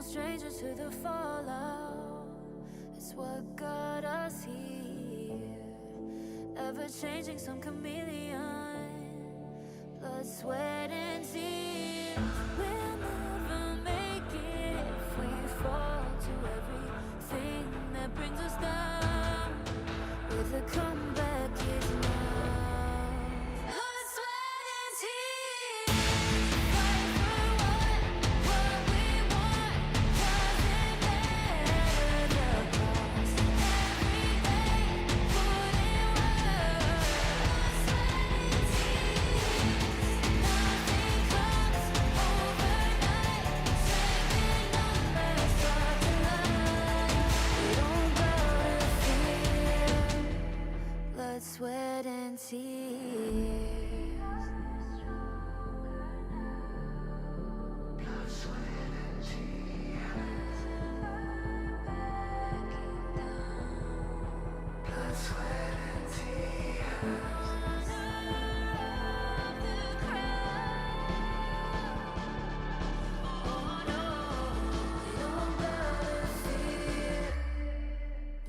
Strangers to the fallout, it's what got us here. Ever changing, some chameleon, blood, sweat, and tears. We'll never make it if we fall to everything that brings us down. With a comeback is now. Blood, sweat, and tears. Fight for what we want. Doesn't matter the cost. Every day, put in work.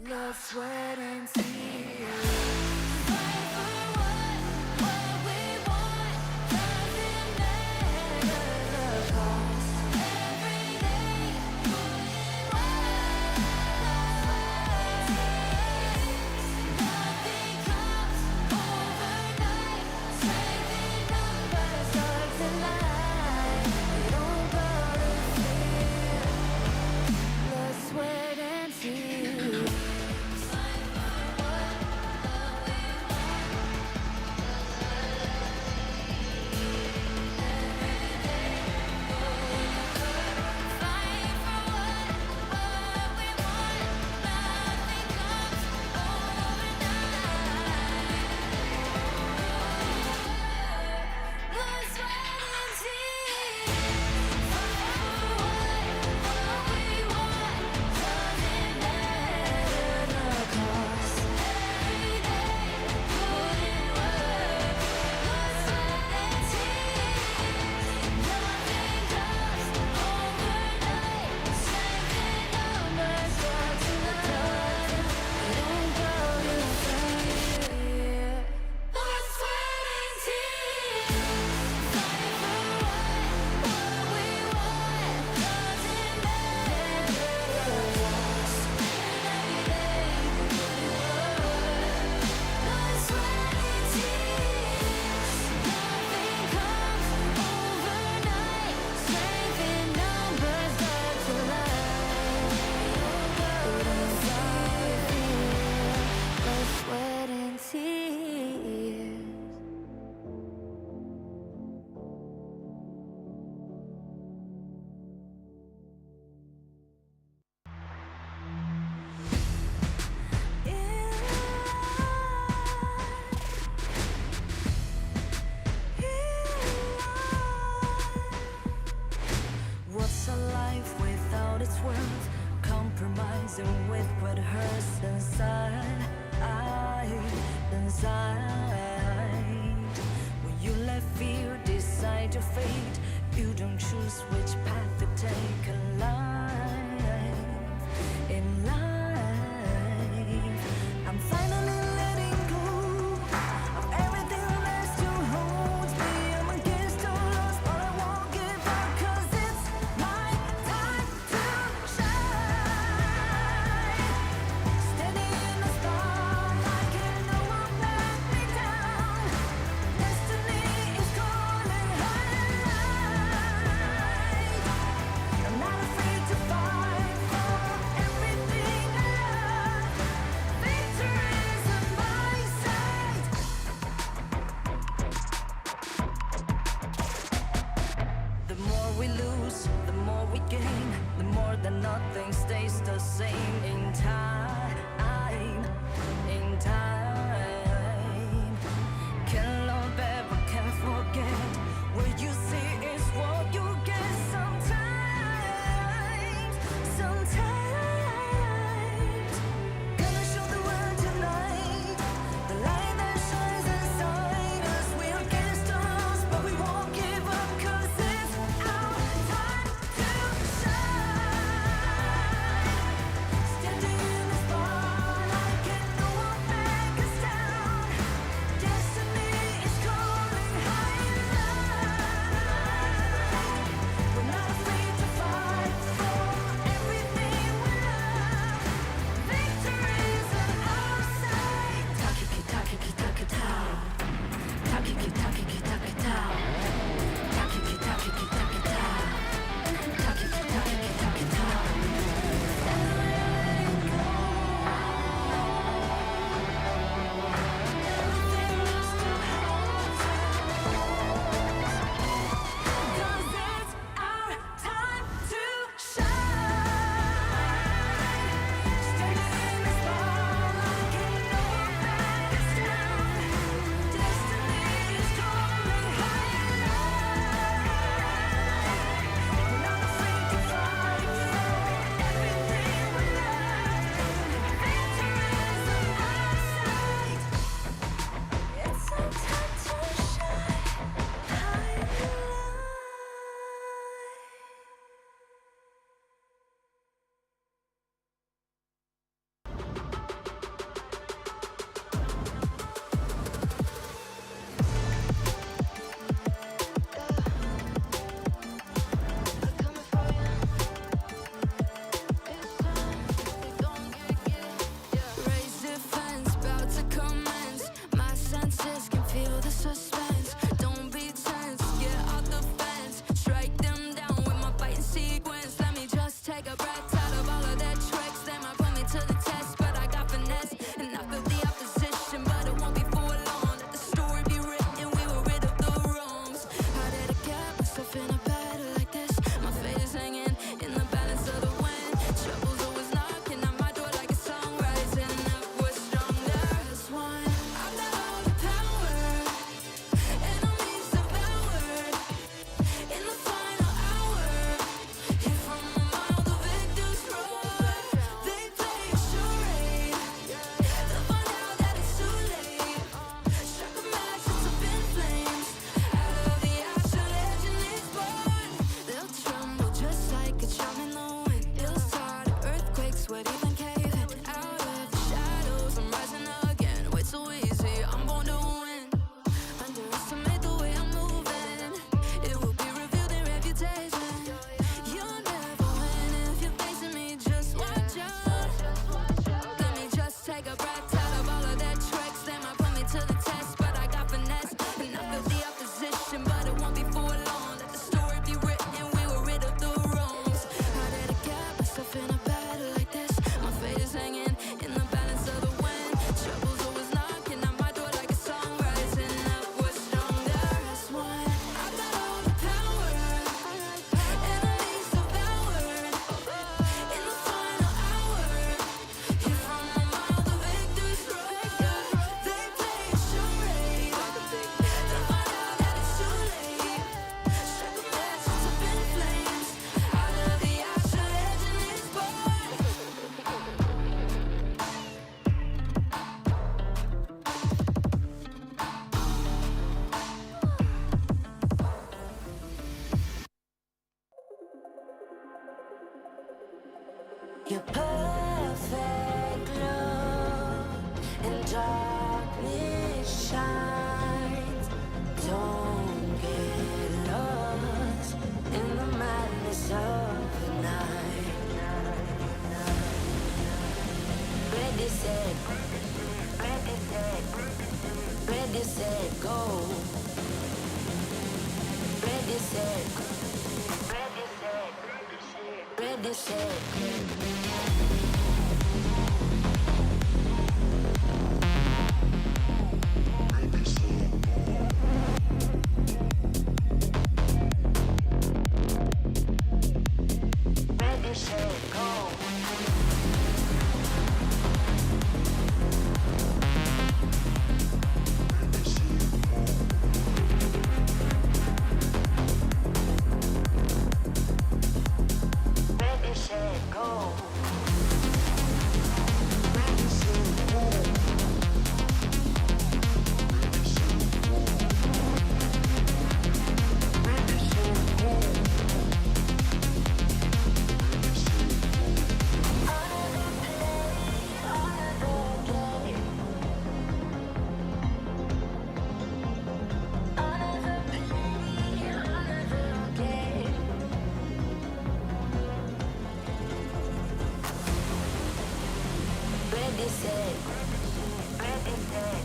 Blood, sweat, and tears. Nothing comes overnight. Strength in numbers, start to lie. We don't bow to fear. Blood, sweat, and tears. Blood, sweat, and tears. Fight for what we want. Doesn't matter the cost. Every day, put in work. Blood, sweat, and tears. Nothing comes overnight. Strength in numbers, start to lie. We don't bow to fear. Blood, sweat, and tears. What's a life without its worth? Compromising with what hurts inside. Inside. When you let fear decide your fate, You don't choose which path to take in life. I'm finally letting go of everything that still holds me. I'm against all odds, but I won't give up, 'cause it's my time to shine. Standing in the spotlight, can no one back me down. Destiny is calling high. I'm not Your perfect love and darkness shines. Don't get lost in the madness of the night. Ready, set, ready, set, ready, set, go. Ready, set, ready, set, ready, set. Ready, set, go. Ready, set, go. Ready, set, go. Ready, set, go. Ready, set, ready, set,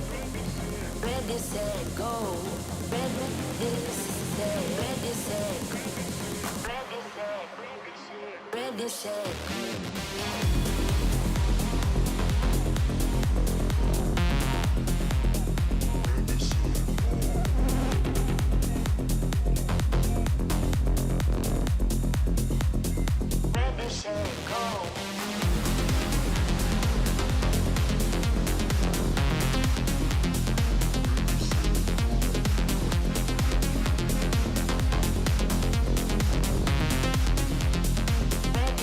ready, set, go. Ready, set, ready, set, ready, set, ready, set. Ready, set, go.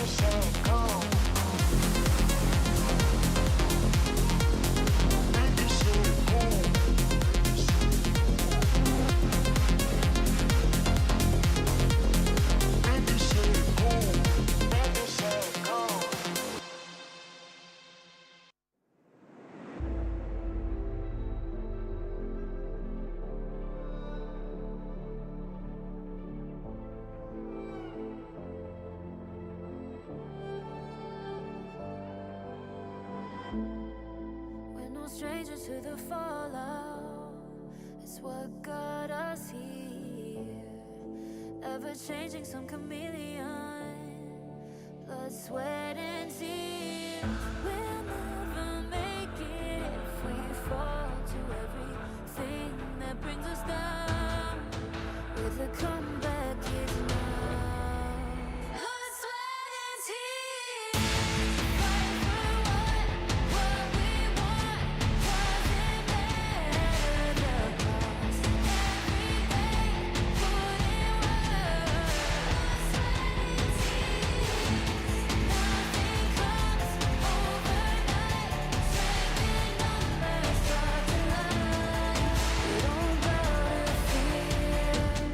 Ready, set, go. Ready, set, go. Ready, set, go. Ready, set, go. We're no strangers to the fallout. It's what got us here. Ever changing, some chameleon. Blood, sweat, and tears. We'll never make it if we fall to everything that brings us down. With a comeback is now. Blood, sweat, and tears. Fight for what we want. Doesn't matter the cost. Every day, put in work. Blood, sweat, and tears. Nothing comes overnight. Strength in numbers start to lie. We don't bow to fear.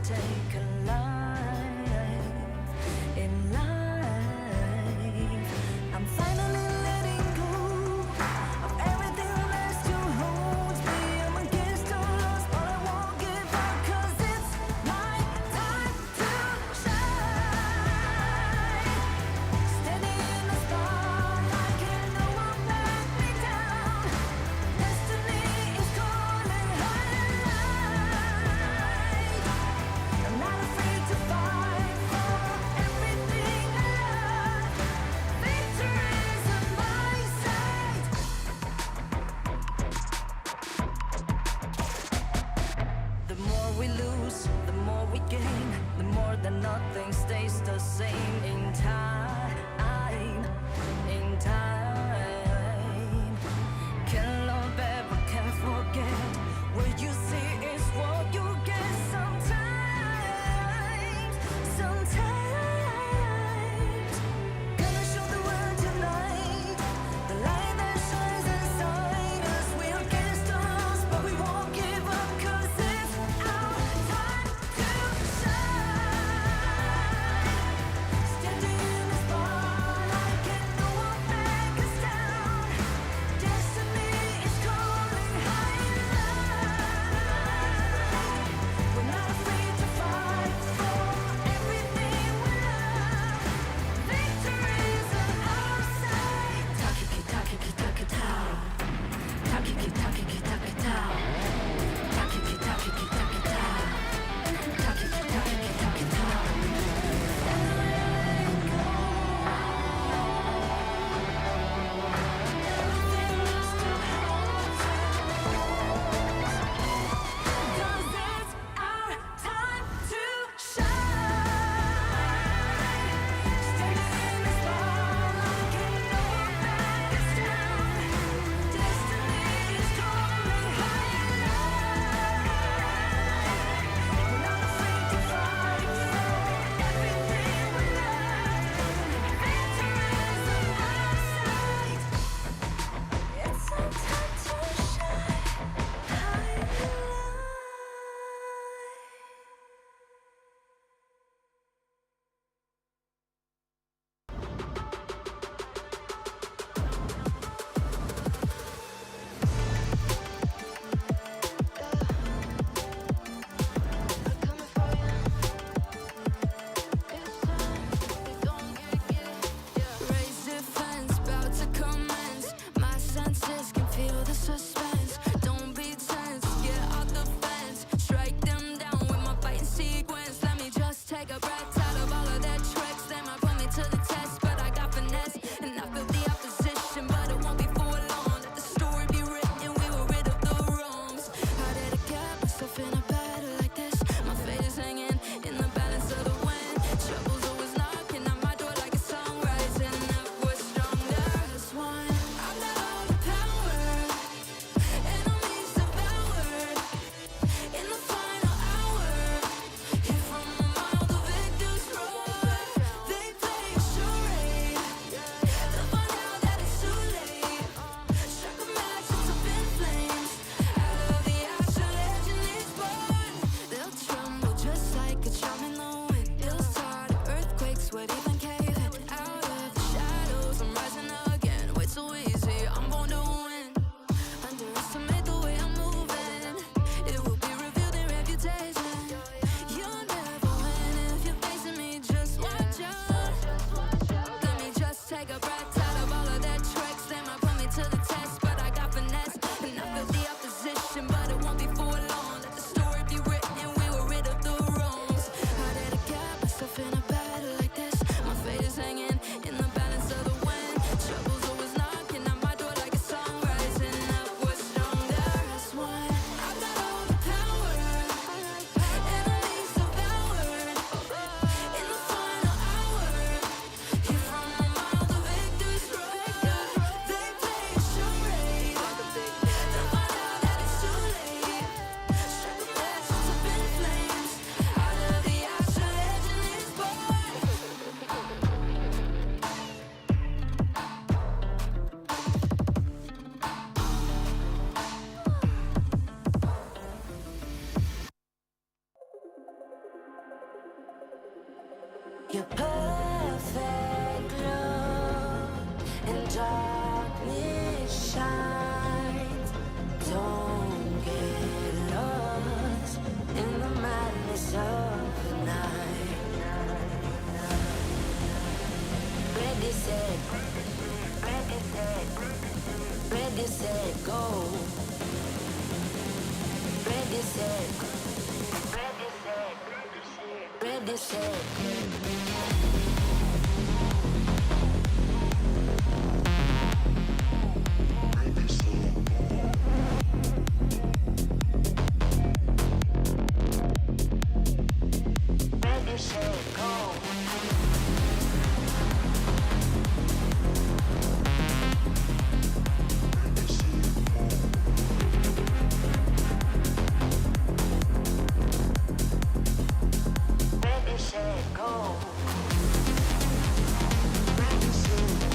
take a life in life. I'm finally letting go of everything that still holds me. I'm against all odds, but I won't give up, 'cause it's my time to shine. Standing in the spotlight, can no one back me down. Destiny is calling high. I'm not afraid to fight for everything I love. Victory is on my side. The more we lose, the more we gain. The more that nothing stays the same. In time, in time. Can't love ever, can't forget. What you see is what you get. Sometimes, sometimes. Gonna show the world tonight the light that shines inside us. We're against the odds, but we won't give up, 'cause it's our time to shine. Standing in the spotlight, can no one back Ready, set. Ready, set, go. Ready, set, go. Ready, set, go. Ready, set, go.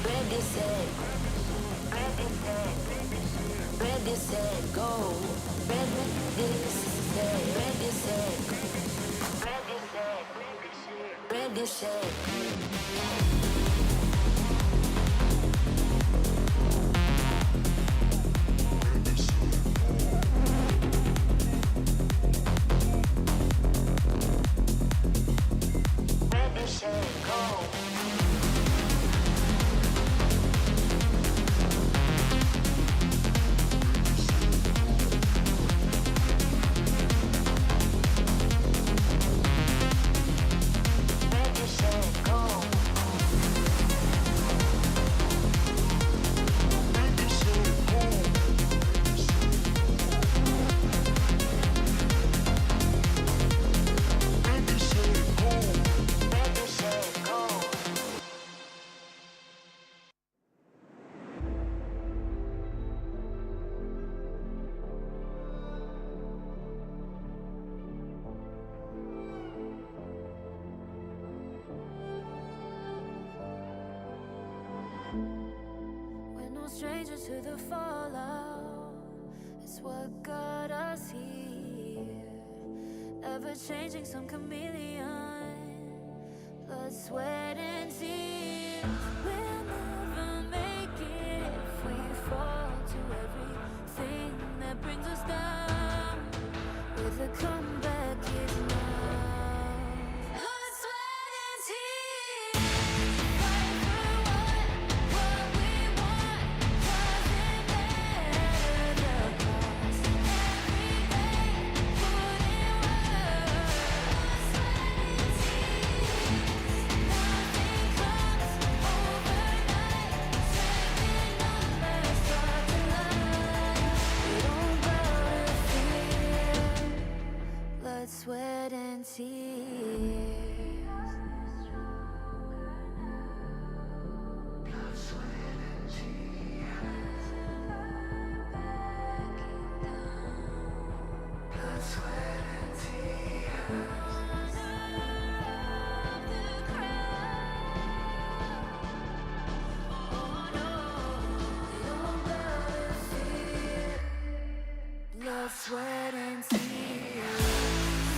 Ready, set, ready, set, ready, set, go. Ready, set, ready, set, ready, set, ready, set. Ready, set, go. Ready, set, go. Ready, set, go. Ready, set, go. Ready, set, go. We're no strangers to the fallout. It's what got us here. Ever changing, some chameleon. Blood, sweat, and tears. We'll never make it if we fall to everything that brings us down. With a comeback is now. Blood, sweat, and tears. Fight for what we want. Doesn't matter the cost. Every day, put in work. Blood, sweat, and tears. Nothing comes overnight. Strength in numbers start to lie. We don't bow to fear. Blood, sweat, and tears. Blood, sweat, and tears.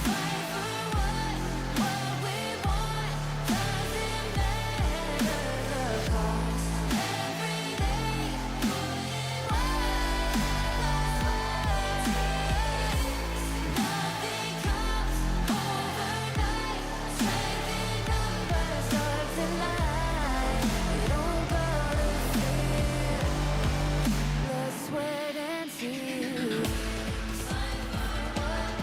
Fight for what we want. Doesn't matter the cost. Every day, put in work. Blood, sweat, and tears. Nothing comes overnight. Strength in numbers starts to lie. We don't bow to fear. Blood, sweat, and tears. Fight for what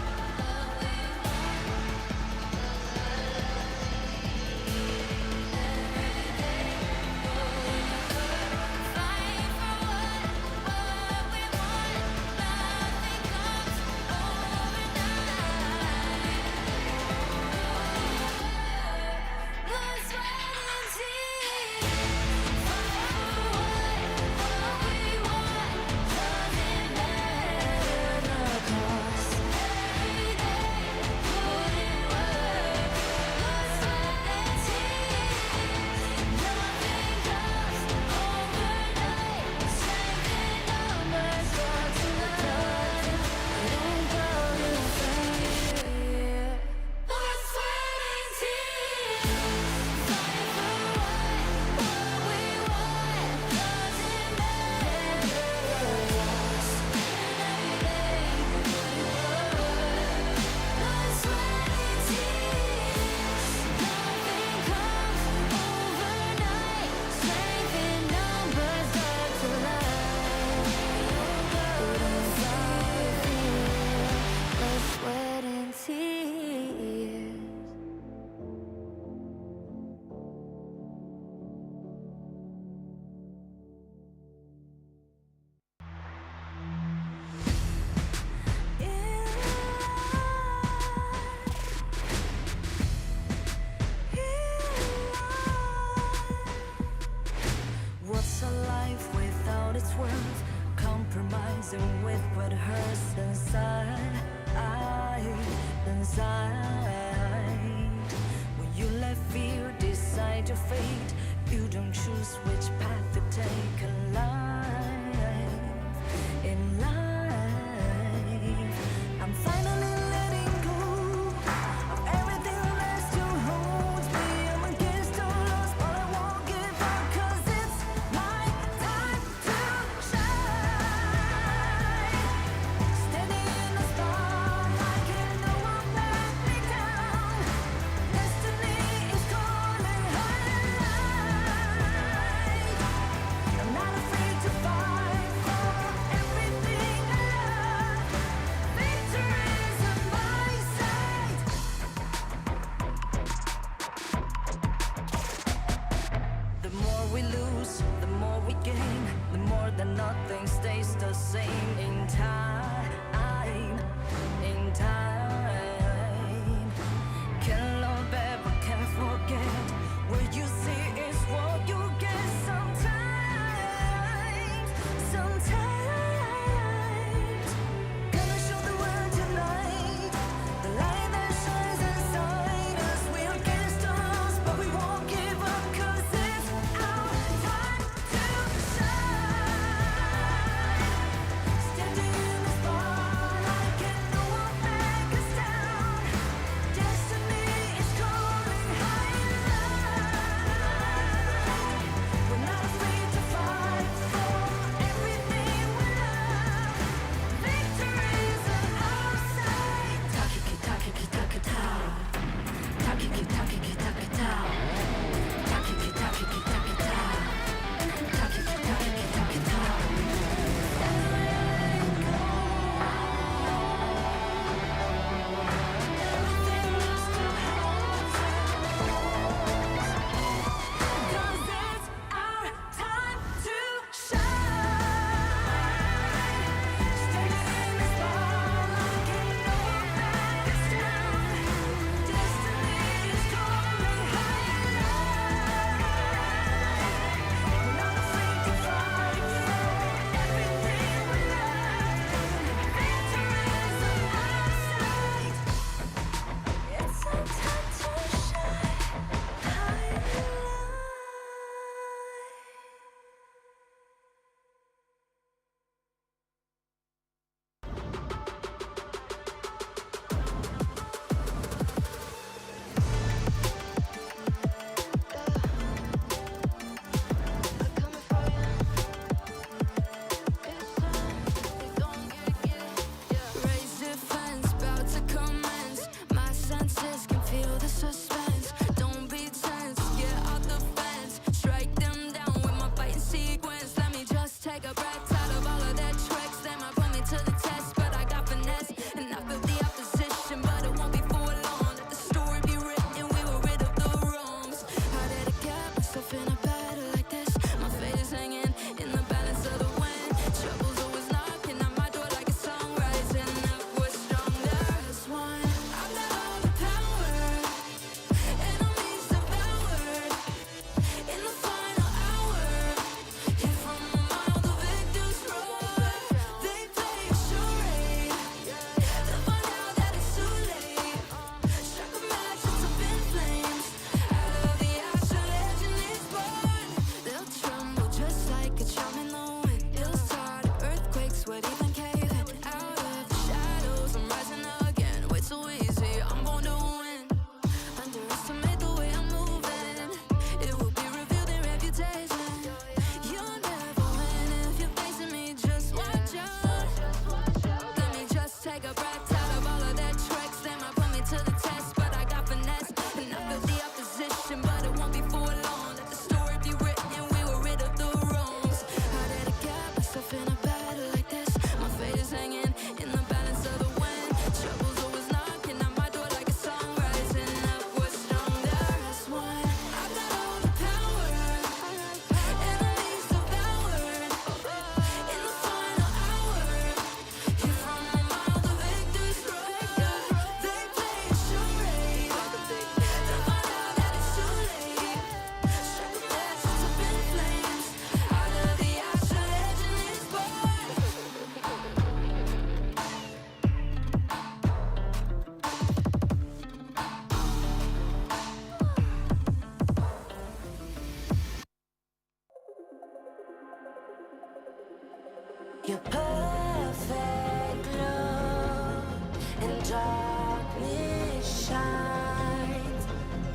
darkness shines.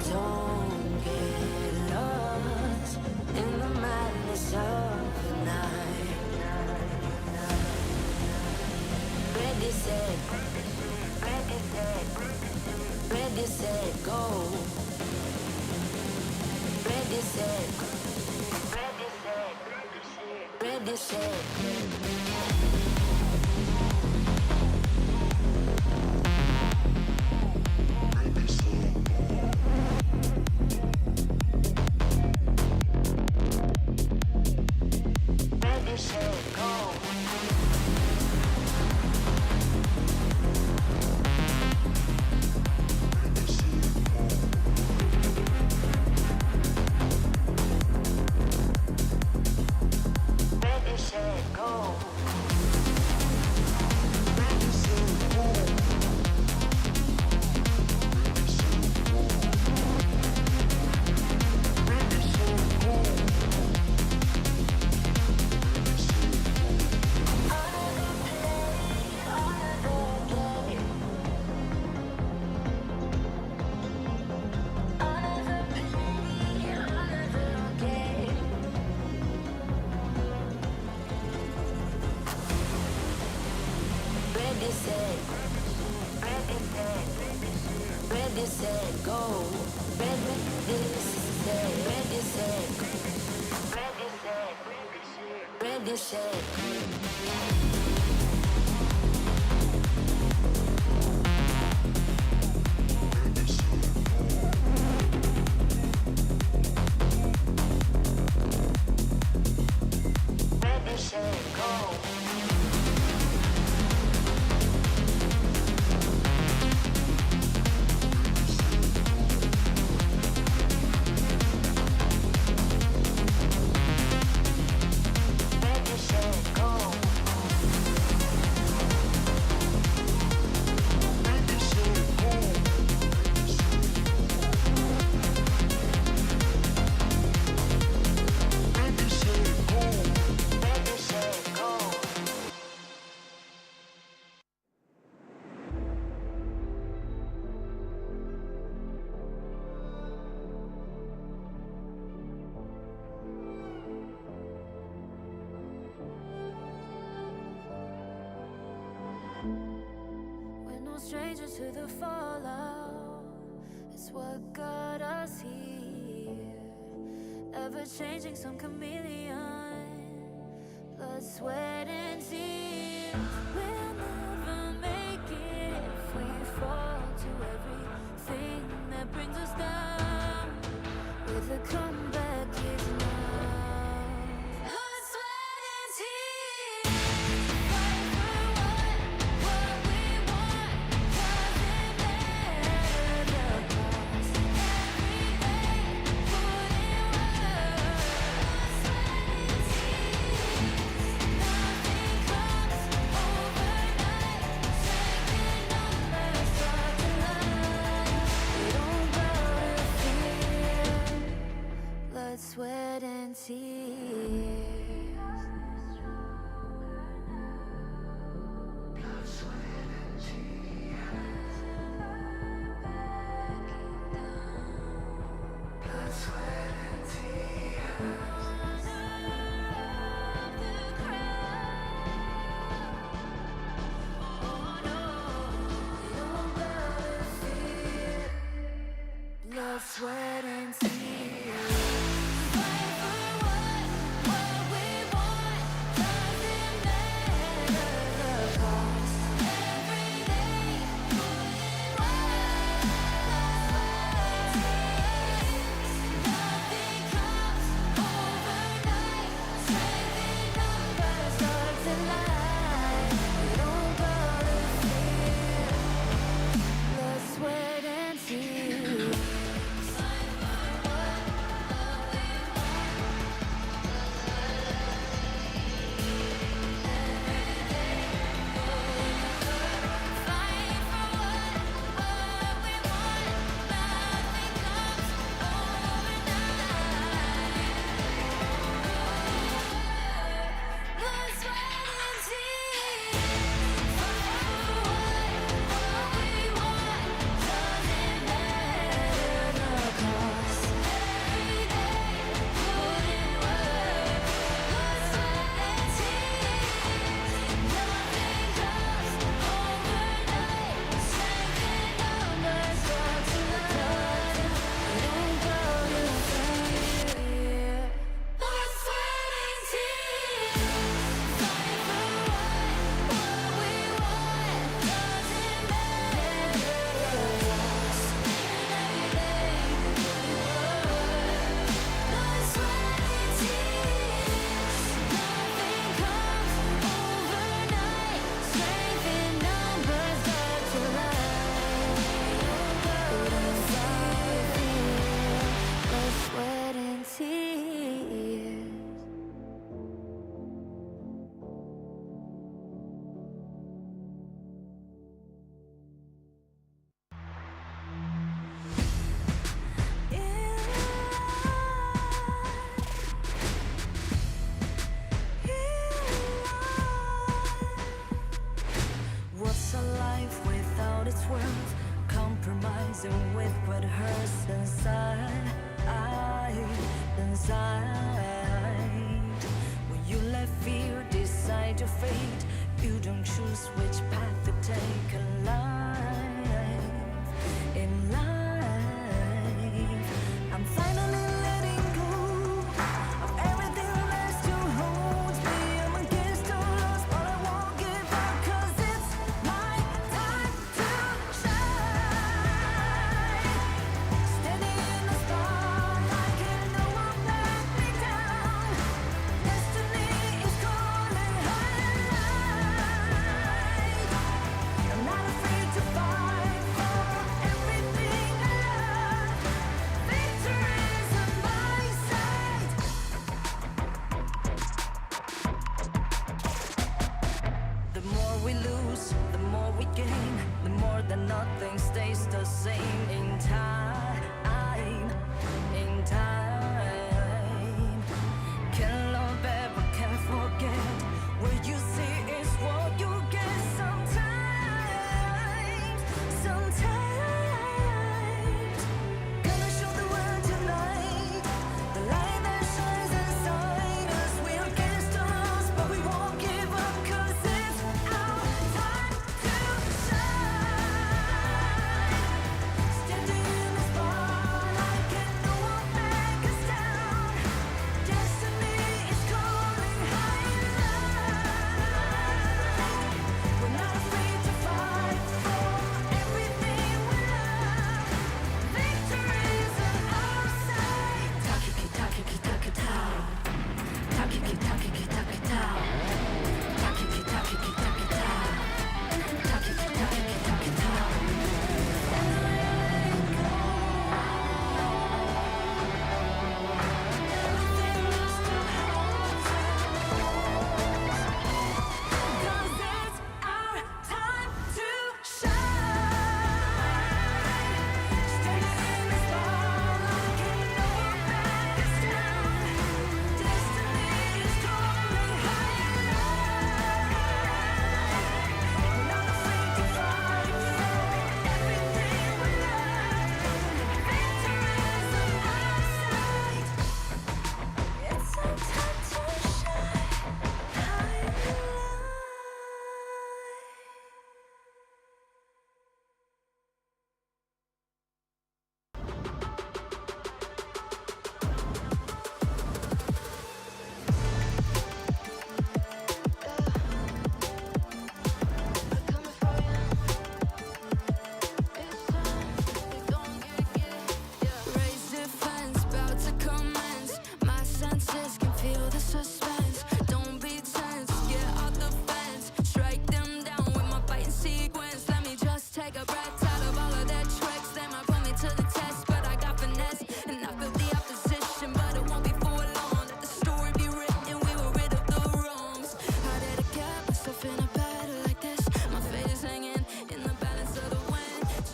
Don't get lost in the madness of the night. Ready, set, ready, set, ready, set, go. Ready, set, ready, set, ready, set. Ready, set, go. Ready, set, go. Ready, set, go. Ready, set, go. Ready, set, ready, set, ready, set, go. Ready, set, ready, set, ready, set, ready, set. Ready, set, go. Ready, set, go. Ready, set, go. Ready, set, go. Ready, set, go. We're no strangers to the fallout. It's what got us here. Ever changing, some chameleon. Blood, sweat, and tears. We'll never make it if we fall to everything that brings us down. With a comeback is now. Blood, sweat, and tears. Fight for what we want. Doesn't matter the cost. Every day, put in work. Blood, sweat, and tears. Nothing comes overnight. life without its worth, compromising with what hurts inside. When you let fear decide your fate, you don't choose which path to take in life. In life, I'm finally letting go of everything that still holds me. I'm against all odds, but I won't give up, 'cause it's my time to shine. Standing in the spotlight, and no one let me down. Destiny is calling high. I'm not afraid to fight for everything I love. Victory's on my side. The more we lose, the more we gain. The more that nothing stays the same. In time, can't love ever, can't forget. What you see is what you get. Sometimes gonna show the world tonight, the light that shines inside us. We're against all odds, but we won't give up, 'cause it's our time to shine. Standing in the spotlight, can no one back us down. Destiny is calling high. We're not afraid to fight for everything we love. Victory's on our side. Takiki takiki takitao. Takiki takiki takitao. Takiki takiki takitao. Takiki takiki takitao. Everything that still holds us. 'Cause it's our time to shine. Standing in the spotlight, can no one back us down. Destiny is calling high. We're not afraid to fight for everything we love. Victory's on our side. It's our time to shine. High in light. Coming for you. It's time. They gon' get it. Raise defense, about to commence. My senses can feel the suspense. Don't be tense, get off the fence. Strike them down with my fighting sequence. Let me just take a breath out of all of their tricks. They might put me to the test, but I got finesse. And I feel the opposition, but it won't be for long. Let the story be written, we were rid of the wrongs. How did I get myself in a battle like this? My face hanging in the balance of the wind.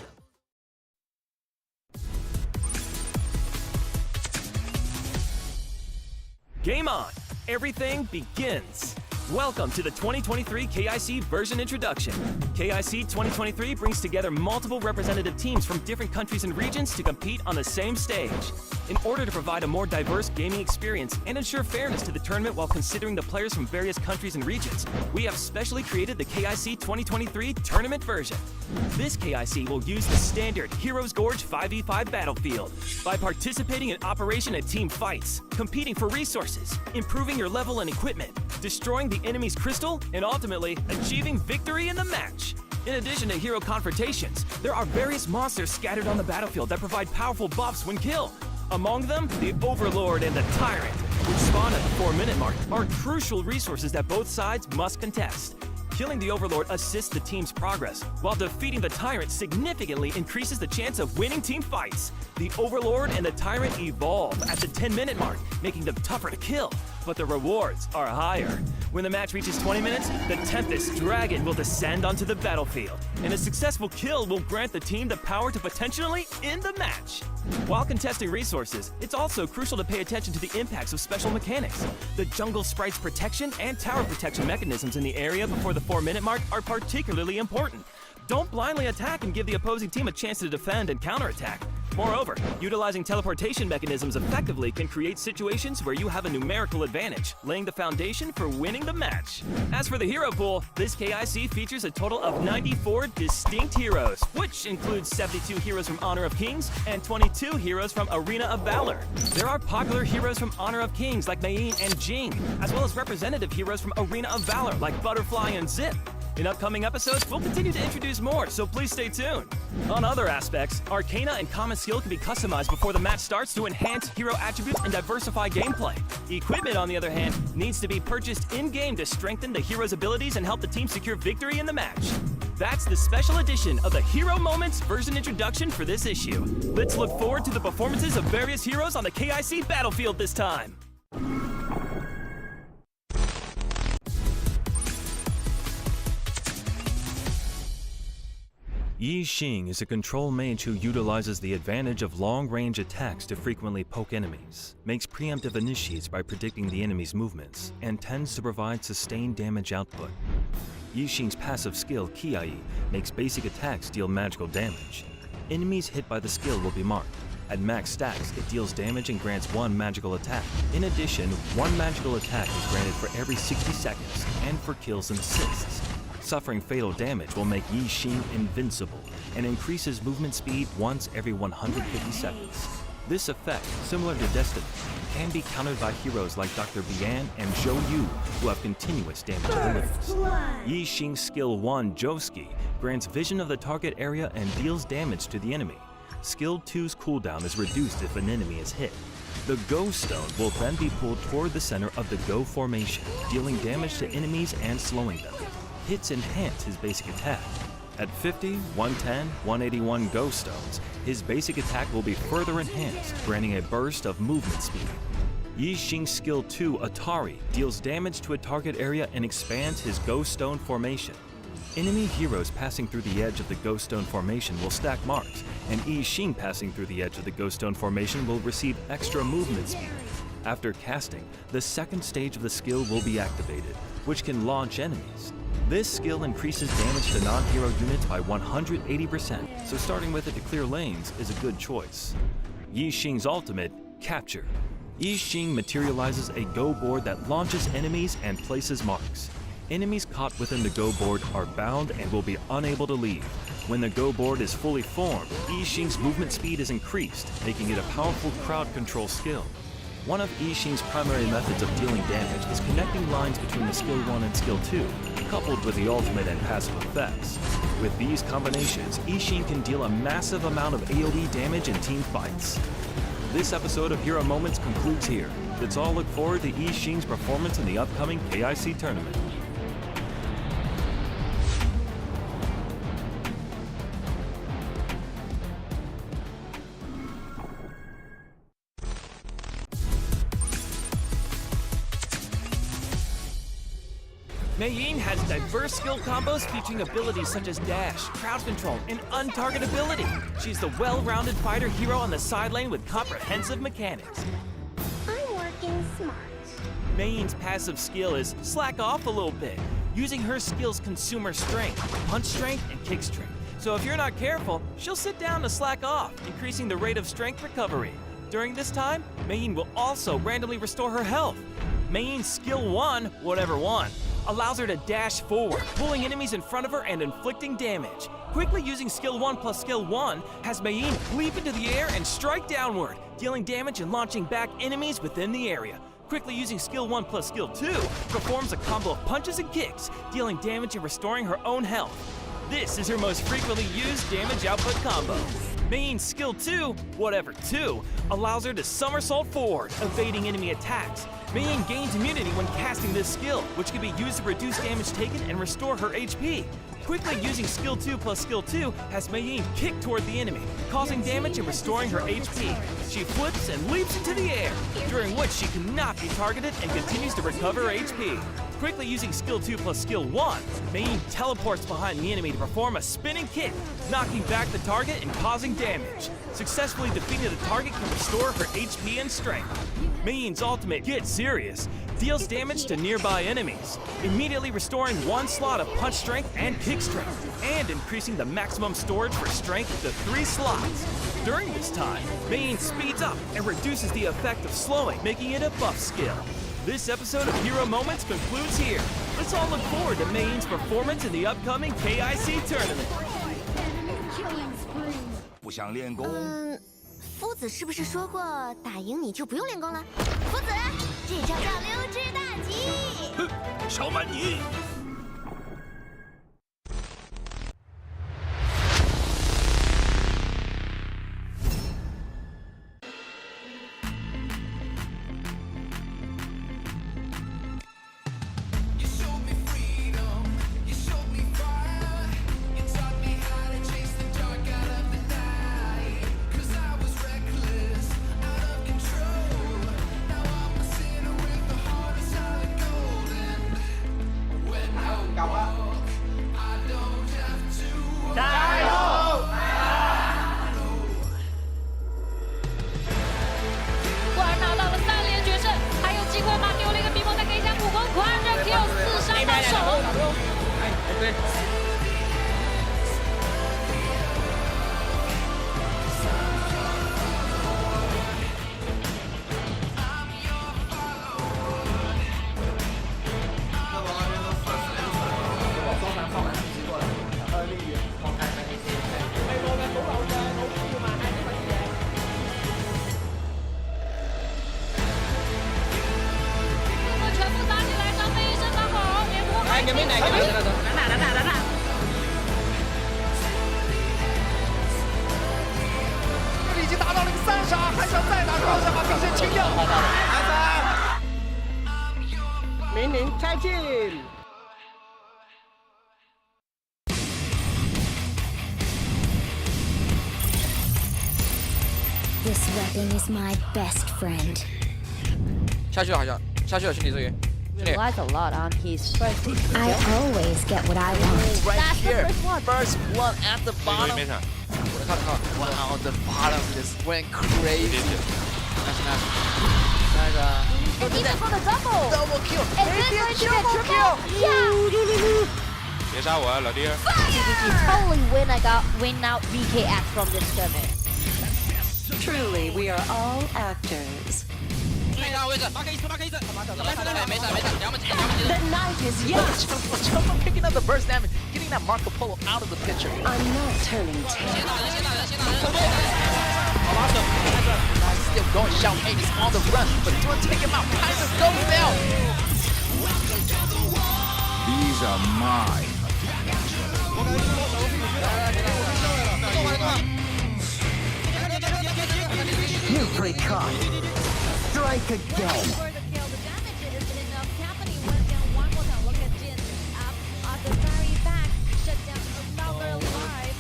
Game on! Everything begins! Welcome to the 2023 KIC version introduction. KIC 2023 brings together multiple representative teams from different countries and regions to compete on the same stage. In order to provide a more diverse gaming experience and ensure fairness to the tournament while considering the players from various countries and regions, we have specially created the KIC 2023 tournament version. This KIC will use the standard Heroes Gorge 5v5 battlefield. By participating in operation and team fights, competing for resources, improving your level and equipment, destroying the enemy's crystal, and ultimately achieving victory in the match. In addition to hero confrontations, there are various monsters scattered on the battlefield that provide powerful buffs when killed. Among them, the Overlord and the Tyrant, which spawn at the 4-minute mark, are crucial resources that both sides must contest. Killing the Overlord assists the team's progress, while defeating the Tyrant significantly increases the chance of winning team fights. The Overlord and the Tyrant evolve at the 10-minute mark, making them tougher to kill, but the rewards are higher. When the match reaches 20 minutes, the Tempest Dragon will descend onto the battlefield, and a successful kill will grant the team the power to potentially end the match. While contesting resources, it's also crucial to pay attention to the impacts of special mechanics. The jungle sprite's protection and tower protection mechanisms in the area before the 4-minute mark are particularly important. Don't blindly attack and give the opposing team a chance to defend and counterattack. Moreover, utilizing teleportation mechanisms effectively can create situations where you have a numerical advantage, laying the foundation for winning the match. As for the hero pool, this KIC features a total of 94 distinct heroes, which includes 72 heroes from Honor of Kings and 22 heroes from Arena of Valor. There are popular heroes from Honor of Kings like Mei and Jing, as well as representative heroes from Arena of Valor like Butterfly and Zip. In upcoming episodes, we'll continue to introduce more, so please stay tuned. On other aspects, Arcana and Common Skill can be customized before the match starts to enhance hero attributes and diversify gameplay. Equipment, on the other hand, needs to be purchased in-game to strengthen the hero's abilities and help the team secure victory in the match. That's the special edition of the Hero Moments version introduction for this issue. Let's look forward to the performances of various heroes on the KIC battlefield this time. Yi Xing is a control mage who utilizes the advantage of long-range attacks to frequently poke enemies, makes preemptive initiates by predicting the enemy's movements, and tends to provide sustained damage output. Yi Xing's passive skill, Ki makes basic attacks deal magical damage. Enemies hit by the skill will be marked. At max stacks, it deals damage and grants one magical attack. In addition, one magical attack is granted for every 60 seconds, and for kills and assists. Suffering fatal damage will make Yi Xing invincible and increases movement speed once every 150 seconds. This effect, similar to Destiny, can be countered by heroes like Dr. Bian and Zhou Yu, who have continuous damage limits. Yi Xing's skill 1, Josuke, grants vision of the target area and deals damage to the enemy. Skill 2's cooldown is reduced if an enemy is hit. The Go Stone will then be pulled toward the center of the Go formation, dealing damage to enemies and slowing them. Hits enhance his basic attack. At 50, 110, 181 Go Stones, his basic attack will be further enhanced, granting a burst of movement speed. Yi Xing's skill 2, Atari, deals damage to a target area and expands his Go Stone formation. Enemy heroes passing through the edge of the Go Stone formation will stack marks, and Yi Xing passing through the edge of the Go Stone formation will receive extra movement speed. After casting, the second stage of the skill will be activated, which can launch enemies. This skill increases damage to non-hero units by 180%, so starting with it to clear lanes is a good choice. Yi Xing's ultimate, Capture. Yi Xing materializes a Go board that launches enemies and places marks. Enemies caught within the Go board are bound and will be unable to leave. When the Go board is fully formed, Yi Xing's movement speed is increased, making it a powerful crowd control skill. One of Yi Xing's primary methods of dealing damage is connecting lines between the skill 1 and skill 2, coupled with the ultimate and passive effects. With these combinations, Yi Xing can deal a massive amount of AoE damage in team fights. This episode of Hero Moments concludes here. Let's all look forward to Yi Xing's performance in the upcoming KIC tournament. Mei has diverse skill combos featuring abilities such as dash, crowd control, and untargetability. She's the well-rounded fighter hero on the side lane with comprehensive mechanics. I'm working smart. Mei's passive skill is slack off a little bit. Using her skills consume her strength, punch strength, and kick strength. So if you're not careful, she'll sit down to slack off, increasing the rate of strength recovery. During this time, Mei will also randomly restore her health. Mei's skill 1, whatever one, allows her to dash forward, pulling enemies in front of her and inflicting damage. Quickly using skill 1 plus skill 1 has Mei leap into the air and strike downward, dealing damage and launching back enemies within the area. Quickly using skill 1 plus skill 2 performs a combo of punches and kicks, dealing damage and restoring her own health. This is her most frequently used damage output combo. Mei's skill 2, whatever 2, allows her to somersault forward, evading enemy attacks. Mei gains immunity when casting this skill, which can be used to reduce damage taken and restore her HP. Quickly using skill 2 plus skill 2 has Mei kick toward the enemy, causing damage and restoring her HP. She flips and leaps into the air, during which she cannot be targeted and continues to recover HP. Quickly using skill 2 plus skill 1, Mei teleports behind the enemy to perform a spinning kick, knocking back the target and causing damage. Successfully defeating the target can restore her HP and strength. Mei's ultimate, Get Serious, deals damage to nearby enemies, immediately restoring one slot of punch strength and kick strength. and increasing the maximum storage for strength to 3 slots. During this time, Main speeds up and reduces the effect of slowing, making it a buff skill. This episode of Hero Moments concludes here. Let's all look forward to Main's performance in the upcoming KIC tournament. 不想练功。夫子是不是说过打赢你就不用练功了？夫子，这招叫溜之大吉。哼，小蛮尼。已经达到了一个3杀，还想再打高下把兵线清掉。明宁拆进。 This weapon is my best friend. 下去了，好像下去了，兄弟，这里。 Relies a lot on his first. I always get what I want. Right That's here, the first one. first blood at the bottom. 没场。 Wow, the bottom just went crazy. Nice. And even for the double. Double kill. And then going to get triple. Yeah. 别杀我啊，老弟。 He totally win out VKX from this tournament. Truly, we are all actors. The night is young. Jump picking up the burst damage, getting that Marco Polo out of the picture. I'm not turning tail. Still going, Xiao Mei is on the run, but don't take him out. Kaiser goes down. These are mine. You play cock. Strike again. For the kill, the damage it isn't enough. Happening once down, one more down. Look at Jin up at the very back. Shut down another life.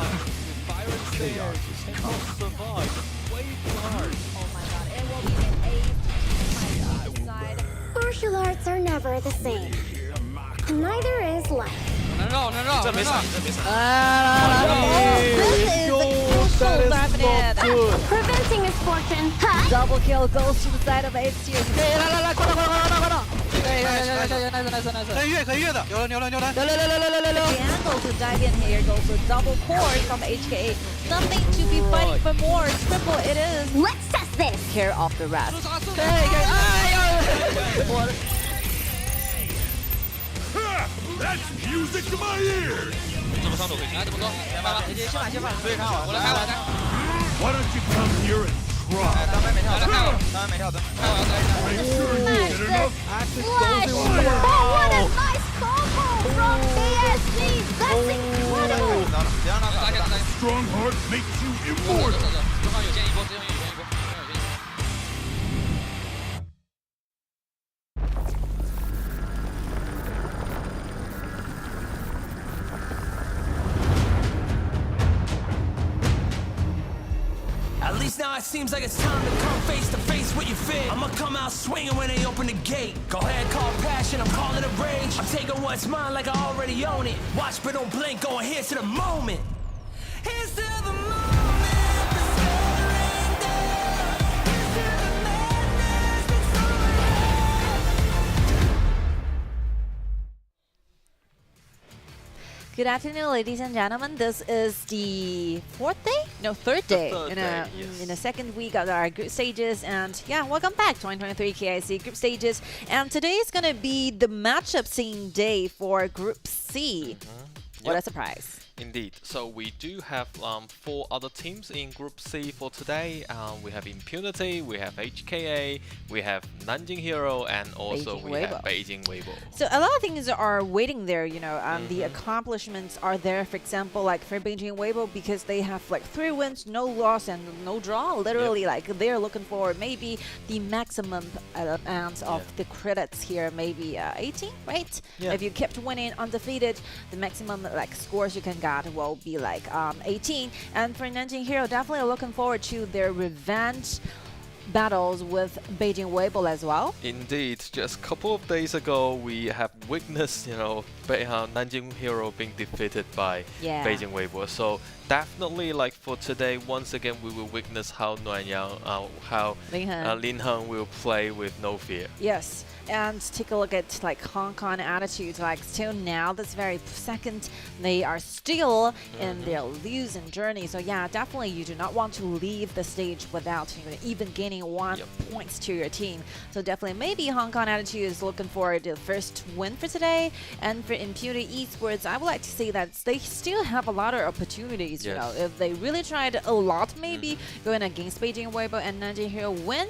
Oh my god, it will be an ace. Oh my god, side. Martial arts are never the same. Neither is life. 这没场，这没场。 This is a crucial dominant. Preventing misfortune. Double kill goes to the side of Ace here. 快到！可以越的，牛了。 Again goes to dive in here. Goes to double core from HKA. Nothing to be fighting for more. Triple it is. Let's test this. Care of the rest. That's music to my ears. 怎么上路可以？来，怎么做？先发吧，先发。所以看我来开我来。 Why don't you come here and try? 当然没跳，当然没跳的。开我要开。 Make sure you get enough acid Flash. goes Oh, around. what a nice combo from KSC. That's incredible. 别让他打。 Strong heart makes you immortal. 正好有剑一波，只有有剑一波。 At least now it seems like it's time to come face to face with your fear. I'ma come out swinging when they open the gate. Go ahead, call passion, I'm calling it rage. I'm taking what's mine like I already own it. Watch but don't blink, going here's to the moment. Here's to the moment, the surrender. Here's to the madness that's on. Good afternoon, ladies and gentlemen. This is the fourth day? No, third day. In the second week of our group stages. And yeah, welcome back, 2023 KIC group stages. And today is going to be the matchup scene day for Group C. What a surprise. Indeed. So we do have 4 other teams in Group C for today. We have Impunity, we have HKA, we have Nanjing Hero, and also we have Beijing Weibo. So a lot of things are waiting there, you know, the accomplishments are there, for example, like for Beijing Weibo, because they have like 3 wins, no loss, and no draw. Literally, like they're looking for maybe the maximum amount of the credits here, maybe 18, right? If you kept winning undefeated, the maximum like scores you can get will be like 18. And for Nanjing Hero, definitely looking forward to their revenge battles with Beijing Weibo as well. Indeed, just a couple of days ago, we have witnessed, you know, Nanjing Hero being defeated by Beijing Weibo. So definitely, like for today, once again, we will witness how Lin Heng will play with no fear. Yes. And take a look at like Hong Kong attitude. Like still now, this very second, they are still in their losing journey. So yeah, definitely you do not want to leave the stage without even gaining 1 point to your team. So definitely maybe Hong Kong attitude is looking for the first win for today. And for Impunity Esports, I would like to say that they still have a lot of opportunities. You know, if they really tried a lot, maybe going against Beijing Weibo and Nanjing Hero win,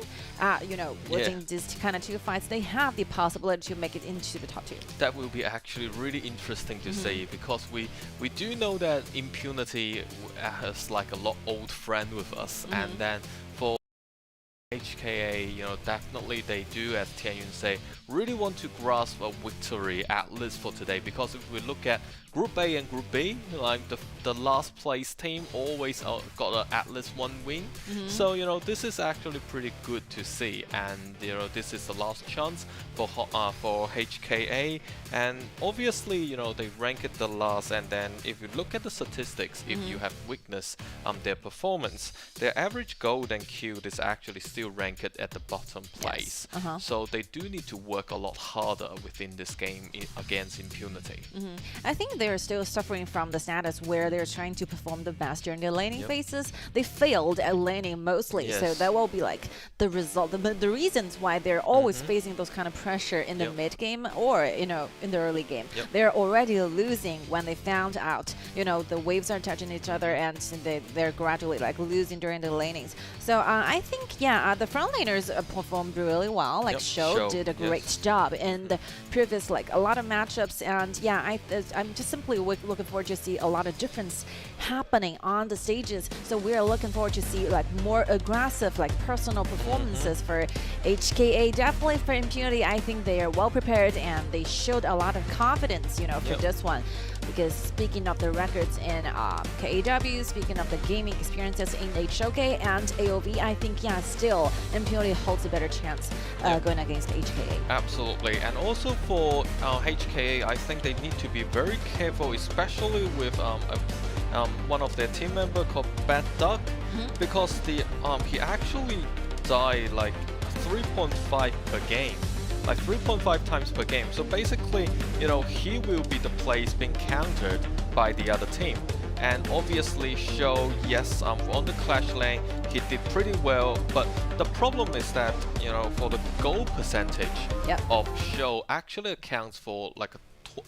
you know, winning these kind of 2 fights, they have the possibility to make it into the top 2. That will be actually really interesting to see, because we do know that Impunity has like a lot old friend with us, and then for HKA, you know, definitely they do, as Tianyun say, really want to grasp a victory at least for today, because if we look at Group A and Group B, like the last place team always got at least 1 win. So, you know, this is actually pretty good to see, and you know, this is the last chance for HKA, and obviously, you know, they rank it the last, and then if you look at the statistics, if you have witnessed their performance, their average gold and cute is actually still ranked at the bottom place. So they do need to work a lot harder within this game against Impunity. I think they're still suffering from the status where they're trying to perform the best during their laning phases. They failed at laning mostly, so that will be like the result, the reasons why they're always facing those kind of pressure in the mid game or, you know, in the early game. They're already losing when they found out, you know, the waves are touching each other, and they're gradually like losing during the lanings. So I think, the front laners performed really well. Like Show did a great job in the previous, like a lot of matchups, and I'm just simply looking forward to see a lot of difference happening on the stages. So we are looking forward to see like more aggressive, like personal performances for HKA. Definitely for Impunity, I think they are well prepared, and they showed a lot of confidence, you know, for this one. Because speaking of the records in KAW, speaking of the gaming experiences in HOK and AOV, I think, still Impunity holds a better chance going against HKA. Absolutely. And also for HKA, I think they need to be very careful, especially with one of their team member called Bad Duck, because he actually died like 3.5 per game. Like 3.5 times per game. So basically, you know, he will be the place being countered by the other team. And obviously, Show, on the Clash lane, he did pretty well. But the problem is that, you know, for the goal percentage of Show actually accounts for like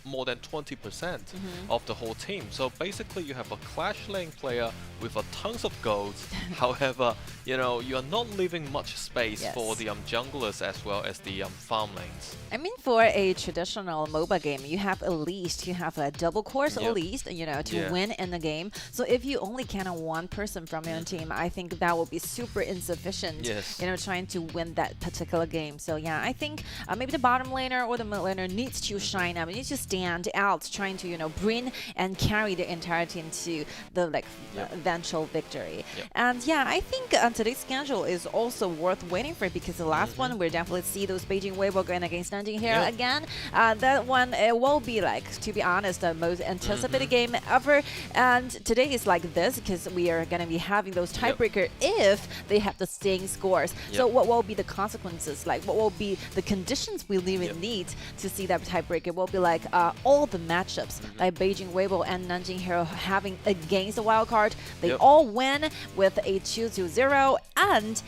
more than 20% of the whole team. So basically, you have a Clash lane player with tons of golds. However, you know, you are not leaving much space for the junglers as well as the farm lanes. I mean, for a traditional MOBA game, you have a double course at least, you know, to win in the game. So if you only count on 1 person from your own team, I think that will be super insufficient, you know, trying to win that particular game. So yeah, I think maybe the bottom laner or the mid laner needs to shine up, needs to stand out, trying to, you know, bring and carry the entire team to the like eventual victory. And yeah, I think today's schedule is also worth waiting for, because the last one we'll definitely see those Beijing Weibo going against Nanjing Hero again. That one, it will be like, to be honest, the most anticipated game ever. And today is like this because we are going to be having those tiebreaker if they have the staying scores. So what will be the consequences? Like, what will be the conditions we even need to see that tiebreaker? Will be like all the matchups like Beijing Weibo and Nanjing Hero having against the wildcard, they all win with a 2-0 and.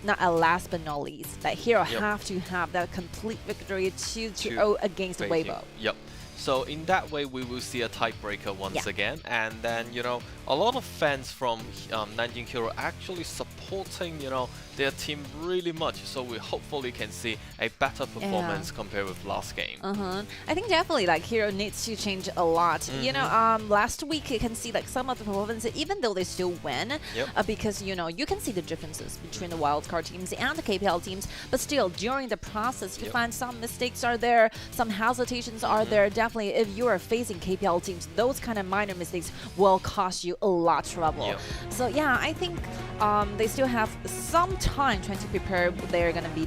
Not last but not least, that Hero have to have that complete victory 2-0 against Weibo. Yep. So in that way, we will see a tiebreaker once again, and then a lot of fans from Nanjing Hero actually supporting their team really much. So we hopefully can see a better performance compared with last game. I think definitely like Hero needs to change a lot. Last week you can see like some of the performances, even though they still win, because you can see the differences between the wildcard teams and the KPL teams. But still, during the process, you find some mistakes are there, some hesitations are there. Definitely, if you are facing KPL teams, those kind of minor mistakes will cost you a lot of trouble. So yeah, I think they still have some time trying to prepare. They're going to be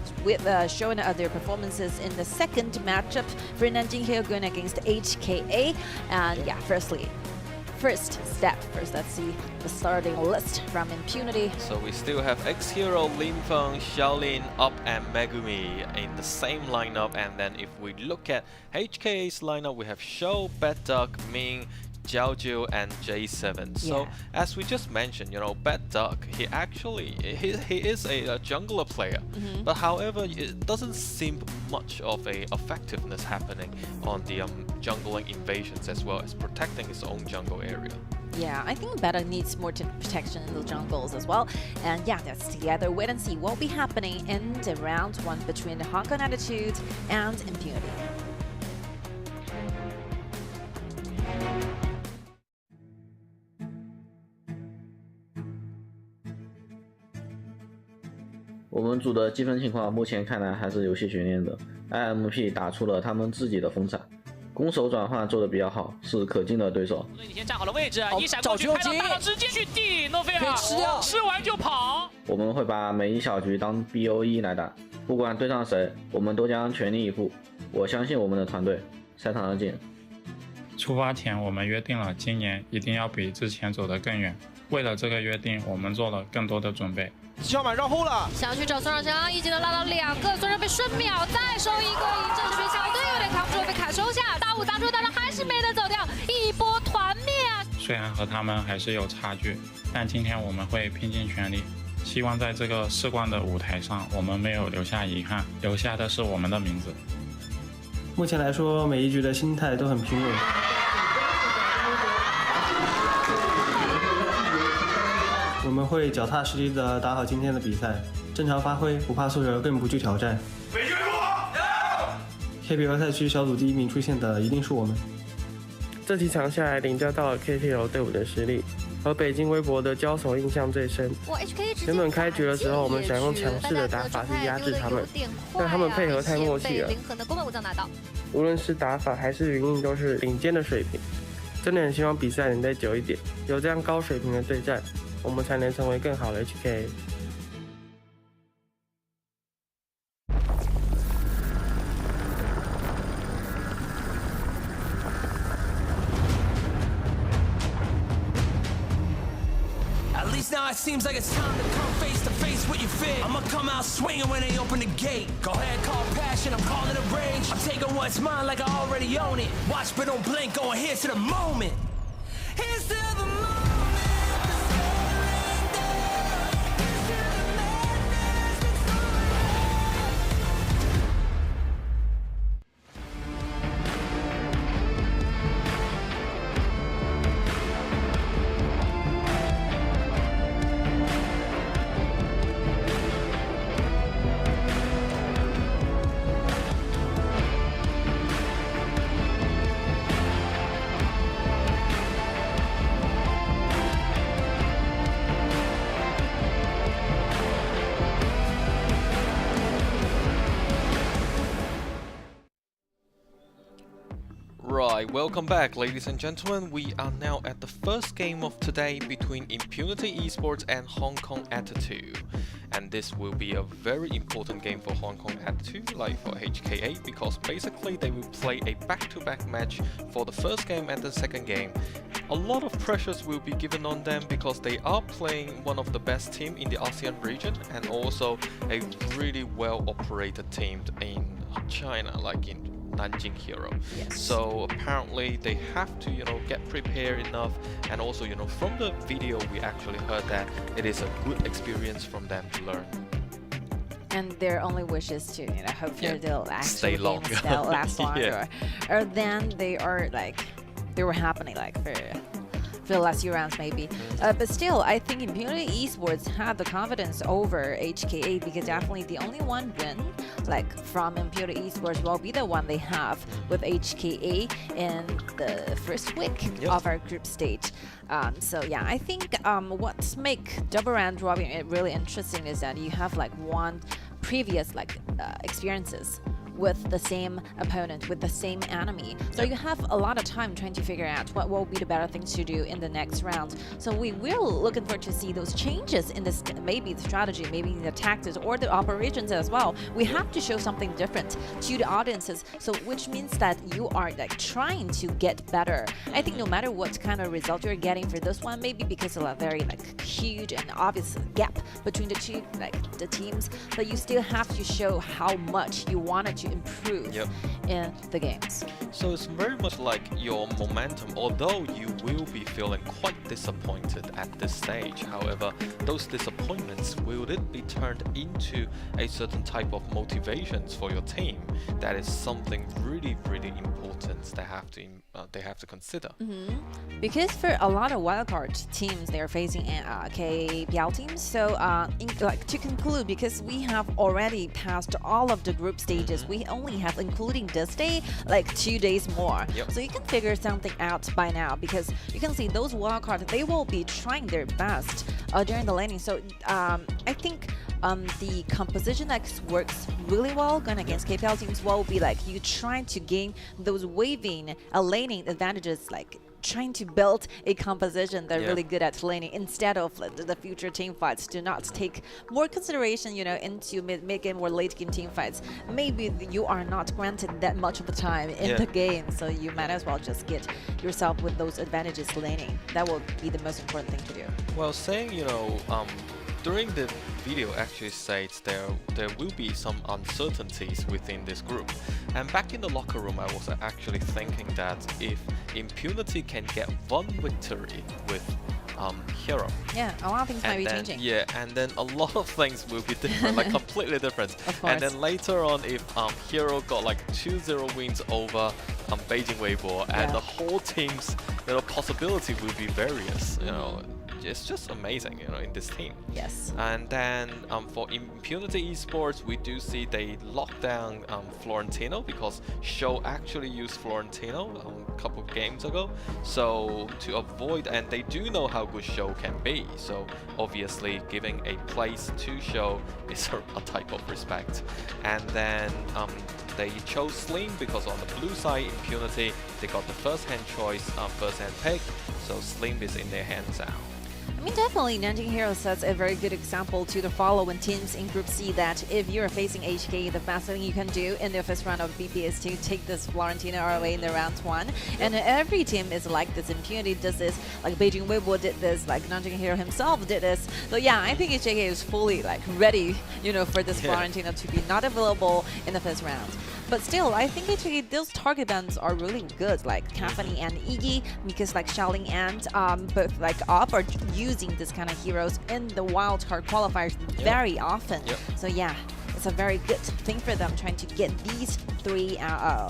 showing their performances in the second matchup for Nanjing Hero going against HKA. And yeah, first step. Let's see the starting list from Impunity. So we still have X-Hero, Linfeng, Xiaolin, Up, and Megumi in the same lineup. And then if we look at HKA's lineup, we have Shou, Bad Duck, Ming, Jiaojiu, and J7. So as we just mentioned, Bad Duck, he is a jungler player, but however, it doesn't seem much of a effectiveness happening on the jungling invasions as well as protecting his own jungle area. Yeah, I think Bad Duck needs more protection in the jungles as well. And yeah, let's together wait and see what will be happening in the round 1 between the Hong Kong Attitude and Impunity.我们组的积分情况目前看来还是有些悬念的。IMP 打出了他们自己的风采，攻守转换做得比较好，是可敬的对手。你先站好了位置，一闪过去，拍到大佬直接去地，诺菲尔吃掉，吃完就跑。我们会把每一小局当 BOE 来打，不管对上谁，我们都将全力以赴。我相信我们的团队，赛场上见。出发前我们约定了，今年一定要比之前走得更远。为了这个约定，我们做了更多的准备。小满绕后了，想去找孙尚香，一技能拉到2个，孙尚被瞬秒再收一个，以正式被小队有点扛不住，被卡收下，大五砸出，但是还是没能走掉，一波团灭啊！虽然和他们还是有差距，但今天我们会拼尽全力，希望在这个世冠的舞台上，我们没有留下遗憾，留下的是我们的名字。目前来说，每一局的心态都很平稳。我们会脚踏实地地打好今天的比赛，正常发挥，不怕输球，更不惧挑战。KPL 赛区小组第1名出现的一定是我们。这几场下来，领教到了 KPL 队伍的实力，和北京微博的交手印象最深。原本开局的时候，我们想用强势的打法去压制他们，但他们配合太默契了。无论是打法还是云印，都是顶尖的水平。真的很希望比赛能再久一点，有这样高水平的对战，我们才能成为更好的 HKA。Now it seems like it's time to come face to face with your fear. I'ma come out swinging when they open the gate. Go ahead, call passion, I'm calling it rage. I'm taking what's mine like I already own it. Watch but don't blink, going here's to the moment. Here's to the moment. Right, welcome back ladies and gentlemen. We are now at the first game of today between Impunity Esports and Hong Kong Attitude. And this will be a very important game for Hong Kong Attitude, like for HKA, because basically they will play a back-to-back match for the first game and the second game. A lot of pressures will be given on them because they are playing one of the best teams in the ASEAN region and also a really well-operated team in China, like in Nanjing hero. Yes. So apparently they have to, get prepared enough, and also, from the video we actually heard that it is a good experience from them to learn. And their only wish is to, hopefully they'll stay actually long. last longer, or then they were happening for the last few rounds maybe. But still, I think Impunity Esports had the confidence over HKA, because definitely the only one win from Impunity Esports will be the one they have with HKA in the first week of our group stage. So yeah, I think what makes double round robin really interesting is that you have one previous experiences with the same opponent, with the same enemy. So you have a lot of time trying to figure out what will be the better things to do in the next round. So we will looking forward to see those changes in this, maybe the strategy, maybe the tactics or the operations as well. We have to show something different to the audiences. So which means that you are trying to get better. I think no matter what kind of result you're getting for this one, maybe because of a very huge and obvious gap between the two the teams, but you still have to show how much you wanted to improve in the games. So it's very much like your momentum, although you will be feeling quite disappointed at this stage. However, those disappointments, will it be turned into a certain type of motivations for your team? That is something really, really important they have to consider. Because for a lot of wildcard teams, they're facing KPL teams. So to conclude, because we have already passed all of the group stages, we only have, including this day, 2 days more. So you can figure something out by now, because you can see those wildcards, they will be trying their best during the laning. So I think the composition that works really well going against KPL teams will be you trying to gain those waving laning advantages, trying to build a composition that's really good at laning, instead of the future team fights. Do not take more consideration, into mid-game or late-game team fights. Maybe you are not granted that much of the time in the game, so you might as well just get yourself with those advantages laning. That will be the most important thing to do. Well, saying, during the video actually states there will be some uncertainties within this group. And back in the locker room, I was actually thinking that if Impunity can get one victory with Hero. Yeah, a lot of things might be changing. Yeah, and then a lot of things will be different, completely different. And then later on, if Hero got 2-0 wins over Beijing Weibo, and the whole team's possibility will be various. It's just amazing, in this team. Yes. And then for Impunity Esports, we do see they lock down Florentino, because Show actually used Florentino a couple of games ago. So to avoid, and they do know how good Show can be. So obviously giving a place to Show is a type of respect. And then they chose Slim, because on the blue side, Impunity, they got the first-hand choice, first-hand pick. So Slim is in their hands now. I mean, definitely, Nanjing Hero sets a very good example to the following teams in Group C, that if you're facing HK, the best thing you can do in the first round of BP is to take this Florentino away in the round 1. And every team is like this. Impunity does this, Beijing Weibo did this, Nanjing Hero himself did this. So yeah, I think HK is fully ready, for this Florentino to be not available in the first round. But still, I think HK, those target bands are really good, Campany and Iggy, because Shaoling and both Op are using this kind of heroes in the wildcard qualifiers very often. So yeah, it's a very good thing for them, trying to get these 3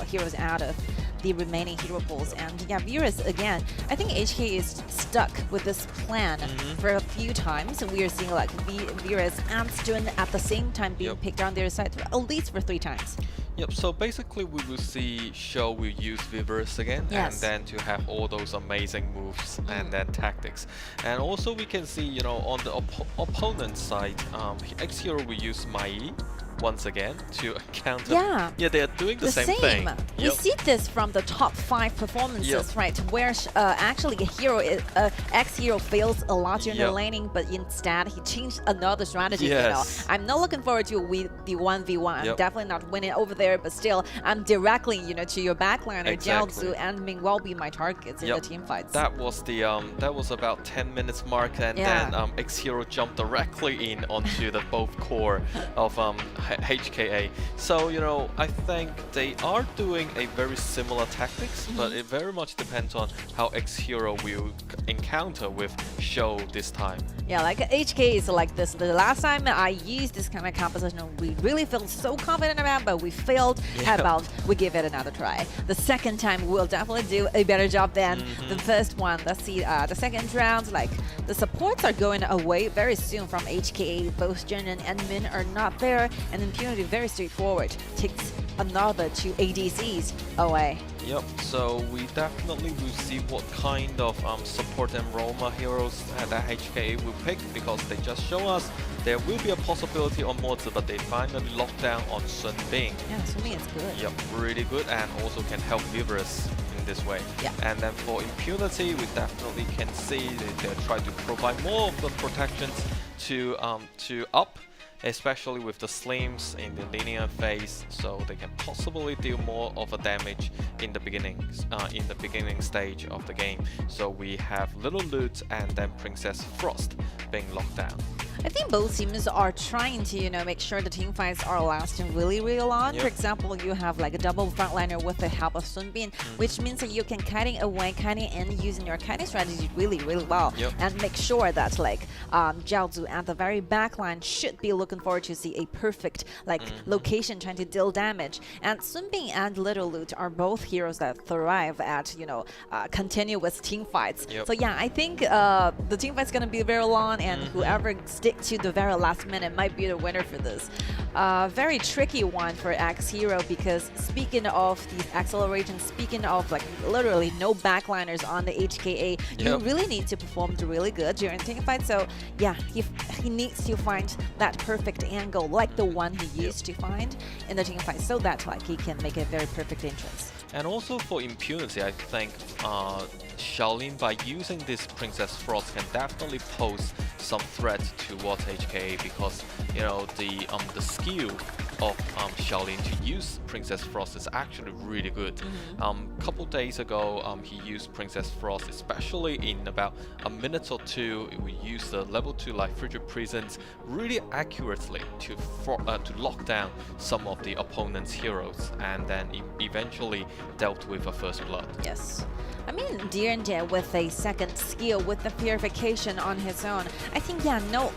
heroes out of the remaining hero pools. And yeah, Virus, again, I think HK is stuck with this plan for a few times. We are seeing Virus and Stun at the same time being picked on their side, at least for 3 times. Yep, so basically we will see Show will use Viverse again, and then to have all those amazing moves and then tactics. And also we can see, on the opponent side, X-Hero will use Mai once again to counter. Yeah, they are doing the same thing. We see this from the top 5 performances, right? Where actually X-Hero fails a lot during the laning, but instead he changed another strategy. I'm not looking forward to the 1v1. I'm definitely not winning over there, but still, I'm directly, to your backliner, Jiaozu and Ming will be my targets in the team fights. That was the that was about 10 minutes mark, and then X-Hero jumped directly in onto the both core of HKA. So, you know, I think they are doing a very similar tactics, but it very much depends on how X-Hero will encounter with Show this time. Yeah, like HK is like this. The last time I used this kind of composition, we really felt so confident about, but we failed. How about we give it another try? The second time we'll definitely do a better job than the first one. Let's see, the second round, like the supports are going away very soon from HKA. Both Jin and Min are not there, and Impunity very straightforward. Takes another 2 ADCs away. Yep, so we definitely will see what kind of support and Roma heroes that HKA will pick, because they just show us there will be a possibility on Mortar, but they finally locked down on Sun Bing. Yeah, for me it's good. Yep, really good, and also can help Viverus in this way. Yeah. And then for Impunity, we definitely can see that they try to provide more of the protections to up, especially with the slims in the linear phase, so they can possibly deal more of a damage in the beginning stage of the game. So we have Little Loot and then Princess Frost being locked down. I think both teams are trying to, you know, make sure the team fights are lasting really, really long. For example, you have like a double frontliner with the help of Sun Bin, which means that you can kiting away, kiting in using your kiting strategy really, really well, and make sure that like Jiaozu at the very back line should be looking forward to see a perfect like location trying to deal damage. And Sun Bin and Little Loot are both heroes that thrive at, you know, continuous team fights. So yeah, I think the team fight's gonna be very long, and whoever sticks to the very last minute might be the winner for this. Very tricky one for X-Hero, because speaking of these accelerations, speaking of like literally no backliners on the HKA, you really need to perform really good during team fight. So yeah, he needs to find that perfect angle like the one he used to find in the team fight, so that like he can make a very perfect entrance. And also for Impunity, I think Shaolin, by using this Princess Frost, can definitely pose some threat towards HKA, because you know the skill of Shaolin to use Princess Frost is actually really good. Couple days ago, he used Princess Frost, especially in about a minute or two. We used the level 2 like Frigid Prisons really accurately to lock down some of the opponent's heroes, and then eventually dealt with a first blood. Yes. I mean, Direnjie with a second skill with the purification on his own. I think, yeah, no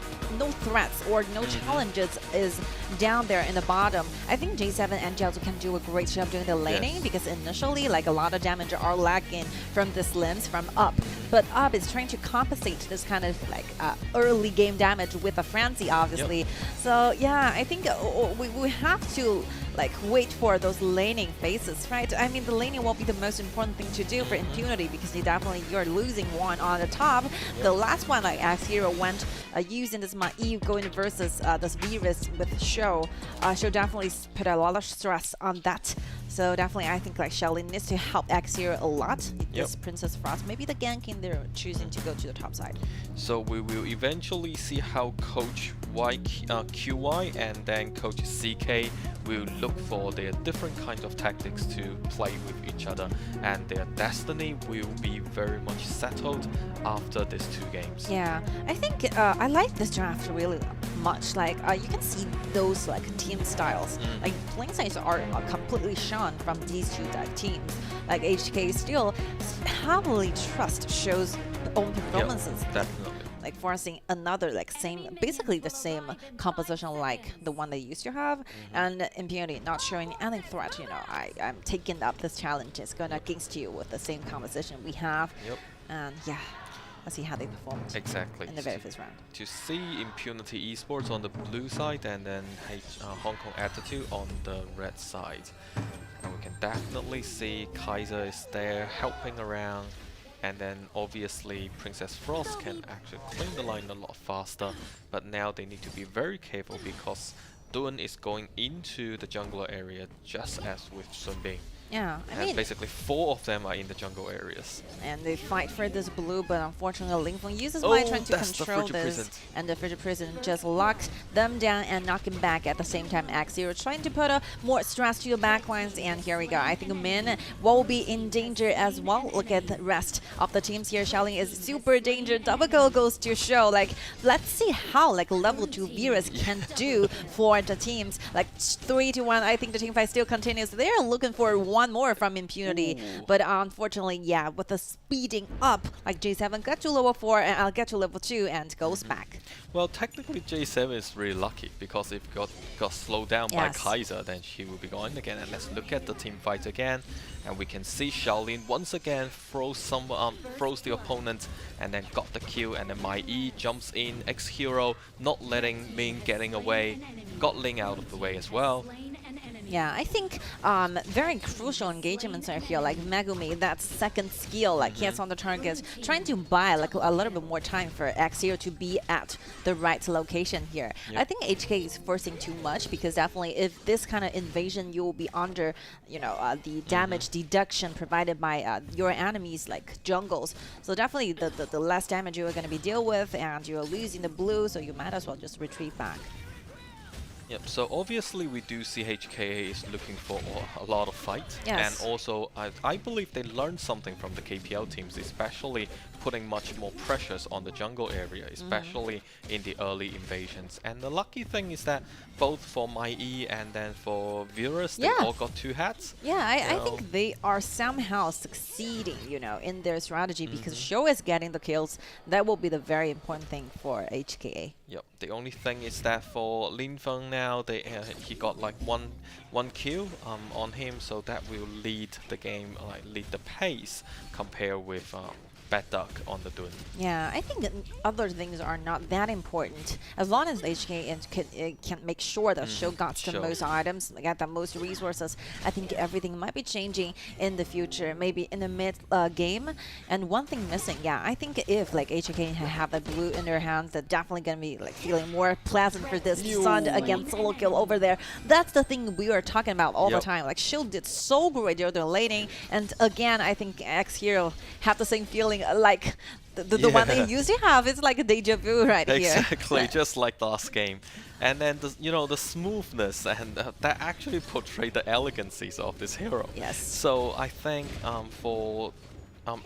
threats or no challenges is down there in the bottom. I think J7 and Jiaozu can do a great job doing the laning, because initially, like a lot of damage are lacking from the slims from up. But up is trying to compensate this kind of like early game damage with a frenzy, obviously. So yeah, I think we have to like wait for those laning phases, right? I mean, the laning will be the most important thing to do for Impunity, because you're losing one on the top. The last one, like X-Hero went using this Mai going versus this Virus with Show. Show definitely put a lot of stress on that. So definitely, I think like Shaolin needs to help X-Hero a lot. This Princess Frost, maybe the ganking they're choosing to go to the top side. So we will eventually see how Coach QY and then Coach CK will look for their different kinds of tactics to play with each other, and their destiny will be very much settled after these 2 games. Yeah, I think I like this draft really much. Like you can see those like team styles. Like playing styles are completely shown from these 2 teams. Like HK still heavily trust Show's own performances. Definitely. Like forcing another like basically the same composition like the one they used to have, and Impunity not showing any threat. You know, I'm taking up this challenge. It's going against you with the same composition we have, and yeah. Let's see how they performed in the very first round. To see Impunity Esports on the blue side, and then Hong Kong Attitude on the red side. And we can definitely see Kaiser is there helping around, and then obviously Princess Frost can actually clean the line a lot faster, but now they need to be very careful, because Duan is going into the jungler area just as with Sun Bing. Yeah, I and mean, basically 4 of them are in the jungle areas. and they fight for this blue, but unfortunately Lingfeng uses Mai trying to control this, and the Frigid Prison just locks them down and knock him back at the same time. X0 trying to put more stress to the backlines, and here we go. I think Min will be in danger as well. Look at the rest of the teams here. Xiaolin is super danger. Double kill goes to show. Like, let's see how like level 2 Virus can do for the teams. Like 3-1. I think the team fight still continues. They're looking for one more from Impunity, but unfortunately, yeah, with the speeding up, like J7 got to level 4 and I'll get to level 2 and goes back. Well, technically J7 is really lucky because if got slowed down by Kaiser, then she will be going again. And let's look at the team fight again, and we can see Xiaolin once again throws the opponent and then got the kill, and then Mai jumps in, X-Hero not letting Ming getting away, got Ling out of the way as well. Yeah, I think very crucial engagements are here, like Megumi, that second skill, like hits on the target, trying to buy like a little bit more time for X0 to be at the right location here. Yep. I think HK is forcing too much, because definitely if this kind of invasion, you will be under, you know, the damage deduction provided by your enemies like jungles. So definitely the less damage you are going to be deal with, and you're losing the blue, so you might as well just retreat back. Yep, so obviously we do see HKA is looking for a lot of fight. Yes. And also I believe they learned something from the KPL teams, especially putting much more pressures on the jungle area, especially in the early invasions. And the lucky thing is that both for Mai and then for Virus, they all got 2 hats. Yeah, I think they are somehow succeeding, you know, in their strategy, because Show is getting the kills. That will be the very important thing for HKA. Yep, the only thing is that for Lingfeng now, he got like one kill on him, so that will lead the game, like lead the pace compared with Bad Duck on the Dun. Yeah, I think other things are not that important. As long as HK can make sure that Show got the most items, get the most resources, I think everything might be changing in the future, maybe in the mid game. And one thing missing, yeah, I think if like HK have a blue in their hands, they're definitely gonna be like feeling more pleasant for this Sun against solo kill over there. That's the thing we are talking about all the time. Like Show did so great during the laning, and again, I think X-Hero have the same feeling like the one they used to have. It's like a deja vu here. Exactly, just like last game. And then the smoothness, and that actually portrayed the elegancies of this hero. Yes. So I think for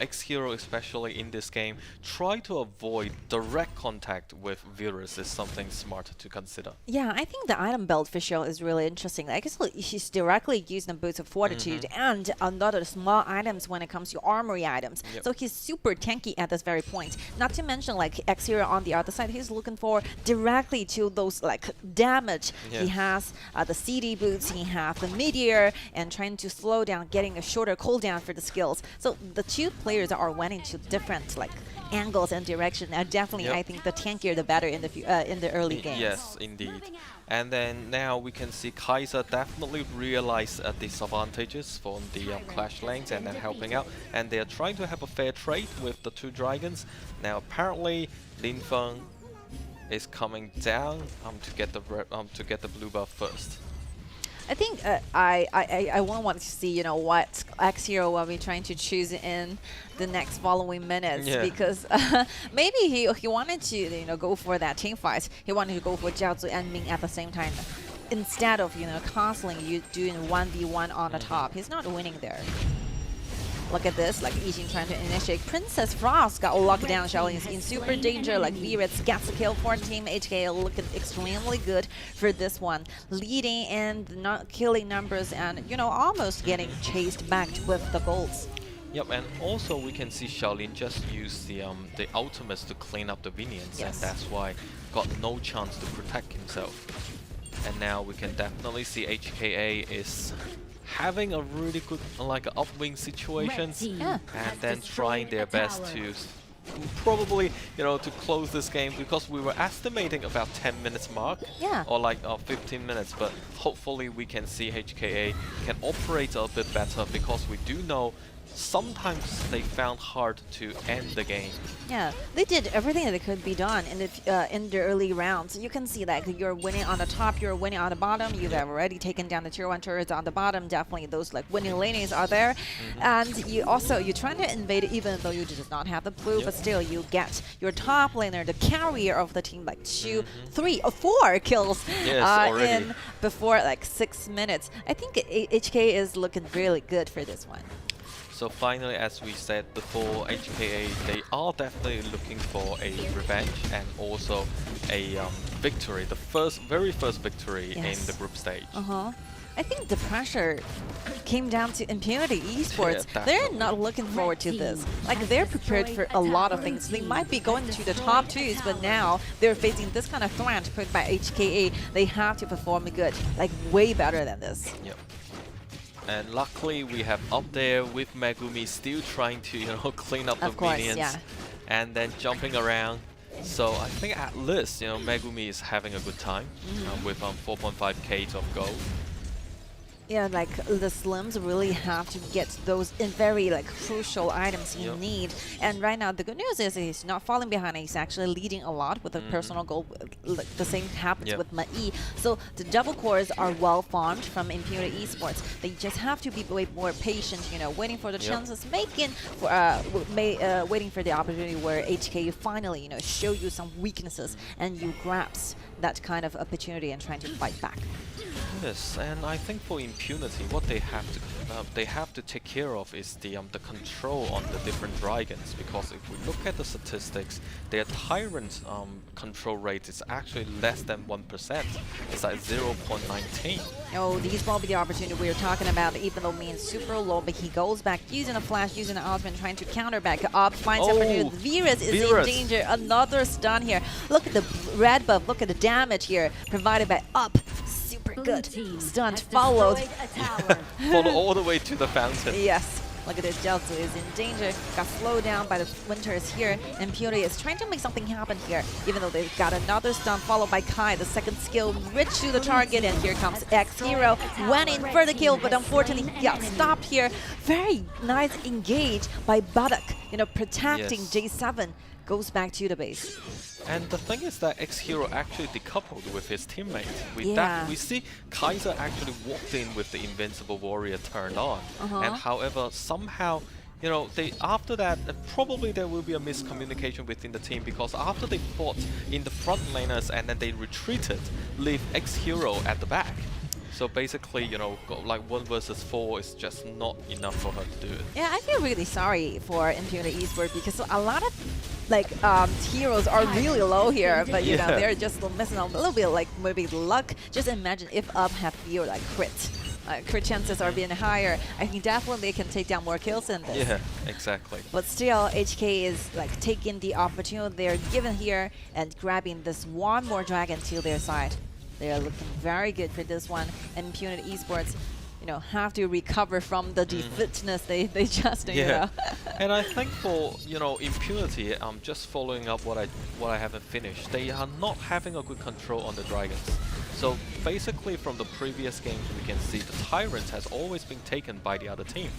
X-Hero, especially in this game, try to avoid direct contact with Virus is something smart to consider. Yeah, I think the item build for Show is really interesting. Like, he's directly using the Boots of Fortitude and another small items when it comes to armory items. Yep. So he's super tanky at this very point. Not to mention, like, X-Hero on the other side, he's looking for directly to those, like, damage. Yeah. He has the CD Boots, he has the Meteor, and trying to slow down, getting a shorter cooldown for the skills. So the two players are went to different like angles and direction, and definitely I think the tankier the better in the early games. Yes, indeed. And then now we can see Kaiser definitely realize disadvantages from the clash lanes and then helping out, and they are trying to have a fair trade with the 2 dragons. Now apparently Lingfeng is coming down to get the blue buff first. I think I want to see, you know, what X-Hero will be trying to choose in the next following minutes, because maybe he wanted to, you know, go for that team fight. He wanted to go for Jiaozu and Ming at the same time, instead of, you know, constantly doing 1v1 on the top. He's not winning there. Look at this, like Yixing trying to initiate. Princess Frost got locked down. Xiaolin is in super danger. Like Virus gets the kill for Team HK, looking extremely good for this one. Leading and not killing numbers, and, you know, almost getting chased back with the golds. Yep, and also we can see Xiaolin just use the ultimates to clean up the minions, and that's why got no chance to protect himself. And now we can definitely see HKA is having a really good upwing situation, and then trying their best to probably, you know, to close this game, because we were estimating about 10 minutes mark, or like 15 minutes, but hopefully we can see HKA can operate a bit better, because we do know sometimes they found hard to end the game. Yeah, they did everything that could be done in the early rounds. You can see that you're winning on the top, you're winning on the bottom. You've already taken down the tier 1 turrets on the bottom. Definitely those like winning lanings are there. And you're trying to invade even though you does not have the blue, but still you get your top laner, the carrier of the team, like 2, 3 or 4 kills in before like 6 minutes. I think HK is looking really good for this one. So finally, as we said before, HKA, they are definitely looking for a revenge and also a victory, the very first victory in the group stage. I think the pressure came down to Impunity Esports. They're not looking forward to this. Like, they're prepared for a lot of things. They might be going to the top 2s, but now they're facing this kind of threat put by HKA. They have to perform good, like way better than this. Yep. And luckily we have up there with Megumi still trying to, clean up the minions and then jumping around. So I think at least, Megumi is having a good time with 4.5k of gold. Yeah, like the Slims really have to get those very like crucial items you need. And right now the good news is he's not falling behind. He's actually leading a lot with a personal goal. The same happens with Mai. So the double cores are well farmed from Impunity Esports. They just have to be way more patient, waiting for the chances, waiting for the opportunity where HK finally, show you some weaknesses and you grasp that kind of opportunity and trying to fight back. Yes, and I think for Impunity, what they have to take care of is the control on the different dragons. Because if we look at the statistics, their Tyrant control rate is actually less than 1%. It's like 0.19. Oh, these will be the opportunity we were talking about. Even though Min super low, but he goes back using a flash, using the Osman, trying to counter back up. Finds opportunity. Virus is in danger. Another stun here. Look at the red buff. Look at the damage here provided by Up. Super good. Stunned, followed. Follow all the way to the fountain. Yes. Look at this. Jiaozu is in danger. Got slowed down by the Winters here. Impunity is trying to make something happen here. Even though they've got another stun followed by Kai. The second skill rich to the target. And here comes X-Hero. Went in for the kill, but unfortunately he got stopped here. Very nice engage by Buttock. Protecting J7. Goes back to the base. And the thing is that X-Hero actually decoupled with his teammate. We see Kaiser actually walked in with the Invincible Warrior turned on. And however, somehow, after that, probably there will be a miscommunication within the team, because after they fought in the front laners and then they retreated, leave X-Hero at the back. So basically, like 1 versus 4 is just not enough for her to do it. Yeah, I feel really sorry for Impunity Esports because a lot of heroes are really low here, but they're just missing a little bit like maybe luck. Just imagine if Up have fewer like crit chances are being higher. I think definitely they can take down more kills than this. Yeah, exactly. But still, HK is like taking the opportunity they're given here and grabbing this one more dragon to their side. They are looking very good for this one. And Impunity Esports, have to recover from the defeatedness they just, And I think for, Impunity, just following up what I haven't finished, they are not having a good control on the dragons. So basically from the previous games we can see the Tyrant has always been taken by the other team.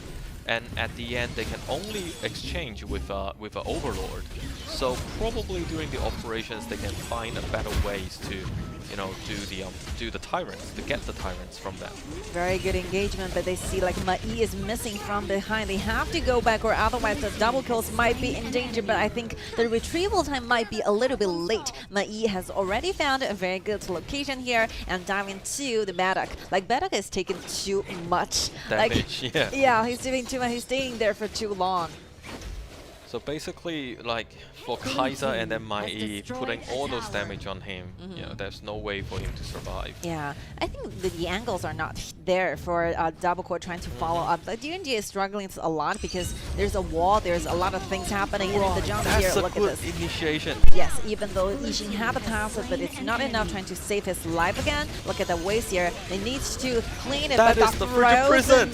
And at the end they can only exchange with an Overlord. So probably during the operations they can find a better ways to do the Tyrants, to get the Tyrants from them. Very good engagement, but they see like Mai is missing from behind. They have to go back or otherwise the double kills might be in danger, but I think the retrieval time might be a little bit late. Mai has already found a very good location here and diving to the Baddock. Like Baddock is taking too much damage. Yeah, he's doing too much. He's staying there for too long. So basically, like for Kaiser and then Mai putting all those damage on him, there's no way for him to survive. Yeah, I think the angles are not there for double core trying to follow up. But DNG is struggling a lot because there's a wall, there's a lot of things happening, and in the jungle here, look at this. Initiation. Yes, even though Yixing had the passive, but it's not enough trying to save his life again. Look at the waste here. They need to clean it, that but is the prison.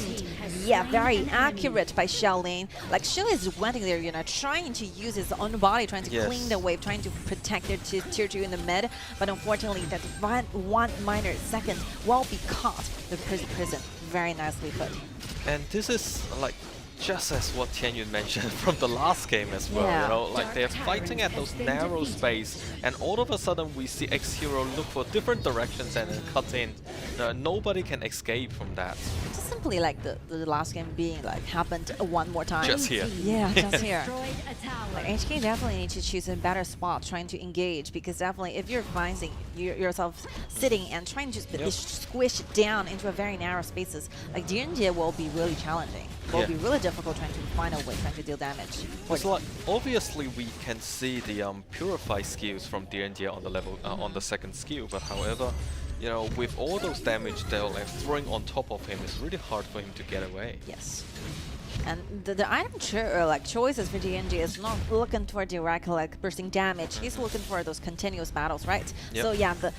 Yeah, very accurate by Xiaolin. Like Xiao is waiting there, trying to use his own body, trying to clean the wave, trying to protect their tier 2 in the mid. But unfortunately, that one minor second will be caught. The prison very nicely put. And this is like just as what Tianyun mentioned from the last game as well, you know, like they're fighting at those narrow space, and all of a sudden we see X-Hero look for different directions and then cut in. Nobody can escape from that. Just simply like the last game being like happened one more time. Just here. Yeah, just here. Like HK definitely need to choose a better spot trying to engage, because definitely if you're finding yourself sitting and trying to be squished down into a very narrow spaces, like DNJ will be really challenging. Will be really difficult trying to find a way trying to deal damage. It's like obviously we can see the purify skills from DNJ on the level on the second skill, but however, you know, with all those damage they're like throwing on top of him, it's really hard for him to get away. Yes. And the item choices for DNG is not looking for direct like bursting damage. He's looking for those continuous battles, right? So yeah, the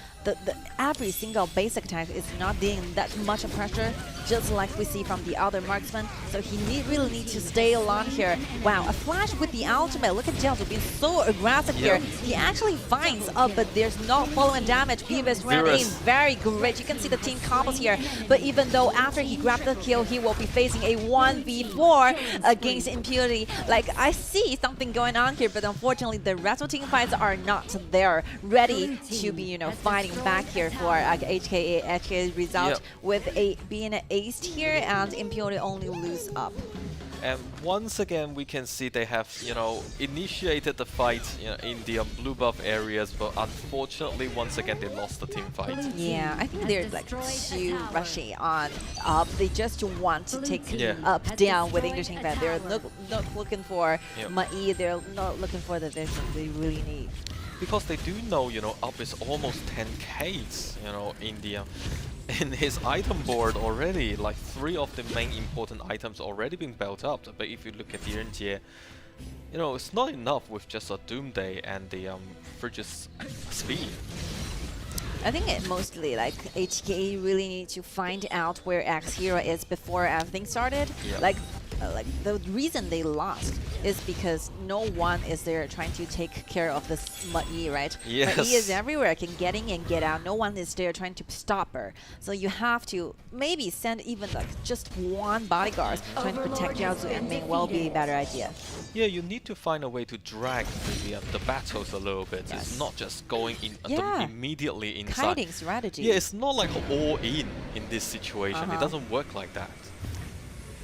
every single basic attack is not dealing that much of pressure, just like we see from the other marksman. So he really need to stay along here. Wow, a flash with the ultimate. Look at Jiaozu being so aggressive here. He actually finds up, but there's no following damage. Beavis ran in very great. You can see the team combos here. But even though after he grabbed the kill, he will be facing a 1v4 against Impunity. Like, I see something going on here, but unfortunately the rest of team fights are not there, ready to be, you know, fighting back here for HKA result with being an ace here, and Impunity only lose up. And once again, we can see they have, you know, initiated the fight, you know, in the blue buff areas, but unfortunately, once again, they lost the team fight. Yeah, I think they're like too rushy on up. They just want to take up down with interesting fight. They're not looking for Mai. They're not looking for the vision they really need. Because they do know, you know, up is almost 10Ks, you know, in his item board already. Like 3 of the main important items already been built up. But if you look at DNJ, you know, it's not enough with just a Doomday and the Frigid's speed. I think it mostly like HKA really need to find out where X-Hero is before everything started. Like the reason they lost is because no one is there trying to take care of this Mai, right? Yes. Mai is everywhere, can get in and get out. No one is there trying to stop her. So you have to maybe send even like just one bodyguard trying to protect Jiaozu, and may well be a better idea. Yeah, you need to find a way to drag the battles a little bit. It's not just going in immediately inside. Hiding strategy. Yeah, it's not like all in this situation. It doesn't work like that.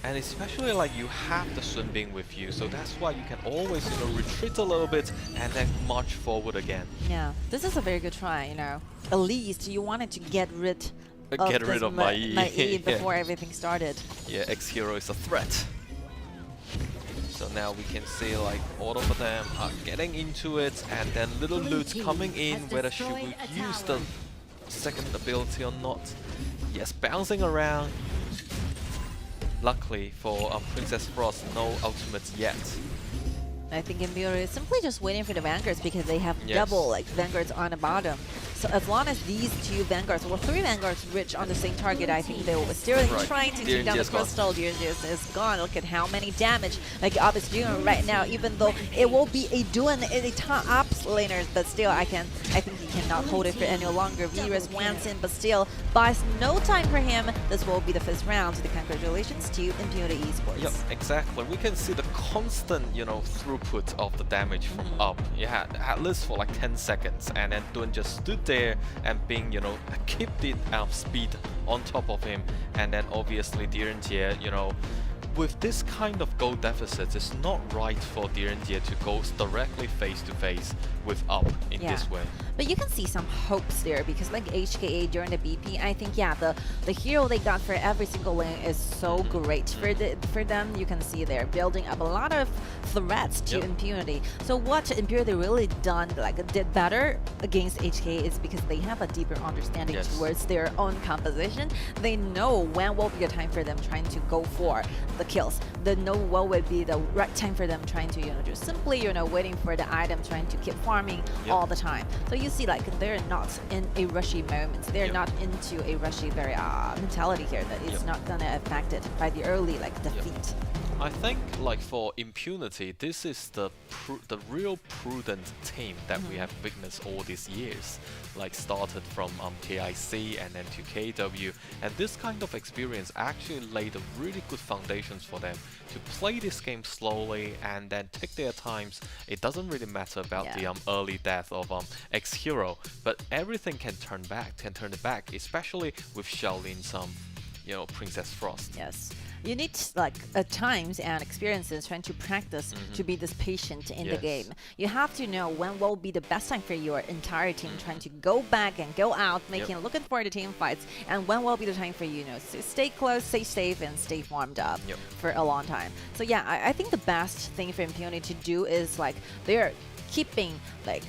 And especially like you have the Sun Bing with you, so that's why you can always, you know, retreat a little bit and then march forward again. Yeah, this is a very good try, you know. At least you wanted to get rid of Mai before everything started. Yeah, X-Hero is a threat. So now we can see like all of them are getting into it, and then little loot coming in, whether should we use the second ability or not. Yes, bouncing around. Luckily for Princess Frost, no ultimates yet. I think Impunity is simply just waiting for the Vanguards, because they have double like Vanguards on the bottom. So as long as these 2 Vanguards, or 3 Vanguards, reach on the same target, I think they will still trying to take down the crystal. DNJ is gone. Look at how many damage like Up is doing right now, even though it will be a doing a ton up laners, but still I think he cannot hold it for any longer. Virus wants in, but still buys no time for him. This will be the first round. So congratulations to Impunity Esports. Yep, exactly. We can see the constant, you know, throughput of the damage from Up. Yeah, at least for like 10 seconds, and then Dun just stood there and being, you know, keep the speed on top of him, and then obviously DNJ, you know, with this kind of gold deficit, it's not right for DNJ to go directly face to face with Up in this way. But you can see some hopes there, because like HKA during the BP, I think the hero they got for every single lane is so great for them. You can see they're building up a lot of threats to Impunity. So what Impunity really did better against HKA is because they have a deeper understanding towards their own composition. They know when will be a time for them trying to go for the kills. They know what would be the right time for them trying to, you know, just simply, you know, waiting for the item, trying to keep farming all the time. So you see like they're not in a rushy moment. They're not into a rushy mentality here, that it's not gonna affect it by the early like defeat. I think like for Impunity, this is the real prudent team that we have witnessed all these years. Like started from KIC and then to KW, and this kind of experience actually laid a really good foundations for them to play this game slowly and then take their times. It doesn't really matter about the early death of X-Hero, but everything can turn it back, especially with Xiaolin's Princess Frost. Yes. You need like times and experiences trying to practice to be this patient in the game. You have to know when will be the best time for your entire team trying to go back and go out, looking for the team fights, and when will be the time for you, to stay close, stay safe, and stay warmed up for a long time. So yeah, I think the best thing for Impunity to do is like they're keeping like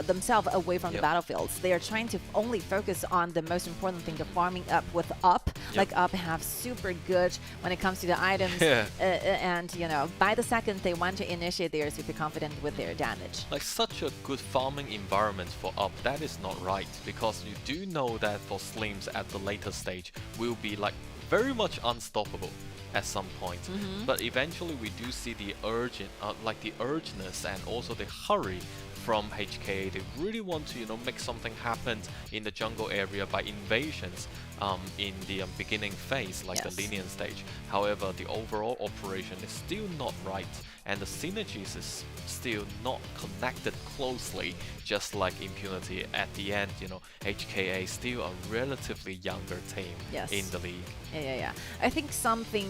themselves away from the battlefields. They are trying to only focus on the most important thing, the farming up with Up. Like Up have super good when it comes to the items, and by the second they want to initiate, they are super confident with their damage. Like such a good farming environment for Up, that is not right, because you do know that for Slims at the later stage will be like very much unstoppable at some point. But eventually we do see the urgeness and also the hurry from HKA. They really want to make something happen in the jungle area by invasions in the beginning phase, like the lenient stage. However, the overall operation is still not right, and the synergies is still not connected closely, just like Impunity. At the end, HKA still a relatively younger team in the league. Yeah. I think something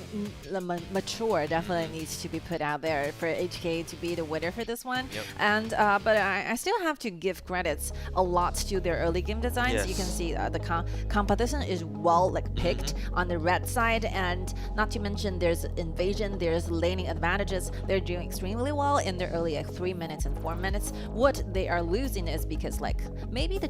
mature definitely needs to be put out there for HKA to be the winner for this one. And but I still have to give credits a lot to their early game designs. You can see the competition is well picked on the red side, and not to mention there's invasion, there's laning advantages. They're doing extremely well in their early 3 minutes and 4 minutes. What they are losing is because maybe the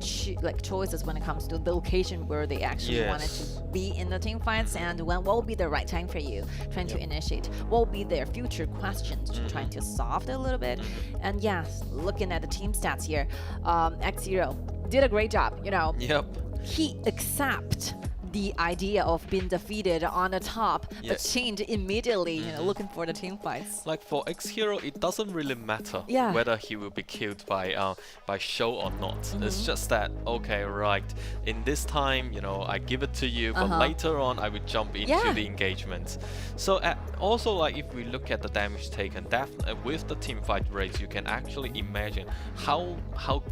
choices when it comes to the location where they actually wanted to be in the team fights, and when will be the right time for you trying to initiate, what will be their future questions trying to solve it a little bit. And looking at the team stats here, X-Hero did a great job. He accepts the idea of being defeated on the top, but changed immediately, looking for the team fights. Like for X-Hero, it doesn't really matter whether he will be killed by Show or not. It's just that, okay, right, in this time, I give it to you, but later on I will jump into the engagement. So also, if we look at the damage taken, with the team fight rates, you can actually imagine how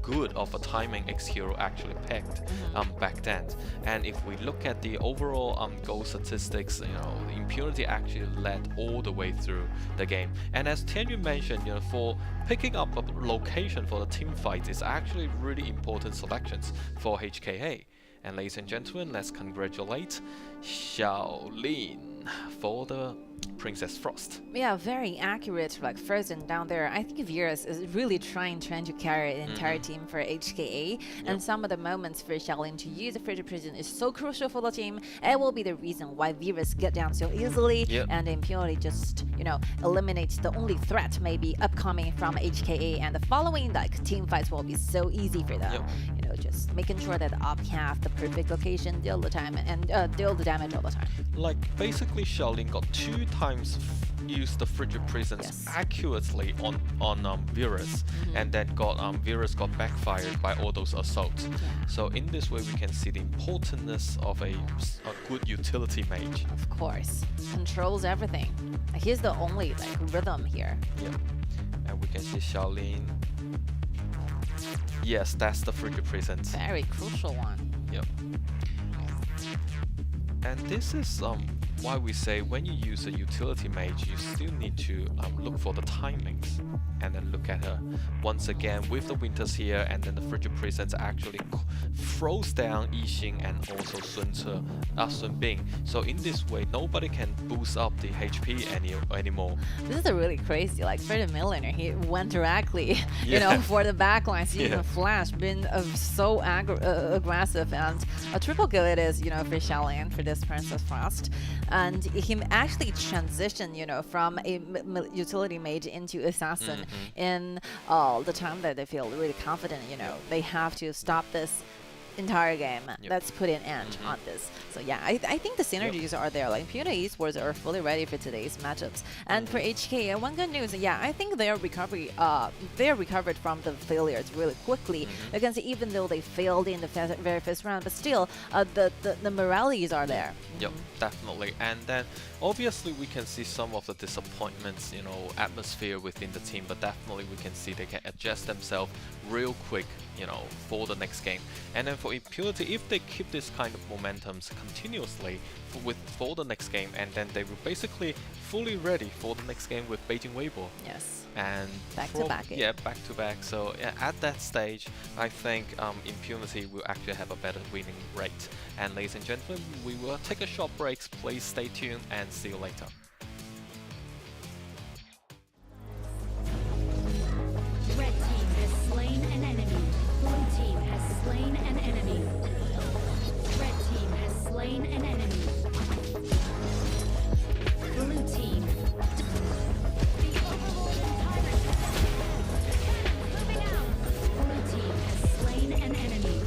good of a timing X-Hero actually picked back then. And if we look at the overall goal statistics, Impunity actually led all the way through the game. And as Tianyu mentioned, for picking up a location for the team fight is actually really important selections for HKA. And ladies and gentlemen, let's congratulate Xiaolin for the Princess Frost. Yeah, very accurate, frozen down there. I think Virus is really trying to carry the entire team for HKA, and some of the moments for Xiaolin to use the Frigid Prison is so crucial for the team. It will be the reason why Virus get down so easily, and Impunity just, eliminates the only threat maybe upcoming from HKA, and the following team fights will be so easy for them. Just making sure that Up have the perfect location, deal the time, and deal the damage all the time. Basically, Xiaolin got 2 times used the Frigid Prisons accurately on Virus, and then Virus got backfired by all those assaults. So in this way, we can see the importance of a good utility mage. Of course, controls everything. He's the only rhythm here. And we can see Xiaolin. Yes, that's the Frigid Prisons. Very crucial one. And this is why we say when you use a utility mage, you still need to look for the timings, and then look at her once again with the Winters here, and then the Frigid Prisons actually throws down Yixing and also Sun Bing. So in this way, nobody can boost up the HP anymore. This is a really crazy, for the Millionaire, he went directly, for the backlines, using Flash, been so aggressive, and a triple kill it is, for Xiaolin for this Princess Frost. And him actually transitioned, from a utility mage into assassin in the time that they feel really confident, they have to stop this entire game. Let's put an end on this. So yeah, I think the synergies are there. Like Impunity Esports are fully ready for today's matchups. And for HK, one good news, yeah, I think their recovery, they recovered from the failures really quickly. You can see even though they failed in the very first round, but still the moralities are there. Yep, definitely. And then obviously we can see some of the disappointments, you know, atmosphere within the team, but definitely we can see they can adjust themselves real quick, you know, for the next game. And then for Impunity, if they keep this kind of momentums continuously for the next game, and then they will basically fully ready for the next game with Beijing Weibo. Yes. And back to back. Yeah, back to back. So yeah, at that stage, I think Impunity will actually have a better winning rate. And ladies and gentlemen, we will take a short break. Please stay tuned and see you later. Red team has slain an enemy. Blue team has slain an enemy. Red team has slain an enemy. Blue team. The overlord tyrant. Moving out. Blue team has slain an enemy.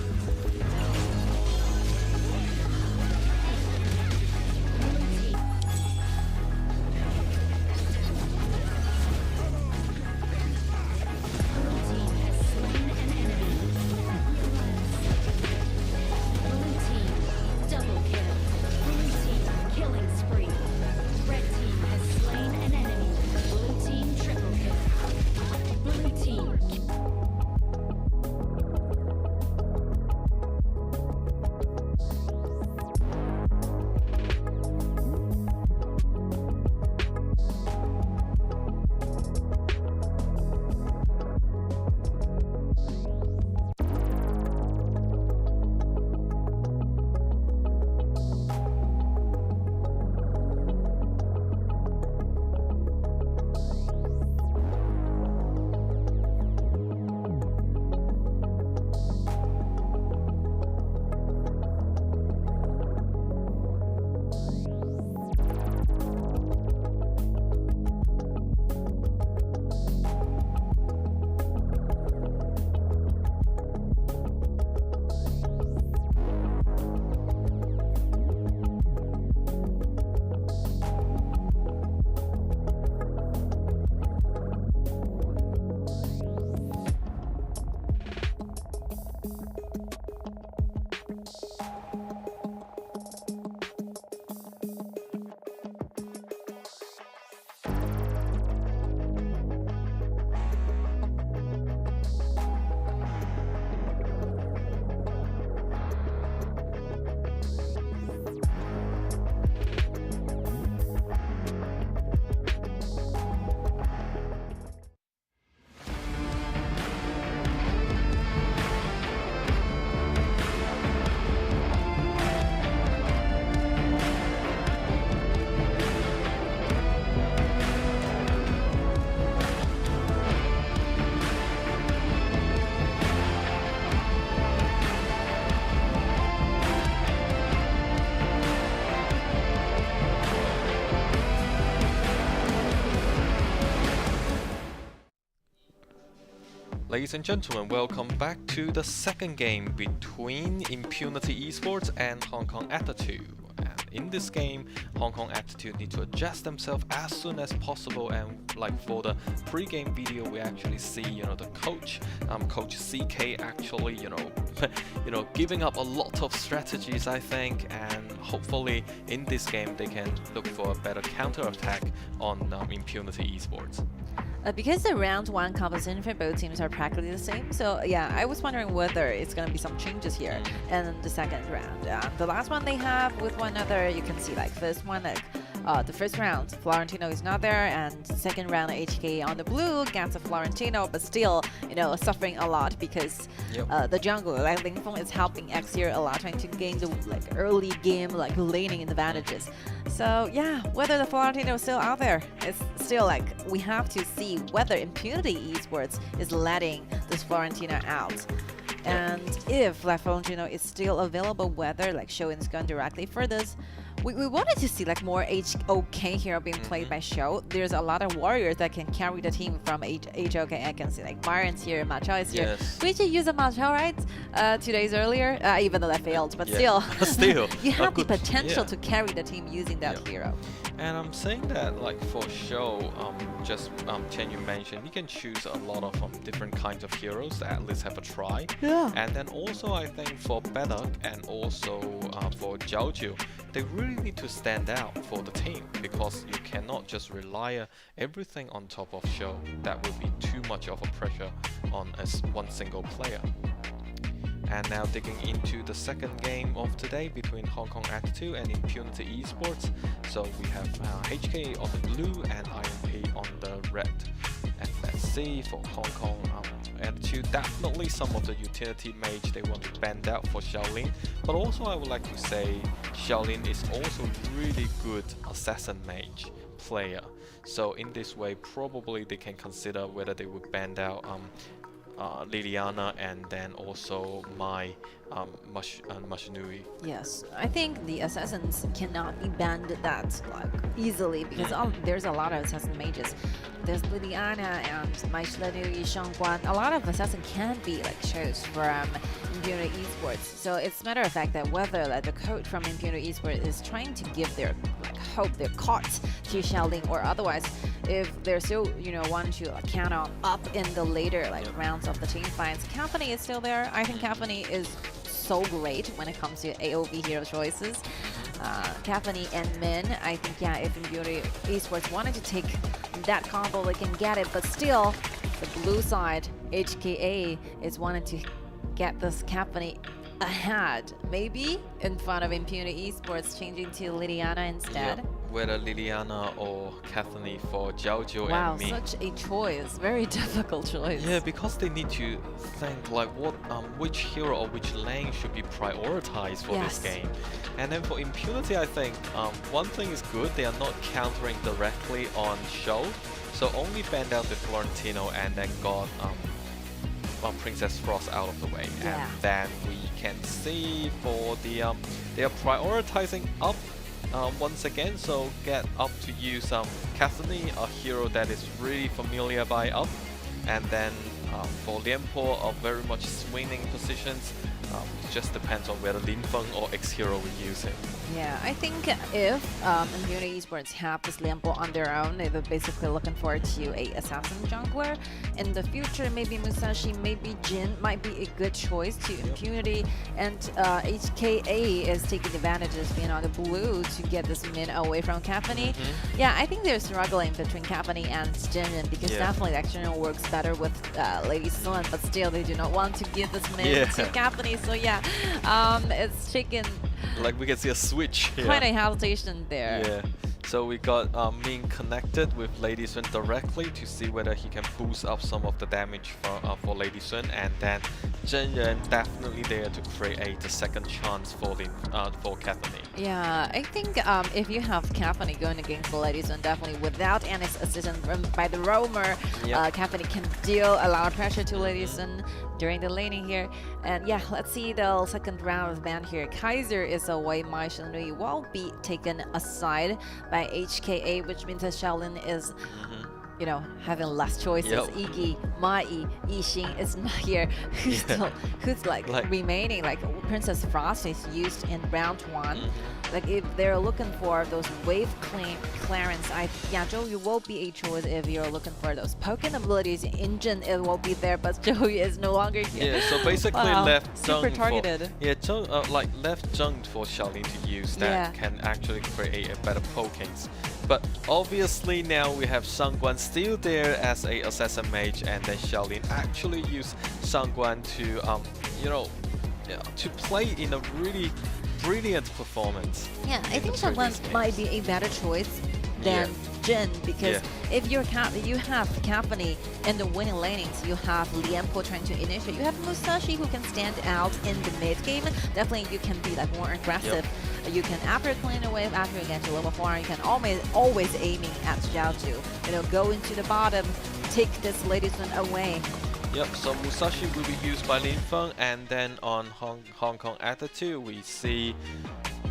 Ladies and gentlemen, welcome back to the second game between Impunity Esports and Hong Kong Attitude. And in this game, Hong Kong Attitude need to adjust themselves as soon as possible. And like for the pre-game video, we actually see, you know, the coach, Coach CK, actually, you know, giving up a lot of strategies, I think. And hopefully, in this game, they can look for a better counter-attack on Impunity Esports. Because the round one composition for both teams are practically the same, so yeah, I was wondering whether it's going to be some changes here in the second round. The last one they have with one another, you can see like first one, like the first round, Florentino is not there, and second round, HK on the blue gets a Florentino, but still, you know, suffering a lot because the jungle, like Ling Feng, is helping X here a lot, trying to gain the like early game, like laning advantages. So yeah, whether the Florentino is still out there, it's still like we have to see whether Impunity Esports is letting this Florentino out. And if La Florentino is still available, whether like Show is going directly for this, we wanted to see like more HOK hero being played by Show. There's a lot of warriors that can carry the team from HOK. I can see like Byron's here, Macau is here. We should use a Macau, right? 2 days earlier, even though that failed, but still, you have the potential to carry the team using that hero. And I'm saying that like for Show, just Chen, you mentioned you can choose a lot of different kinds of heroes that at least have a try. Yeah. And then also I think for Bedok and also for Jiaojiu, they really need to stand out for the team, because you cannot just rely everything on top of Show. That would be too much of a pressure on one single player. And now digging into the second game of today between Hong Kong Attitude and Impunity Esports. So we have HK on the blue and IMP on the red. And let's see for Hong Kong Attitude, definitely some of the utility mage they want to band out for Shaolin. But also I would like to say Shaolin is also really good assassin mage player. So in this way probably they can consider whether they would band out Liliana and then also my Mashinui. Yes, I think the assassins cannot be banned that like easily, because there's a lot of assassin mages. There's Liliana and Mashinui, Shangguan. A lot of assassin can be like shows from Impunity Esports. So it's a matter of fact that whether like the coach from Impunity Esports is trying to give their hope, their cards to Shaolin, or otherwise if they're still want to count on up in the later like rounds of the team fights. Company is still there. I think Company is so great when it comes to AOV hero choices. Company and Min, I think if Impunity Esports wanted to take that combo, they can get it, but still the blue side HKA is wanting to get this Company ahead, maybe in front of Impunity Esports, changing to Liliana instead. Whether Liliana or Kathleen for Jiaojiu and me. Wow, such a choice. Very difficult choice. Yeah, because they need to think like which hero or which lane should be prioritized for this game. And then for Impunity, I think one thing is good, they are not countering directly on Show, so only banned out the Florentino and then got Princess Frost out of the way. And then we can see for the they are prioritizing up once again, so get up to use Kathleen, a hero that is really familiar by up, and then for Lianpo are very much swinging positions. It just depends on whether Lin Feng or X-Hero will use it. Yeah, I think if Impunity Esports have this Lianpo on their own, they're basically looking forward to a assassin jungler. In the future, maybe Musashi, maybe Jin might be a good choice to Impunity, and HKA is taking advantage of being on the blue to get this Min away from Company. Yeah, I think they're struggling between Company and Jin, because definitely the action works better with Lady Sun, but still they do not want to give this Min to Company. So it's taken like we can see a switch here. Quite a hesitation there. Yeah. So we got Min connected with Lady Sun directly to see whether he can boost up some of the damage for Lady Sun, and then Zhen Ren definitely there to create a second chance for Kathleen. Yeah, I think if you have Kathleen going against Lady Sun, definitely without any assistance by the roamer, Kathleen can deal a lot of pressure to Lady Sun during the laning here. And let's see the second round of ban here. Kaiser is away. Mai Shenrui will be taken aside by HKA, which means that Shaolin is having less choices. Iggy, Mai, Yixing is not here. Who's remaining? Like Princess Frost is used in round 1. Like if they're looking for those wave clearance, Zhou Yu will be a choice if you're looking for those poking abilities. Engine, it will be there, but Zhou Yu is no longer here. Yeah, so basically left super targeted. Left Zheng for Shaolin to use that can actually create a better pokings. But obviously now we have Shangguan still there as a assassin mage, and then Shaolin actually use Shangguan to to play in a really brilliant performance. Yeah, I think Shangguan might be a better choice than Jin, because if you have Company in the winning lanings, you have Lianpo trying to initiate, you have Musashi who can stand out in the mid game. Definitely you can be like more aggressive. You can, after clean a wave, after you get to level 4, you can always aiming at Jiaojiu. Go into the bottom, take this Lady Sun away. Yep, so Musashi will be used by Lin Feng, and then on Hong Kong Attitude we see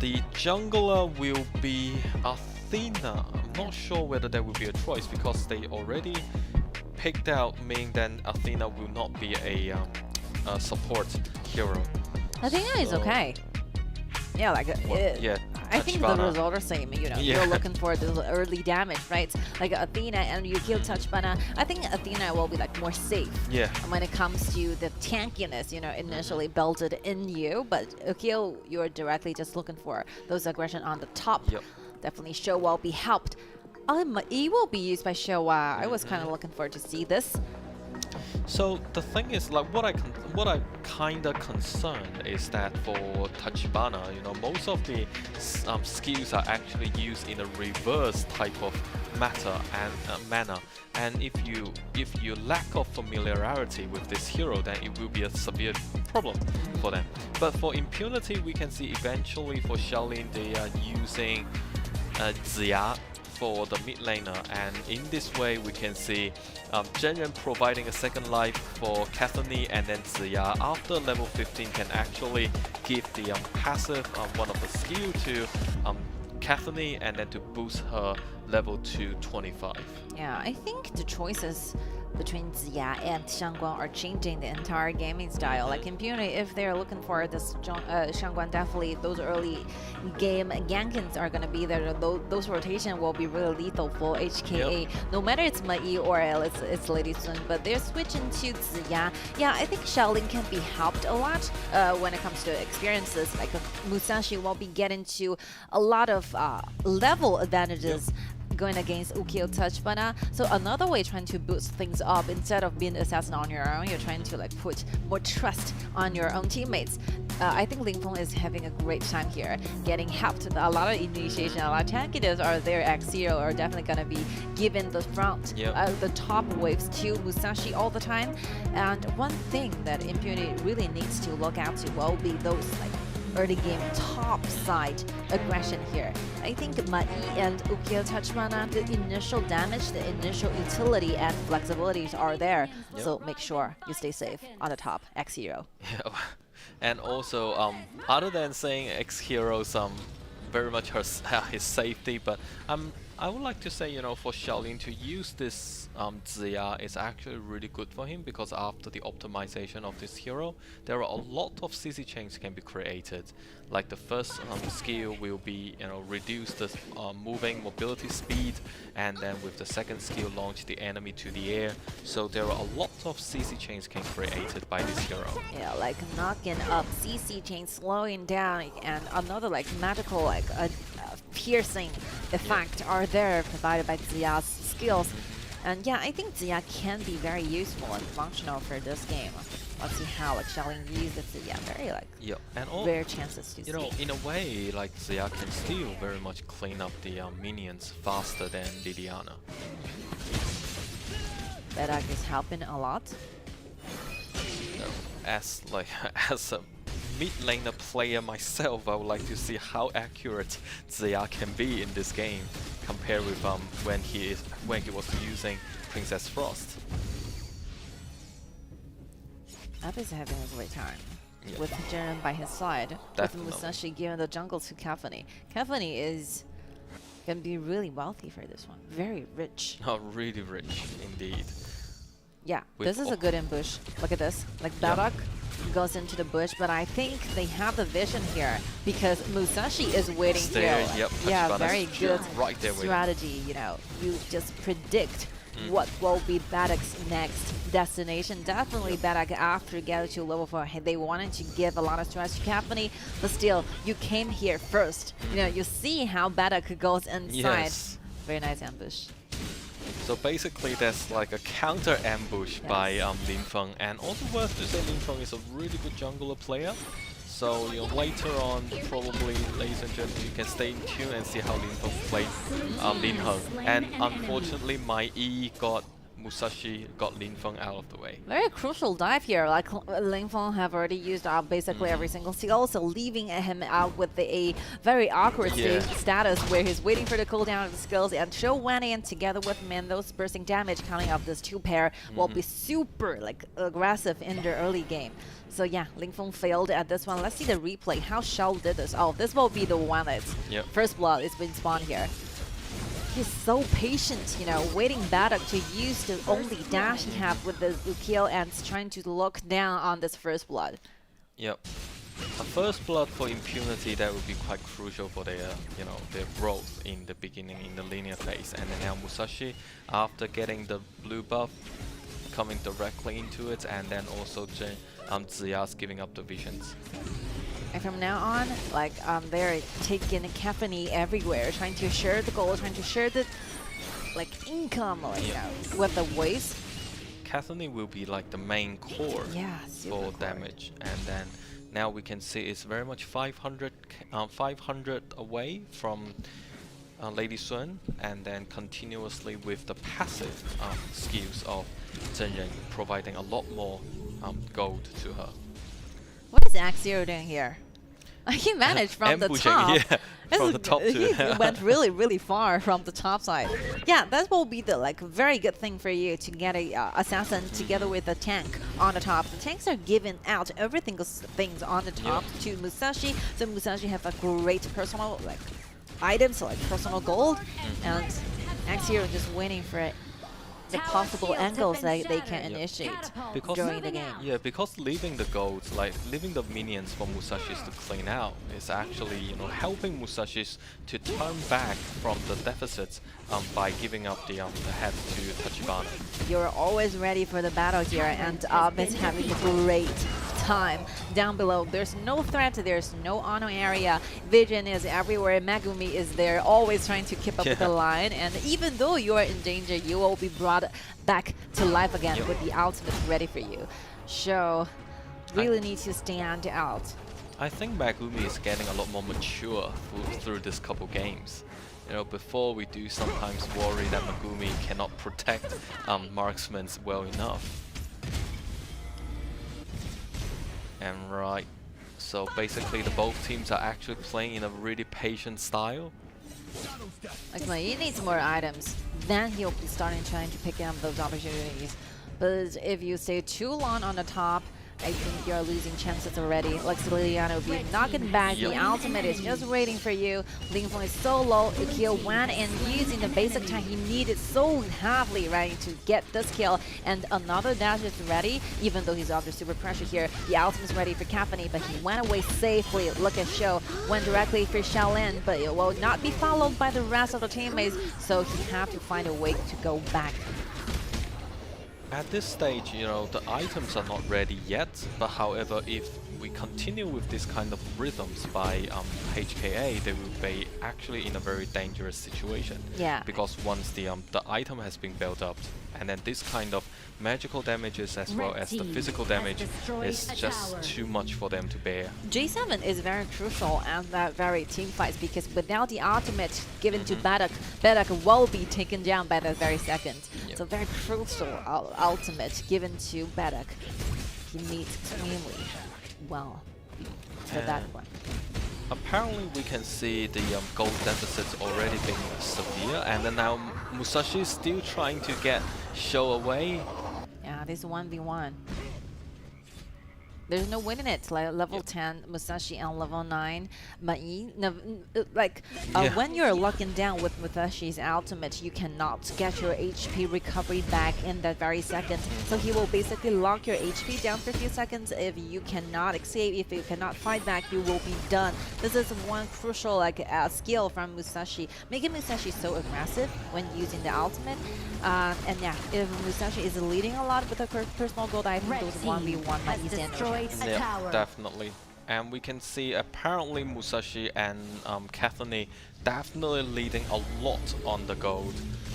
The jungler will be Athena. I'm not sure whether that will be a choice because they already picked out, meaning that Athena will not be a support hero. Athena is okay. Yeah, like yeah. I think the result are same. You know, you're looking for the early damage, right? Like Athena, and you kill Tachibana. I think Athena will be like more safe. Yeah. When it comes to the tankiness, you know, initially built it in you, but Ukil, you're directly just looking for those aggression on the top. Yep. Definitely Showa will be helped. E will be used by Showa. I was kind of looking forward to see this. So the thing is, like, what I kinda concerned is that for Tachibana, you know, most of the skills are actually used in a reverse type of manner, and if you lack of familiarity with this hero, then it will be a severe problem for them. But for Impunity, we can see eventually for Shaolin they are using Ziya for the mid laner, and in this way we can see Zhenren providing a second life for Cathany, and then Ziya after level 15 can actually give the passive one of the skill to Cathany, and then to boost her level to 25. Yeah, I think the choices between Ziya and Xiangguang are changing the entire gaming style. Like Impunity, if they're looking for this Xiangguang, definitely those early game Gankins are going to be there. Those rotation will be really lethal for HKA. Yep. No matter it's Mai or it's Lady Sun, but they're switching to Ziya. Yeah, I think Shaolin can be helped a lot when it comes to experiences. Like Musashi will be getting to a lot of level advantages. Going against Ukil Tachibana. So another way trying to boost things up, instead of being assassin on your own, you're trying to like put more trust on your own teammates. I think Lingfeng is having a great time here, getting helped. A lot of initiation, a lot of tankiness are there. X0 are definitely going to be given the front, the top waves to Musashi all the time. And one thing that Impunity really needs to look out to will be those like early game top side aggression here. I think Mai and Ukil Tachibana, the initial damage, the initial utility and flexibilities are there. So make sure you stay safe on the top, X0. Yeah. And also, other than saying X-Hero's very much his safety, but I would like to say, you know, for Shaolin to use this Ziya is actually really good for him, because after the optimization of this hero, there are a lot of CC chains can be created. Like the first skill will be, you know, reduce the moving mobility speed, and then with the second skill launch the enemy to the air. So there are a lot of CC chains can created by this hero. Yeah, like knocking up CC chains, slowing down, and another like magical like piercing effect are there provided by Ziya's skills. And yeah, I think Ziya can be very useful and functional for this game. Let's see how like Shaolin uses Ziya. Very like and rare chances to see. You know, in a way, like Ziya can still very much clean up the minions faster than Liliana. Bedak is helping a lot. As a mid laner player myself, I would like to see how accurate Ziya can be in this game compared with when he was using Princess Frost. Ab is having a great time with Jiren by his side, with Musashi giving the jungle to Cathany. Cathany is gonna be really wealthy for this one. Very rich. Oh, really rich indeed. Yeah, this is a good ambush. Look at this. Like Bedak goes into the bush, but I think they have the vision here because Musashi is waiting here. Yeah, very good strategy. You know, you just predict what will be Bedak's next destination. Definitely Bedak after getting to level 4, they wanted to give a lot of stress to Cathany, but still, you came here first. You know, you see how Bedak goes inside. Very nice ambush. So basically that's like a counter ambush by Lingfeng, and also worth to say Lingfeng is a really good jungler player. So you know, later on, probably, ladies and gentlemen, you can stay in tune and see how Lingfeng plays Linheng. And unfortunately, Mai got Musashi got Lin Feng out of the way. Very crucial dive here. Like Lin Feng have already used up basically every single skill, so leaving him out with a very awkward status where he's waiting for the cooldown of the skills, and Show went in together with Mando's bursting damage coming off this two pair will be super like aggressive in the early game. So yeah, Lin Feng failed at this one. Let's see the replay. How Shao did this. Oh, this will be the one that's first blood is being spawned here. He's so patient, you know, waiting Baddock to use the only dash he have with the kill and trying to lock down on this first blood. Yep. A first blood for Impunity, that would be quite crucial for their, you know, their growth in the beginning in the linear phase. And then now Musashi, after getting the blue buff, coming directly into it, and then also Ziya's giving up the visions. And from now on, like they're taking caffeine everywhere, trying to share the goal, trying to share the like income, like, you know, with the waves. Cathany will be like the main core for damage, and then now we can see it's very much 500 away from Lady Sun, and then continuously with the passive skills of Zhen Ren, providing a lot more gold to her. What is Axio doing here? He managed from the top. From the top he went really, really far from the top side. Yeah, that will be the like very good thing for you to get a assassin together with a tank on the top. The tanks are giving out everything things on the top to Musashi, so Musashi have a great personal like items like personal gold, and Axio just waiting for it. The possible angles that they can initiate during the game. Yeah, because leaving the golds, like leaving the minions for Musashis to clean out, is actually, you know, helping Musashis to turn back from the deficits by giving up the head to Tachibana. You're always ready for the battle here, and is having a great time. Down below, there's no threat, there's no Ono area, Vision is everywhere, Megumi is there, always trying to keep up with the line, and even though you are in danger, you will be brought back to life again with the ultimate ready for you. So, really need to stand out. I think Megumi is getting a lot more mature through this couple games. You know, before we do sometimes worry that Megumi cannot protect marksmen well enough. And right, so basically both teams are actually playing in a really patient style. Like, he needs more items, then he'll be starting trying to pick up those opportunities. But if you stay too long on the top, I think you're losing chances already. Like Liliana will be knocking back. The ultimate is just waiting for you. Lin Feng is so low. Akio went in using the basic time he needed so heavily, right, to get this kill. And another dash is ready, even though he's under super pressure here. The ultimate is ready for Caffeine, but he went away safely. Look at Shou, went directly for Shaolin, but it will not be followed by the rest of the teammates, so he have to find a way to go back. At this stage, you know, the items are not ready yet, but however, if we continue with this kind of rhythms by HKA, they will be actually in a very dangerous situation. Yeah. Because once the item has been built up, and then this kind of magical damages as well as the physical damage is just too much for them to bear. J7 is very crucial and that very team fights, because without the ultimate given to Baddock, Baddock will be taken down by that very second. So very crucial ultimate given to Baddock. He needs extremely well for that one. Apparently we can see the gold deficits already being severe, and then now Musashi is still trying to get Shou away. Yeah, this is 1v1. There's no winning it. Like level 10 Musashi and level 9 Mai. Like when you're locking down with Musashi's ultimate, you cannot get your HP recovery back in that very second. So he will basically lock your HP down for a few seconds. If you cannot escape, if you cannot fight back, you will be done. This is one crucial skill from Musashi, making Musashi so aggressive when using the ultimate. And yeah, if Musashi is leading a lot with a personal gold item, those 1v1 might be standard. Yeah, definitely. and we can see apparently Musashi and Kathleen definitely leading a lot on the gold.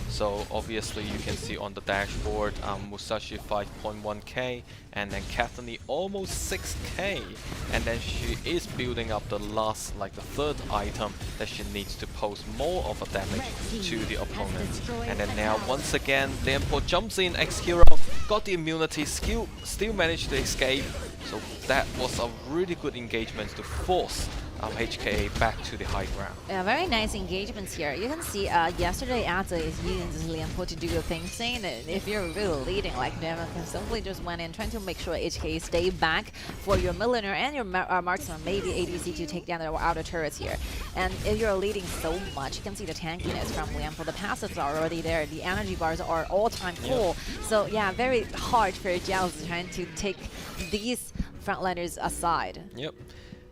So obviously you can see on the dashboard Musashi 5.1k and then Kathleen almost 6k, and then she is building up the last, like the third item that she needs to pose more of a damage to the opponent. And then now once again Lianpo jumps in, X-Hero got the immunity, still managed to escape. So that was a really good engagement to force HKA back to the high ground. Yeah, very nice engagements here. You can see yesterday Aza is using this Lianpo to do the thing, saying that if you're really leading like them, you can simply just went in trying to make sure HKA stay back for your millionaire and your marksman, maybe ADC to take down the outer turrets here. And if you're leading so much, you can see the tankiness from Lianpo. The passives are already there. The energy bars are all-time full. So yeah, very hard for Jiaozi trying to take these frontliners aside. Yep.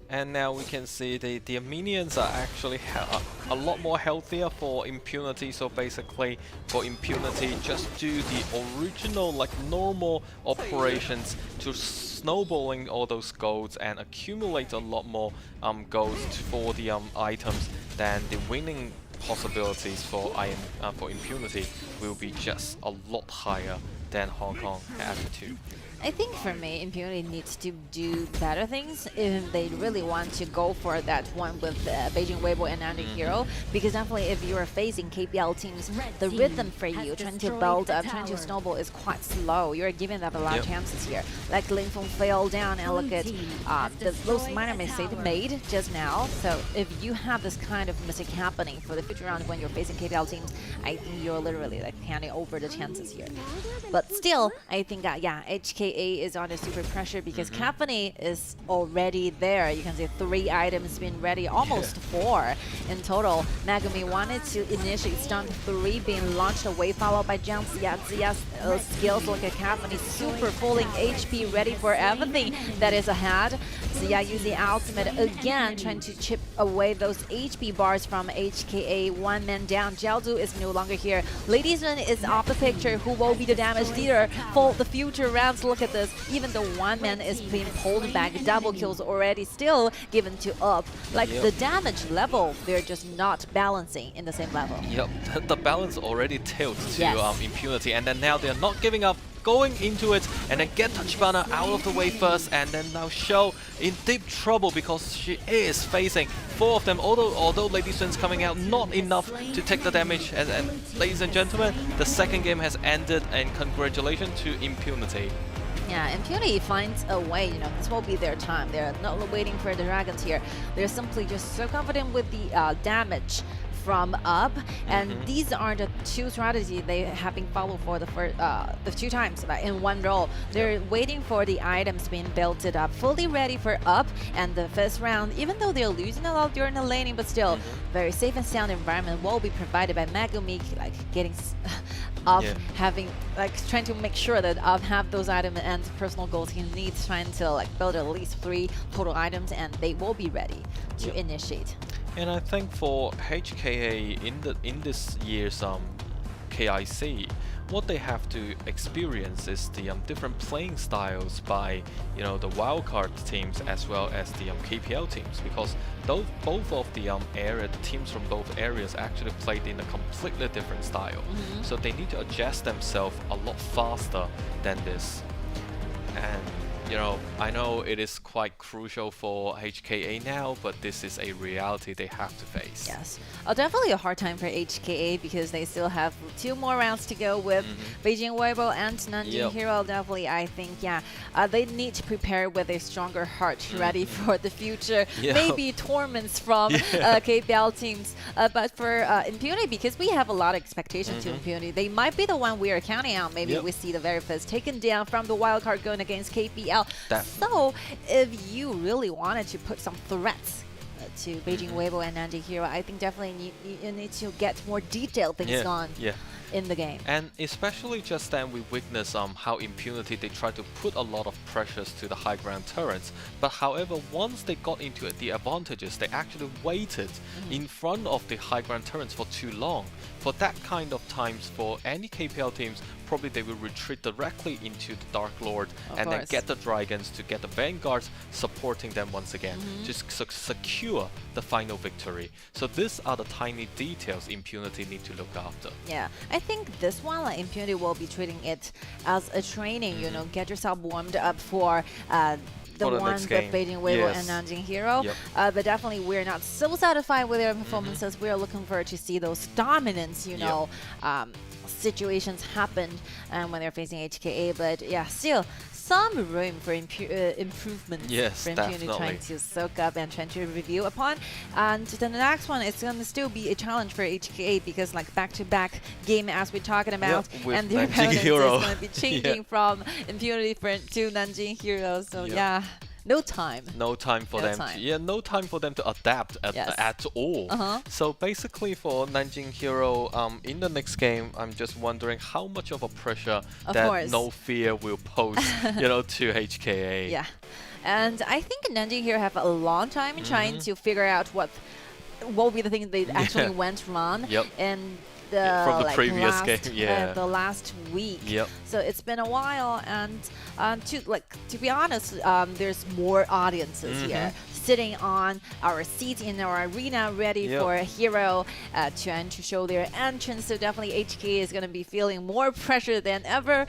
And now we can see the minions are actually a lot more healthier for Impunity. So basically for Impunity, just do the original like normal operations to snowballing all those golds and accumulate a lot more golds for the items, then the winning possibilities for Impunity will be just a lot higher than Hong Kong had to. I think for me, Impunity needs to do better things if they really want to go for that one with Beijing Weibo and Nanjing Hero, because definitely if you are facing KPL teams, the rhythm for you trying to build up, trying to snowball is quite slow. You're giving up a lot of chances here. Like Lin Feng fell down, and look at those minor mistakes made just now. So if you have this kind of mistake happening for the future round when you're facing KPL teams, I think you're literally like handing over the chances here. But still, I think yeah, HKA is under super pressure because Caffeine is already there. You can see 3 items being ready, almost 4 in total. Megumi wanted to initiate stun 3 being launched away, followed by Jiang Ziya's skills. Look at Caffeine, super pulling HP, ready for everything that is ahead. Ziya using ultimate again, trying to chip away those HP bars from HKA. 1 man down. Jiaozu is no longer here. Ladiesman is off the picture. Who will be the damage leader for the future rounds? Look at this. Even though 1 man is being pulled back, double kills already still given to Up. Like the damage level, they're just not balancing in the same level. Yep, the balance already tilts to Impunity, and then now they're not giving up, going into it, and then get Tachibana out of the way first, and then now Shou in deep trouble because she is facing 4 of them, although Lady Sun's coming out, not enough to take the damage. And ladies and gentlemen, the second game has ended, and congratulations to Impunity. Yeah, Impunity finds a way, you know, this will be their time. They're not waiting for the dragons here. They're simply just so confident with the damage from Up, and these are the 2 strategies they have been followed for the 2 times in one roll. They're waiting for the items being built up, fully ready for Up, and the first round, even though they're losing a lot during the laning, but still, very safe and sound environment will be provided by Megumi, like getting Up, having like trying to make sure that Up have those items and personal goals he needs, trying to like build at least 3 total items, and they will be ready to initiate. And I think for HKA in this year's KIC, what they have to experience is the different playing styles by the wildcard teams as well as the KPL teams, because both of the teams from both areas actually played in a completely different style. So they need to adjust themselves a lot faster than this. And I know it is quite crucial for HKA now, but this is a reality they have to face. Yes, definitely a hard time for HKA because they still have 2 more rounds to go with Beijing Weibo and Nanjing Hero. Definitely, I think, they need to prepare with a stronger heart, ready for the future. Maybe torments from KPL teams. But for Impunity, because we have a lot of expectations to Impunity, they might be the one we are counting on. Maybe we see the very first taken down from the wildcard going against KPL. So, if you really wanted to put some threats to Beijing Weibo and Nanjing Hero, I think definitely you need to get more detailed things on in the game. And especially just then we witness how Impunity, they try to put a lot of pressures to the high ground turrets, but however once they got into it, the advantages, they actually waited in front of the high ground turrets for too long. For that kind of times, for any KPL teams, probably they will retreat directly into the Dark Lord and then course. get the dragons to get the vanguards supporting them once again, just secure the final victory. So these are the tiny details Impunity need to look after. Yeah, I think this one, like Impunity will be treating it as a training, you know, get yourself warmed up for the one with Beijing Weibo and Nanjing Hero. But definitely we're not so satisfied with their performances. We are looking forward to see those dominance, you know, situations happen when they're facing HKA. But yeah, still some room for improvement for Impunity trying to soak up and trying to review upon. And the next one is going to still be a challenge for HKA because like back-to-back game as we're talking about, and their opponent is going to be changing from Impunity to Nanjing Hero. So yeah. No time. No time for them. No time for them to adapt at all. So basically, for Nanjing Hero, in the next game, I'm just wondering how much of a pressure that No Fear will pose, you know, to HKA. Yeah, and I think Nanjing Hero have a long time trying to figure out what will be the thing they actually went wrong. And from the previous game, the last week. So it's been a while, and to be honest, there's more audiences here sitting on our seats in our arena, ready for a hero to show their entrance. So definitely HK is going to be feeling more pressure than ever,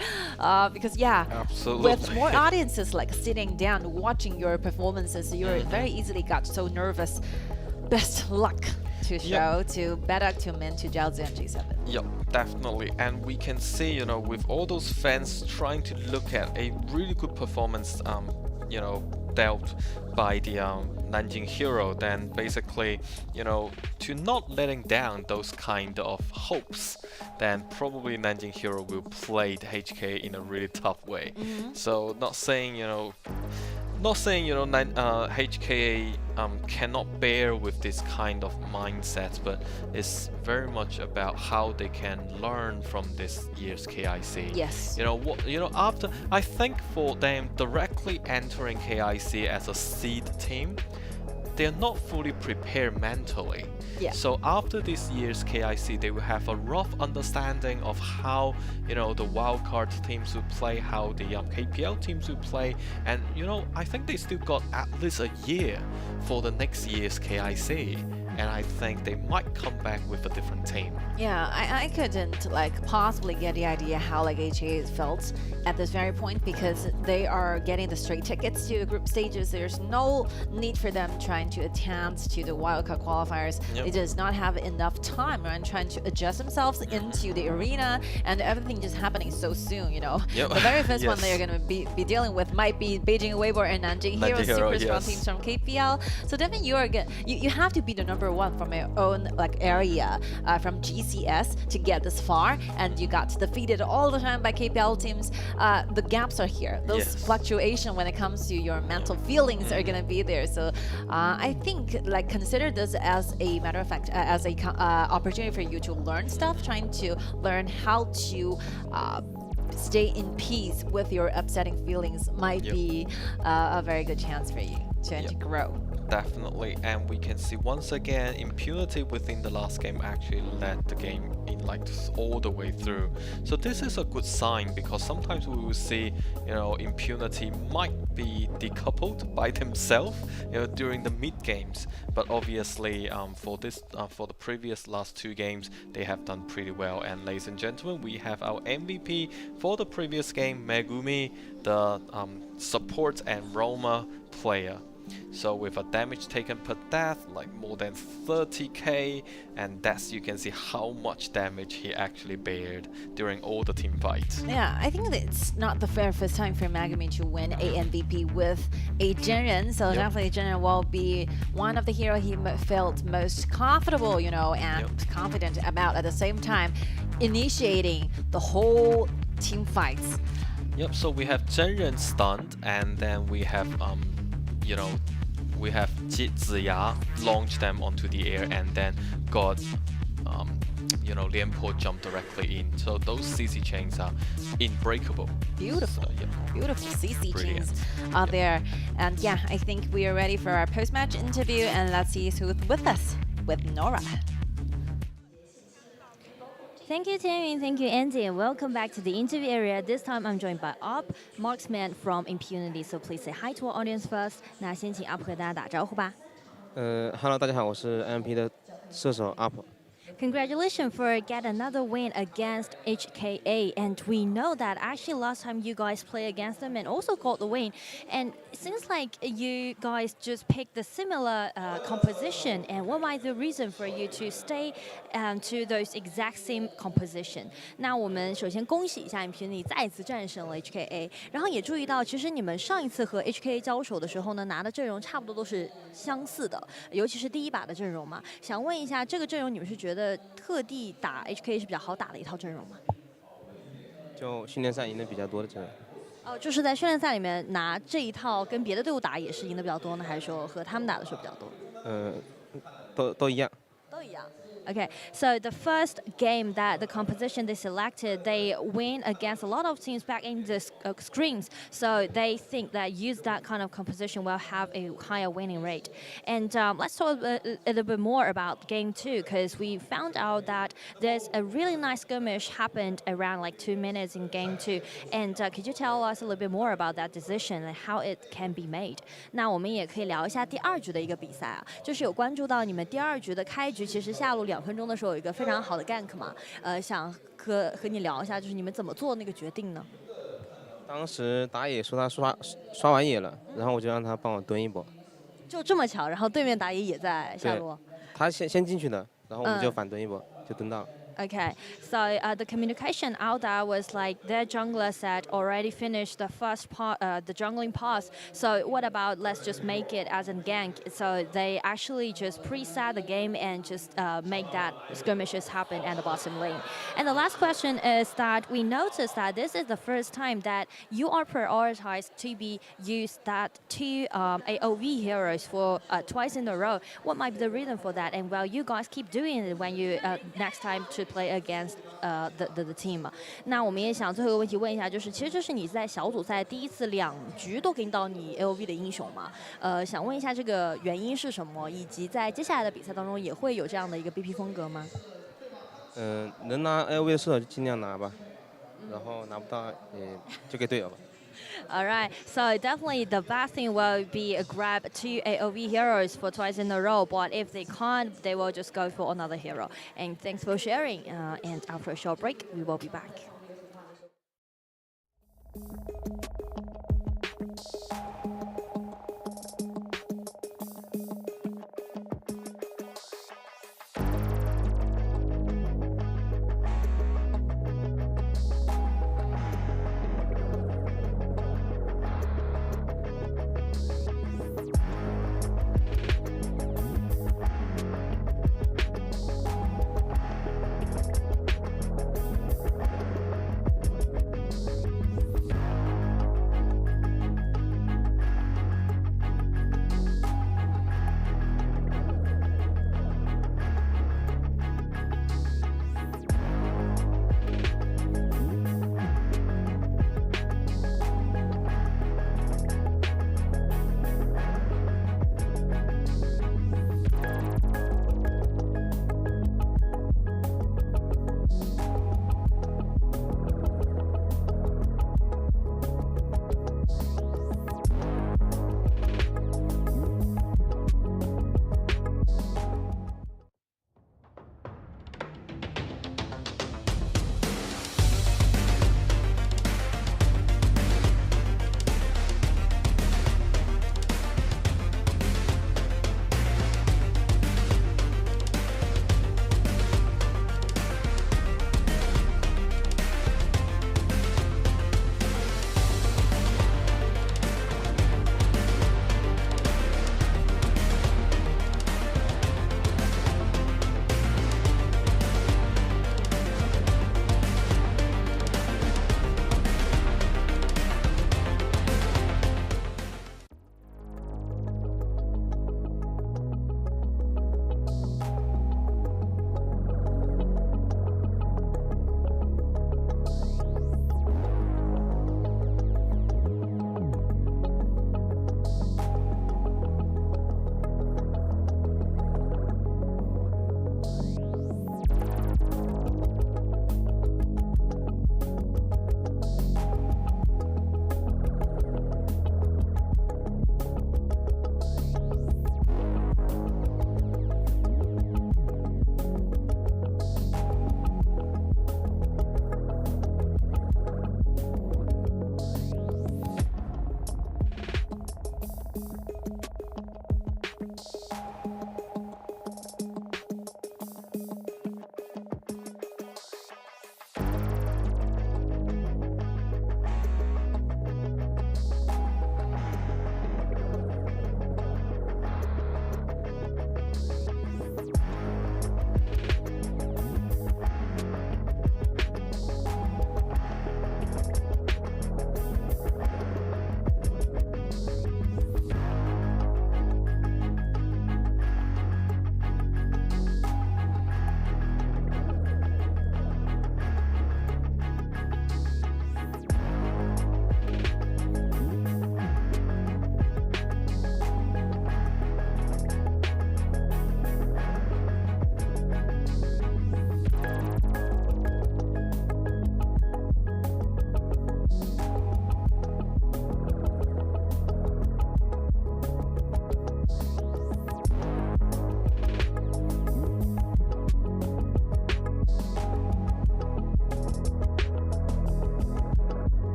because with more audiences like sitting down watching your performances, you're very easily got so nervous. Best luck to show to Bedak, to Min, to Jiaozi and G7. Yep, definitely. And we can see, you know, with all those fans trying to look at a really good performance, you know, dealt by the Nanjing Hero, then basically, you know, to not letting down those kind of hopes, then probably Nanjing Hero will play the HK in a really tough way. So not saying, you know, HKA cannot bear with this kind of mindset, but it's very much about how they can learn from this year's KIC. Yes. You know, after I think for them directly entering KIC as a seed team, they're not fully prepared mentally. So after this year's KIC, they will have a rough understanding of how, you know, the wildcard teams will play, how the KPL teams will play, and you know, I think they still got at least a year for the next year's KIC. And I think they might come back with a different team. Yeah, I couldn't like possibly get the idea how like HA felt at this very point, because they are getting the straight tickets to the group stages. There's no need for them trying to attempt to the wildcard qualifiers. They does not have enough time and trying to adjust themselves into the arena, and everything just happening so soon, you know. The very first one they're going to be dealing with might be Beijing Weibo and Nanjing Hero, super strong teams from KPL. So definitely you have to be the number one from your own like area from GCS to get this far, and you got defeated all the time by KPL teams. The gaps are here. Those fluctuation when it comes to your mental feelings are gonna be there. So I think like consider this as a matter of fact as a opportunity for you to learn stuff, trying to learn how to stay in peace with your upsetting feelings might be a very good chance for you to grow. Definitely, and we can see once again Impunity within the last game actually led the game in like all the way through. So this is a good sign, because sometimes we will see, you know, Impunity might be decoupled by themselves, you know, during the mid games. But obviously, for the previous last two games, they have done pretty well. And ladies and gentlemen, we have our MVP for the previous game, Megumi, the support and Roma player. So with a damage taken per death, like more than 30k, and that's, you can see how much damage he actually bared during all the team fights. Yeah, I think that it's not the very first time for Megumi to win a MVP with a Jinren, so definitely Jinren will be one of the heroes he felt most comfortable, you know, and confident about, at the same time initiating the whole team fights. So we have Jinren stunned, and then we have you know, we have Ziya launch them onto the air, and then got you know, Lianpo jump directly in. So those CC chains are unbreakable. Beautiful, beautiful CC chains are there. And yeah, I think we are ready for our post-match interview, and let's see who's with us with Nora. Thank you, Tianyun. Thank you, Andy. And welcome back to the interview area. This time I'm joined by Up, marksman from Impunity. So please say hi to our audience first. 那先请 Up 和大家打招呼吧。Hello， 大家好，我是 MP 的射手 Up。 Congratulations for get another win against HKA, and we know that actually last time you guys played against them and also got the win, and it seems like you guys just picked the similar composition. And what might the reason for you to stay to those exact same composition? 那我们首先恭喜一下 Impunity 再次战胜了 HKA， 然后也注意到其实你们上一次和 HKA 交手的时候呢，拿的阵容差不多都是相似的，尤其是第一把的阵容嘛。想问一下，这个阵容你们是觉得特地打 HK 是比较好打的一套阵容吗？就训练赛赢的比较多的阵容。哦，就是在训练赛里面拿这一套跟别的队伍打也是赢的比较多呢，还是说和他们打的时候比较多？都一样。都一样。Okay, so the first game that the composition they selected, they win against a lot of teams back in the screens. So they think that use that kind of composition will have a higher winning rate. And let's talk a little bit more about game 2, because we found out that there's a really nice skirmish happened around like 2 minutes in game 2. And could you tell us a little bit more about that decision and how it can be made? 那我们也可以聊一下第二局的一个比赛啊，就是有关注到你们第二局的开局，其实下路2分钟的时候有一个非常好的 gank 嘛，想和你聊一下，就是你们怎么做那个决定呢？当时打野说他刷完野了，然后我就让他帮我蹲一波。就这么巧，然后对面打野也在下路。他先进去的，然后我们就反蹲一波，就蹲到了。Okay, so the communication out there was like their jungler said already finished the first part, the jungling pass. So what about let's just make it as a gank? So they actually just preset the game and just make that skirmishes happen at the bottom lane. And the last question is that we noticed that this is the first time that you are prioritized to be used that 2 AOV heroes for twice in a row. What might be the reason for that? And will you guys keep doing it when you next time to play against the team？ 那我们也想最后一个问题问一下，就是其实这是你在小组赛第一次2局都给到你 AOV 的英雄嘛？想问一下这个原因是什么，以及在接下来的比赛当中也会有这样的一个 BP 风格吗？能拿 AOV 的射手就尽量拿吧，然后拿不到也就给队友吧。All right, so definitely the best thing will be a grab 2 AOV heroes for twice in a row, but if they can't, they will just go for another hero. And thanks for sharing, and after a short break, we will be back.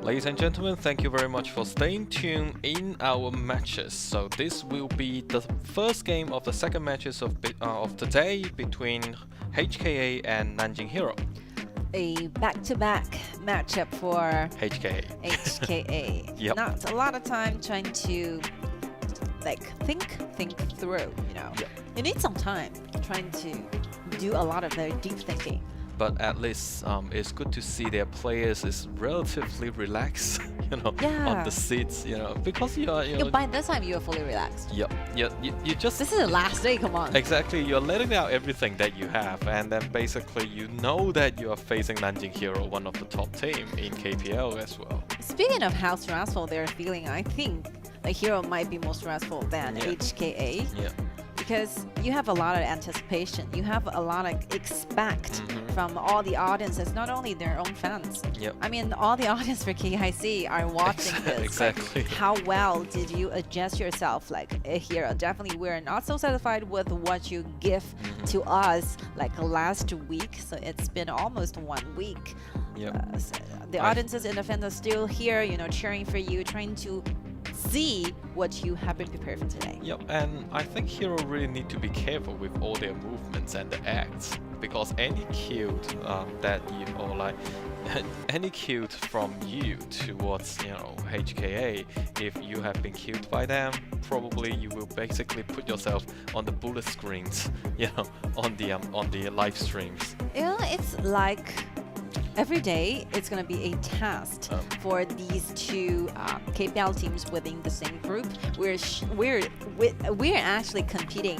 Ladies and gentlemen, thank you very much for staying tuned in our matches. So this will be the first game of the second matches of today between HKA and Nanjing Hero. A back-to-back matchup for HKA. Yep. Not a lot of time trying to think through, you know. Yep. You need some time trying to do a lot of very deep thinking. But at least it's good to see their players is relatively relaxed, you know, on the seats, you know, because you are, you know. By this time you are fully relaxed. Yep. You just. This is the last day. Come on. Exactly. You're letting out everything that you have, and then basically you know that you are facing Nanjing Hero, one of the top team in KPL as well. Speaking of how stressful they're feeling, I think the Hero might be more stressful than HKA. Yeah. Because you have a lot of anticipation, you have a lot of expect from all the audiences, not only their own fans. Yep. I mean, all the audience for KIC are watching this. Exactly. Like, how well did you adjust yourself like a Hero? Definitely, we're not so satisfied with what you give to us like last week. So it's been almost 1 week. Yep. So the audiences and the fans are still here, you know, cheering for you, trying to see what you have been prepared for today. Yep, and I think Hero really need to be careful with all their movements and the acts, because any cute that you, or like any cute from you towards, you know, HKA, if you have been cute by them, probably you will basically put yourself on the bullet screens, you know, on the live streams. Yeah, it's like every day it's going to be a test for these two KPL teams within the same group. We're actually competing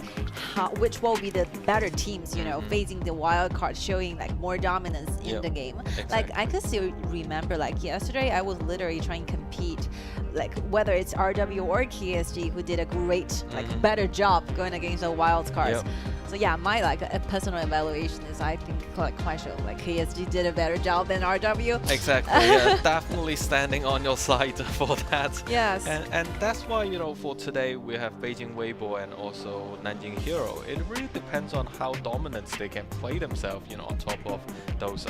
which will be the better teams, you know, facing the wild card, showing like more dominance in the game. Exactly. Like I could still remember like yesterday I was literally trying to compete, like whether it's RW or KSG who did a great better job going against the wild cards. Yep. So yeah, my like a personal evaluation is I think quite sure like KSG did a better job than RW. Exactly, yeah, definitely standing on your side for that. Yes. And that's why, you know, for today we have Beijing Weibo and also Nanjing Hero. It really depends on how dominant they can play themselves, you know, on top of those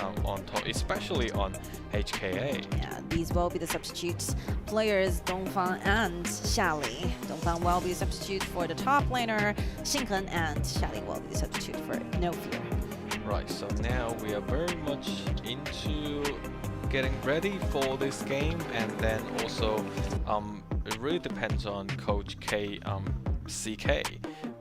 especially on HKA. Yeah, these will be the substitutes players Dongfang and Xiali. Dongfang will be substitute for the top laner, Xinghen, and Xiali will be substitute for No Fear. Right, so now we are very much into getting ready for this game, and then also it really depends on Coach CK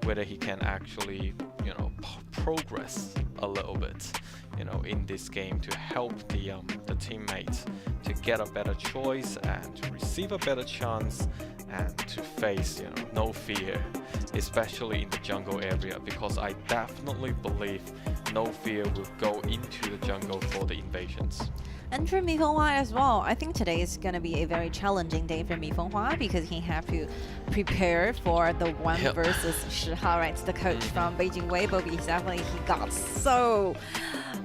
whether he can actually, you know, progress a little bit, you know, in this game to help the teammates to get a better choice and to receive a better chance and to face, you know, No Fear, especially in the jungle area, because I definitely believe No Fear will go into the jungle for the invasions. And for Mi Fenghua as well, I think today is going to be a very challenging day for Mi Fenghua because he have to prepare for the one versus Shihao, right? The coach from Beijing Weibo, because definitely he got so...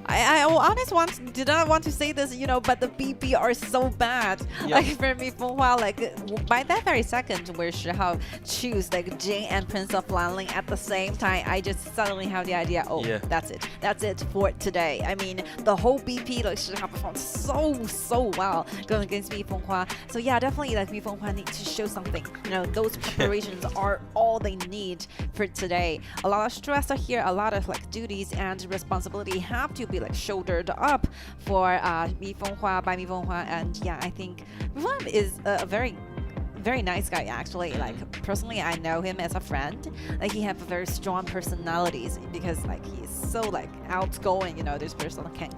I honestly did not want to say this, you know, but the BP are so bad. Like for Mi Fenghua, like by that very second where Shihao choose like Jing and Prince of Lanling at the same time, I just suddenly have the idea, oh, that's it. That's it for today. I mean, the whole BP, like Shihao performed so well going against Mi Fenghua. So yeah, definitely like Mi Fenghua need to show something. You know, those preparations are all they need for today. A lot of stress are here, a lot of like duties and responsibility have to be like shouldered up for Mi Fenghua by Mi Fenghua, and yeah, I think Mi Fenghua is a very nice guy actually. Like personally, I know him as a friend. Like he have very strong personalities because like he's so like outgoing. You know, this person can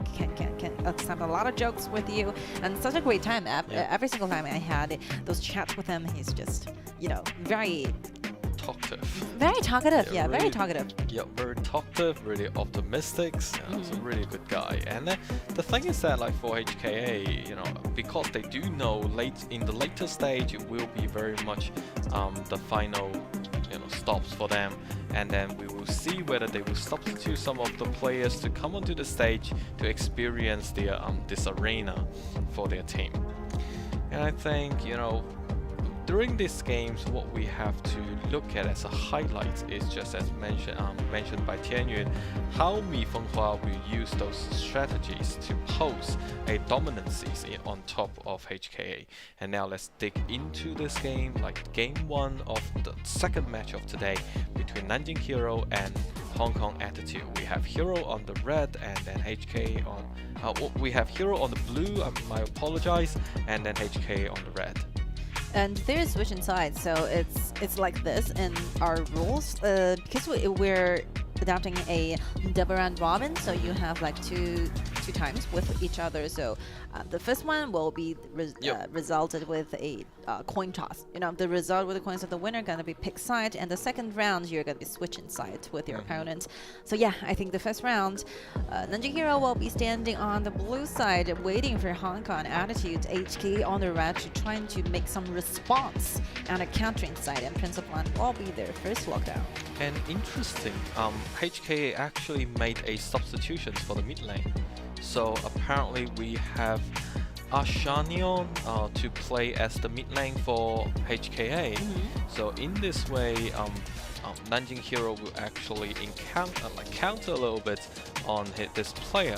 have a lot of jokes with you, and such a great time. Every single time I had those chats with him, he's just, you know, very talkative. Very talkative, yeah, really, very talkative. Yeah, very talkative, really optimistic. He's a really good guy. And the thing is that, like for HKA, you know, because they do know in the later stage it will be very much the final, you know, stops for them, and then we will see whether they will substitute some of the players to come onto the stage to experience the this arena for their team. And I think, you know, during these games, what we have to look at as a highlight is just as mentioned by Tianyun, how Mi Fenghua will use those strategies to pose a dominancy on top of HKA. And now let's dig into this game, like game 1 of the second match of today between Nanjing Hero and Hong Kong Attitude. We have Hero on the red and then HK on we have Hero on the blue, I apologize, and then HK on the red. And there's switching sides, so it's like this in our rules because we're adapting a double round robin, so you have like two times with each other. So the first one will be resulted with a coin toss. You know, the result with the coins of the winner gonna be pick side, and the second round you're gonna be switching sides with your opponent. So yeah, I think the first round, Nanjing Hero will be standing on the blue side, waiting for Hong Kong Attitude HK on the red to trying to make some response on a countering side, and Prince of Land will be their first lockdown. And interesting, HK actually made a substitution for the mid lane. So apparently we have Ashanion to play as the mid lane for HKA. So in this way, Nanjing Hero will actually counter a little bit on this player.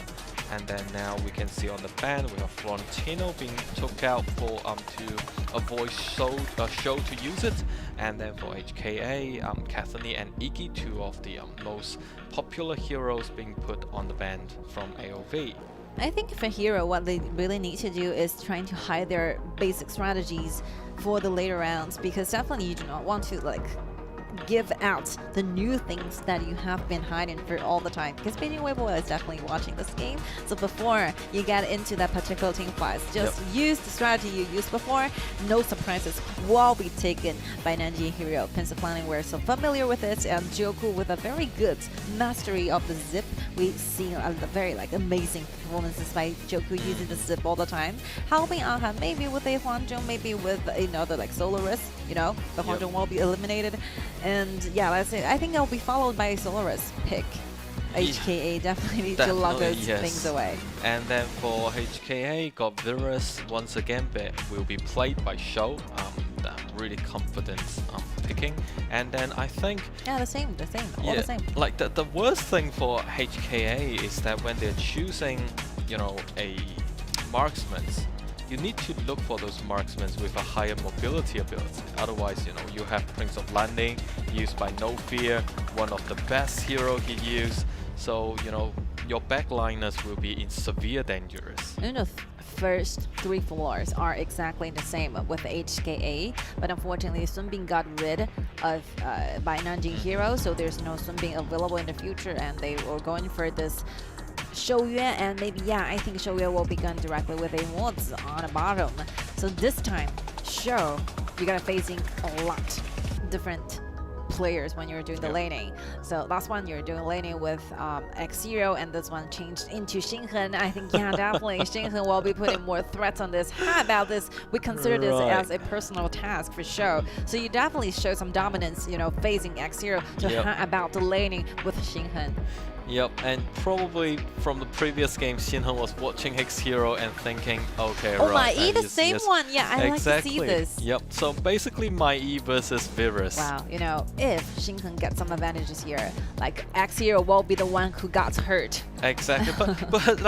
And then now we can see on the ban we have Florentino being took out for to avoid show to use it, and then for HKA, Kathleen and Iggy, two of the most popular heroes being put on the ban from AOV. I think for Hero, what they really need to do is trying to hide their basic strategies for the later rounds, because definitely you do not want to like give out the new things that you have been hiding for all the time, because Beijing Weibo is definitely watching this game. So before you get into that particular team fight, just use the strategy you used before. No surprises will be taken by Nanjing Hero. Prince of Land, we're so familiar with it, and Joku with a very good mastery of the zip. We see a very amazing performances by Joku using the zip all the time, helping Aha maybe with a Huanzhong, maybe with another Solaris. You know, the Huanzhong will be eliminated. And yeah, that's it. I think it'll be followed by a Solaris pick. HKA definitely to lock those things away. And then for HKA, got Virus once again, but will be played by Show. Really confident picking. And then I think all the same. Like the worst thing for HKA is that when they're choosing, you know, a marksman, you need to look for those marksmen with a higher mobility ability. Otherwise, you know, you have Prince of Landing used by No Fear, one of the best hero he used. So, you know, your backliners will be in severe dangers. First 3 floors are exactly the same with HKA, but unfortunately Sunbin got rid of by Nanjing Hero, so there's no Sunbin available in the future, and they were going for this Shouyue, and maybe I think Shouyue will be gone directly with a Mods on the bottom. So this time, Show, you're gonna facing a lot different players when you're doing the laning. So last one you're doing laning with X0, and this one changed into Xinghen. I think definitely Xinghen will be putting more threats on this. How about this? We consider this as a personal task for Show. So you definitely show some dominance, you know, facing X0 to how about the laning with Xinghen. Yep, and probably from the previous game, Xinhen was watching X Hero and thinking, okay, oh, right. Oh, the same one. Yeah, I like to see this. Yep, so basically Mai versus Virus. Wow, you know, if Xinhen gets some advantages here, like X Hero will be the one who got hurt. Exactly, but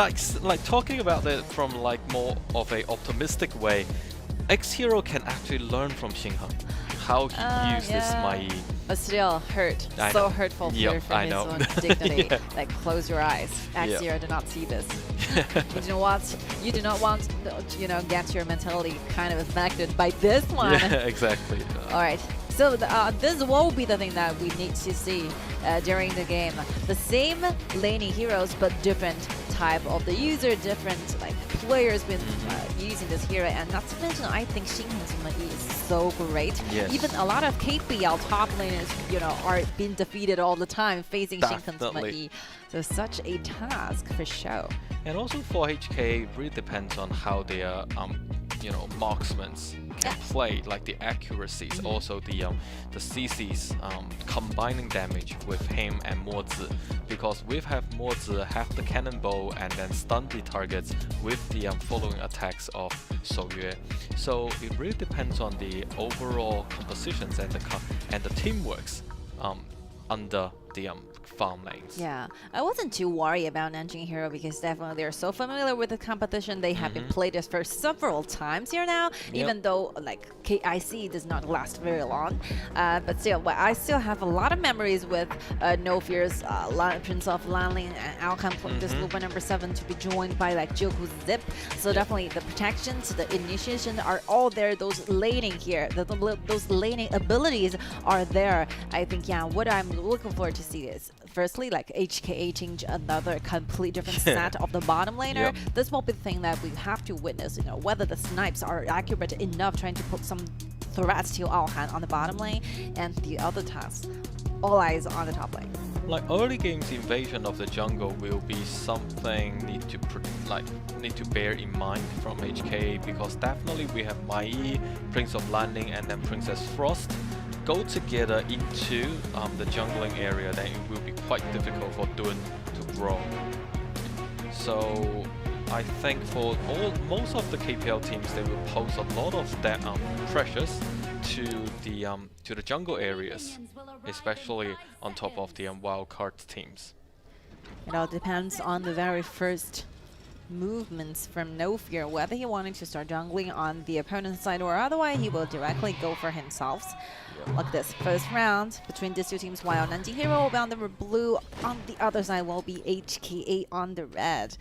like talking about it from more of a optimistic way, X Hero can actually learn from Xinhen how he used this Mai. But still hurt. So hurtful for his own dignity. Like, close your eyes. X0 do not see this. You know what? You do not want, you know, get your mentality kind of affected by this one. Yeah, exactly. All right. So this will be the thing that we need to see during the game. The same laning heroes, but different type of the user, different players been using this hero, and not to mention, I think Xinghen's Mai is so great. Yes. Even a lot of KPL top laners, you know, are being defeated all the time facing Xinghen's Mai. So such a task for Show. And also for HK, it really depends on how their you know, marksmen can play, like the accuracies, also the CC's combining damage with him and Mozi, because we have Mozi have the cannonball and then stun the targets with the following attacks decks of Soyue. So it really depends on the overall compositions and the teamworks under the farm lanes. Yeah, I wasn't too worried about Nanjing Hero because definitely they're so familiar with the competition. They have been played this for several times here now, even though like KIC does not last very long. But still, I still have a lot of memories with No Fear's Prince of Lanling and Alkan playing this Lupa number 7 to be joined by like Joku Zip. So definitely the protections, the initiation are all there. Those laning here, those laning abilities are there. I think, yeah, what I'm looking forward to see is firstly, like HKA change another complete different set of the bottom laner. This will be the thing that we have to witness, you know, whether the snipes are accurate enough trying to put some threats to Alhan on the bottom lane, and the other tasks, all eyes on the top lane. Like early games invasion of the jungle will be something need to bear in mind from HKA, because definitely we have Mai, Prince of Landing, and then Princess Frost go together into the jungling area, then it will be quite difficult for Dun to grow. So I think for most of the KPL teams, they will pose a lot of that pressures to the jungle areas, especially on top of the wildcard teams. It all depends on the very first movements from No Fear, whether he wanted to start jungling on the opponent's side or otherwise he will directly go for himself. Like this first round between these two teams, while Nanjing Hero will be on the blue, on the other side will be HKA on the red.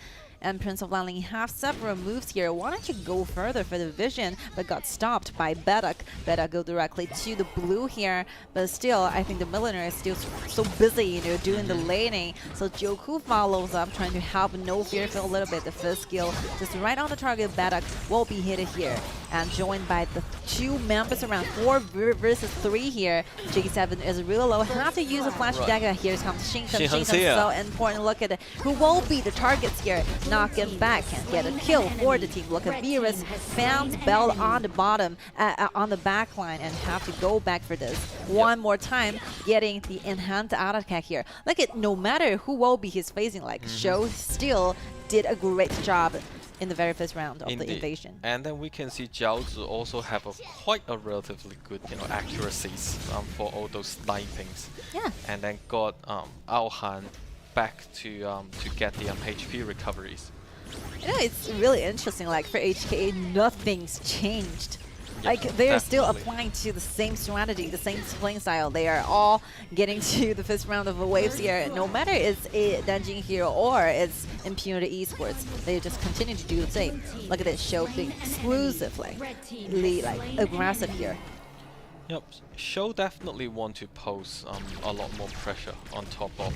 And Prince of Lanling have several moves here. Wanted to go further for the vision, but got stopped by Bedak. Bedak go directly to the blue here, but still, I think the Milliner is still so busy, you know, doing the laning. So Joku follows up, trying to help No Fear feel a little bit. The first skill just right on the target. Bedak will be hit here, and joined by the two members around 4 versus 3 here. J7 is real low. Have to use a flash dagger. Here comes Shinhan. So important. Look at who will be the targets here. Knock him back and get a kill for the team. Look at Virus, found Bell on the bottom, on the back line, and have to go back for this one more time, getting the enhanced auto attack here. Look at, no matter who will be he's facing, like Shou still did a great job in the very first round of the invasion. And then we can see Jiaozi also have quite a relatively good, you know, accuracies for all those snipings. Yeah. And then got Alhan back to get the HP recoveries. You know, it's really interesting. Like for HKA, nothing's changed. Like they're still applying to the same strategy, the same playing style. They are all getting to the first round of the waves here. No matter it's Nanjing Hero or it's Impunity Esports, they just continue to do the same. Look at this show being exclusively like aggressive here. Yep, Shou definitely want to pose a lot more pressure on top of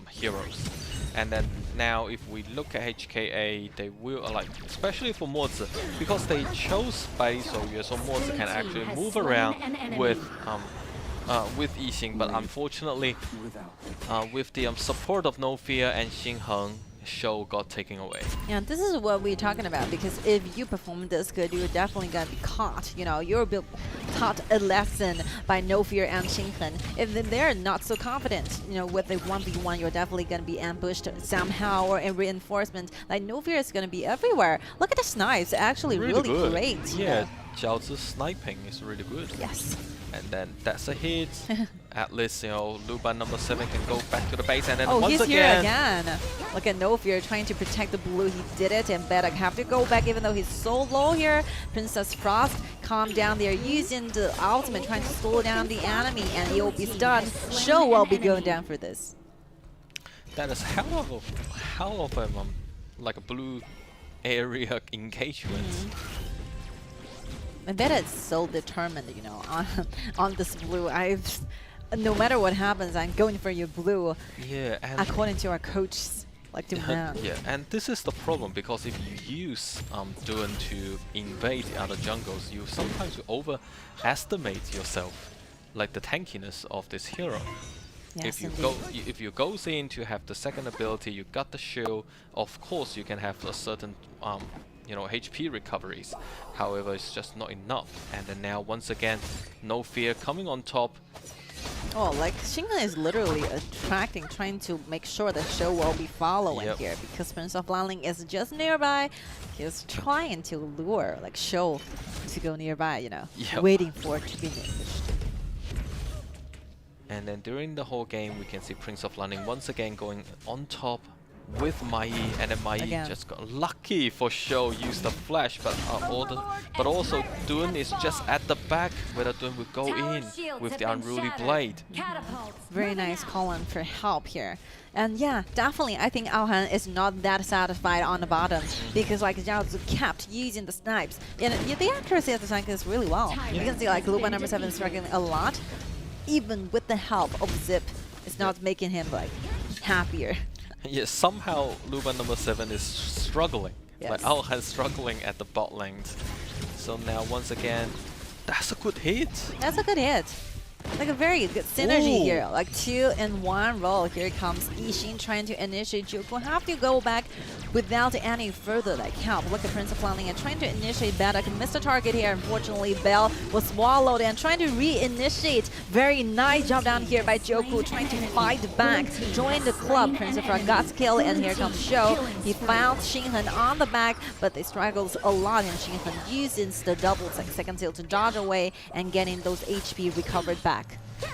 heroes. And then now if we look at HKA, they will like, especially for Mozi, because they chose by Soyue, so Mozi can actually move around with Yixing, but unfortunately with the support of No Fear and Xinheng, Shou got taken away. Yeah, this is what we're talking about, because if you perform this good, you're definitely gonna be caught. You know, you're taught a lesson by No Fear and Xinheng. If they're not so confident, you know, with the 1v1, you're definitely gonna be ambushed somehow or in reinforcement. Like No Fear is gonna be everywhere. Look at the snipes, actually really great. Yeah, Jiaozi's sniping is really good. Yes. And then that's a hit. At least, you know, Luban number 7 can go back to the base, and then once he's again. Here again. Look at No Fear trying to protect the blue. He did it, and Bedak have to go back even though he's so low here. Princess Frost calm down there, using the ultimate, trying to slow down the enemy, and he'll be stunned. Shou will be going down for this. That is hell of a like a blue area engagement. And Beta is so determined, you know, on this blue. No matter what happens, I'm going for your blue. Yeah, and according to our coach's like demand. Yeah, and this is the problem, because if you use Dun to invade the other jungles, you sometimes overestimate yourself, like the tankiness of this hero. Yes, if you go in to have the second ability, you got the shield. Of course, you can have a certain you know, HP recoveries. However, it's just not enough. And then now once again, No Fear coming on top, Oh, like Xinghan is literally attracting, trying to make sure the show will be following here because Prince of Lanling is just nearby. He's trying to lure like show to go nearby, you know, waiting for it to be finished. And then during the whole game, we can see Prince of Lanling once again going on top with Mai, and then Mai just got lucky for show, used the flash, but also Dun is just at the back, whether Dun will go in with the Unruly Blade. Very nice call-on for help here. And yeah, definitely, I think Aohan is not that satisfied on the bottom because like Jiaozi kept using the snipes. And the accuracy of the snipe is really well. You can see like Luba number 7 is struggling a lot. Even with the help of Zip, it's not making him like happier. Yes, somehow Luba number 7 is struggling. Like Aohan struggling at the bot lanes. So now once again, that's a good hit. That's a good hit. Like a very good synergy here. Like 2 in 1 roll. Here comes Yixin trying to initiate. Joku have to go back without any further like help. Look at Prince of Lanling and trying to initiate Badak. Missed the target here. Unfortunately, Bell was swallowed and trying to re-initiate. Very nice job down here by Joku trying to fight back. Join the club. Prince of Lanling got kill and here comes Shou. He found Xinghan on the back, but they struggled a lot and Xinghan using the double second seal to dodge away and getting those HP recovered back.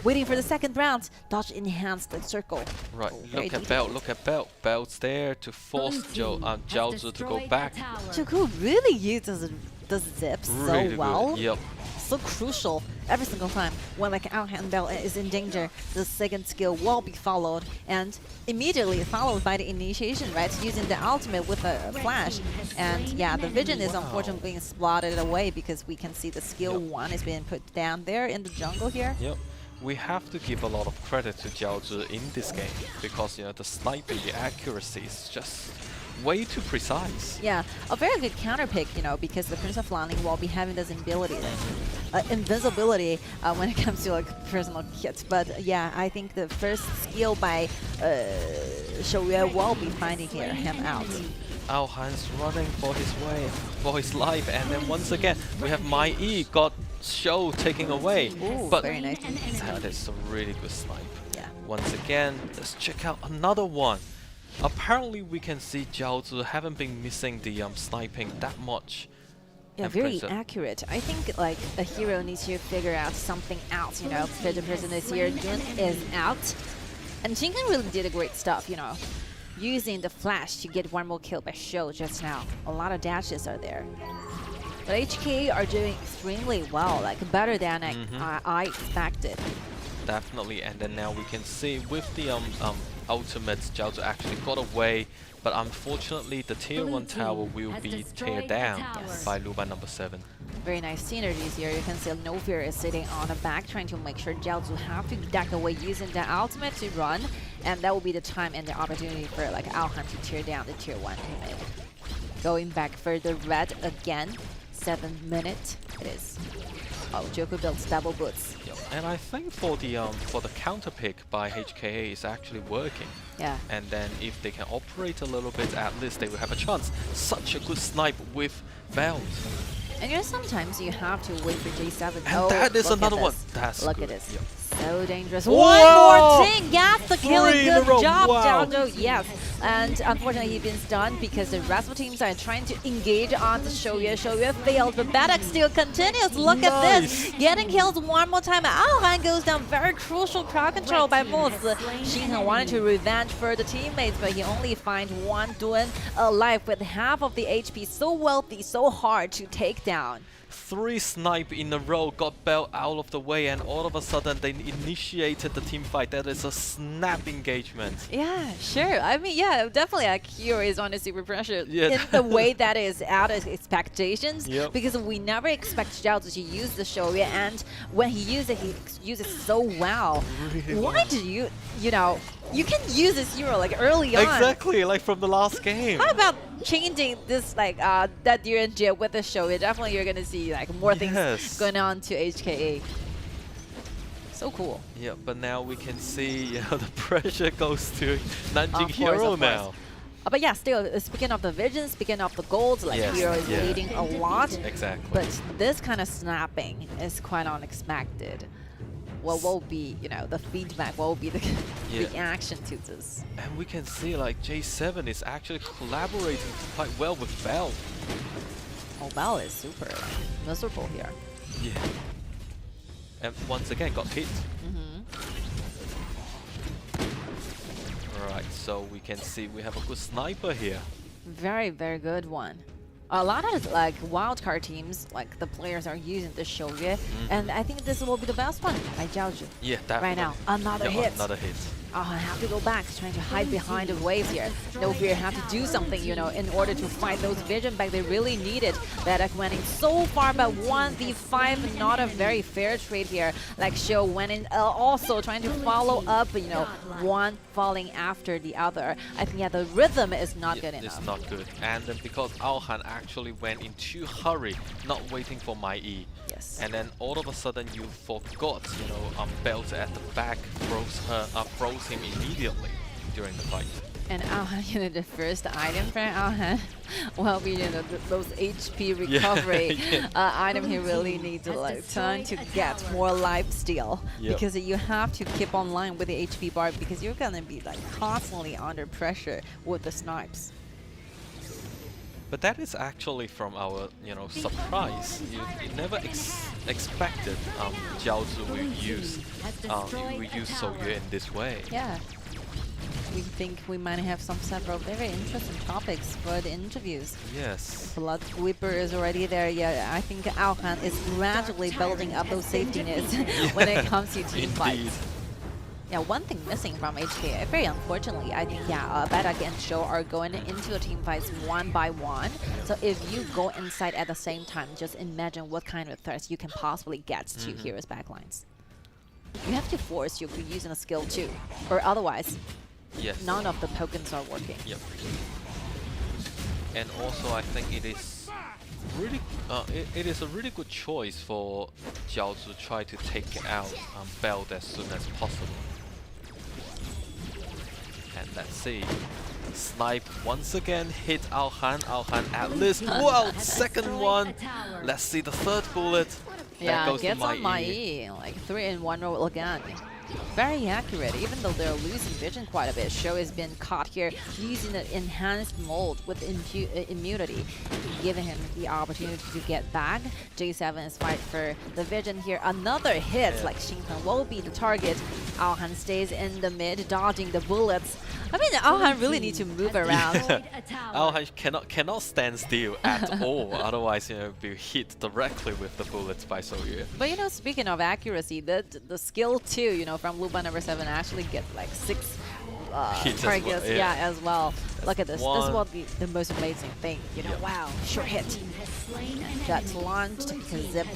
Waiting for the second round, dodge enhanced the circle. Right, look at Belt, look at Belt. Belt's there to force Jiaozi to go back. Joku really uses the zip so well. Good. Yep. So crucial every single time when like Aohan Bell is in danger, the second skill will be followed and immediately followed by the initiation, right? Using the ultimate with a flash. And yeah, the vision is unfortunately being spotted away because we can see the skill 1 is being put down there in the jungle here. Yep. We have to give a lot of credit to Jiaozi in this game because the sniping, the accuracy is just way too precise. Yeah, a very good counter pick, because the Prince of Lanling will be having this ability, invisibility when it comes to like personal hits. But yeah, I think the first skill by Shouyue will be finding him out. Aohan's running for his life, and then once again we have Mai Yi got Shou taking away. Ooh, but very nice. That is a really good snipe. Yeah. Once again, let's check out another one. Apparently we can see Jiaozi haven't been missing the sniping that much. Yeah, very accurate. I think like a hero needs to figure out something else, for the person this year. Dun is out. And Xinghan really did a great stuff, using the flash to get 1 more kill by Shou just now. A lot of dashes are there. But HK are doing extremely well, like better than I expected. Definitely, and then now we can see with the ultimates, Jiaozi actually got away, but unfortunately the tier 1 tower will be teared down by Luba number 7. Very nice synergies here. You can see No Fear is sitting on the back trying to make sure Jiaozi have to deck away using the ultimate to run, and that will be the time and the opportunity for like Aohan to tear down the tier 1 teammate. Going back for the red again. 7 minutes it is. Oh, Joku builds double boots. And I think for the counter pick by HKA is actually working. Yeah. And then if they can operate a little bit, at least they will have a chance. Such a good snipe with Belt. And sometimes you have to wait for J7. And that is another one. Look at this. Yep. So dangerous. Whoa! One more thing. Got the kill. Good job, wow. Jiaozi. Yes. And unfortunately, he's been stunned because the rest of the teams are trying to engage on the Shouyue. Shouyue failed, but Badak still continues. Look at this. Getting kills 1 more time. Aohan goes down. Very crucial crowd control by Mozi. Xinghan wanted to revenge for the teammates, but he only finds 1 Dun alive with half of the HP. So wealthy, so hard to take down. 3 snipe in a row, got Bell out of the way, and all of a sudden they initiated the team fight. That is a snap engagement. Yeah, sure. I mean, yeah, definitely Akira is on a super pressure in the way that is out of expectations. Because we never expect Jiaozi to use the Shouyue, and when he uses it, he uses so well. Why do you can use this hero like early on. Exactly, like from the last game. How about changing this like that you're in jail with the Shouyue? Definitely you're gonna see like more things going on to HKA. So cool. Yeah, but now we can see the pressure goes to Nanjing Hero now. But yeah, still, speaking of the vision, speaking of the golds, like Hero is leading a lot. Exactly. But this kind of snapping is quite unexpected. what will be, the feedback, what will be the reaction to this. And we can see like J7 is actually collaborating quite well with Bell. Oh, Bell is super miserable here. Yeah. And once again got hit. Alright, so we can see we have a good sniper here. Very, very good one. A lot of like wildcard teams, like the players are using the Shoryue, and I think this will be the best one by Jiaozhu. Yeah, definitely. Right now, another hit. Another hit. I have to go back, trying to hide behind the waves here. No fear, have to do something, in order to fight those vision back. They really need it. Bedak winning so far, but 1v5, not a very fair trade here. Like Shou went in, also trying to follow up, one falling after the other. I think, the rhythm is not good enough. It's not good. And then because Aohan actually went in too hurry, not waiting for my E. Yes. And then all of a sudden you forgot, Belt at the back froze him immediately during the fight. And Aohan, the first item for Aohan will be, those HP recovery item he really needs to turn to get more life steal. Because you have to keep online with the HP bar because you're gonna be constantly under pressure with the snipes. But that is actually from our, surprise. You never expected Jiaozhu will use Soyue in this way. Yeah. We think we might have several very interesting topics for the interviews. Yes. Blood Weeper is already there. Yeah, I think Aohan is gradually building up those safety nets when it comes to team fights. Yeah, one thing missing from HK, very unfortunately, I think, Bedak and Shou are going into the team fights one by one. So if you go inside at the same time, just imagine what kind of threats you can possibly get to Heroes' backlines. You have to force your using a skill too, or otherwise, none of the tokens are working. Yep. And also, I think it is really, it is a really good choice for Jiaozhu to try to take out Belt as soon as possible. And let's see. Snipe once again hit Aohan. Aohan at least. Wow, second one. Let's see the third bullet. Yeah, goes gets to on my E. Like 3-in-1 roll again. Very accurate, even though they're losing vision quite a bit. Shou has been caught here using the enhanced mold with immunity, giving him the opportunity to get back. J7 is fighting for the vision here. Another hit, like Xinghan will be the target. Aohan stays in the mid, dodging the bullets. I mean, Aohan really needs to move around. Aohan cannot stand still at all, otherwise be hit directly with the bullets by Soyue. But speaking of accuracy, the skill too, from Luba number 7 actually get like 6 targets, as well. Look at this. One. This will be the most amazing thing. Wow, short hit. That's launched because Zip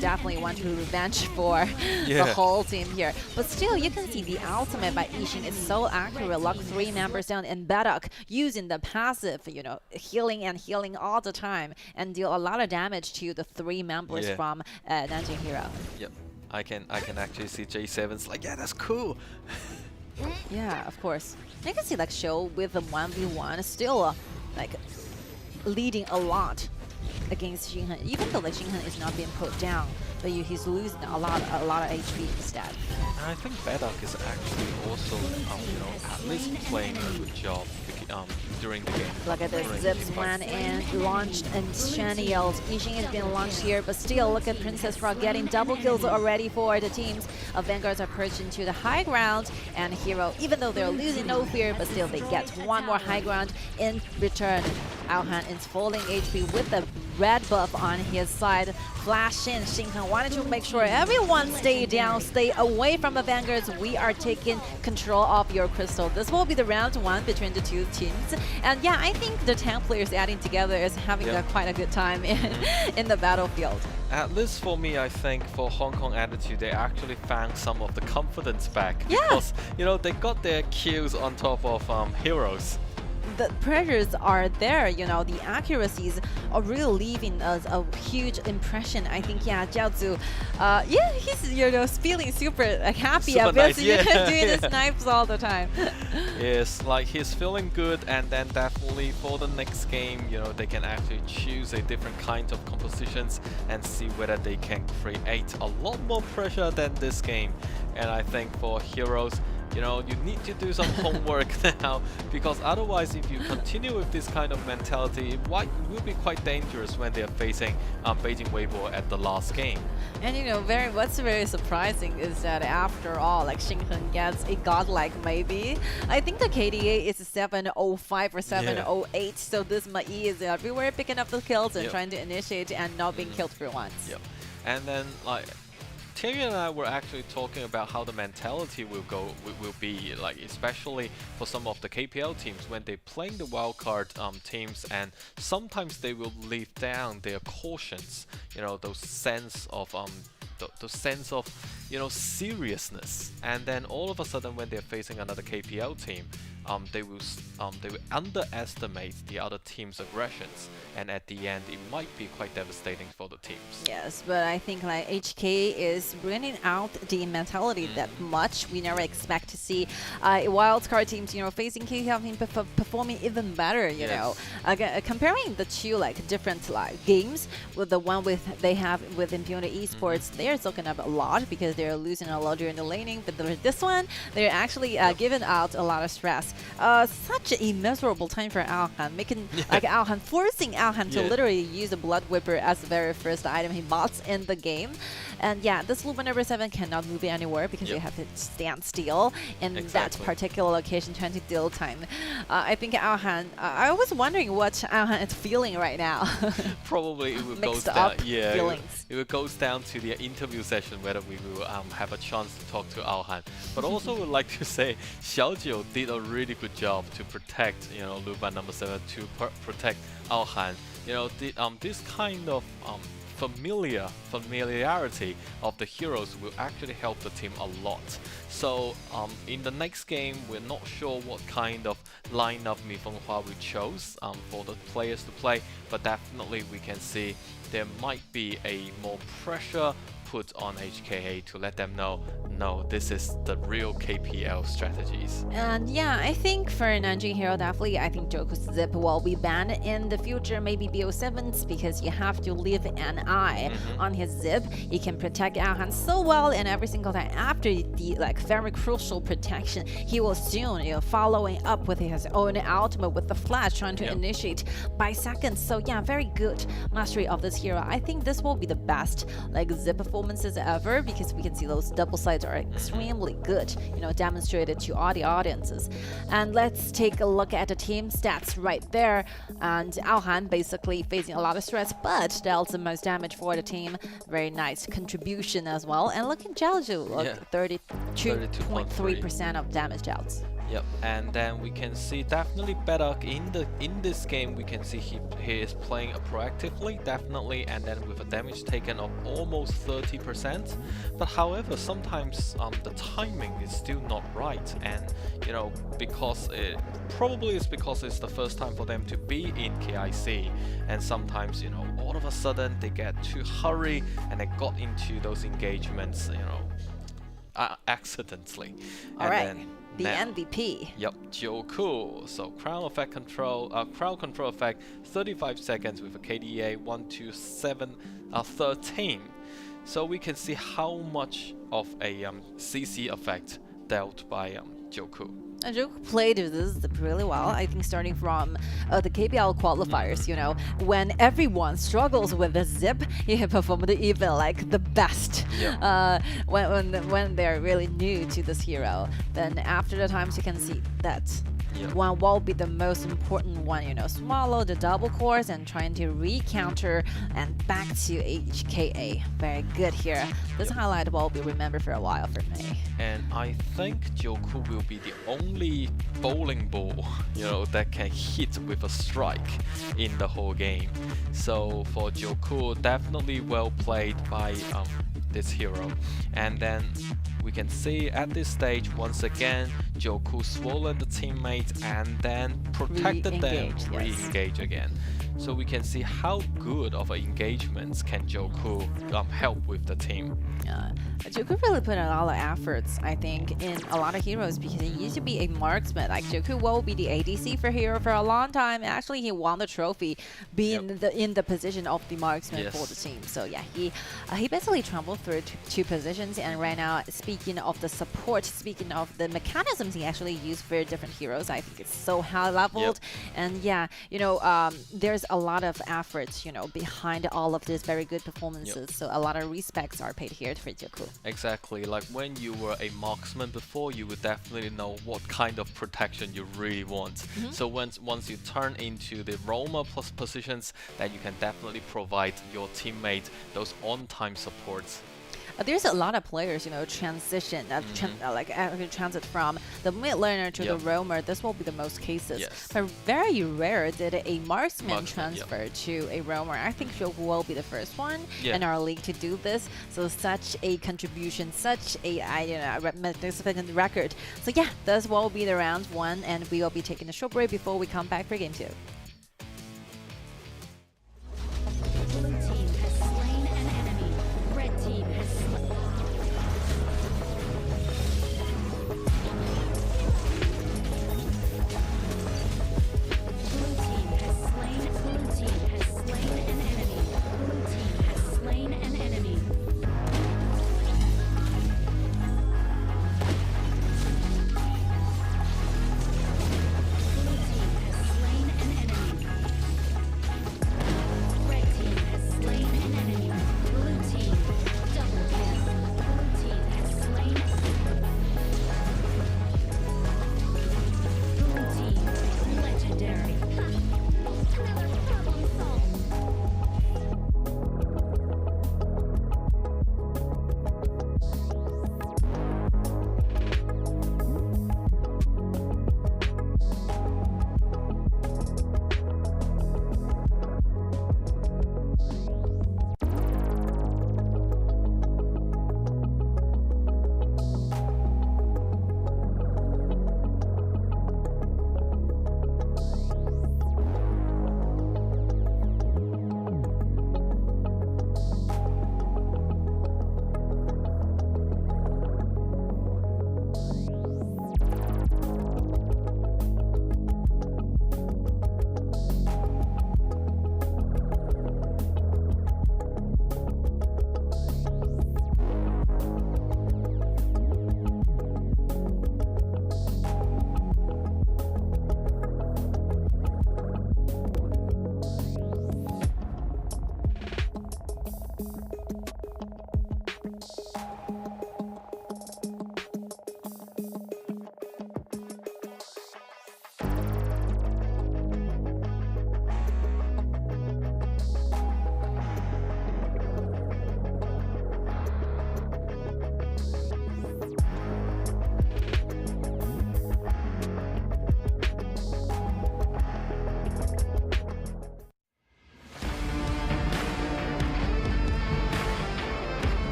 definitely want to revenge for the whole team here. But still, you can see the ultimate by Yixing is so accurate. Lock 3 members down, and Bedak using the passive, healing all the time and deal a lot of damage to the 3 members from Nanjing Hero. Yep, I can actually see J7's like, that's cool. Yeah, of course. You can see Shou with the 1v1 still leading a lot against Xinghan, even though Xinghan is not being put down, but he's losing a lot of HP instead. I think Bedak is actually also, at least playing a good job during the game. Look at this, Zips went and launched, and Shani yelled. Yixing has been launched here, but still, look at Princess Frog getting double kills already for the teams. Vanguards are perched into the high ground, and Hero, even though they're losing no fear, but still they get one more high ground in return. Aohan is falling HP with the red buff on his side. Flash in, Xinghan wanted to make sure everyone stay down, stay away from the Vanguards. We are taking control of your crystal. This will be the round 1 between the two teams. And yeah, I think the 10 players adding together is having quite a good time in the battlefield. At least for me, I think for Hong Kong Attitude, they actually found some of the confidence back. Yeah. Because, they got their kills on top of Heroes. the pressures are there, the accuracies are really leaving us a huge impression. I think, Jiaozu, he's, feeling super happy Super about nice, yeah. doing the snipes all the time. Yes, like he's feeling good, and then definitely for the next game, they can actually choose a different kind of compositions and see whether they can create a lot more pressure than this game. And I think for Heroes, you need to do some homework now, because otherwise if you continue with this kind of mentality, it will be quite dangerous when they are facing Beijing Weibo at the last game. And what's very surprising is that after all, like Xinghen gets a godlike maybe. I think the KDA is 705 or 708, so this Mai is everywhere picking up the kills and trying to initiate and not being killed for once. Yep. And then like Terry and I were actually talking about how the mentality will be, like especially for some of the KPL teams when they're playing the wildcard teams, and sometimes they will leave down their cautions, those sense of seriousness, and then all of a sudden when they're facing another KPL team, they will underestimate the other team's aggressions, and at the end it might be quite devastating for the teams. Yes, but I think like HK is bringing out the mentality that much. We never expect to see wildcard teams, facing KPL team performing even better. Comparing the two different games with the one they have with Impunity Esports, they're soaking up a lot because they're losing a lot during the laning. But this one, they're actually giving out a lot of stress. Such a miserable time for Alhan, making forcing Alhan to literally use a Blood Whipper as the very first item he bought in the game. And this Luba number 7 cannot move anywhere because they have to stand still in that particular location trying to deal time. I think Alhan, I was wondering what Alhan is feeling right now. Probably it will go down. It goes down to the interview session whether we will have a chance to talk to Alhan. But also would like to say Xiaojiu did a really good job to protect Luba number 7, to protect Alhan. This kind of familiarity of the heroes will actually help the team a lot. So in the next game, we're not sure what kind of lineup Mi Fenghua will chose for the players to play, but definitely we can see there might be a more pressure put on HKA to let them know, no, this is the real KPL strategies. And I think for Nanjing Hero, definitely, I think Joku's Zip will be banned in the future, maybe BO7s, because you have to leave an eye on his Zip. He can protect Alhan so well, and every single time after the very crucial protection, he will soon following up with his own ultimate with the flash, trying to initiate by seconds. So very good mastery of this hero. I think this will be the best Zip performances ever, because we can see those double sides are extremely good, demonstrated to all the audiences. And let's take a look at the team stats right there. And Alhan basically facing a lot of stress, but dealt the most damage for the team. Very nice contribution as well. And look at Jiaoju, 32.3% of damage dealt. Yep, and then we can see definitely better in this game. We can see he is playing proactively, definitely, and then with a damage taken of almost 30%. But however, sometimes the timing is still not right, and because probably it's because it's the first time for them to be in KIC, and sometimes all of a sudden they get too hurry and they got into those engagements accidentally. The MVP. Yep, Joku. So crowd control effect, 35 seconds with a KDA 12713. So we can see how much of a CC effect dealt by Joku. Joku played this really well. I think starting from the KPL qualifiers, when everyone struggles with the Zip, he performed even the best. When they're really new to this hero, then after the times you can see that one will be the most important one. Swallow the double cores and trying to re-counter and back to HKA. Very good here. This highlight will be remembered for a while for me. And I think Joku will be the only bowling ball, that can hit with a strike in the whole game. So for Joku, definitely well played by this hero. And then we can see at this stage once again Joku swollen the teammate and then protected them, re-engage again. So we can see how good of engagements can Joku help with the team. Joku really put a lot of efforts, I think, in a lot of heroes because he used to be a marksman. Like Joku will be the ADC for hero for a long time. Actually, he won the trophy being in the position of the marksman for the team. So yeah, he basically traveled through two positions. And right now, speaking of the support, speaking of the mechanisms he actually used for different heroes, I think it's so high leveled. And yeah, you know, there's a lot of efforts, you know, behind all of these very good performances. So a lot of respects are paid here for Joku. Exactly, like when you were a marksman before, you would definitely know what kind of protection you really want. So once you turn into the roamer plus positions, then you can definitely provide your teammate those on-time supports. There's a lot of players, you know, transition, transit from the mid laner to the roamer. This will be the most cases. But very rare did a marksman transfer to a roamer. I think Joku will be the first one in our league to do this. So such a contribution, such a magnificent record. So yeah, this will be the round 1, and we will be taking a short break before we come back for game 2.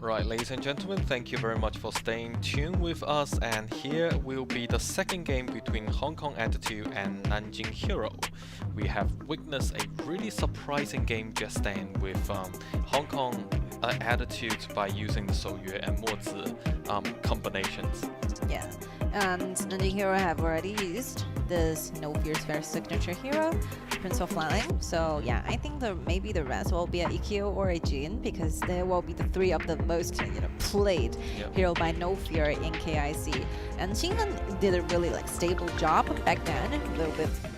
Right, ladies and gentlemen, thank you very much for staying tuned with us, and here will be the second game between Hong Kong Attitude and Nanjing Hero. We have witnessed a really surprising game just then with Hong Kong Attitude by using the Souyue and Mozi combinations. Yeah, and Nanjing Hero have already used this No Fear's very signature hero, Prince of Flying. So yeah, I think maybe the rest will be a EQ or a Jin, because they will be the three of the most played hero by No Fear in KIC. And Xinghan did a really stable job back then with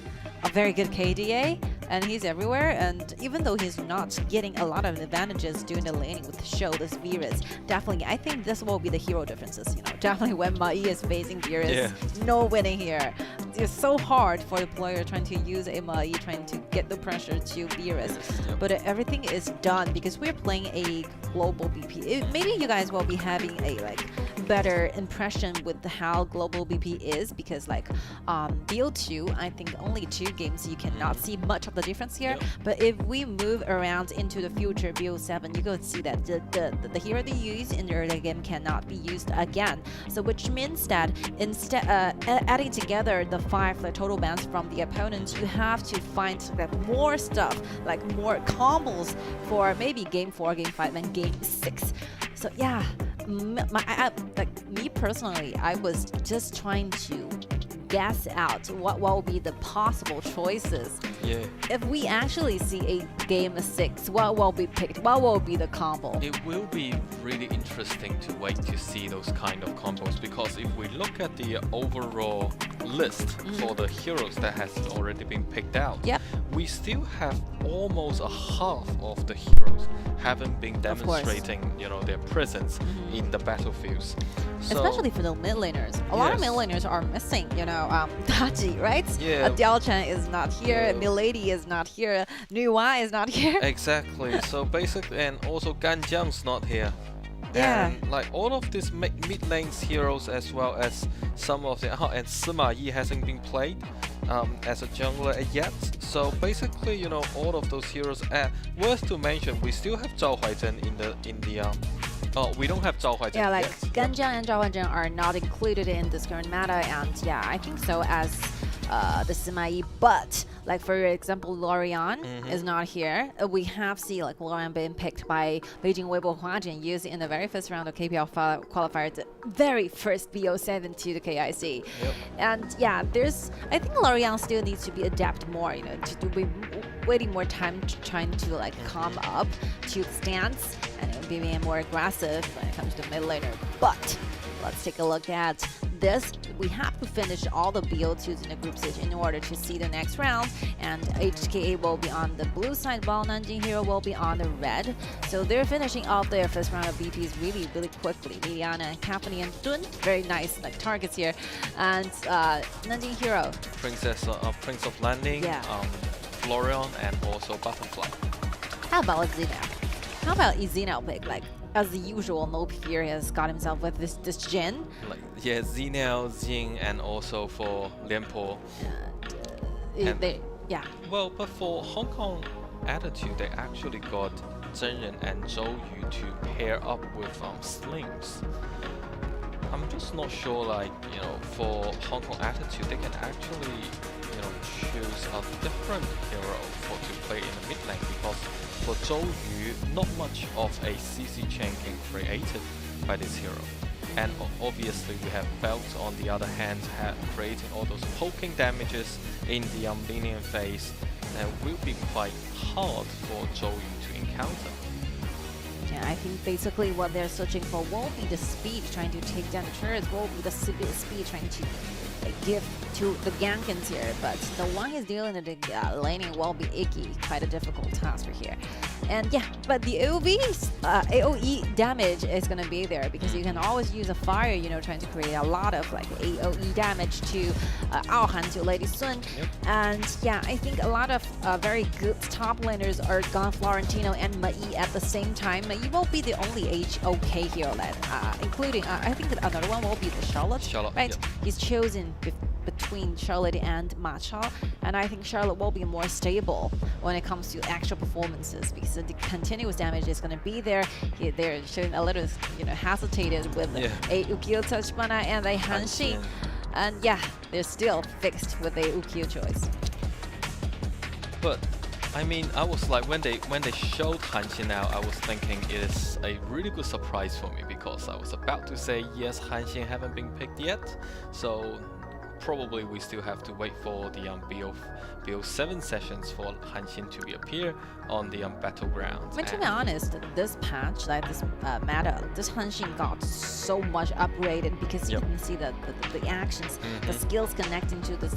a very good KDA, and he's everywhere. And even though he's not getting a lot of advantages during the laning with the show, this Virus, definitely I think this will be the hero differences. Definitely when Mai is facing Virus, no winning here. it's so hard for the player trying to use MIE, trying to get the pressure to Virus. But everything is done because we're playing a global BP. Maybe you guys will be having a better impression with how global BP is, because BO2, I think only 2 games you cannot see much of the difference here. But if we move around into the future BO7, you could see that the hero they use in the early game cannot be used again. So which means that instead adding together the 5 total bans from the opponents, you have to find more stuff, like more combos for maybe game 4, game 5, and game 6. So yeah, me personally, I was just trying to guess out what will be the possible choices. Yeah. If we actually see a game 6, what will be picked? What will be the combo? It will be really interesting to wait to see those kind of combos, because if we look at the overall list for the heroes that has already been picked out, we still have almost a half of the heroes haven't been demonstrating, their presence in the battlefields. So, especially for the mid laners. A lot of mid laners are missing, Daji, right? Yeah. Diao-Chan is not here, Milady is not here, Nuwa is not here. Exactly. So basically, and also Ganjiang's not here. Yeah. And all of these mid lanes heroes, as well as some of the and Sima Yi hasn't been played as a jungler yet. So basically, all of those heroes. Worth to mention, we still have Zhao Huaizhen in the Oh, we don't have Zhao Huaizhen. Yeah, Ganjiang and Zhao Huaizhen are not included in this current meta, and yeah, I think so as the Sima Yi. But for example, Lorian is not here. We have seen Lorian being picked by Beijing Weibo Huajin used in the very first round of KPL qualifier, the very first BO7 to the KIC. And yeah, I think Lorian still needs to be adapt more, to be waiting more time trying to come up to the stance and being more aggressive when it comes to mid laner. But let's take a look at this. We have to finish all the BO2s in the group stage in order to see the next round, and HKA will be on the blue side while Nanjing Hero will be on the red. So they're finishing off their first round of BPs really quickly. Liliana and Caphany and Dun, very nice targets here. And Nanjing Hero, Prince of Landing, Florian, and also Butterfly. How about Zina? How about Zina pick? As usual, Nope here has got himself with this Jin. Zinao, Jing, and also for Lianpo. Well, but for Hong Kong Attitude, they actually got Zhenren and Zhou Yu to pair up with Slings. I'm just not sure, for Hong Kong Attitude, they can actually, choose a different hero to play in the mid lane, because for Zhou Yu, not much of a CC chain can created by this hero. And obviously we have Belt on the other hand, creating all those poking damages in the minion phase, and will be quite hard for Zhou Yu to encounter. Yeah, I think basically what they're searching for won't be the speed trying to take down the turrets, won't be the speed trying to give to the Gankins here, but the one is dealing with the laning will be icky, quite a difficult task for here. And yeah, but the AoE damage is going to be there, because you can always use a fire, trying to create a lot of AoE damage to Aohan, to Lady Sun. And yeah, I think a lot of very good top laners are gone, Florentino and Mai at the same time. Mai won't be the only HOK hero that, including, I think another one will be the Charlotte, right? He's chosen between Charlotte and Ma Chao, and I think Charlotte will be more stable when it comes to actual performances, because the continuous damage is going to be there. They're showing a little, hesitated with a Ukiyo touch mana and a Hanxin, and yeah, they're still fixed with a Ukiyo choice. But I mean, I was when they showed Hanxin out, I was thinking it is a really good surprise for me, because I was about to say yes, Hanxin haven't been picked yet, so probably we still have to wait for the BO7 sessions for Hanxin to appear on the battleground. But to be honest, this patch, this meta, this Hanxin got so much upgraded, because you can see that the actions, the skills connecting to the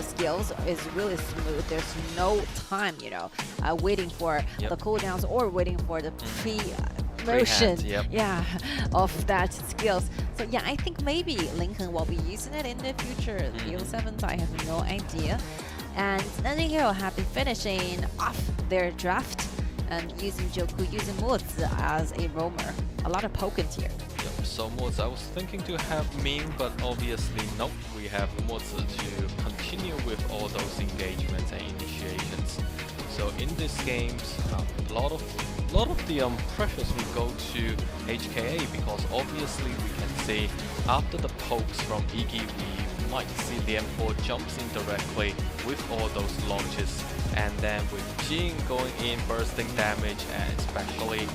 skills is really smooth. There's no time, waiting for the cooldowns or waiting for the motion of that skills. So yeah, I think maybe Lincoln will be using it in the future. The BO7s, I have no idea. And Nanjing Hero have been finishing off their draft and using Joku, using Mozi as a roamer. A lot of tokens here. Yep, so Mozi, I was thinking to have Ming, but obviously nope. We have Mozi to continue with all those engagements and initiations. So in these games, a lot of the pressures will go to HKA because obviously we can see after the pokes from Iggy, we might see the M4 jumps in directly with all those launches, and then with Jing going in, bursting damage, and especially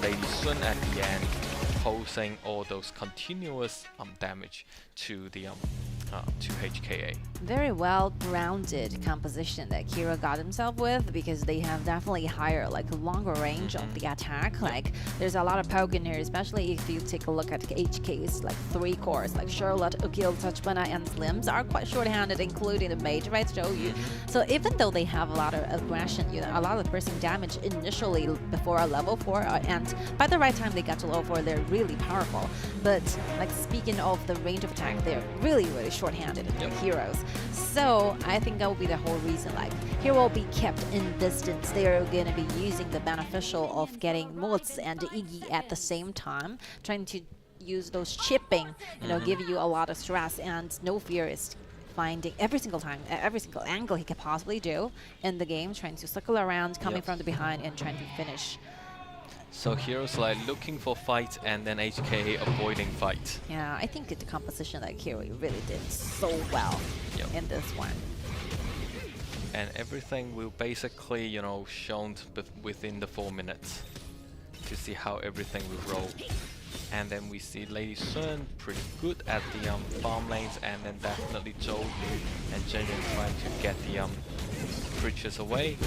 Lady Sun at the end posing all those continuous damage to the to HKA. Very well-grounded composition that Kira got himself with, because they have definitely higher, like longer range of the attack. Like there's a lot of poke in here, especially if you take a look at HK's like 3 cores, like Charlotte, Ukil, Tachbana, and Slims are quite short-handed, including the mage, right? Show you. So even though they have a lot of aggression, you know, a lot of piercing damage initially before a level 4, and by the right time they got to level 4, they're really powerful. But like speaking of the range of attack, they're really short-handed heroes. So I think that will be the whole reason. Like Hero will be kept in distance. They're going to be using the beneficial of getting Mozi and Iggy at the same time, trying to use those chipping, you know, give you a lot of stress. And No Fear is finding every single angle he could possibly do in the game, trying to circle around, coming from the behind, and trying to finish. So Hero's like looking for fight and then HK avoiding fight. Yeah, I think the composition like Hero really did so well in this one. And everything will basically, you know, shown within the 4 minutes to see how everything will roll. And then we see Lady Sun pretty good at the farm lanes, and then definitely Zhou Yu and Zhen Ren trying to get the creatures away.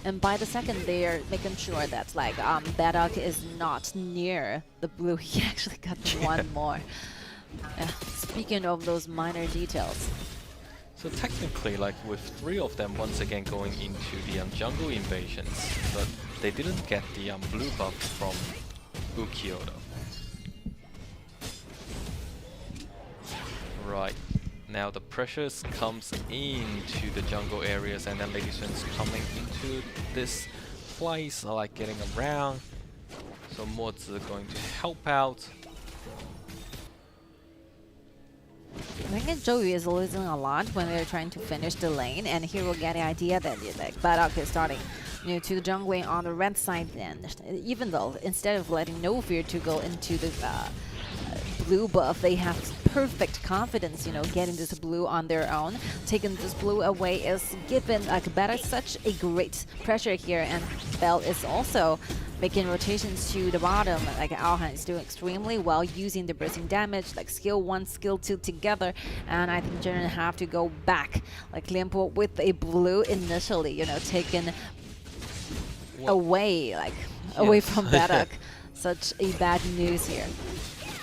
And by the second, they're making sure that like Badok is not near the blue. He actually got one more. Speaking of those minor details. So technically, like with 3 of them once again going into the jungle invasions, but they didn't get the blue buff from Ukyo though. Right. Now the pressures comes into the jungle areas, and then Lady Sun's coming into this place, like getting around. So Mozi are going to help out. I think Zhou Yu is losing a lot when they're trying to finish the lane, and here we'll get the idea that like Badok is starting, you know, to the jungling on the red side. Then, even though instead of letting No Fear to go into the blue buff, they have perfect confidence, you know, getting this blue on their own. Taking this blue away is given like Badok such a great pressure here, and Bell is also making rotations to the bottom. Like Alhan is doing extremely well using the bursting damage, like skill 1, skill 2 together. And I think Jaren have to go back, like Lianpo with a blue initially, you know, taken away, like away from Badok. Such a bad news here.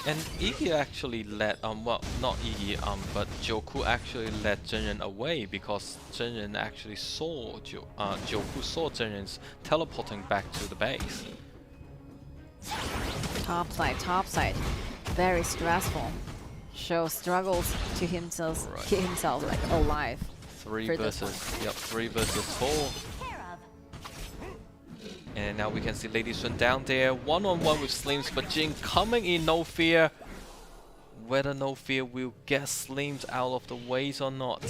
And Iggy actually let well, not Iggy, but Joku actually let Zhen Ren away because Zhen Ren actually saw Joku saw Zhen Ren's teleporting back to the base. Top side, very stressful. Show struggles to himself, keep himself like alive. 3 versus 4. And now we can see Lady Sun down there, one-on-one with Slims, but Jing coming in, No Fear. Whether No Fear will get Slims out of the ways or not.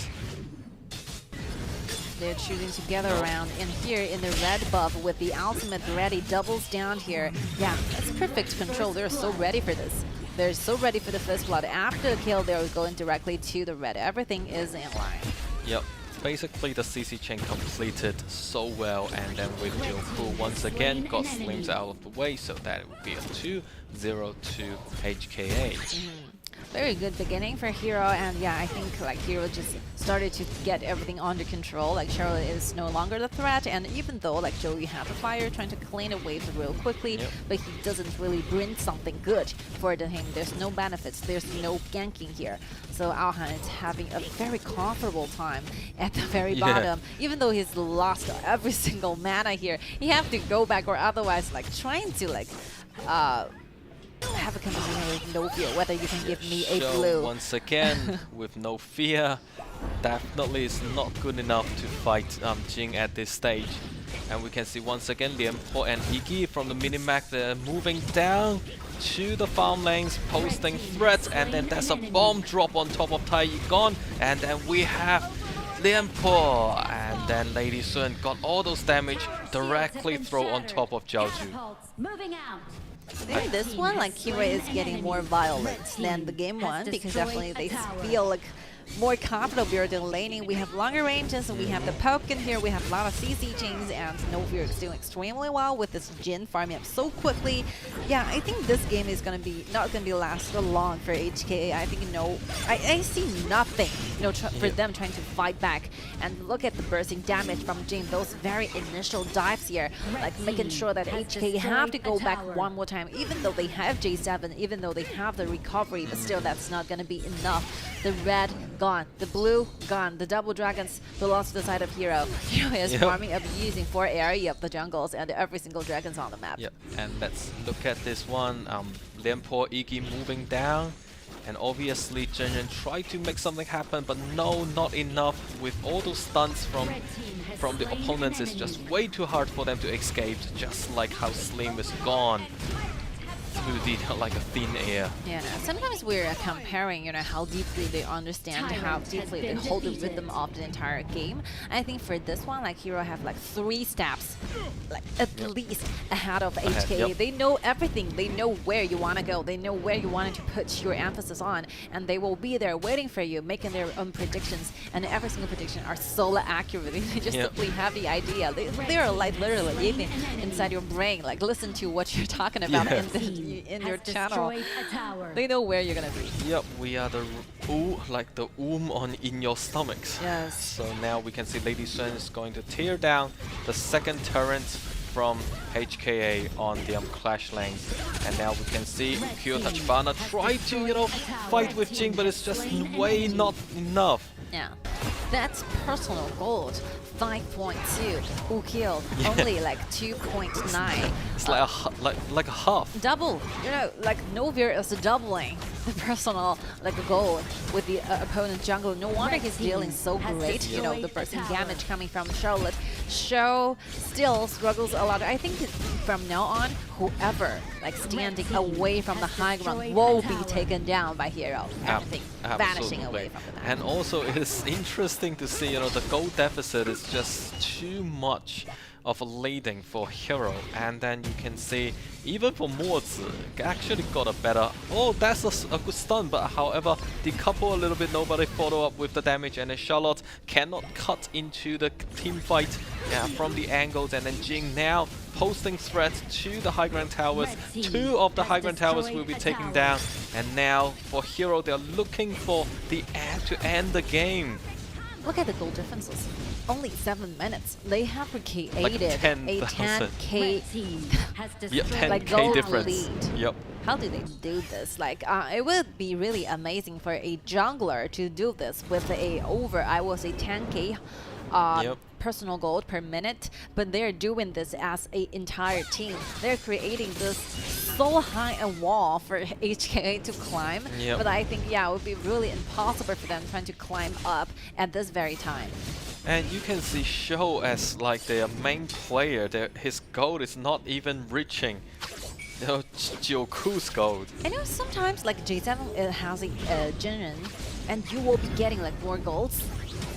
They're choosing to gather around in here in the red buff with the ultimate ready, doubles down here. Yeah, that's perfect control. They're so ready for this. They're so ready for the first blood. After the kill, they're going directly to the red. Everything is in line. Yep. Basically, the CC chain completed so well, and then with Joku once again got Slims out of the way, so that it would be a 2-0 to HKA. Very good beginning for Hero, and yeah, I think like Hero just started to get everything under control. Like Charlotte is no longer the threat, and even though like Joey had the fire trying to clean the waves real quickly, but he doesn't really bring something good for him. There's no benefits, there's no ganking here. So Alhan is having a very comfortable time at the very bottom. Even though he's lost every single mana here, he have to go back, or otherwise like trying to like have a conversation with no fear, whether you can give me a Show blue. once again with no fear. Definitely is not good enough to fight Jing at this stage. And we can see once again Lianpo and Iggy from the minimap, they're moving down to the farm lanes, posting threats, and then there's a bomb drop on top of Taiwan, and then we have Lianpo, and then Lady Sun got all those damage directly thrown on top of Jiaoju. In this one, like Kira is getting more violent than the game one because definitely they feel like more confident building laning. We have longer ranges, and we have the poke in here. We have a lot of CC chains, and Novir is doing extremely well with this Jin farming up so quickly. Yeah, I think this game is gonna be not gonna be last so long for HKA. I think I see nothing, for them trying to fight back. And look at the bursting damage from Jin. Those very initial dives here, like making sure that HKA have to go back one more time, even though they have J7, even though they have the recovery, but still that's not gonna be enough. The red gone, the blue gone, the double dragons belongs to the side of Hero. Hero is farming up using 4 area of the jungles and every single dragon's on the map. Yep, and let's look at this one. Lianpo, Iggy moving down, and obviously Zhenren tried to make something happen, but no, not enough. With all those stunts from the opponents, it's just way too hard for them to escape, just like how Slim is gone through the like a thin air. Yeah, sometimes we're comparing, how deeply they understand, how deeply they hold the rhythm of the entire game. I think for this one, like Hero have like 3 steps, like at least ahead of HKA. They know everything. They know where you want to go. They know where you wanted to put your emphasis on, and they will be there waiting for you, making their own predictions. And every single prediction are so accurate. They just simply have the idea. They are like literally living inside your brain. Like listen to what you're talking about in your channel. They know where you're gonna be. Yep, we are the like the in your stomachs. Yes. So now we can see Lady Sun is going to tear down the second turret from HKA on the clash lanes, and now we can see Kyo Tachibana try to fight with Jing, but it's just way not enough. Yeah, that's personal gold. 5.2. Who killed? Only like 2.9. It's like a half. Double. Like Novir is doubling the personal goal with the opponent jungle. No wonder he's dealing so great. The bursting damage coming from Charlotte. Show still struggles a lot. I think from now on, whoever standing away from the high ground will be taken down by Hero. Everything vanishing away from the map. And also, it is interesting to see, the gold deficit is just too much of a leading for Hero, and then you can see even for Mozi actually got a better. Oh, that's a good stun, but however decouple a little bit, nobody follow up with the damage, and then Charlotte cannot cut into the team fight from the angles, and then Jing now posting threats to the high ground towers. 2 of the high ground towers will be taken down, and now for Hero they're looking for the to end the game. Look at the goal differences. Only 7 minutes. They have created like a 10k goal difference. Lead. Yep. How do they do this? It would be really amazing for a jungler to do this with I will say 10k personal gold per minute, but they're doing this as an entire team. They're creating this so high a wall for HKA to climb, but I think it would be really impossible for them trying to climb up at this very time. And you can see Show as their main player. His gold is not even reaching Jioku's gold. I know sometimes J7 has a Jinren, and you will be getting more golds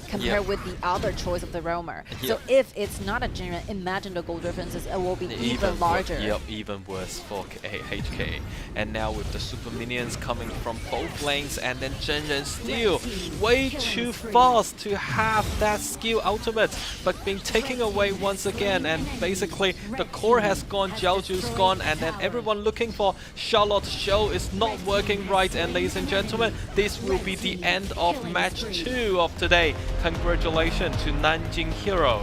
compared with the other choice of the roamer. So if it's not a Jinren, imagine the gold differences, it will be even larger. Even worse for HK. And now with the super minions coming from both lanes, and then Jinren still way too fast to have that skill ultimate, but being taken away once again, and basically the core has gone, Jiaoju's gone, and then everyone looking for Charlotte. Show is not working right, and ladies and gentlemen, this will be the end of match 2 of today. Congratulations to Nanjing Hero.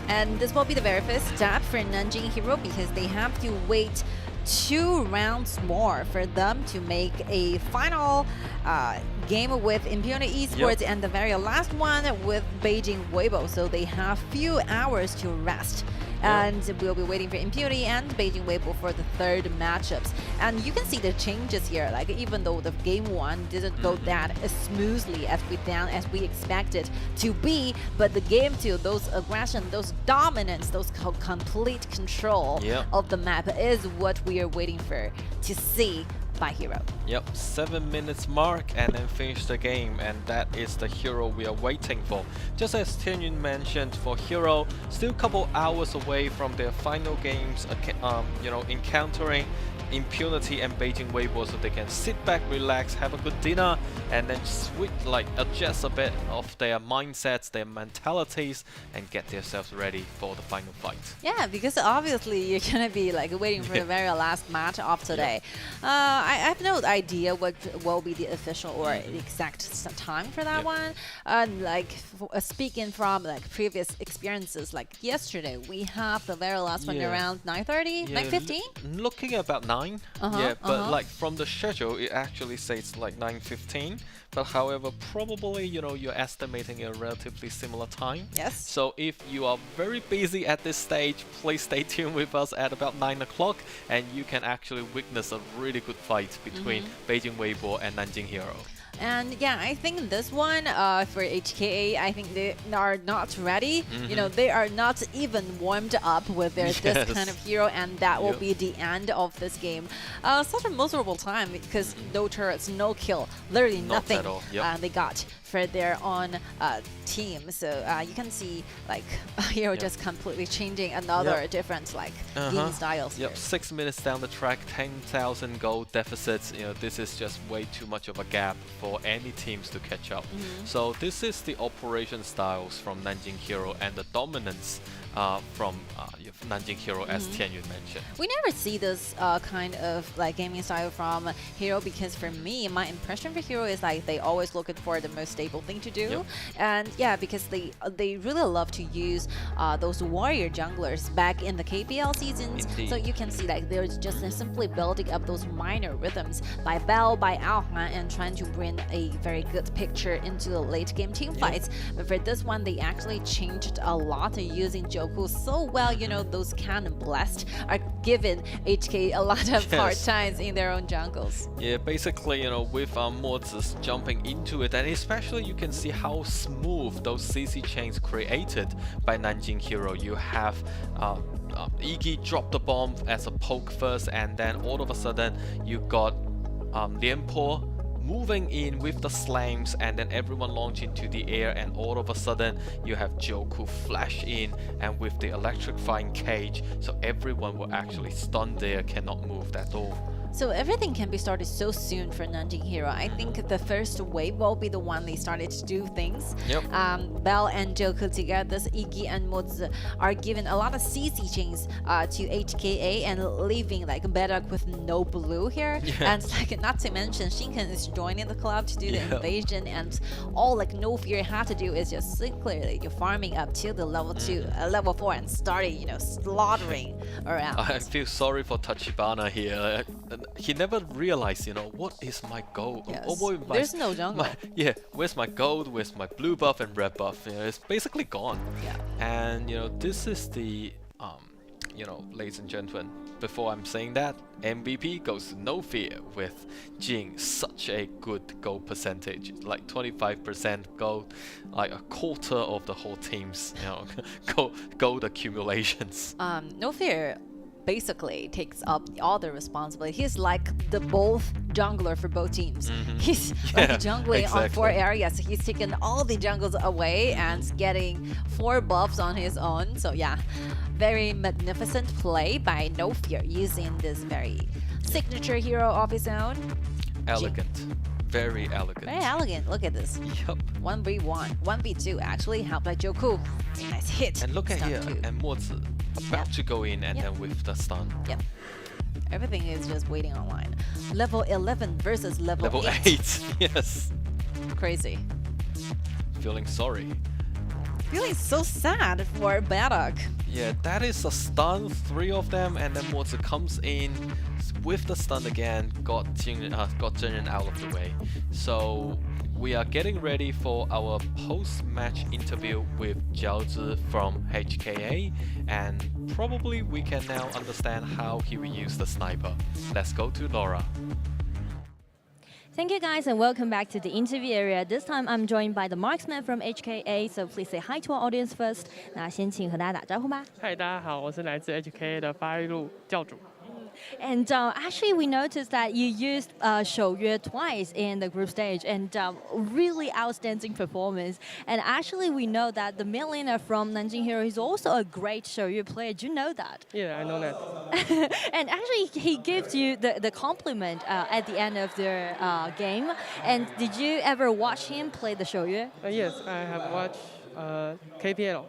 And this will be the very first step for Nanjing Hero, because they have to wait 2 rounds more for them to make a final game with Impunity Esports, and the very last one with Beijing Weibo. So they have few hours to rest. And we'll be waiting for Impunity and Beijing Weibo for the third matchups. And you can see the changes here. Like even though the game 1 didn't go that as smoothly as we expected to be, but the game 2, those aggression, those dominance, those complete control of the map is what we are waiting for to see by Hero. Yep, 7 minutes mark and then finish the game, and that is the Hero we are waiting for. Just as Tianyun mentioned, for Hero, still a couple hours away from their final games, encountering Impunity and Beijing Weibo, so they can sit back, relax, have a good dinner, and then adjust a bit of their mindsets, their mentalities, and get themselves ready for the final fight. Yeah, because obviously you're gonna be like waiting for the very last match of today. I have no idea what will be the official or the exact time for that one. Speaking from like previous experiences, like yesterday, we have the very last one around 9:30, 9:15. Looking about 9. But like from the schedule, it actually says like 9:15. But however, probably you're estimating a relatively similar time. Yes. So if you are very busy at this stage, please stay tuned with us at about 9 o'clock, and you can actually witness a really good fight between Beijing Weibo and Nanjing Hero. And yeah, I think this one for HKA, I think they are not ready. You know, they are not even warmed up with their this kind of hero, and that will be the end of this game. Such a miserable time because no turrets, no kill, literally nothing they got for their own team. So you can see like hero just completely changing another different like game styles. 6 minutes down the track, 10,000 gold deficits. This is just way too much of a gap for any teams to catch up. So this is the operation styles from Nanjing Hero and the dominance from Nanjing Hero, as Tianyun mentioned. We never see this kind of like gaming style from Hero, because for me, my impression for Hero is like they always looking for the most stable thing to do. And yeah, because they really love to use those warrior junglers back in the KPL seasons. So you can see like they're just simply building up those minor rhythms by Bell, by Alhan, and trying to bring a very good picture into the late game team fights. But for this one, they actually changed a lot using Joku so well. Those cannon blasts are giving HK a lot of hard times in their own jungles. Yeah, basically, with Mozi's jumping into it, and especially you can see how smooth those CC chains created by Nanjing Hero. You have Iggy drop the bomb as a poke first, and then all of a sudden you got Lianpo moving in with the slams, and then everyone launch into the air, and all of a sudden you have Joku flash in and with the electrifying cage, so everyone will actually stun there, cannot move at all. So everything can be started so soon for Nanjing Hero. I think the first wave will be the one they started to do things. Bell and Joku together, this Iggy and Mozi are giving a lot of CC chains to HKA and leaving like Bedak with no blue here. And like not to mention Shinken is joining the club to do the invasion, and all like No Fear had to do is just clearly you're farming up to the level 2, level 4 and starting slaughtering around. I feel sorry for Tachibana here. He never realized, what is my goal? There's no jungle. Where's my gold? Where's my blue buff and red buff? It's basically gone. And this is the, ladies and gentlemen, before I'm saying that, MVP goes to No Fear with Jing. Such a good gold percentage, like 25% gold, like a quarter of the whole team's, gold accumulations. No Fear basically takes up all the responsibility. He's like the both jungler for both teams. He's like jungling on 4 areas. He's taking all the jungles away and getting 4 buffs on his own. So yeah, very magnificent play by No Fear using this very signature hero of his own. Elegant. Very elegant. Very elegant. Look at this. 1v1. 1v2 actually helped by Joku. Nice hit. And look at here. And Mozi about to go in, and then with the stun. Everything is just waiting online. Level 11 versus level 8. Yes. Crazy. Feeling sorry. Feeling so sad for Bedak. Yeah, that is a stun, 3 of them, and then Mozi comes in, with the stun again, got Zhenren out of the way. So we are getting ready for our post-match interview with Jiaozi from HKA, and probably we can now understand how he will use the sniper. Let's go to Laura. Thank you guys and welcome back to the interview area. This time I'm joined by the marksman from HKA, so please say hi to our audience first. 那先请和大家打招呼吧。嗨，大家好，我是来自 HKA 的发育路教主。And actually, we noticed that you used Shouyue twice in the group stage, and really outstanding performance. And actually, we know that the mid laner from Nanjing Hero is also a great Shouyue player. Do you know that? Yeah, I know that. And actually, he gives you the compliment at the end of the game. And did you ever watch him play the Shouyue? Yes, I have watched KPL。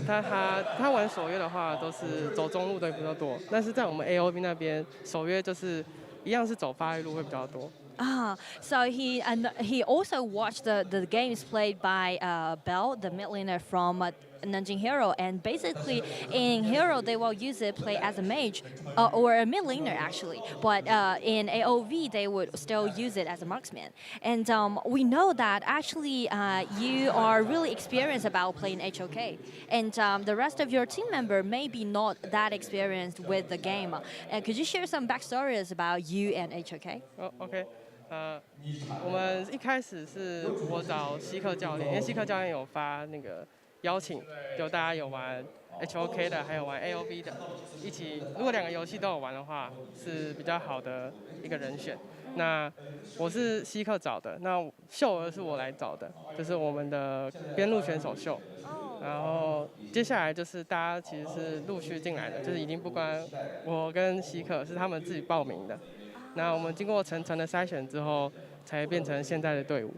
他玩守约的话都是走中路的比较多，但是在我们 AOV 那边守约就是一样是走发育路会比较多。So he also watched the games played by Bell, the mid laner from Nanjing Hero, and basically in Hero they will use it play as a mage or a mid laner actually, but in AOV they would still use it as a marksman. And we know that actually you are really experienced about playing HOK, and the rest of your team member may be not that experienced with the game. Could you share some backstories about you and HOK? OK。我们一开始是我找希克教练，因为希克教练有发那个邀请，就大家有玩 HOK 的，还有玩 AOV 的，一起如果两个游戏都有玩的话，是比较好的一个人选。那我是希克找的，那秀儿是我来找的，就是我们的边路选手秀。然后接下来就是大家其实是陆续进来的，就是已经不关我跟希克，是他们自己报名的。那我们经过层层的筛选之后，才变成现在的队伍。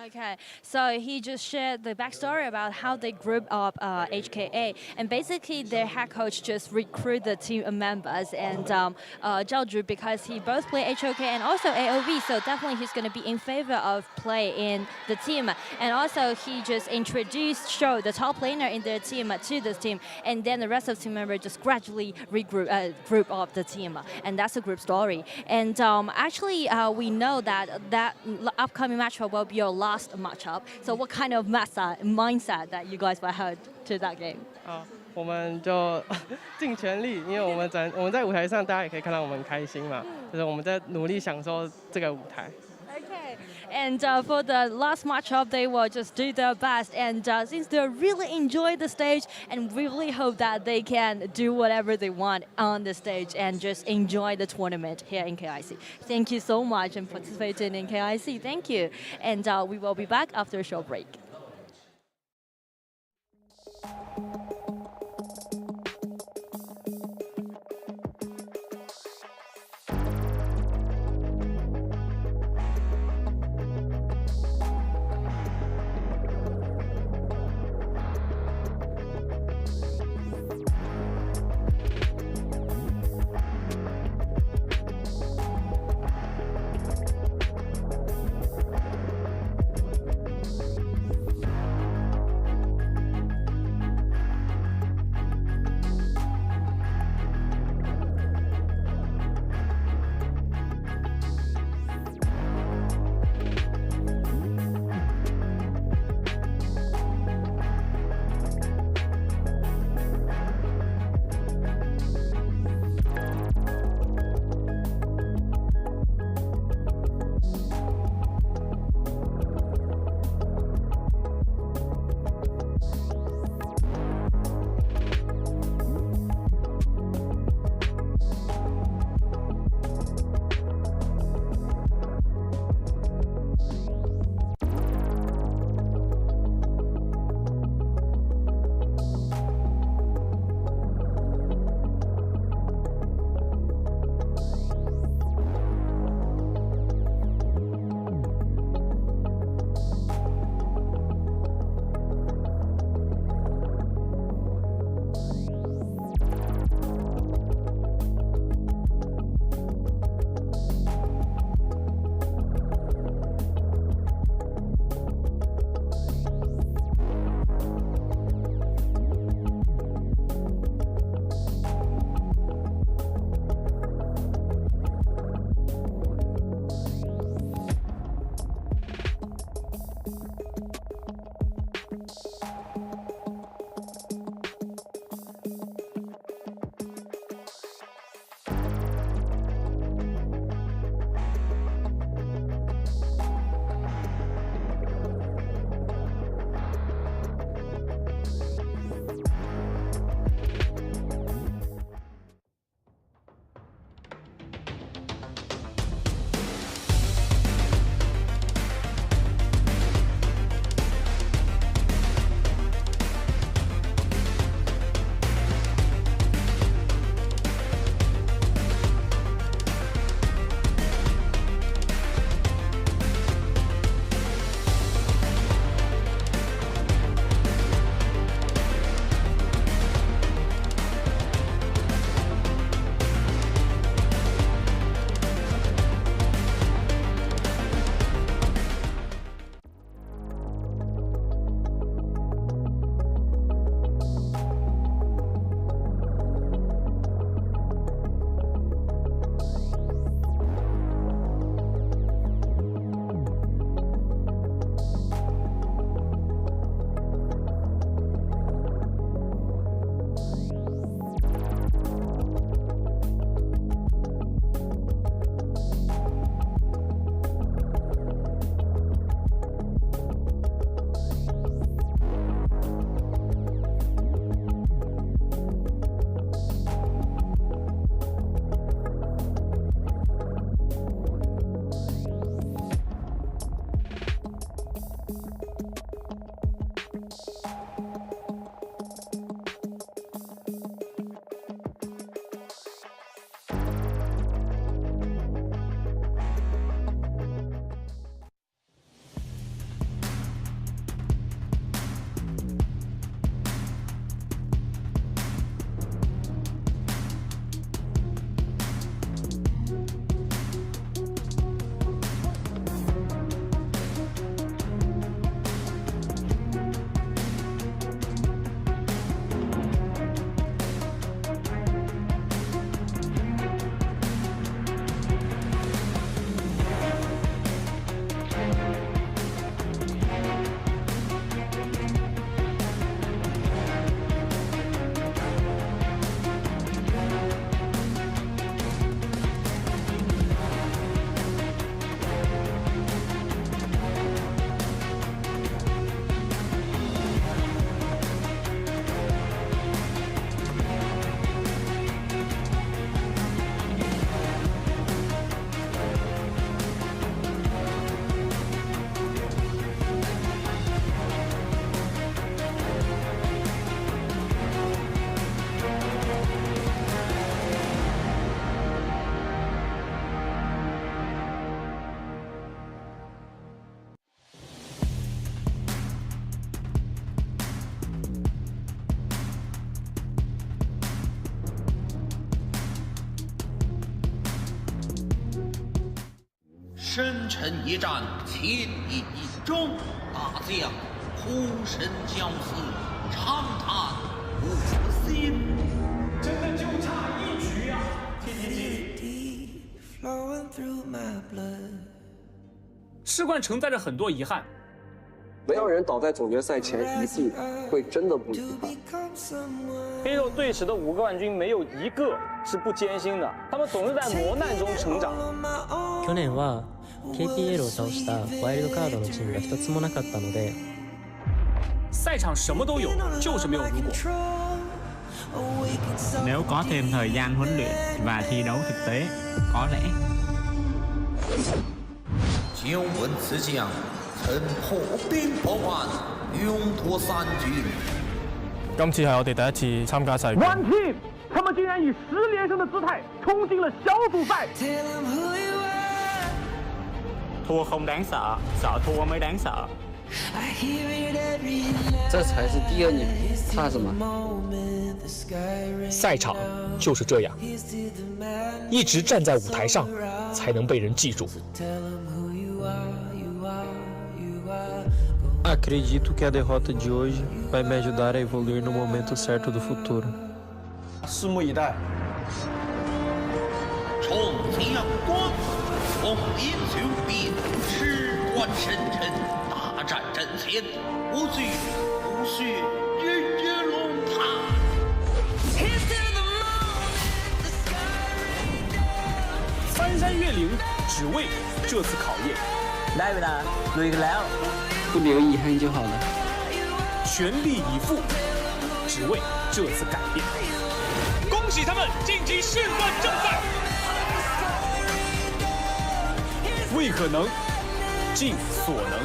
Okay, so he just shared the backstory about how they group up HKA, and basically their head coach just recruit the team members, and Zhao Zhu, because he both play HOK and also AOV, so definitely he's going to be in favor of play in the team. And also he just introduced Shou, the top laner in their team, to this team, and then the rest of the team members just gradually group up the team, and that's a group story. And actually we know that upcoming matchup will be your last matchup. So what kind of mindset that you guys will have to that game? 我们就尽全力，因为我们在舞台上，大家也可以看到我们开心嘛，就是我们在努力享受这个舞台。Okay, and for the last matchup, they will just do their best, and since they really enjoy the stage, and we really hope that they can do whatever they want on the stage and just enjoy the tournament here in KIC. Thank you so much for participating in KIC. Thank you, and we will be back after a short break. 深沉一战，千里一终，大将呼声相似，长谈无心。真的就差一局啊！世冠承载着很多遗憾。没有人倒在总决赛前一步会真的不遗憾。黑肉队史的5个冠军没有一个是不艰辛的，他们总是在磨难中成长。去年は KPL を倒したワイルドカードのチームが一つもなかったので。赛场什么都有，就是没有如果。Nếu có thêm thời gian huấn luyện và thi đấu thực tế, có lẽ. 久闻此将曾破冰破万，勇夺3军。今次係我哋第一次參加世冠。One team，他們竟然以10連勝的姿態衝進了小組賽。Thua không đáng sợ, sợ thua mới đáng sợ。这才是第2年，怕什么？赛场就是这样，一直站在舞台上，才能被人记住。Acredito que a derrota de hoje vai me ajudar a evoluir no momento certo do futuro. 拭目以待。冲将光，风林雄兵，事关深沉，大战阵前，无惧无血，日月龙塔。翻山越岭，只为这次考验。ได้เวลาลุยกันแล้ว 不留遗憾就好了。全力以赴，只为这次改变。恭喜他们晋级世冠正赛，为可能尽所能。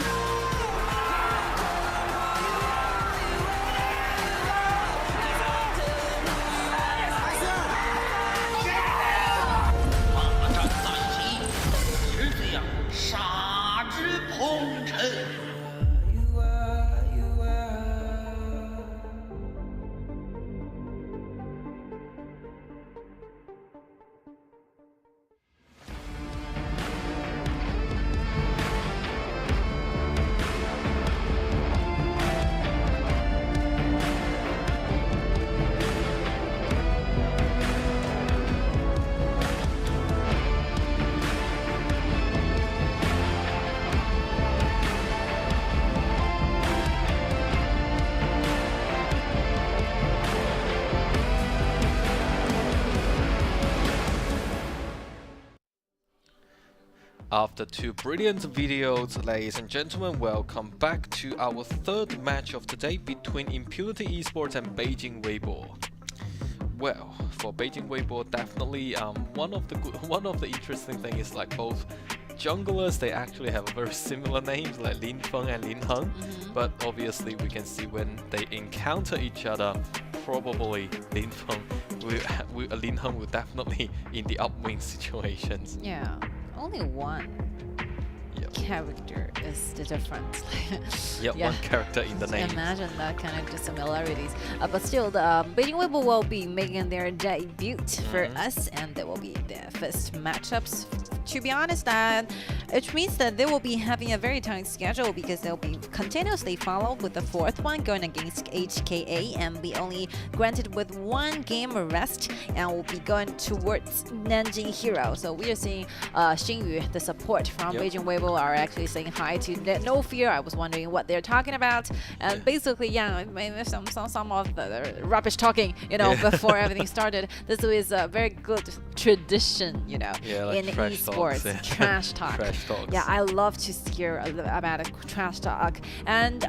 大战在即，是这样杀之鹏程。After 2 brilliant videos, ladies and gentlemen, welcome back to our 3rd match of today between Impunity Esports and Beijing Weibo. Well, for Beijing Weibo, definitely one of the interesting thing is like both junglers, they actually have very similar names like Lin Feng and Lin Heng, but obviously we can see when they encounter each other, probably Lin Heng will definitely in the upwing situations. Yeah. Only one character is the difference. One character in the name. Imagine that kind of dissimilarities. But still, the Beijing Weibo will be making their debut for us, and they will be the first matchups. To be honest, it means that they will be having a very tight schedule because they'll be continuously followed with the 4th one going against HKA and be only granted with 1 game rest and will be going towards Nanjing Hero. So we are seeing Xingyu, the support from Beijing Weibo, are actually saying hi to No Fear. I was wondering what they're talking about, and basically, maybe some of the rubbish talking, before everything started. This is a very good tradition, like in esports. Trash talk. Trash talks. Yeah, I love to hear about a trash talk. And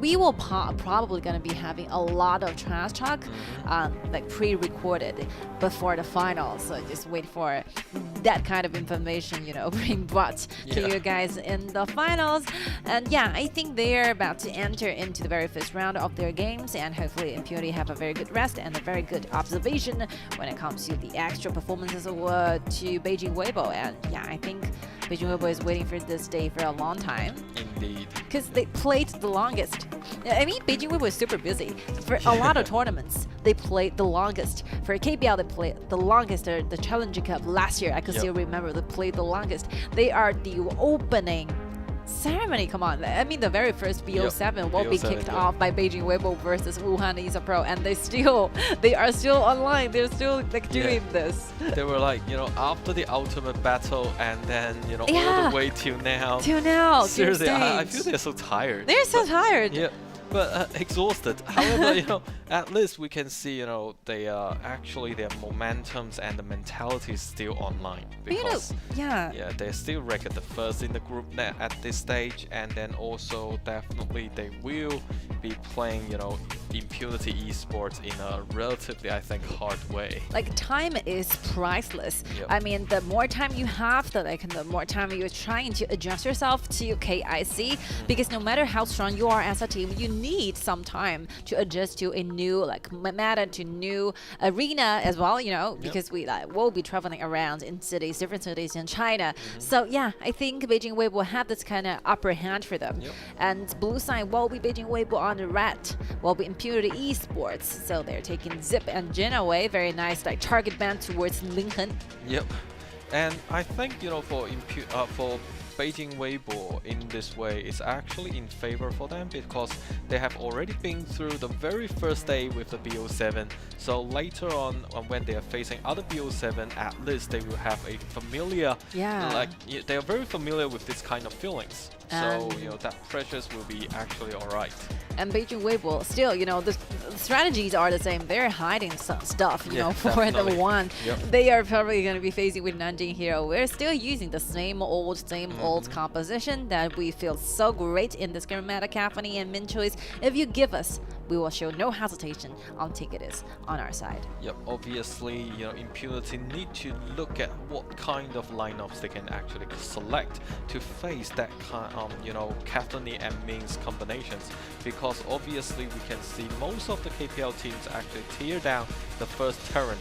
we will probably going to be having a lot of trash talk like pre-recorded before the finals. So just wait for that kind of information, being brought to you guys in the finals. And I think they're about to enter into the very first round of their games, and hopefully Impunity have a very good rest and a very good observation when it comes to the extra performances to Beijing Weibo. And I think Beijing Weibo is waiting for this day for a long time. Indeed. Because they played the longest. I mean, Beijing Weibo is super busy for a lot of tournaments. they played the longest. For KPL, they played the longest, the Challenger Cup last year. I could still remember they played the longest. They are the opening ceremony. Come on, I mean the very first BO7 will be kicked off by Beijing Weibo versus Wuhan Esports, and they are still online. They're still like doing this. They were like, you know, after the ultimate battle, and then you know all the way till now. Seriously, I feel they're so tired. They're so tired. Yeah. But exhausted. However, you know, at least we can see, you know, they are actually their momentums and the mentality is still online because they're still ranked the first in the group at this stage, and then also definitely they will be playing, you know, Impunity Esports in a relatively, I think, hard way. Like time is priceless. I mean, the more time you have, the more time you're trying to adjust yourself to KIC, because no matter how strong you are as a team, you need some time to adjust to a new meta, to new arena as well, you know, because we will be traveling around in different cities in China. So yeah, I think Beijing Weibo have this kind of upper hand for them. And blue side will be Beijing Weibo, on the red will be Impunity Esports. So they're taking Zip and Jin away. Very nice target ban towards Lincoln. Yep. And I think, you know, for Beijing Weibo in this way is actually in favor for them, because they have already been through the very first day with the BO7. So later on when they are facing other BO7, at least they will have a familiar, they are very familiar with this kind of feelings. So, you know, that pressures will be actually alright. And Beijing Weibo, still, you know, the strategies are the same. They're hiding some stuff, you know, for the one. They are probably going to be facing with Nanjing Hero. We're still using the same old composition that we feel so great in this Grammatic Cacophony and Min Choice. If you give us, we will show no hesitation on taking it on our side. Yep, obviously, you know, Impunity need to look at what kind of lineups they can actually select to face that kind of, you know, cacophony and means combinations. Because obviously we can see most of the KPL teams actually tear down the first turret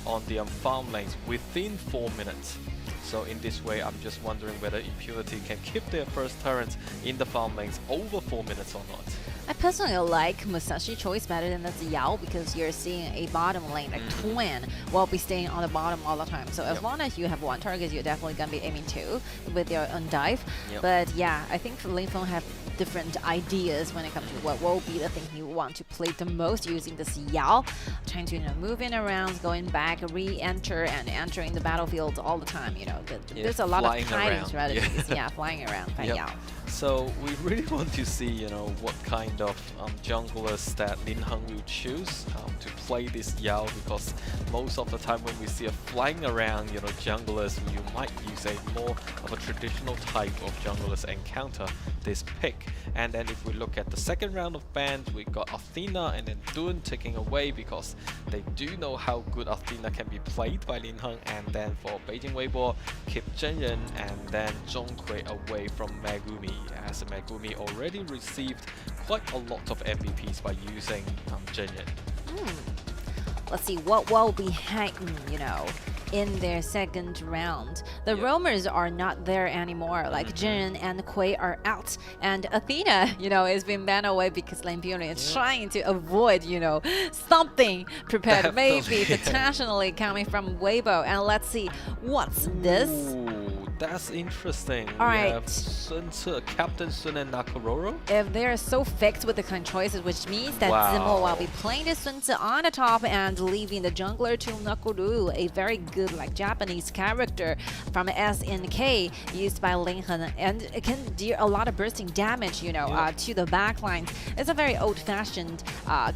on the farm lanes within 4 minutes. So in this way, I'm just wondering whether Impunity can keep their first turret in the farm lanes over 4 minutes or not. I personally like Musashi choice better than the Yao, because you're seeing a bottom lane, like twin, will be staying on the bottom all the time. So as long as you have one target, you're definitely going to be aiming two with your own dive. But yeah, I think Linfeng have different ideas when it comes to what will be the thing you want to play the most using this Yao. Trying to, you know, move in around, going back, re-enter, and entering the battlefield all the time. You know, there's a lot of hiding strategies. Flying around by Yao. So we really want to see, you know, what kind of junglers that Linheng will choose to play this Yao, because most of the time when we see a flying around, you know, junglers, you might use a more of a traditional type of junglers encounter this pick. And then if we look at the second round of bans, we got Athena and then Dun taking away, because they do know how good Athena can be played by Linheng. And then for Beijing Weibo, keep Zhenyan and then Zhonghui away from Megumi, as Megumi already received quite a lot of MVPs by using Zhenyan. Let's see what will be happening, you know, in their second round. The roamers are not there anymore, like Jin and Kui are out, and Athena, you know, is being banned away because Impunity is trying to avoid, you know, something prepared, maybe potentially coming from Weibo. And let's see, what's this? That's interesting. All right. We have Sun Tzu, Captain Sun and Nakororo. If they're so fixed with the kind of choices, which means that Zimo will be playing the Sun Tzu on the top and leaving the jungler to Nakoru, a very good Japanese character from SNK used by Linheng, and it can deal a lot of bursting damage, you know, to the backline. It's a very old-fashioned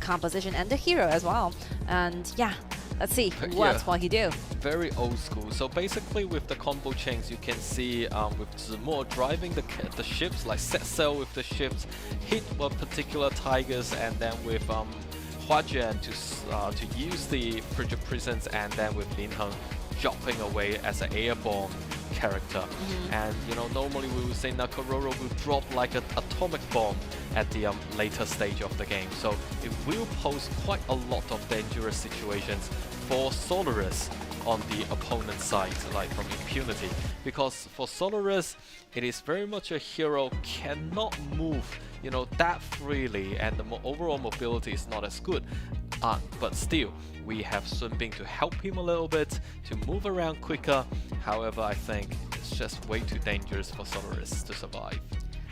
composition, and the hero as well. And yeah, let's see what he do. Very old school. So basically with the combo chains, you can see with Zimo driving the ships, like set sail with the ships, hit one particular tigers, and then with Huajian to use the Bridge of Prisons, and then with Linheng dropping away as an airborne character. And you know, normally we would say Nakororo will drop like an atomic bomb at the later stage of the game. So it will pose quite a lot of dangerous situations for Solaris on the opponent's side, like from Impunity. Because for Solaris, it is very much a hero cannot move, you know, that freely, and the overall mobility is not as good. But still, we have Sun Bing to help him a little bit, to move around quicker. However, I think it's just way too dangerous for Solaris to survive.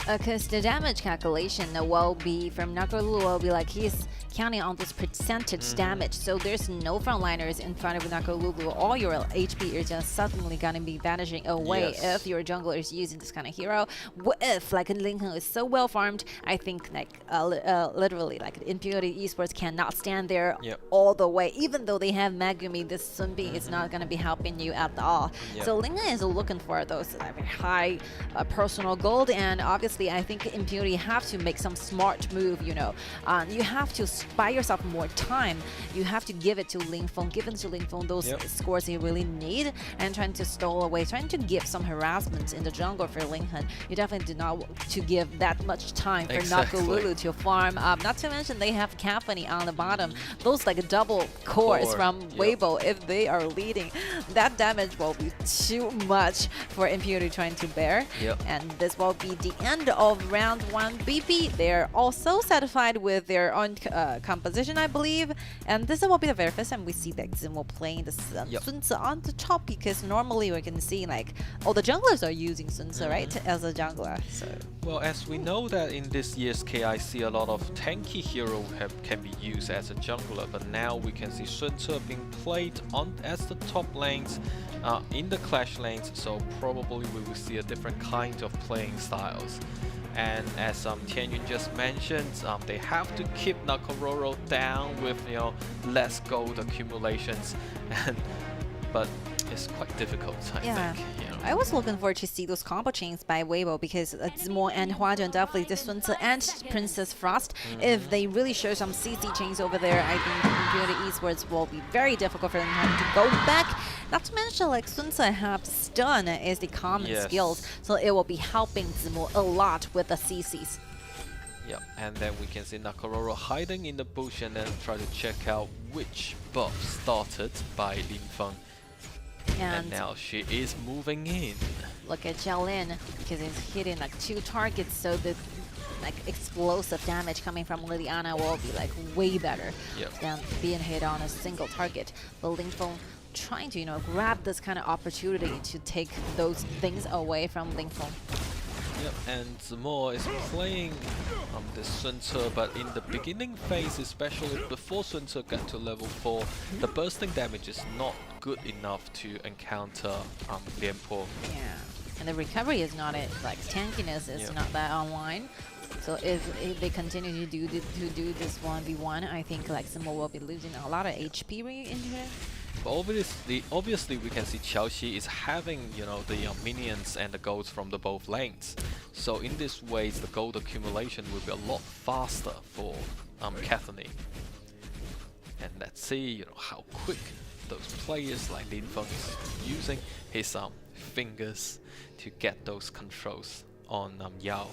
Because the damage calculation will be from Nakalulu will be like he's counting on this percentage damage. So there's no frontliners in front of Nakalulu. All your HP is just suddenly gonna be vanishing away if your jungler is using this kind of hero. If like Lincoln is so well farmed, I think like literally like Impunity Esports cannot stand there all the way. Even though they have Megumi, this Sun Bing is not gonna be helping you at all. So Lincoln is looking for those high personal gold, and obviously I think Impunity have to make some smart move, you know. You have to buy yourself more time. You have to give it to Lingfeng, give it to Lingfeng those scores you really need, and trying to stall away, trying to give some harassment in the jungle for Lincoln. You definitely do not want to give that much time for Nakalulu to farm up. Not to mention they have Caphony on the bottom. Those like double cores from Weibo, if they are leading, that damage will be too much for Impunity trying to bear. And this will be the end of round 1 BP. They're also satisfied with their own composition, I believe, and this will be the very first time we see that Zimo playing the Sun Tzu on the top, because normally we can see like all the junglers are using Sun Tzu, right, as a jungler. So well, as we know that in this year's KIC, a lot of tanky hero can be used as a jungler, but now we can see Sun Tzu being played on as the top lanes in the clash lanes, so probably we will see a different kind of playing styles. And as Tianyun just mentioned, they have to keep Nakororo down with less gold accumulations, but it's quite difficult, I think. I was looking forward to see those combo chains by Weibo, because Zimo and Huazhen definitely this Sun Tzu and Princess Frost. If they really show some CC chains over there, I think Impunity Esports will be very difficult for them to go back. Not to mention, like Sun Tzu have stun is the common skills, so it will be helping Zimo a lot with the CCs. And then we can see Nakororo hiding in the bush and then try to check out which buff started by Linfeng. And now she is moving in. Look at Jialin, because he's hitting like 2 targets, so the like explosive damage coming from Liliana will be like way better than being hit on a single target. But Lingfeng trying to grab this kind of opportunity to take those things away from Lingfeng. And Zimo is playing this Sun Tzu, but in the beginning phase, especially before Sun Tzu got to level 4, the bursting damage is not good enough to encounter Lian Po. And the recovery is not it, like tankiness is not that online. So if they continue to do this 1v1, I think like Zimo will be losing a lot of HP into it. Obviously, we can see Qiaoxi is having, the minions and the golds from the both lanes. So in this way, the gold accumulation will be a lot faster for Caphony. And let's see, how quick those players like Linfeng is using his fingers to get those controls on Yao.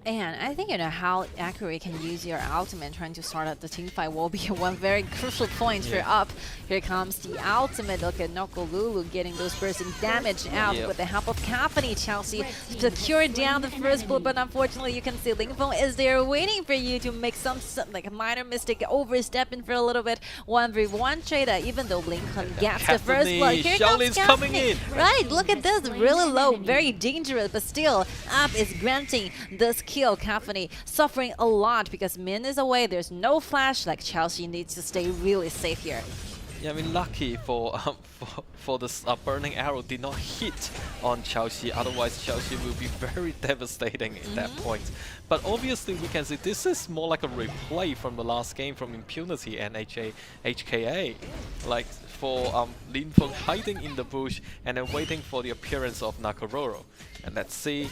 And I think how accurate you can use your ultimate trying to start out the team fight will be one very crucial point for up. Here comes the ultimate. Look at Nakolulu getting those bursting damage out with the help of Caphony. Chelsea secure down the first blow, but unfortunately you can see Lingfeng is there waiting for you to make some like a minor mistake, overstepping for a little bit. 1v1 trader, even though Lingfeng gets the first blood. Here comes coming in. Right, look at this, really low, very dangerous, but still up is granting this kill. Caphony suffering a lot because Min is away, there's no flash, like Chelsea needs to stay really safe here. I mean, lucky for this burning arrow did not hit on Chelsea, otherwise Chelsea will be very devastating at that point. But obviously we can see this is more like a replay from the last game from Impunity and HKA. Like for Linfeng hiding in the bush and then waiting for the appearance of Nakororo. And let's see.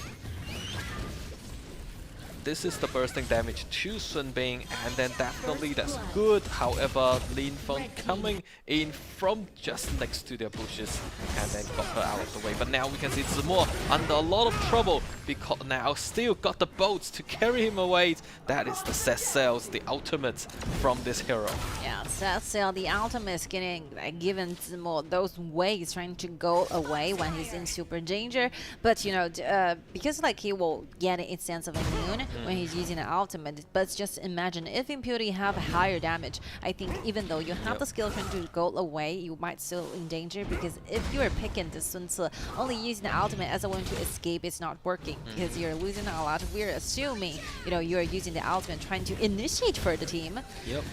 This is the bursting damage to Sun Bing, and then definitely that's good. However, Linfeng coming in from just next to their bushes and then got her out of the way. But now we can see Zimo under a lot of trouble because now still got the boats to carry him away. That is the set sails, the ultimate from this hero. Yeah, set sail, the ultimate is getting given Zimo those ways trying to go away when he's in super danger. But because like he will get a sense of immune. when he's using the ultimate. But just imagine if Impunity have higher damage. I think even though you have the skill trying to go away, you might still in danger, because if you are picking the Sun Tzu only using the ultimate as a way to escape, it's not working because you're losing a lot. We're assuming you're using the ultimate trying to initiate for the team. Yep.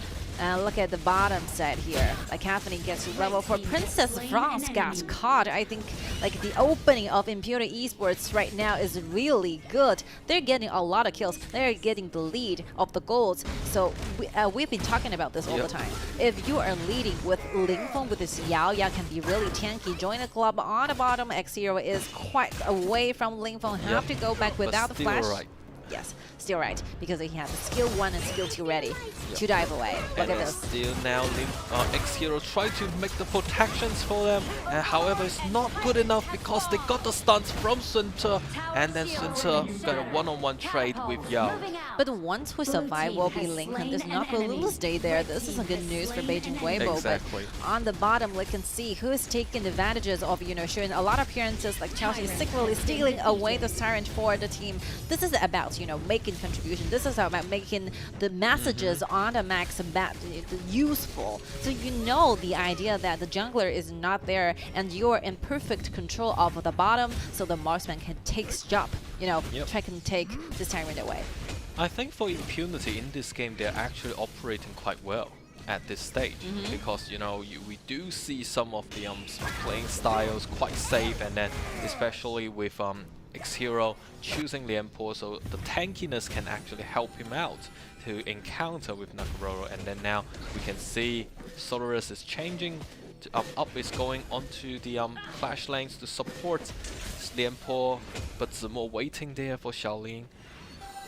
Look at the bottom set here. Like Anthony gets level 4. Princess France got caught. I think like the opening of Impunity Esports right now is really good. They're getting a lot of kills. They're getting the lead of the golds. So we've been talking about this all the time. If you are leading with Lingfeng with this Yao can be really tanky. Join the club on the bottom. X0 is quite away from Lingfeng. Have to go back without the flash. Right. Yes, still right, because he has skill 1 and skill 2 ready to dive away. Look at this. Still now, X0 try to make the protections for them. However, it's not good enough because they got the stuns from Sun Tzu, and then Sun Tzu got a one-on-one trade with Yao. But once we survive, we'll be Lincoln. There's not going to stay there. This is a good news for Beijing Weibo. Exactly. But on the bottom, we can see who is taking advantages of showing a lot of appearances, like Chelsea secretly stealing away the siren for the team. This is about making contribution. This is about making the messages on the max useful. So the idea that the jungler is not there and you're in perfect control of the bottom, so the marksman can take job. Try and take this tyrant away. I think for Impunity in this game, they're actually operating quite well at this stage, because we do see some of the playing styles quite safe, and then especially with X0 choosing Lianpo, so the tankiness can actually help him out to encounter with Nakamura. And then now we can see Solaris is changing to up is going onto the flash lanes to support Lianpo, but Zemo waiting there for Shaolin.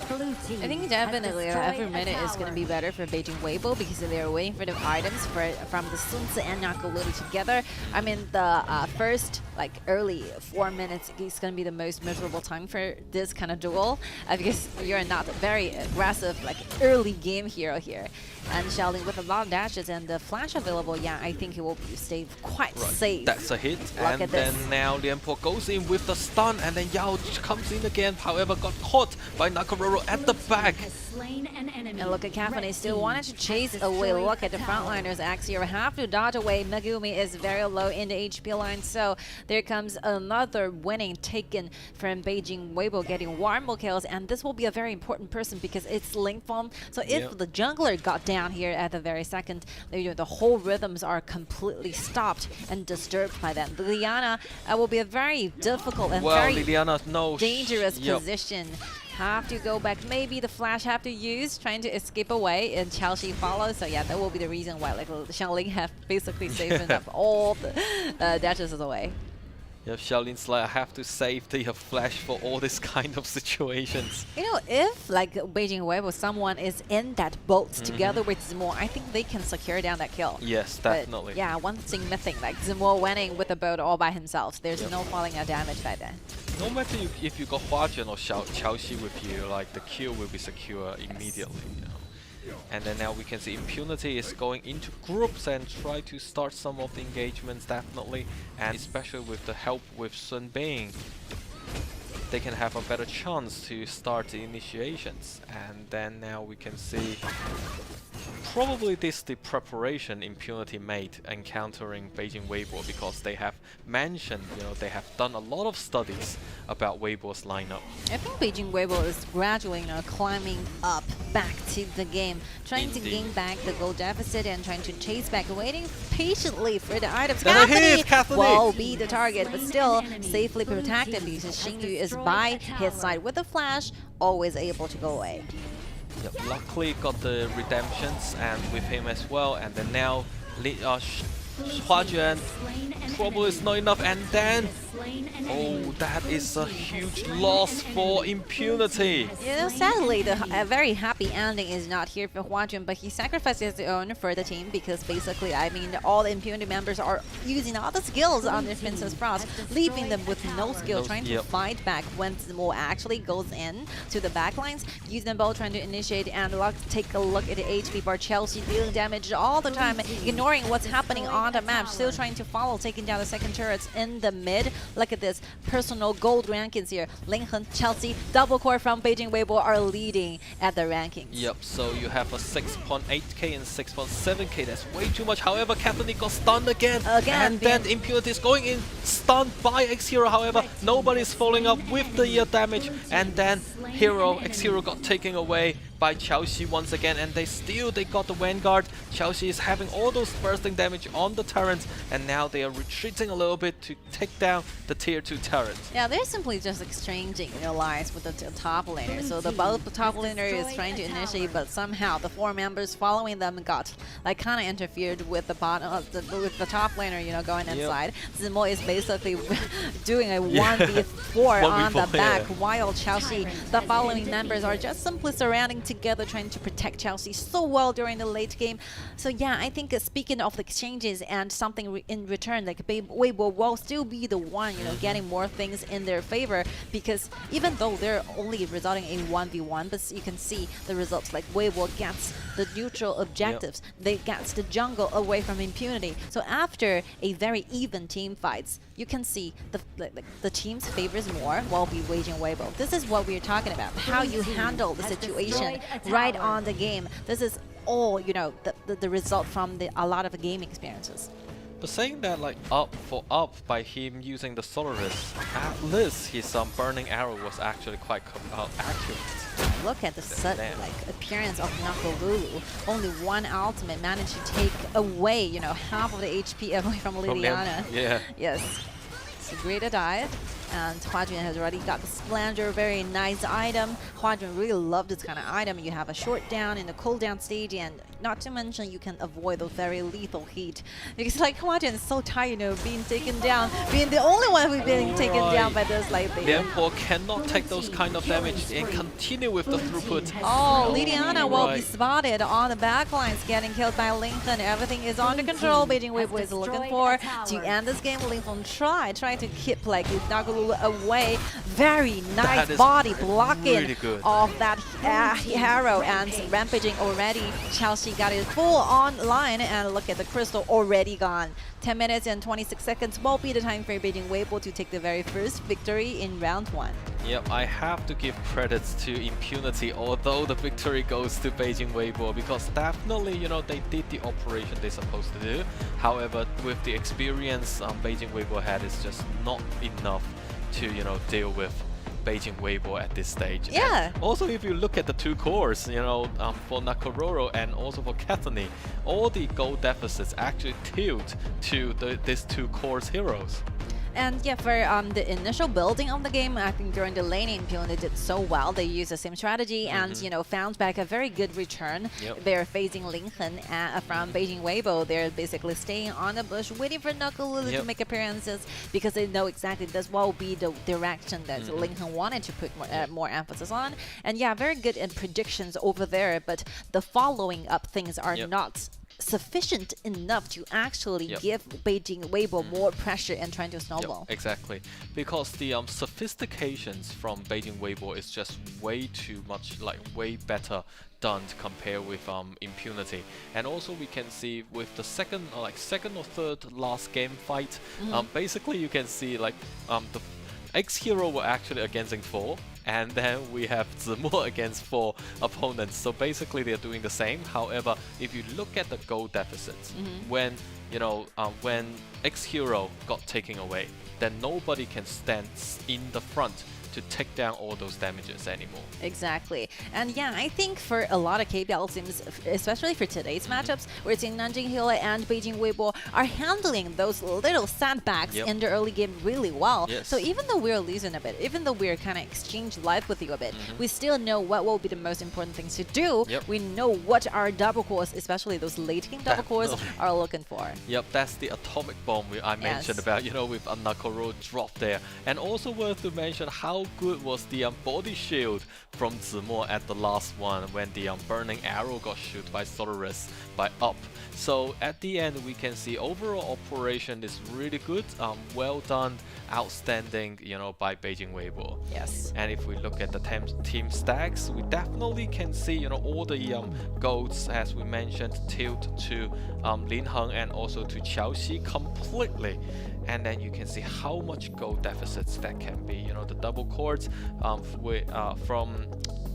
I think definitely every minute is going to be better for Beijing Weibo, because they're waiting for the items from the Sun Tzu and Nakaluri together. I mean, the first early 4 minutes is going to be the most miserable time for this kind of duel, because you're not a very aggressive early game hero here. And Shaolin with a lot of dashes and the flash available, I think he will stay quite safe. That's a hit. Look and then now Lianpo goes in with the stun, and then Yao comes in again, however got caught by Nakamura at the back. And look at Kafane still wanted to chase away. Look at the frontliners. Axio have to dodge away. Megumi is very low in the HP line, so there comes another winning taken from Beijing Weibo, getting one more kills, and this will be a very important person because it's Lingfeng. So if the jungler got down here at the very second, the whole rhythms are completely stopped and disturbed by them. Liliana will be a very difficult and very dangerous position. Have to go back. Maybe the flash have to use, trying to escape away, and Chelsea follows. So that will be the reason why Shaolin have basically saved up all the dashes away. Yeah, Shaolin's I have to save the flash for all this kind of situations. If Beijing Weibo, someone is in that boat together with Zemo, I think they can secure down that kill. Yes, definitely. But, yeah, one thing missing, Zemo winning with the boat all by himself. There's no falling out damage by then. No matter if you got Huajun or Chelsea with you, the kill will be secure immediately. And then now we can see Impunity is going into groups and try to start some of the engagements, definitely. And especially with the help with Sun Bing, they can have a better chance to start the initiations. And then now we can see probably this is the preparation Impunity made encountering Beijing Weibo, because they have mentioned, they have done a lot of studies about Weibo's lineup. I think Beijing Weibo is gradually climbing up back to the game, trying to gain back the goal deficit and trying to chase back, waiting patiently for the items. Catholic will be the target, but still safely protected because Xingyu is by his side with a flash, always able to go away. Yep, luckily got the redemptions and with him as well, and then now Huajun probably is not enough, and then that is a huge loss for Impunity. Sadly, the very happy ending is not here for Huajun, but he sacrificed his own for the team, because basically, all the Impunity members are using all the skills on their Princess Frost, leaving them with no skill, trying to fight back when Zemo actually goes in to the backlines, use them both trying to initiate, and take a look at the HP bar. Chelsea dealing damage all the time, ignoring what's happening on front-up map, still trying to follow, taking down the second turrets in the mid. Look at this personal gold rankings here. Linhen, Chelsea, double core from Beijing Weibo are leading at the rankings. Yep, so you have a 6.8k and 6.7k. That's way too much. However, Kathleen got stunned again. And then Impunity is going in, stunned by X-Hero. However, nobody's following up with the damage. And then X-Hero got taken away by Chelsea once again, and they got the Vanguard. Chelsea is having all those bursting damage on the turrets, and now they are retreating a little bit to take down the tier 2 turret. Yeah, they're simply just exchanging lives with the top laner. So the top laner is trying to initiate, but somehow the 4 members following them got like kind of interfered with the bottom with the top laner, going inside. Zemo is basically doing a 1v4 on the back, while Chelsea, the following members are just simply surrounding together, trying to protect Chelsea so well during the late game. So yeah, I think speaking of the exchanges and something in return, like Weibo will still be the one, getting more things in their favor, because even though they're only resulting in 1v1, but you can see the results, like Weibo gets the neutral objectives, they get the jungle away from Impunity. So after a very even team fights, you can see the team's favors more while be waging Weibo. This is what we're talking about, how you handle the situation right on the game. This is all, the result from a lot of the game experiences. But saying that, like, up by him using the Solaris, at least his burning arrow was actually quite accurate. Look at the sudden appearance of Nakalulu. Only one ultimate managed to take away, half of the HP away from Liliana. Yeah. Yes. It's a great dive. And Huajun has already got the Splendor, very nice item. Huajun really loved this kind of item. You have a short down in the cooldown stage, and not to mention you can avoid those very lethal heat. Because Huajun is so tired, being taken down, being the only one who's being taken down by this Therefore cannot take those kind of damage and continue with the throughput. Oh, Liliana will be spotted on the backlines, getting killed by Lincoln. Everything is under control. Beijing Weibo is looking for to end this game. Lincoln try to keep Nagalulu away. Very nice body blocking really of that hero, and rampaging already. Chelsea got it full online, and look at the crystal already gone. 10 minutes and 26 seconds will be the time for Beijing Weibo to take the very first victory in round 1. Yep, I have to give credits to Impunity, although the victory goes to Beijing Weibo, because definitely, they did the operation they're supposed to do. However, with the experience Beijing Weibo had, it's just not enough to, deal with Beijing Weibo at this stage. Yeah. And also, if you look at the 2 cores, for Nakororo and also for Kathleen, all the gold deficits actually tilt to these 2 cores heroes. And yeah, for the initial building of the game, I think during the laning, Impunity did so well. They used the same strategy and, found back a very good return. Yep. They're facing Lincoln from Beijing Weibo. They're basically staying on the bush, waiting for Nakalulu to make appearances, because they know exactly this will be the direction that Lincoln wanted to put more emphasis on. And yeah, very good in predictions over there, but the following up things are not sufficient enough to actually give Beijing Weibo more pressure and trying to snowball. Yep, exactly, because the sophistications from Beijing Weibo is just way too much, way better done to compare with Impunity. And also we can see with the second or third last game fight, basically you can see the X-Hero were actually against 4, and then we have Zemo against 4 opponents. So basically they're doing the same. However, if you look at the gold deficits, when X-Hero got taken away, then nobody can stand in the front to take down all those damages anymore. Exactly. And yeah, I think for a lot of KPL teams, especially for today's matchups, we're seeing Nanjing Hill and Beijing Weibo are handling those little setbacks in the early game really well. So even though we're losing a bit, even though we're kind of exchange life with you a bit, we still know what will be the most important things to do. We know what our double cores, especially those late game double cores, are looking for. Yep, that's the atomic bomb I mentioned about, with Nakoro drop there. And also worth to mention how good was the body shield from Zimo at the last one when the burning arrow got shot by Solarus by Up. So at the end we can see overall operation is really good, well done, outstanding, by Beijing Weibo. Yes. And if we look at the team stacks, we definitely can see, all the golds, as we mentioned, tilt to Lin Heng and also to Qiaoxi completely. And then you can see how much gold deficits that can be. The double cords from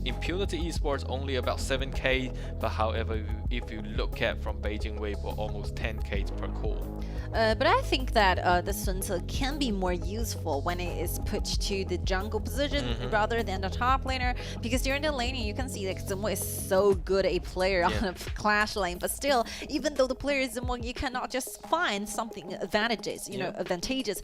Impunity Esports only about 7k, but however, if you look at from Beijing Weibo, almost 10k per core. But I think that the Sun Ce can be more useful when it is put to the jungle position rather than the top laner, because during the laning you can see that Zimo is so good a player on a clash lane, but still, even though the player is Zimo, you cannot just find something advantageous, advantageous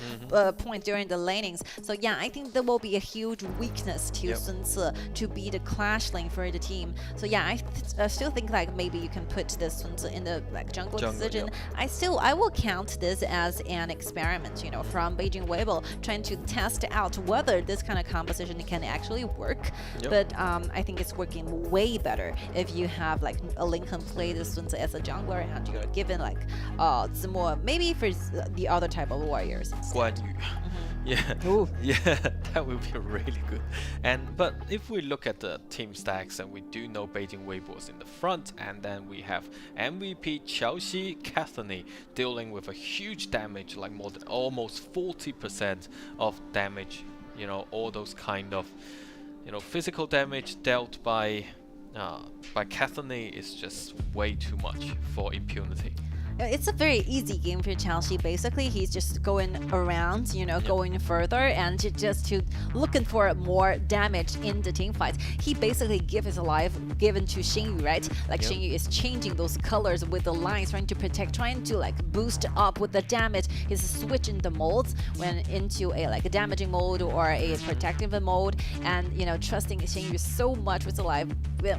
point during the lanings. So yeah, I think there will be a huge weakness to Sun Ce to be the clash lane for the team. So yeah, I still think like maybe you can put the Sun Ce in the jungle position. I will count this as an experiment, from Beijing Weibo, trying to test out whether this kind of composition can actually work. But I think it's working way better if you have like a Lincoln play the Sun Ce as a jungler and you're given like Zimo maybe for the other type of warriors. Yeah, that would be really good. But if we look at the team stacks, and we do know Beijing Weibo is in the front, and then we have MVP Qiaoxi Cathany dealing with a huge damage, like more than almost 40% of damage. All those kind of physical damage dealt by Cathany is just way too much for Impunity. It's a very easy game for Qiaoxi. Basically, he's just going around, going further and just to looking for more damage in the team fights. He basically gives his life given to Xingyu, right? Like Xingyu is changing those colors with the lines, trying to protect, trying to like boost up with the damage. He's switching the modes when into a like a damaging mode or a protective mode, and trusting Xingyu so much with the life.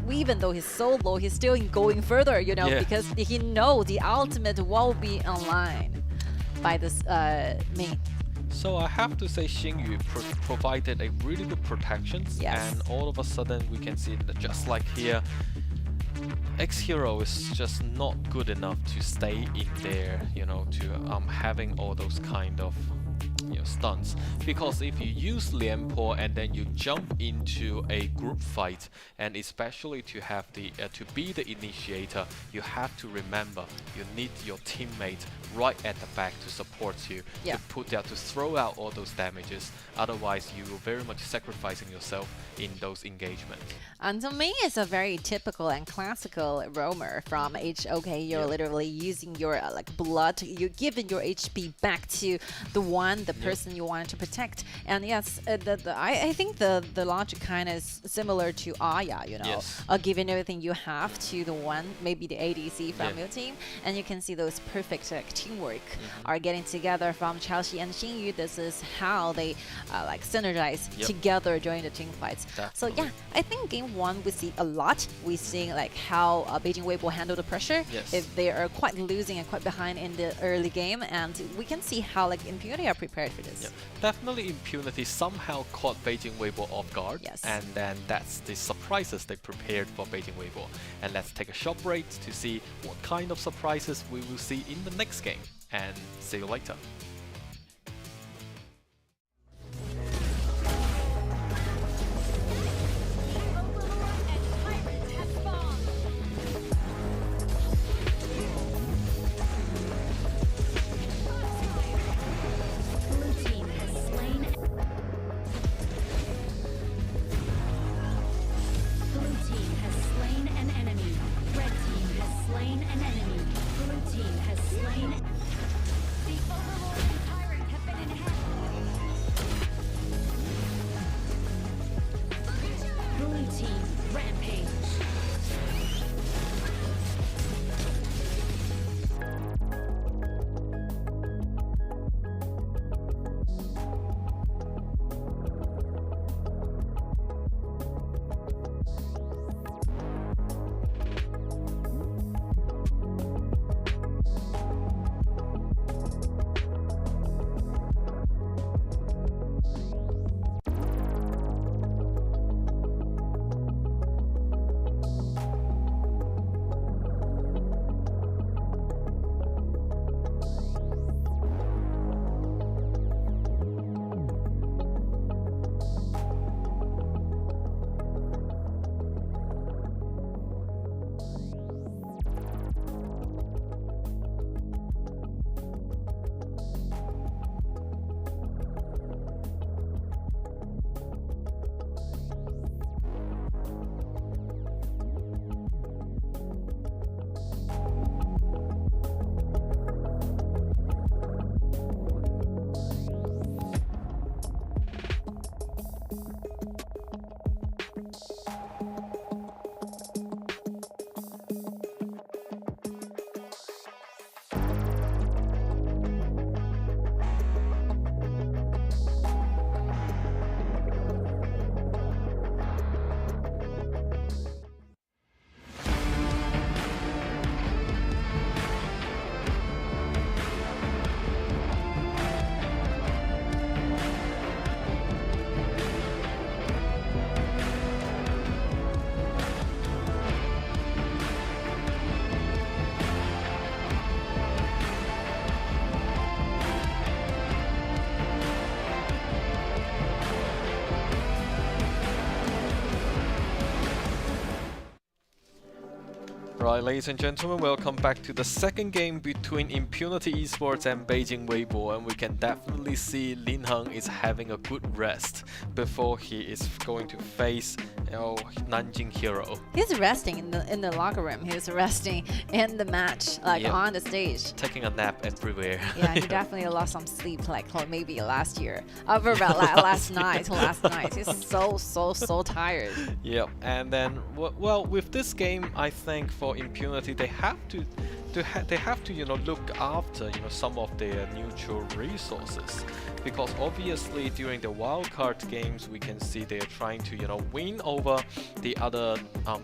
Even though he's so low, he's still going further, because he knows the ultimate will be online by this me. So I have to say Xingyu provided a really good protection, and all of a sudden we can see that just like here, X-Hero is just not good enough to stay in there, to having all those kind of stunts, because if you use Lianpo and then you jump into a group fight, and especially to have the to be the initiator, you have to remember you need your teammate right at the back to support you, to throw out all those damages. Otherwise, you will very much sacrificing yourself in those engagements. And to me, it's a very typical and classical roamer from HOK. You're literally using your like blood. You're giving your HP back to the person you wanted to protect. And yes, I think the logic kind of is similar to Aya. Giving everything you have to the one, maybe the ADC from your team, and you can see those perfect teamwork are getting together from Qiaoxi and Xingyu. This is how they like synergize together during the team fights. So yeah, I think game one we see a lot. We see like how Beijing Weibo handle the pressure if they are quite losing and quite behind in the early game, and we can see how like Impunity are prepared for this. Definitely Impunity somehow caught Beijing Weibo off guard, and then that's the surprises they prepared for Beijing Weibo. And let's take a short break to see what kind of surprises we will see in the next game, and see you later. Right, ladies and gentlemen, welcome back to the second game between Impunity Esports and Beijing Weibo, and we can definitely see Lin Heng is having a good rest before he is going to face Nanjing Hero. He's resting in the locker room. He's resting in the match, like on the stage. Taking a nap everywhere. Yeah, he definitely lost some sleep, like maybe last year. Last night. He's so tired. Yep, and then well, with this game, I think for Impunity, they have to look after some of their neutral resources, because obviously during the wildcard games we can see they're trying to win over the other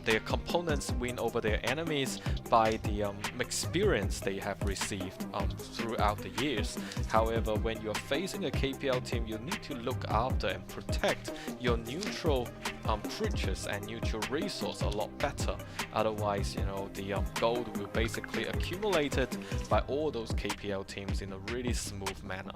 their components, win over their enemies by the experience they have received throughout the years. However, when you're facing a KPL team, you need to look after and protect your neutral creatures and neutral resource a lot better. Otherwise, the gold will basically accumulated by all those KPL teams in a really smooth manner.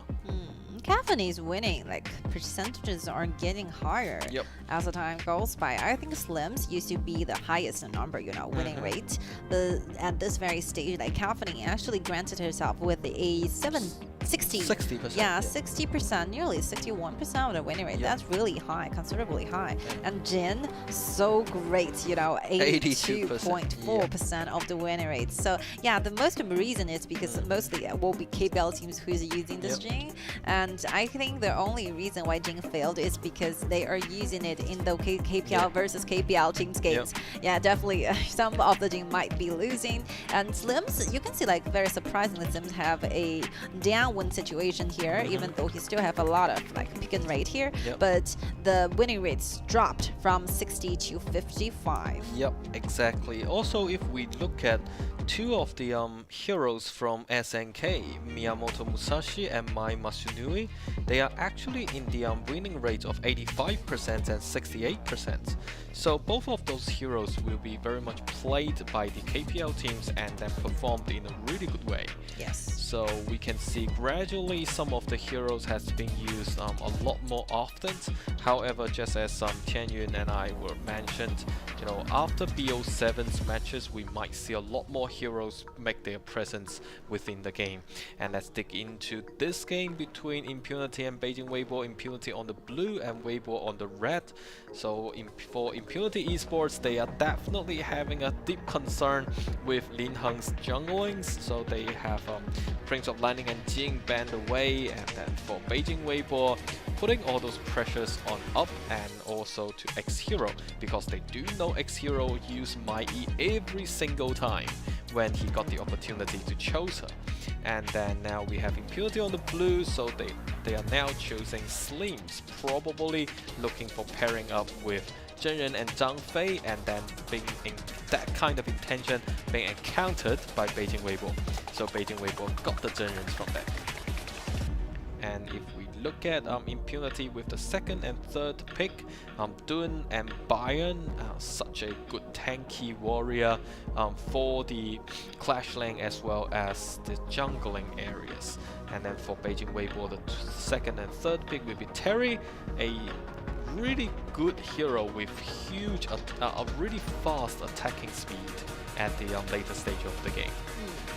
KIC2023 is winning, like percentages are getting higher as the time goes by. I think Slims used to be the highest number, winning rate. But at this very stage, like KIC2023 actually granted herself with a 60%. Yeah, 60%, nearly 61% of the winning rate. That's really high, considerably high. And Jin, so great, 82.4% of the winning rate. So yeah, the most reason is because mostly it will be KPL teams who's using this Jin. And I think the only reason why Jin failed is because they are using it in the KPL versus KPL teams games. Yeah, definitely some of the Jin might be losing. And Slims, you can see like very surprisingly, Slims have a downwind situation here, even though he still have a lot of like pick and rate here. But the winning rates dropped from 60 to 55. Yep, exactly. Also, if we look at two of the heroes from SNK, Miyamoto Musashi and Mai Masunui, they are actually in the winning rate of 85% and 68%. So both of those heroes will be very much played by the KPL teams and then performed in a really good way. Yes. So we can see gradually some of the heroes has been used a lot more often. However, just as Tianyun and I were mentioned, after BO7's matches, we might see a lot more heroes make their presence within the game. And let's dig into this game between Impunity and Beijing Weibo. Impunity on the blue and Weibo on the red. So for Impunity Esports, they are definitely having a deep concern with Lin Heng's junglings. So they have Prince of Lightning and Jing banned away, and then for Beijing Weibo, putting all those pressures on Up and also to X-Hero, because they do know X-Hero use Mai E every single time when he got the opportunity to choose her. And then now we have Impunity on the blue, so they are now choosing Slims, probably looking for pairing up with Zhenren and Zhang Fei, and then being in that kind of intention being encountered by Beijing Weibo. So Beijing Weibo got the Zhenrens from that. And if we look at Impunity with the second and third pick, Dun and Bayern, such a good tanky warrior for the clash lane as well as the jungling areas. And then for Beijing Weibo, the second and third pick will be Terry, a really good hero with huge, a really fast attacking speed at the later stage of the game.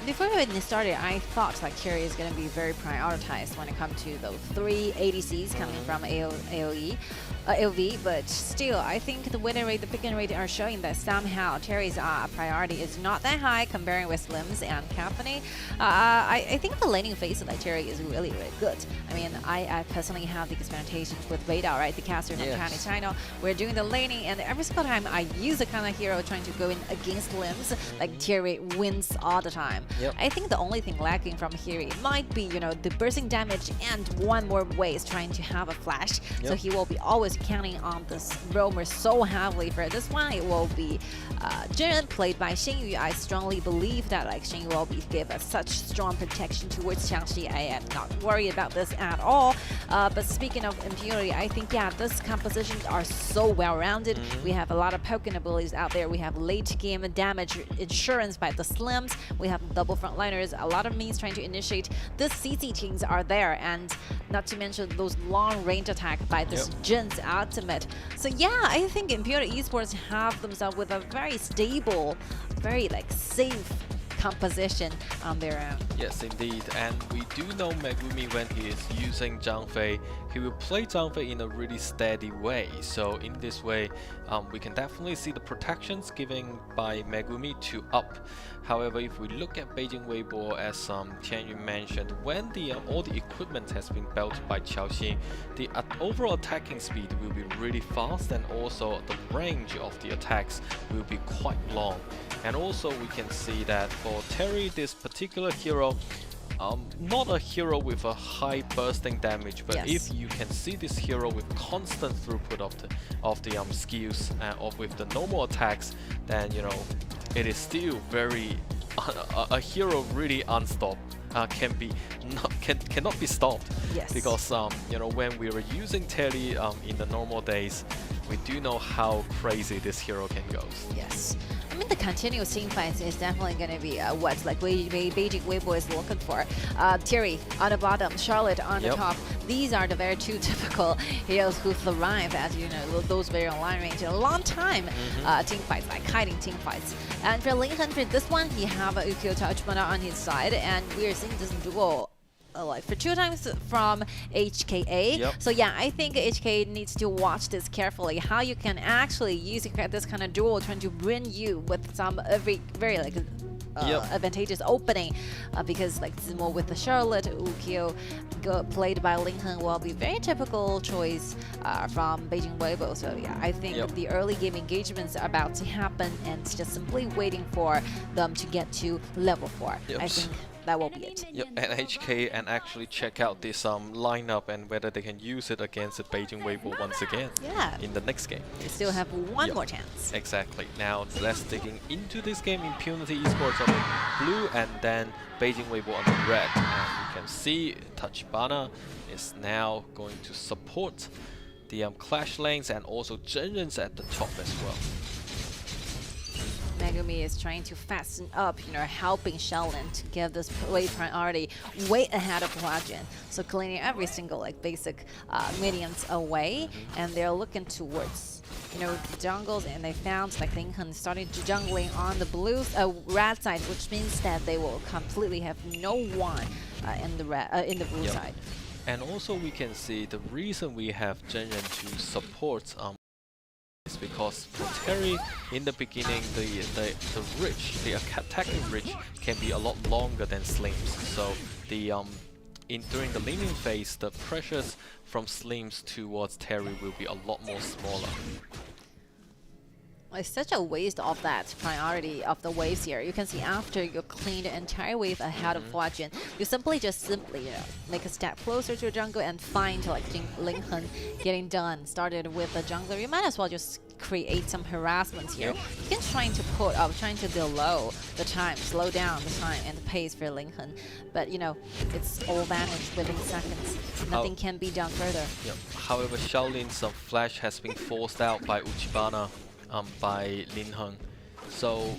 Before we started, I thought like Terry is going to be very prioritized when it comes to those 3 ADCs coming from AOV, but still, I think the winning rate, the pick and rate are showing that somehow Terry's priority is not that high comparing with Slims and KIC2023. I think the laning phase of that Terry is really, really good. I mean, I personally have the experimentation with Weidao, right, the caster from China. We're doing the laning, and every single time I use a kind of hero trying to go in against Slims, like Terry wins all the time. I think the only thing lacking from here it might be, the bursting damage, and one more way is trying to have a flash. So he will be always counting on this roamer so heavily for this one. It will be Jin played by Xingyu. I strongly believe that like Xingyu will be give us such strong protection towards Qiangxi. I am not worried about this at all. But speaking of Impunity, I think this compositions are so well rounded. We have a lot of poking abilities out there. We have late game damage insurance by the Slims. We have the global frontliners. A lot of means trying to initiate the CC teams are there, and not to mention those long-range attack by this Jin's ultimate. So yeah, I think Impunity Esports have themselves with a very stable, very like safe composition on their own. Yes, indeed. And we do know Megumi, when he is using Zhang Fei, he will play Zhang Fei in a really steady way. So in this way, we can definitely see the protections given by Megumi to up. However, if we look at Beijing Weibo, as Tianyun mentioned, when all the equipment has been built by Qiaoxin, the overall attacking speed will be really fast, and also the range of the attacks will be quite long. And also we can see that for Terry, this particular hero, not a hero with a high bursting damage, but if you can see this hero with constant throughput of the skills with the normal attacks, then you know it is still very a hero really unstopped. Cannot be stopped. Yes. Because you know, when we were using Terry in the normal days, we do know how crazy this hero can go. Yes. I mean, the continuous team fights is definitely going to be what's like Beijing Weibo is looking for. Terry on the bottom, Charlotte on the top. These are the very two typical heroes who thrive at, you know, those very long range a long time team fights, like hiding team fights. And for Lincoln, for this one, he have Ukyo Tachibana on his side, and we are seeing this duo like for 2 times from HKA. So yeah, I think HKA needs to watch this carefully, how you can actually use this kind of duel trying to win you with some very like advantageous opening, because like Zimo with the Charlotte, Ukyo played by Lincoln will be very typical choice from Beijing Weibo. So yeah, I think the early game engagements are about to happen, and it's just simply waiting for them to get to level 4. I think that will be it. And HK and actually check out this lineup and whether they can use it against the Beijing Weibo once again in the next game. They still have one more chance. Exactly. Now let's digging into this game. Impunity Esports on the blue, and then Beijing Weibo on the red. And you can see Tachibana is now going to support the clash lanes, and also Zhenren's at the top as well. Megumi is trying to fasten up, you know, helping Shaolin to give this play priority way ahead of Huajun. So cleaning every single like basic minions away, and they're looking towards, you know, the jungles, and they found like Lincoln started to jungling on the red side, which means that they will completely have no one in the blue side. And also we can see the reason we have Zhenren to support is because for Terry in the beginning, the attacking reach can be a lot longer than Slims. So the during the laning phase, the pressures from Slims towards Terry will be a lot more smaller. It's such a waste of that priority of the waves here. You can see after you clean the entire wave ahead of Huajun, you simply you know, make a step closer to jungle and find like Lincoln getting done. Started with the jungler, you might as well just create some harassment here. You can trying to delay the time, slow down the time and the pace for Lincoln. But you know, it's all vanished within seconds. Nothing can be done further. However, Shaolin's flash has been forced out by Uchibana. By Lin Heng. So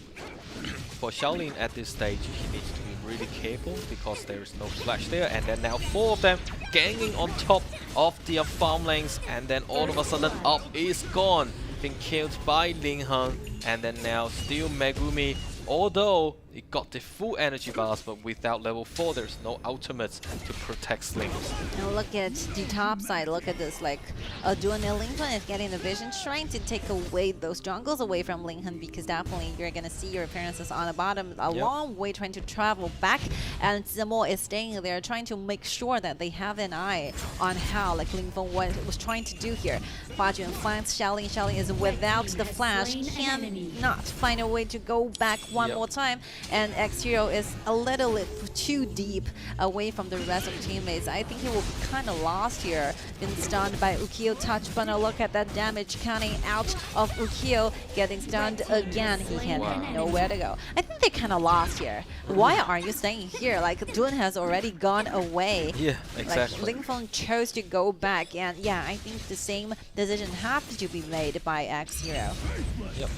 for Shaolin at this stage, he needs to be really careful because there is no flash there, and then now 4 of them ganging on top of the farm lanes, and then all of a sudden up is gone, being killed by Lin Heng, and then now still Megumi, although it got the full energy bars, but without level 4 there's no ultimates to protect Slims. Now look at the top side, look at this, like Duanil Lincoln is getting the vision, trying to take away those jungles away from Lincoln, because definitely you're gonna see your appearances on the bottom a long way trying to travel back, and Zemo is staying there trying to make sure that they have an eye on how like Lincoln was trying to do here. Huajun flanks Shaolin, Shaolin is without the flash, cannot find a way to go back one more time, and X-Hero is a little bit too deep away from the rest of the teammates. I think he will be kind of lost here. Been stunned by Ukyo Tachibana. Look at that damage coming out of Ukyo, getting stunned again. He had nowhere to go. I think they kind of lost here. Why are you staying here? Like Dun has already gone away. Yeah, exactly. Like Linfeng chose to go back, and yeah, I think the same decision has to be made by X-Hero.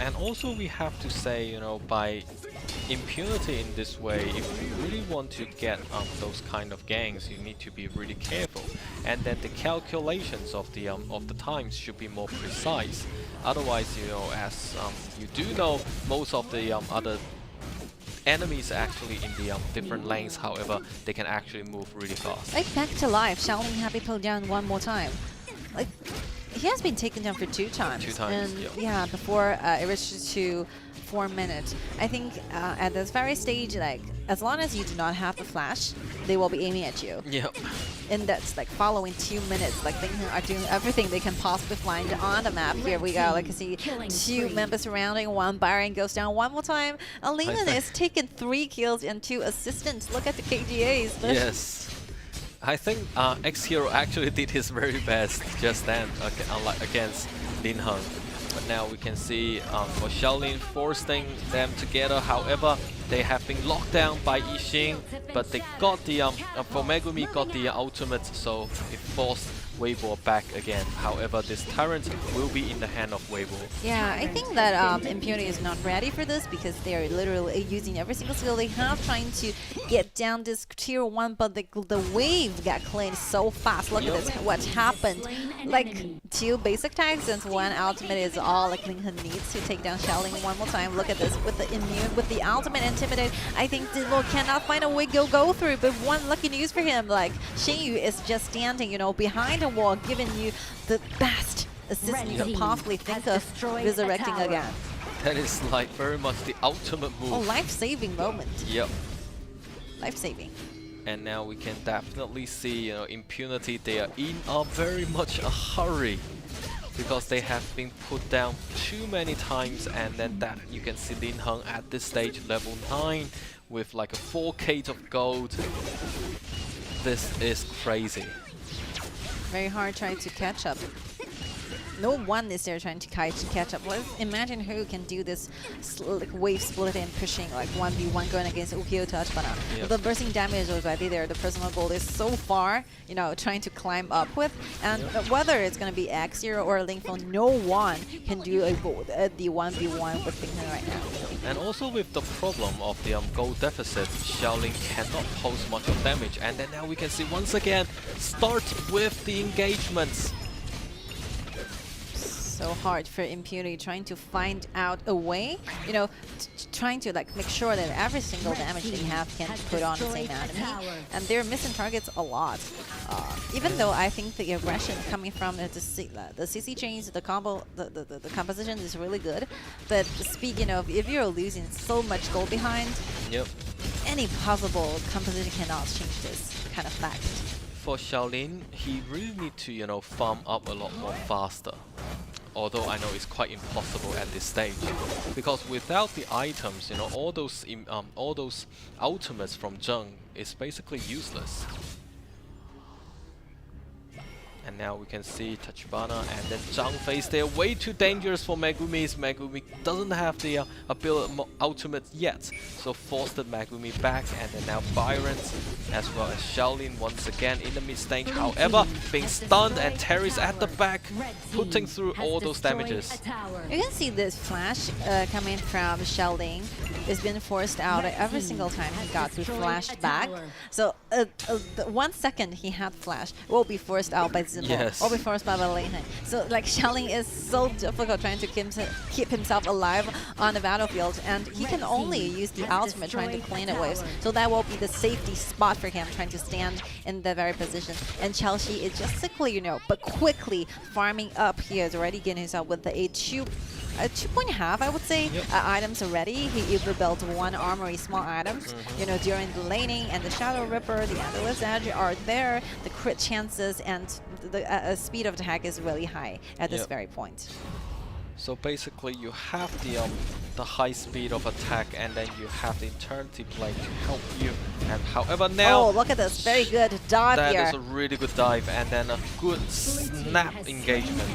And also we have to say, you know, by Impunity Impunity in this way, if you really want to get those kind of ganks, you need to be really careful, and then the calculations of the times should be more precise. Otherwise, you know, as you do know, most of the other enemies actually in the different lanes. However, they can actually move really fast. Like back to life, Shaolin have been pulled down one more time. Like he has been taken down for 2 times. 2 times, and yep. yeah, before it reached to 4 minutes. I think at this very stage, like as long as you do not have the flash, they will be aiming at you. Yep. And that's like following 2 minutes, like they are doing everything they can possibly find on the map. Here we go, like you see 2 members surrounding, 1 Byron goes down one more time. And Leland is taking 3 kills and 2 assistants. Look at the KGAs. Yes. I think X-Hero actually did his very best just then against Lin Heng. But now we can see for Shaolin forcing them together. However, they have been locked down by Yixing, but they got the for Megumi got the ultimate, so it forced Weibo back again. However, this Tyrant will be in the hand of Weibo. Yeah, I think that Impunity is not ready for this because they are literally using every single skill they have, trying to get down this tier 1, but the wave got cleaned so fast. Look at this, what happened. Like 2 basic tags and 1 ultimate is all like Lin Heng needs to take down Shaolin one more time. Look at this with the immune, with the ultimate intimidate. I think Dillo cannot find a way to go through, but one lucky news for him, like Xingyu is just standing, you know, behind a wall, giving you the best assist you can possibly think of, resurrecting again. That is like very much the ultimate move. Oh, life-saving moment. Yep. Life-saving. And now we can definitely see, you know, Impunity, they are in a very much a hurry because they have been put down too many times, and then that you can see Lin Heng at this stage level 9 with like a 4k of gold. This is crazy. Very hard trying to catch up. No one is there trying to catch up. Let's imagine who can do this like wave split and pushing like 1v1 going against Ukiyo Tachibana. Yep. The bursting damage was already there. The personal goal is so far, you know, trying to climb up with. And whether it's going to be X-Zero or Lingfeng, no one can do the 1v1 with Lingfeng right now. And also with the problem of the gold deficit, Shaolin cannot pose much of damage. And then now we can see once again, start with the engagements. So hard for Impunity, trying to find out a way, you know, trying to like make sure that every single damage they have can put on the same enemy, and they're missing targets a lot. Even though I think the aggression coming from the CC chains, the combo, the composition is really good, but speaking of, if you're losing so much gold behind, any possible composition cannot change this kind of fact. For Shaolin, he really needs to, you know, farm up a lot more faster. Although I know it's quite impossible at this stage, because without the items, you know, all those ultimates from Zheng is basically useless. And now we can see Tachibana and then Zhang Fei. They're way too dangerous for Megumi. Megumi doesn't have the ultimate yet, so forced the Megumi back, and then now Byron's as well as Shaolin once again in the mid stage. However, being stunned, and Terry's at the back, putting through all those damages. You can see this flash coming from Shaolin is being forced out every single time he got to flashed back. So 1 second he had flash will be forced out by Zimbo, or be forced by Lin Heng. So like Shaolin is so difficult trying to keep himself alive on the battlefield, and he can only use the ultimate trying to clean it waves. So that will be the safety spot for him, trying to stand in that very position. And Chelsea is just sickly, you know, but quickly farming up. He is already getting himself with the 2.5, I would say, items already. He even built 1 armory, small items, you know, during the laning, and the Shadow Ripper, the Endless Edge are there. The crit chances and the speed of attack is really high at this very point. So basically, you have the high speed of attack, and then you have the Eternity Blade to help you. And however, now oh, look at this, very good dive here. That is a really good dive, and then a good snap engagement.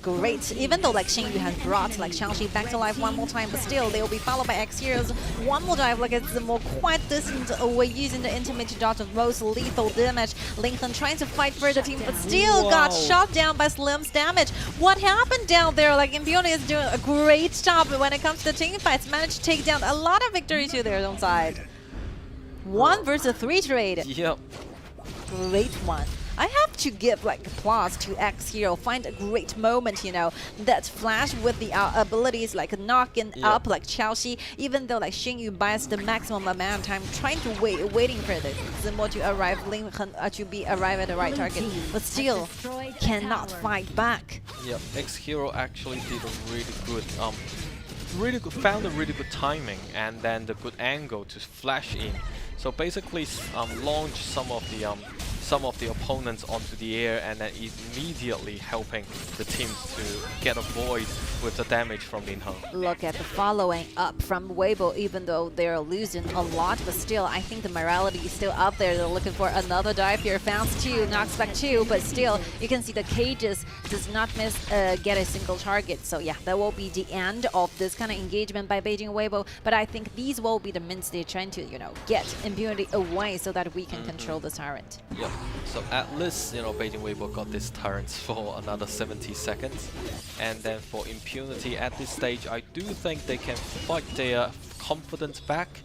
great. Even though like Xingyu has brought like Xiaoxi back to life one more time, but still they will be followed by X Heroes. One more dive, like it's more quite distant away, using the intimate to dodge the most lethal damage. Lincoln trying to fight for the team, but still got shot down by Slim's damage. What happened down there? Like Impunity is doing a great job when it comes to team fights. Managed to take down a lot of victory to their own side. 1 versus 3 trade. Yep. Great one. I have to give like applause to X Hero. Find a great moment, you know, that flash with the abilities like knocking up like Xiaoxi. Even though like Xingyu buys the maximum amount of time, trying to waiting for this Zimo to arrive, arrive at the right target, but still cannot fight back. Yep. X Hero actually did a really good, found a really good timing and then the good angle to flash in. So basically, launch some of the opponents onto the air and then immediately helping the teams to get a void with the damage from Lin Heng. Look at the following up from Weibo, even though they're losing a lot, but still I think the morality is still up there. They're looking for another dive here. Founds 2, knocks back 2, but still you can see the cages does not miss get a single target. So yeah, that will be the end of this kind of engagement by Beijing Weibo. But I think these will be the mints they're trying to, you know, get Impunity away so that we can control the Tyrant. Yep. So at least, you know, Beijing Weibo got this Tyrant for another 70 seconds. And then for Impunity at this stage, I do think they can fight their confidence back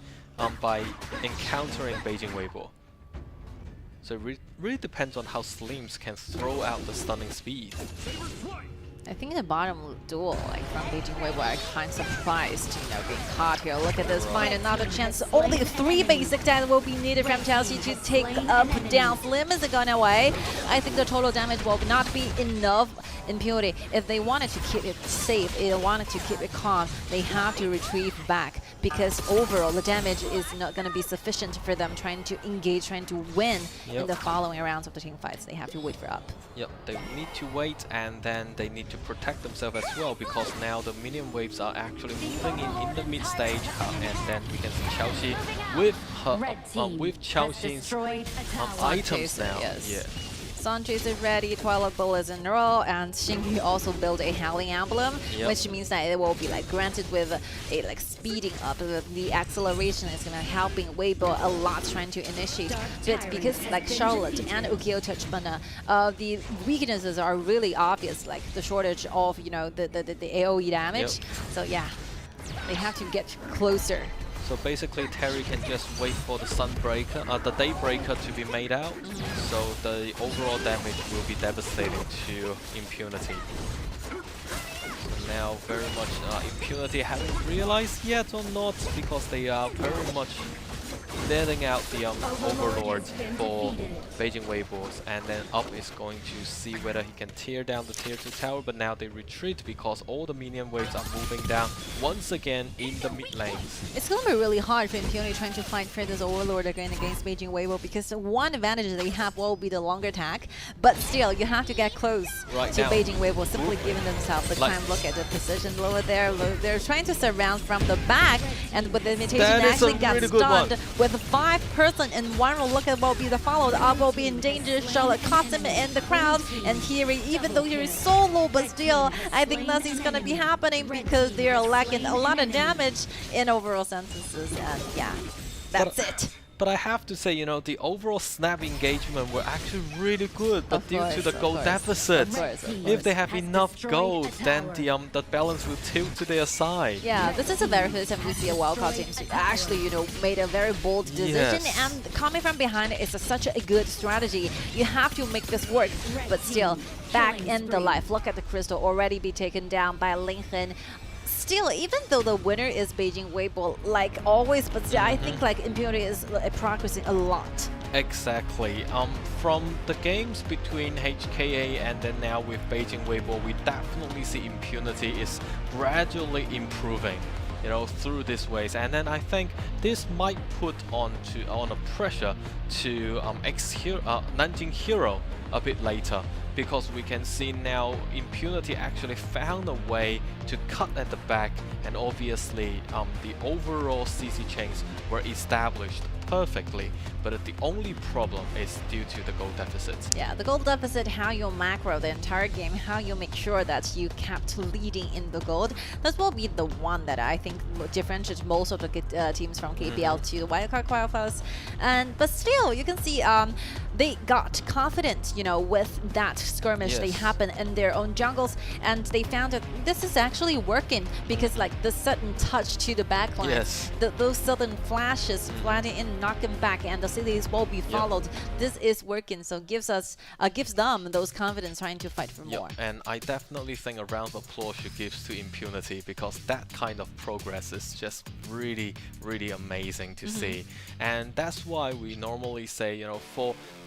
by encountering Beijing Weibo. So it really depends on how Slims can throw out the stunning speed. I think the bottom duel, like from Beijing Weibo, I'm kind of surprised, you know, being caught here. Look at this, find another chance. Only 3 basic damage will be needed from Chelsea to take up down. Slim is going away. I think the total damage will not be enough. Impunity, if they wanted to keep it safe, if they wanted to keep it calm, they have to retrieve back, because overall the damage is not going to be sufficient for them trying to engage, trying to win in the following rounds of the team fights. They have to wait for up. Yep, they need to wait, and then they need to protect themselves as well, because now the minion waves are actually moving in the mid stage, and then we can see Xiaoxi with her with Xiaoxi's items now. Yes. Suntrace is ready, Twilight Bullets in a row, and Xingyu also built a Howling Emblem, which means that it will be like granted with a like speeding up. The acceleration is gonna helping Weibo a lot trying to initiate. But because like Charlotte and Ukyo Touchbana, the weaknesses are really obvious, like the shortage of, you know, the AoE damage. So yeah, they have to get closer. So basically, Terry can just wait for the Sunbreaker, the Daybreaker to be made out. So the overall damage will be devastating to Impunity. Now, very much Impunity haven't realized yet or not, because they are very much letting out the Overlords for Beijing Weibos, and then Up is going to see whether he can tear down the tier 2 tower, but now they retreat because all the minion waves are moving down once again in the mid lanes. It's going to be really hard for Impunity trying to fight for this Overlord again against Beijing Weibo, because the one advantage they have will be the longer attack, but still you have to get close to Beijing Weibo, simply giving themselves the time. Look at the position lower there. They're trying to surround from the back, and with the imitation actually got stunned with 5 person in one row. Look at what will be the followed up, will be in danger. Charlotte caught him in the crowd, and Kiri, even though you're so low, but still I think nothing's gonna be happening because they're lacking a lot of damage in overall sentences, and yeah, that's it. But I have to say, you know, the overall snap engagement were actually really good, but due to the gold deficit, if they have enough gold, then the balance will tilt to their side. Yeah, this is a very first time we see a wildcard team actually, you know, made a very bold decision, and coming from behind is such a good strategy. You have to make this work, but still, back in the life. Look at the crystal already be taken down by Lincoln. Still, even though the winner is Beijing Weibo, like always, but still, I think like Impunity is progressing a lot. Exactly. From the games between HKA and then now with Beijing Weibo, we definitely see Impunity is gradually improving, you know, through these ways. And then I think this might put on a pressure to Nanjing Hero a bit later, because we can see now Impunity actually found a way to cut at the back, and obviously the overall CC chains were established perfectly, but the only problem is due to the goal deficit. Yeah, the goal deficit, how you macro the entire game, how you make sure that you kept leading in the gold. That will be the one that I think differentiates most of the teams from KPL to the wildcard qualifiers. But still, you can see they got confident, you know, with that skirmish they happened in their own jungles, and they found that this is actually working because like the sudden touch to the backline, those sudden flashes flying in, knocking back, and the cities will be followed. This is working, so gives them those confidence trying to fight for more. And I definitely think a round of applause should give to Impunity, because that kind of progress is just really, really amazing to see. And that's why we normally say, you know,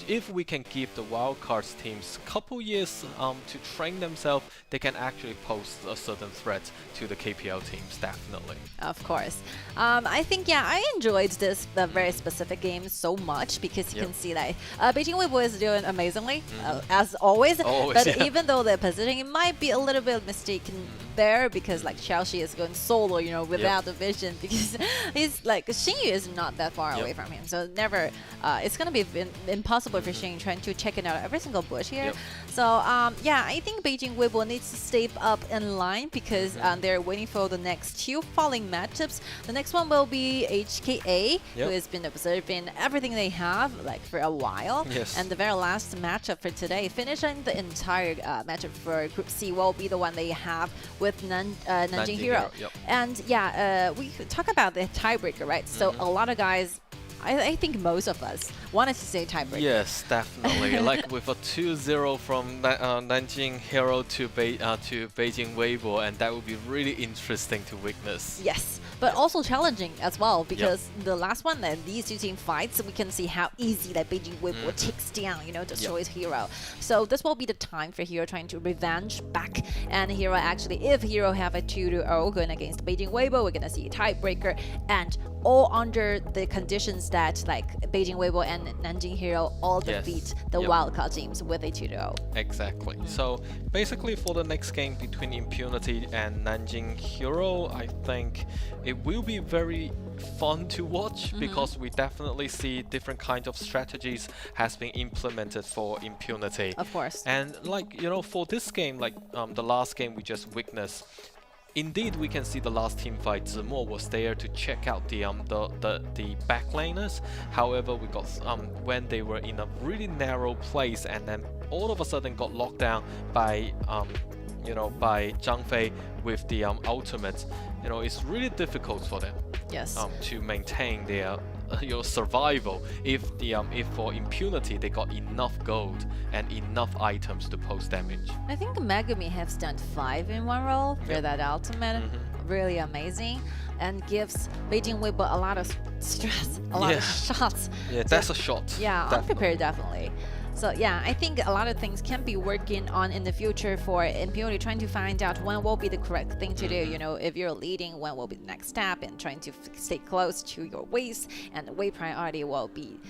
if we can give the wildcards teams a couple years to train themselves, they can actually pose a certain threat to the KPL teams, definitely. Of course. I think, I enjoyed this very specific game so much because you can see that Beijing Weibo is doing amazingly, as always. But even though the positioning might be a little bit mistaken there, because like Xiaoxi is going solo, you know, without the vision, because he's like, Xingyu is not that far away from him. So never, it's going to be impossible for Xingyu trying to check it out every single bush here. So I think Beijing Weibo needs to step up in line because they're waiting for the next two following matchups. The next one will be HKA, who has been observing everything they have like for a while. And the very last matchup for today, finishing the entire matchup for Group C, will be the one they have with Nanjing Hero. And we talk about the tiebreaker, right? So a lot of guys, I think most of us wanted to say tiebreaker. Yes, definitely. Like with a 2-0 from Nanjing Hero to Beijing Weibo, and that would be really interesting to witness. Yes, but also challenging as well, because the last one that these two team fights, we can see how easy that Beijing Weibo takes down, you know, destroys Hero. So this will be the time for Hero trying to revenge back, and Hero actually, if Hero have a 2-0 going against Beijing Weibo, we're gonna see a tiebreaker, and all under the conditions that like Beijing Weibo and Nanjing Hero all defeat the wildcard teams with a 2-0. Exactly. So basically for the next game between Impunity and Nanjing Hero, I think it will be very fun to watch, because we definitely see different kinds of strategies has been implemented for Impunity. Of course. And like, you know, for this game, like the last game we just witnessed, indeed, we can see the last team fight. Zemo was there to check out the backlaners. However, we got when they were in a really narrow place, and then all of a sudden got locked down by by Zhang Fei with the ultimate. You know, it's really difficult for them. To maintain their survival if for Impunity they got enough gold and enough items to post damage. I think Megumi has done 5 in one roll for that ultimate. Really amazing, and gives Beijing Weibo a lot of stress, a lot of shots. That's a shot. Unprepared definitely. So I think a lot of things can be working on in the future for Impunity, trying to find out when will be the correct thing to do. You know, if you're leading, when will be the next step, and trying to stay close to your waist, and the weight priority will be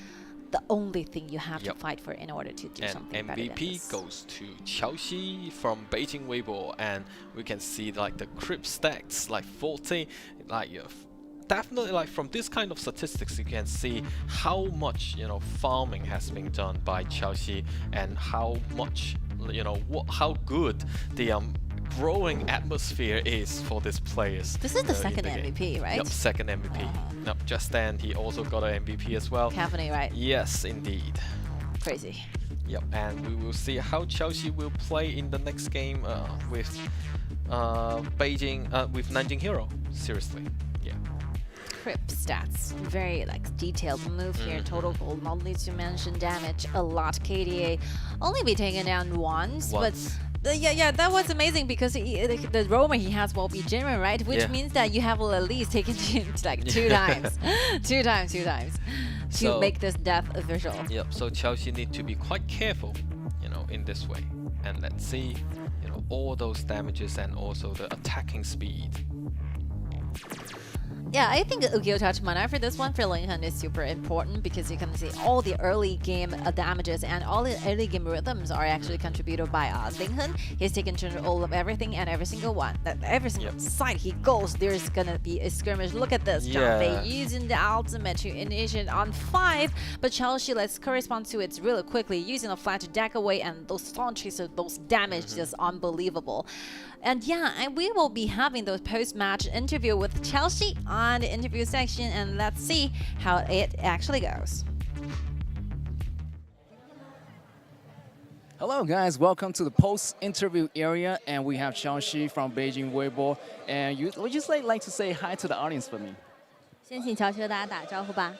the only thing you have to fight for in order to do something better than MVP goes to Xiaoxi from Beijing Weibo, and we can see like the creep stacks like 40, like definitely, like from this kind of statistics, you can see how much farming has been done by Xiaoxi, and how much how good the growing atmosphere is for these players. This is the second MVP, right? Yep, second MVP. Just then he also got an MVP as well. Company, right? Yes, indeed. Crazy. Yep, and we will see how Xiaoxi will play in the next game with with Nanjing Hero. Seriously, Crip stats, very detailed move here. Total gold, not need to mention damage a lot. KDA only be taken down once. But that was amazing, because the roamer he has will be genuine, right? Which means that you have at least taken him two times, two times to make this death official. Yep. So Xiaoxi need to be quite careful, in this way. And let's see, all those damages and also the attacking speed. Yeah, I think Ukyo touched mana for this one for Linhan is super important because you can see all the early game damages and all the early game rhythms are actually contributed by Linhan. He's taken control of everything and every single one. Every single side he goes, there's gonna be a skirmish. Look at this, John Fei using the ultimate to initiate on 5, but Chelsea let's correspond to it really quickly, using a flash to deck away, and those stun chaser, those damage just unbelievable. And and we will be having those post-match interview with Chelsea on the interview section, and let's see how it actually goes. Hello guys, welcome to the post-interview area, and we have Chelsea from Beijing Weibo. And would you like to say hi to the audience for me? 先请乔西和大家打招呼吧。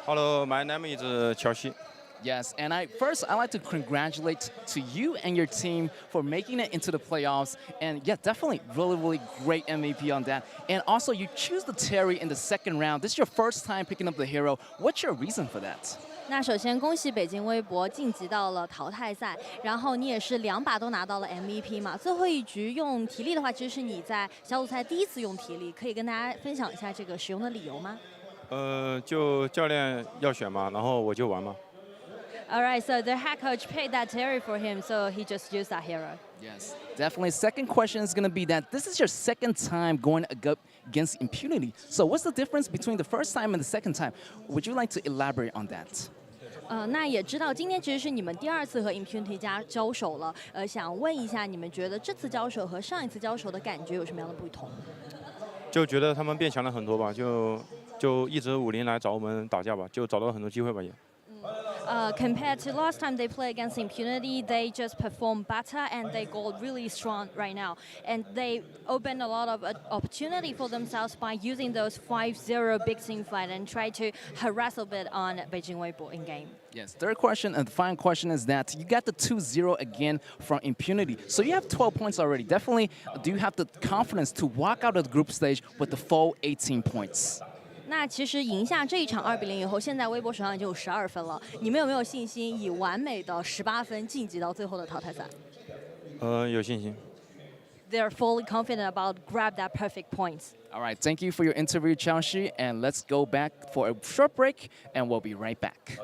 Hello, my name is Chelsea. Yes, and I'd like to congratulate to you and your team for making it into the playoffs. And yeah, definitely really great MVP on that. And also you choose the Terry in the second round. This is your first time picking up the hero. What's your reason for that? 那首先恭喜北京微博晋级到了淘汰赛，然后你也是2把都拿到了 MVP 嘛。最后一局用体力的话，其实是你在小组赛第一次用体力，可以跟大家分享一下这个使用的理由吗？就教练要选嘛，然后我就玩嘛。 All right, so the head coach paid that Terry for him, so he just used that hero. Yes, definitely. Second question is going to be that this is your second time going against Impunity. So what's the difference between the first time and the second time? Would you like to elaborate on that? 那也知道今天其实是你们第2次和 Impunity 家交手了，想问一下你们觉得这次交手和上一次交手的感觉有什么样的不同？就觉得他们变强了很多吧，就一直50来找我们打架吧，就找到了很多机会吧也。 Compared to last time they played against Impunity, they just performed better and they go really strong right now. And they opened a lot of opportunity for themselves by using those 5-0 big team fight and try to harass a bit on Beijing Weibo in game. Yes, third question and the final question is that you got the 2-0 again from Impunity. So you have 12 points already. Definitely, do you have the confidence to walk out of the group stage with the full 18 points? 那其实赢下这一场2比0以后，现在微博手上已经有12分了。你们有没有信心以完美的18分晋级到最后的淘汰赛？有信心。 They're fully confident about grab that perfect points. All right, thank you for your interview, Changxi, and let's go back for a short break, and we'll be right back.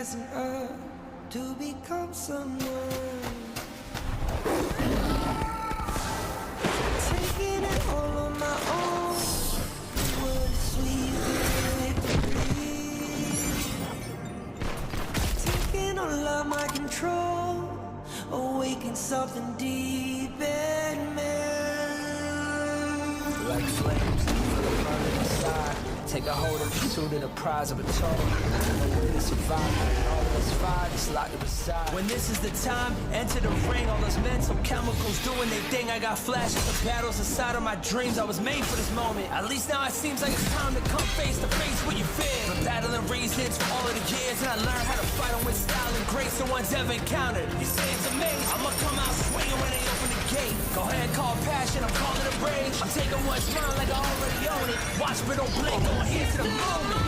rising up to become someone. Taking it all on my own. What a sweet victory. Taking all of my control. Awaken something deep in me. Like flames, feel the burning inside. Take a hold of the pursuit of the prize of a total. No way to survive. All of us fight, it's locked up inside. When this is the time, enter the ring. All those mental chemicals doing their thing. I got flashes of battles inside of my dreams. I was made for this moment. At least now it seems like it's time to come face to face with your fear. Been battling reasons for all of the years, and I learned how to fight them with style and grace no one's ever encountered. You say it's amazing. I'ma come out swinging when they open the gate. Go ahead, call passion. I'm calling it rage. I'm taking what's mine like I already own it. Watch but don't blink. Going here to the moment.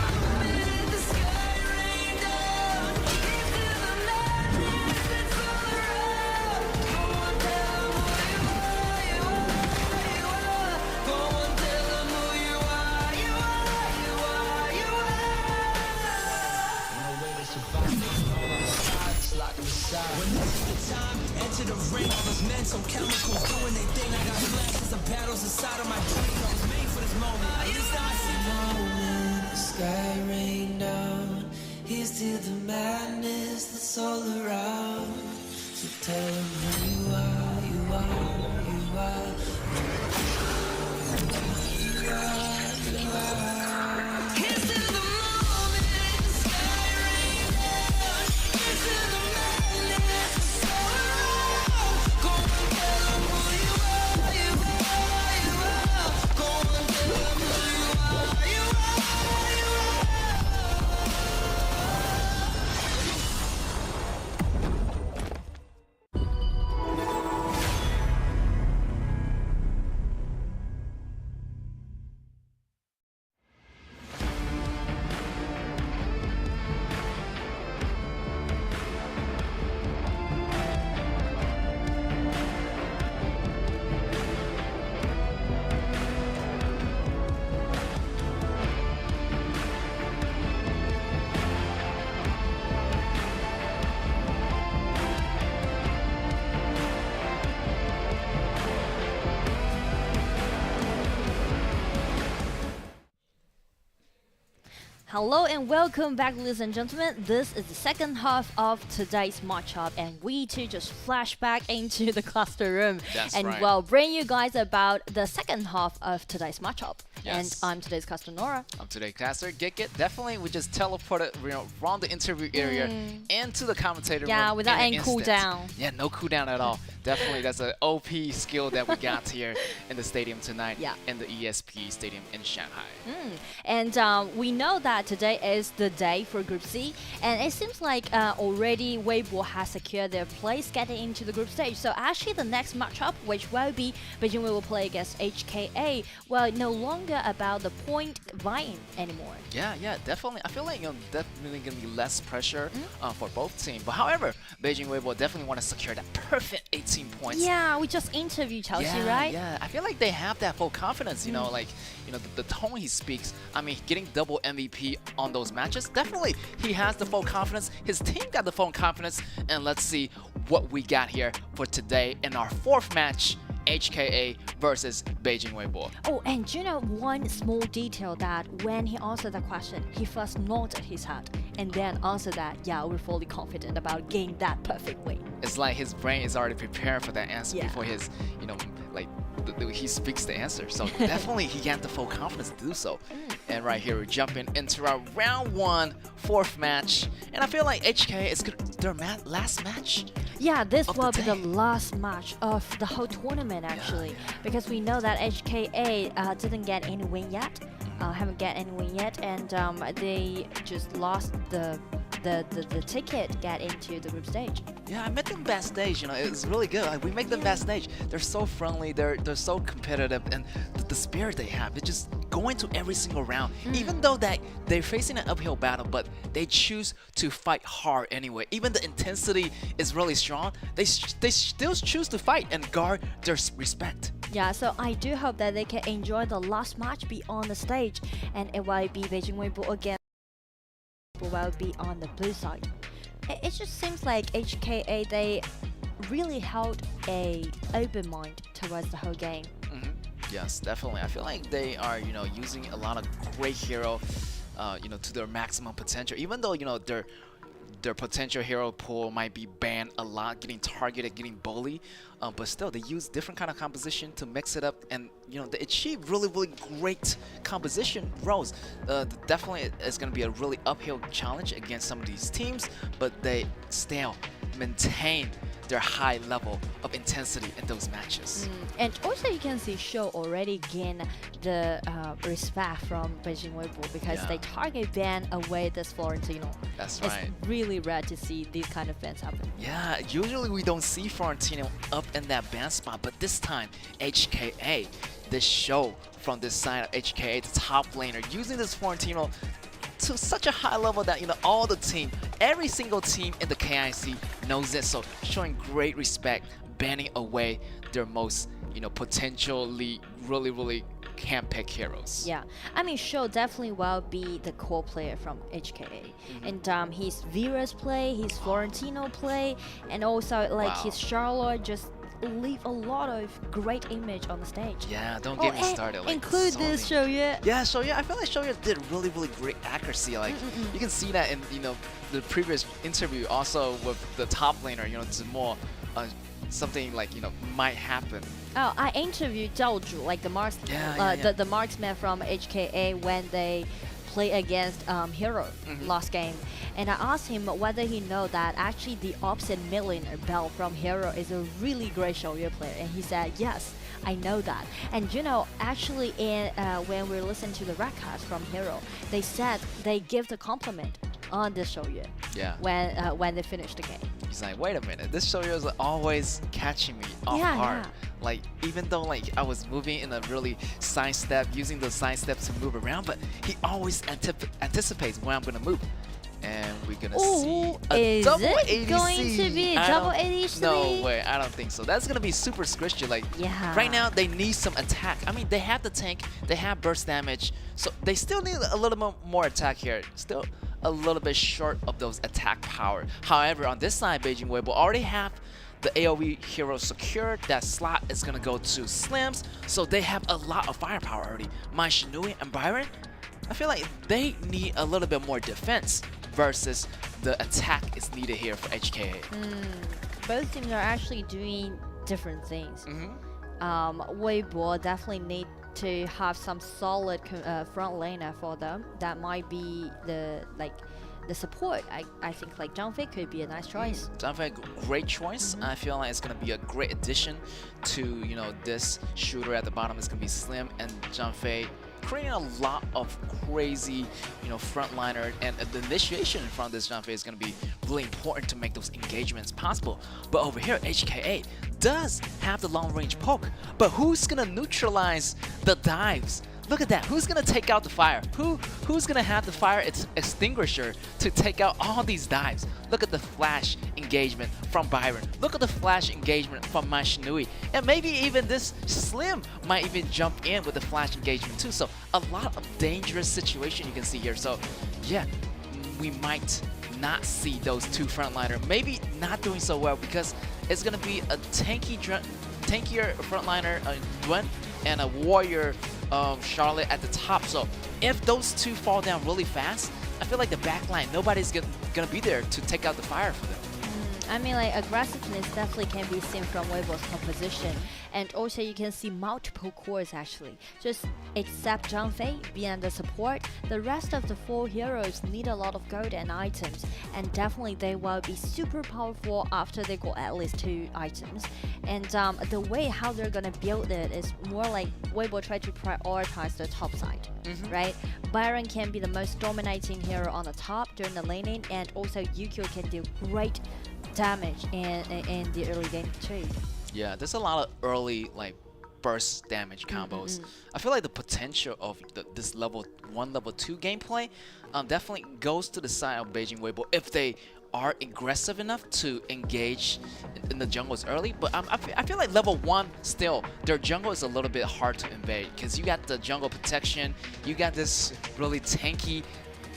When this is the time, enter the ring. All those mental chemicals doing their thing. I got flashes of battles inside of my dreams. I was made for this moment. At least now I see Moment, the sky rain down. Here's to the madness that's all around. So tell them who you are, you are, you are. You are, you are. Here's to the moment, the sky rain down. Here's to the madness that's all around. Go and tell them who you are, you are, you are. Go and tell them who you are, you are, you are. Hello and welcome back, ladies and gentlemen. This is the second half of today's matchup, and we too just flash back into the cluster room. That's and right. we'll bring you guys about the second half of today's matchup. Yes. And I'm today's caster Nora. I'm today's caster Gikit. Definitely, we just teleported, from the interview area into the commentator room. Yeah, without in an any instant. cooldown. Yeah, no cooldown at all. Definitely, that's an OP skill that we got here in the stadium tonight. Yeah. In the ESP Stadium in Shanghai. And we know that today is the day for Group C, and it seems like already Weibo has secured their place getting into the group stage. So actually the next matchup, which will be Beijing will play against HKA, well, no longer about the point vying anymore. Yeah, definitely. I feel like definitely gonna be less pressure for both teams. But however, Beijing Weibo definitely want to secure that perfect 18 points. Yeah, we just interviewed Chelsea, right? Yeah, I feel like they have that full confidence. You know, like the tone he speaks. I mean, getting double MVP on those matches. Definitely, he has the full confidence. His team got the full confidence. And let's see what we got here for today in our fourth match. HKA versus Beijing Weibo. Oh, and you know one small detail that when he answered the question, he first nodded his head and then answered that, yeah, we're fully confident about getting that perfect win. It's like his brain is already prepared for that answer before his, he speaks the answer. So definitely he got the full confidence to do so. And right here, we're jumping into our round one, fourth match. And I feel like HKA is their last match. Yeah, this will be the last match of the whole tournament actually, because we know that HKA didn't get any win yet, haven't get any win yet, and they just lost the ticket to get into the group stage. Yeah, I met them backstage. It's really good. Like, we make them backstage. They're so friendly. They're so competitive, and the spirit they have. They're just going to every single round, even though that they're facing an uphill battle, but they choose to fight hard anyway. Even the intensity is really strong. They still choose to fight and guard their respect. Yeah, so I do hope that they can enjoy the last match, be on the stage, and it will be Beijing Weibo again. Will be on the blue side. It just seems like HKA, they really held a open mind towards the whole game. Yes, definitely. I feel like they are, using a lot of great hero, to their maximum potential. Even though, their potential hero pool might be banned a lot, getting targeted, getting bullied, but still they use different kind of composition to mix it up, and they achieve really great composition roles. Definitely it's going to be a really uphill challenge against some of these teams, but they still maintain their high level of intensity in those matches. And also you can see Show already gain the respect from Beijing Weibo because they target ban away this Florentino. That's right. It's really rare to see these kind of bans happen. Yeah, usually we don't see Florentino up in that ban spot, but this time HKA, this Show from this side of HKA, the top laner, using this Florentino to such a high level that all the team, every single team in the KIC knows it. So showing great respect, banning away their most potentially really hand-picked heroes. Yeah, I mean Show definitely will be the core player from HKA, and his Vera's play, his Florentino play, and also like his Charlotte just leave a lot of great image on the stage. Yeah, don't get me started. Like, include this Shoya. Yeah, Shoya. I feel like Shoya did really great accuracy. Like you can see that in the previous interview, also with the top laner, Zimo, something like might happen. Oh, I interviewed Zhao Zhu, like the the marksman from HKA when they play against Hero last game, and I asked him whether he know that actually the opposite millionaire Bell from Hero is a really great Shoya player, and he said yes, I know that. And actually in when we listened to the records from Hero, they said they give the compliment on this Shoya. Yeah. When they finished the game. He's like, wait a minute, this Shoya is always catching me off guard. Like even though like I was moving in a really sidestep, using the sidestep to move around, but he always anticipates when I'm gonna move. And we're gonna see a double ADC. Going to be a double ADC? No way, I don't think so. That's gonna be super squishy. Like right now, they need some attack. I mean, they have the tank, they have burst damage, so they still need a little bit more attack here. Still a little bit short of those attack power. However, on this side, Beijing Weibo already have the AoE hero secured. That slot is gonna go to Slims, so they have a lot of firepower already. My Shinui and Byron, I feel like they need a little bit more defense versus the attack is needed here for HKA. Both teams are actually doing different things. Weibo definitely need to have some solid front laner for them. That might be the support. I think like Zhang Fei could be a nice choice. Zhang Fei, great choice. I feel like it's gonna be a great addition to this shooter at the bottom. Is gonna be Slim and Zhang Fei, creating a lot of crazy, frontliner, and the initiation in front of this Zhang Fei is going to be really important to make those engagements possible. But over here, HKA does have the long-range poke, but who's going to neutralize the dives? Look at that. Who's going to take out the fire? Who's going to have the fire extinguisher to take out all these dives? Look at the flash engagement from Byron. Look at the flash engagement from my Shinui. And maybe even this Slim might even jump in with the flash engagement too. So a lot of dangerous situation you can see here. So yeah, we might not see those two frontliner maybe not doing so well because it's going to be a tankier frontliner Yuan and a warrior Charlotte at the top. So if those two fall down really fast, I feel like the backline, nobody's gonna be there to take out the fire for them. I mean, like, aggressiveness definitely can be seen from Weibo's composition. And also you can see multiple cores actually. Just except Zhang Fei being the support, the rest of the 4 heroes need a lot of gold and items. And definitely they will be super powerful after they got at least 2 items. And the way how they're gonna build it is more like Weibo try to prioritize the top side, right? Byron can be the most dominating hero on the top during the laning, and also Yukio can do great damage in the early game too. Yeah, there's a lot of early like burst damage combos. I feel like the potential of this level 1, level 2 gameplay definitely goes to the side of Beijing Weibo if they are aggressive enough to engage in the jungles early. But I feel like level 1 still, their jungle is a little bit hard to invade because you got the jungle protection, you got this really tanky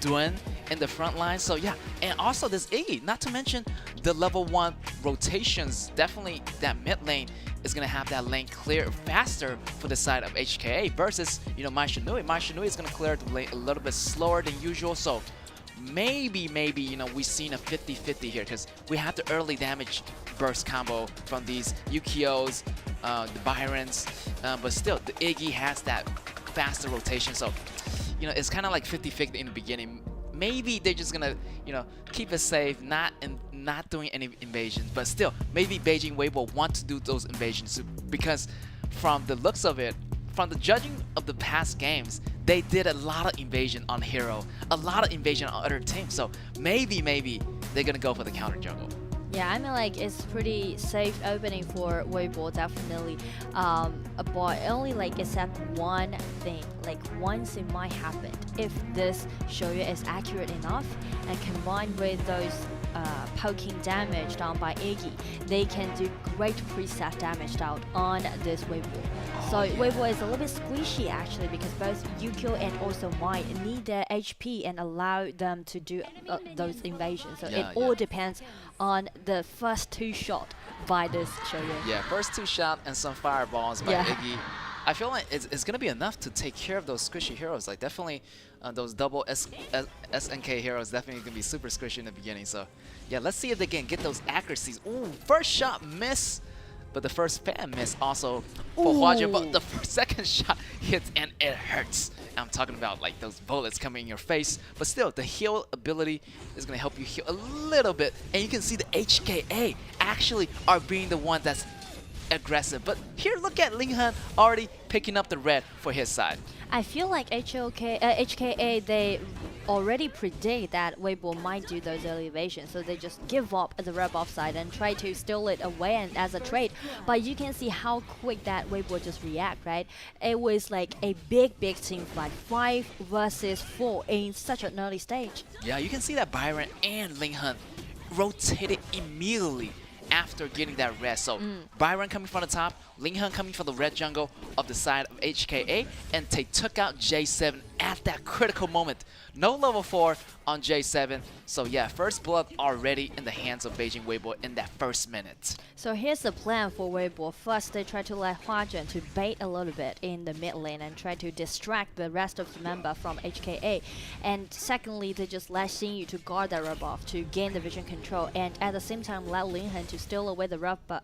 Duen in the front line. So yeah, and also this Iggy, not to mention the level 1 rotations. Definitely that mid lane is going to have that lane clear faster for the side of HKA versus, you know, Mai Shinui. Mai Shinui is going to clear the lane a little bit slower than usual. So maybe, you know, we've seen a 50-50 here because we have the early damage burst combo from these Yukios, the Byrons, but still the Iggy has that faster rotation. So, you know, it's kind of like 50-50 in the beginning. Maybe they're just gonna, you know, keep it safe, not doing any invasions. But still, maybe Beijing Weibo want to do those invasions because from the looks of it, from the judging of the past games, they did a lot of invasion on Hero, a lot of invasion on other teams. So maybe they're gonna go for the counter jungle. Yeah, I mean, like, it's pretty safe opening for Weibo, definitely. But only, like, except one thing, like, once it might happen, if this Shoyu is accurate enough and combined with those poking damage done by Iggy, they can do great preset damage out on this Weibo. So Weibo is a little bit squishy actually because both Yukio and also Mai need their HP and allow them to do those invasions. So it all depends on the first 2 shots by this Shoyu. Yeah, first 2 shots and some fireballs by Iggy. I feel like it's going to be enough to take care of those squishy heroes. Like definitely those double SNK heroes definitely going to be super squishy in the beginning. So yeah, let's see if they can get those accuracies. Ooh, first shot miss. But the first fan miss also for Huajun, but the second shot hits and it hurts. I'm talking about like those bullets coming in your face, but still the heal ability is going to help you heal a little bit. And you can see the HKA actually are being the one that's aggressive. But here, look at Linghan already picking up the red for his side. I feel like HKA, they already predict that Weibo might do those early evasions, so they just give up at the red buff side and try to steal it away and as a trade. But you can see how quick that Weibo just react, right? It was like a big team fight, 5 versus 4 in such an early stage. Yeah, you can see that Byron and Linghan rotated immediately after getting that red. So Byron coming from the top, Linghan coming from the red jungle of the side of HKA, and they took out J7 at that critical moment. No level 4 on J7. So yeah, first blood already in the hands of Beijing Weibo in that first minute. So here's the plan for Weibo. First, they try to let Huajun to bait a little bit in the mid lane and try to distract the rest of the member from HKA. And secondly, they just let Xingyu to guard that red buff to gain the vision control, and at the same time let Linghan to steal away the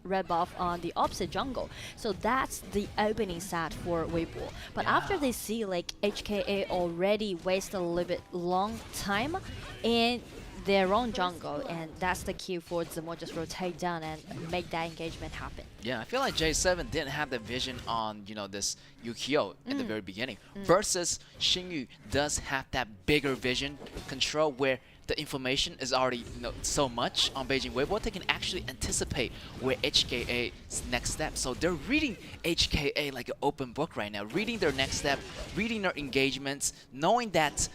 red buff on the opposite jungle. So that's the opening set for Weibo. But after they see like HKA already wasted a little bit long time in their own jungle, and that's the key for Zemo, just rotate down and make that engagement happen. Yeah, I feel like J7 didn't have the vision on, you know, this Yukio in the very beginning. Versus Xingyu does have that bigger vision control where the information is already, you know, so much on Beijing Weibo, they can actually anticipate where HKA's next step. So they're reading HKA like an open book right now, reading their next step, reading their engagements, knowing that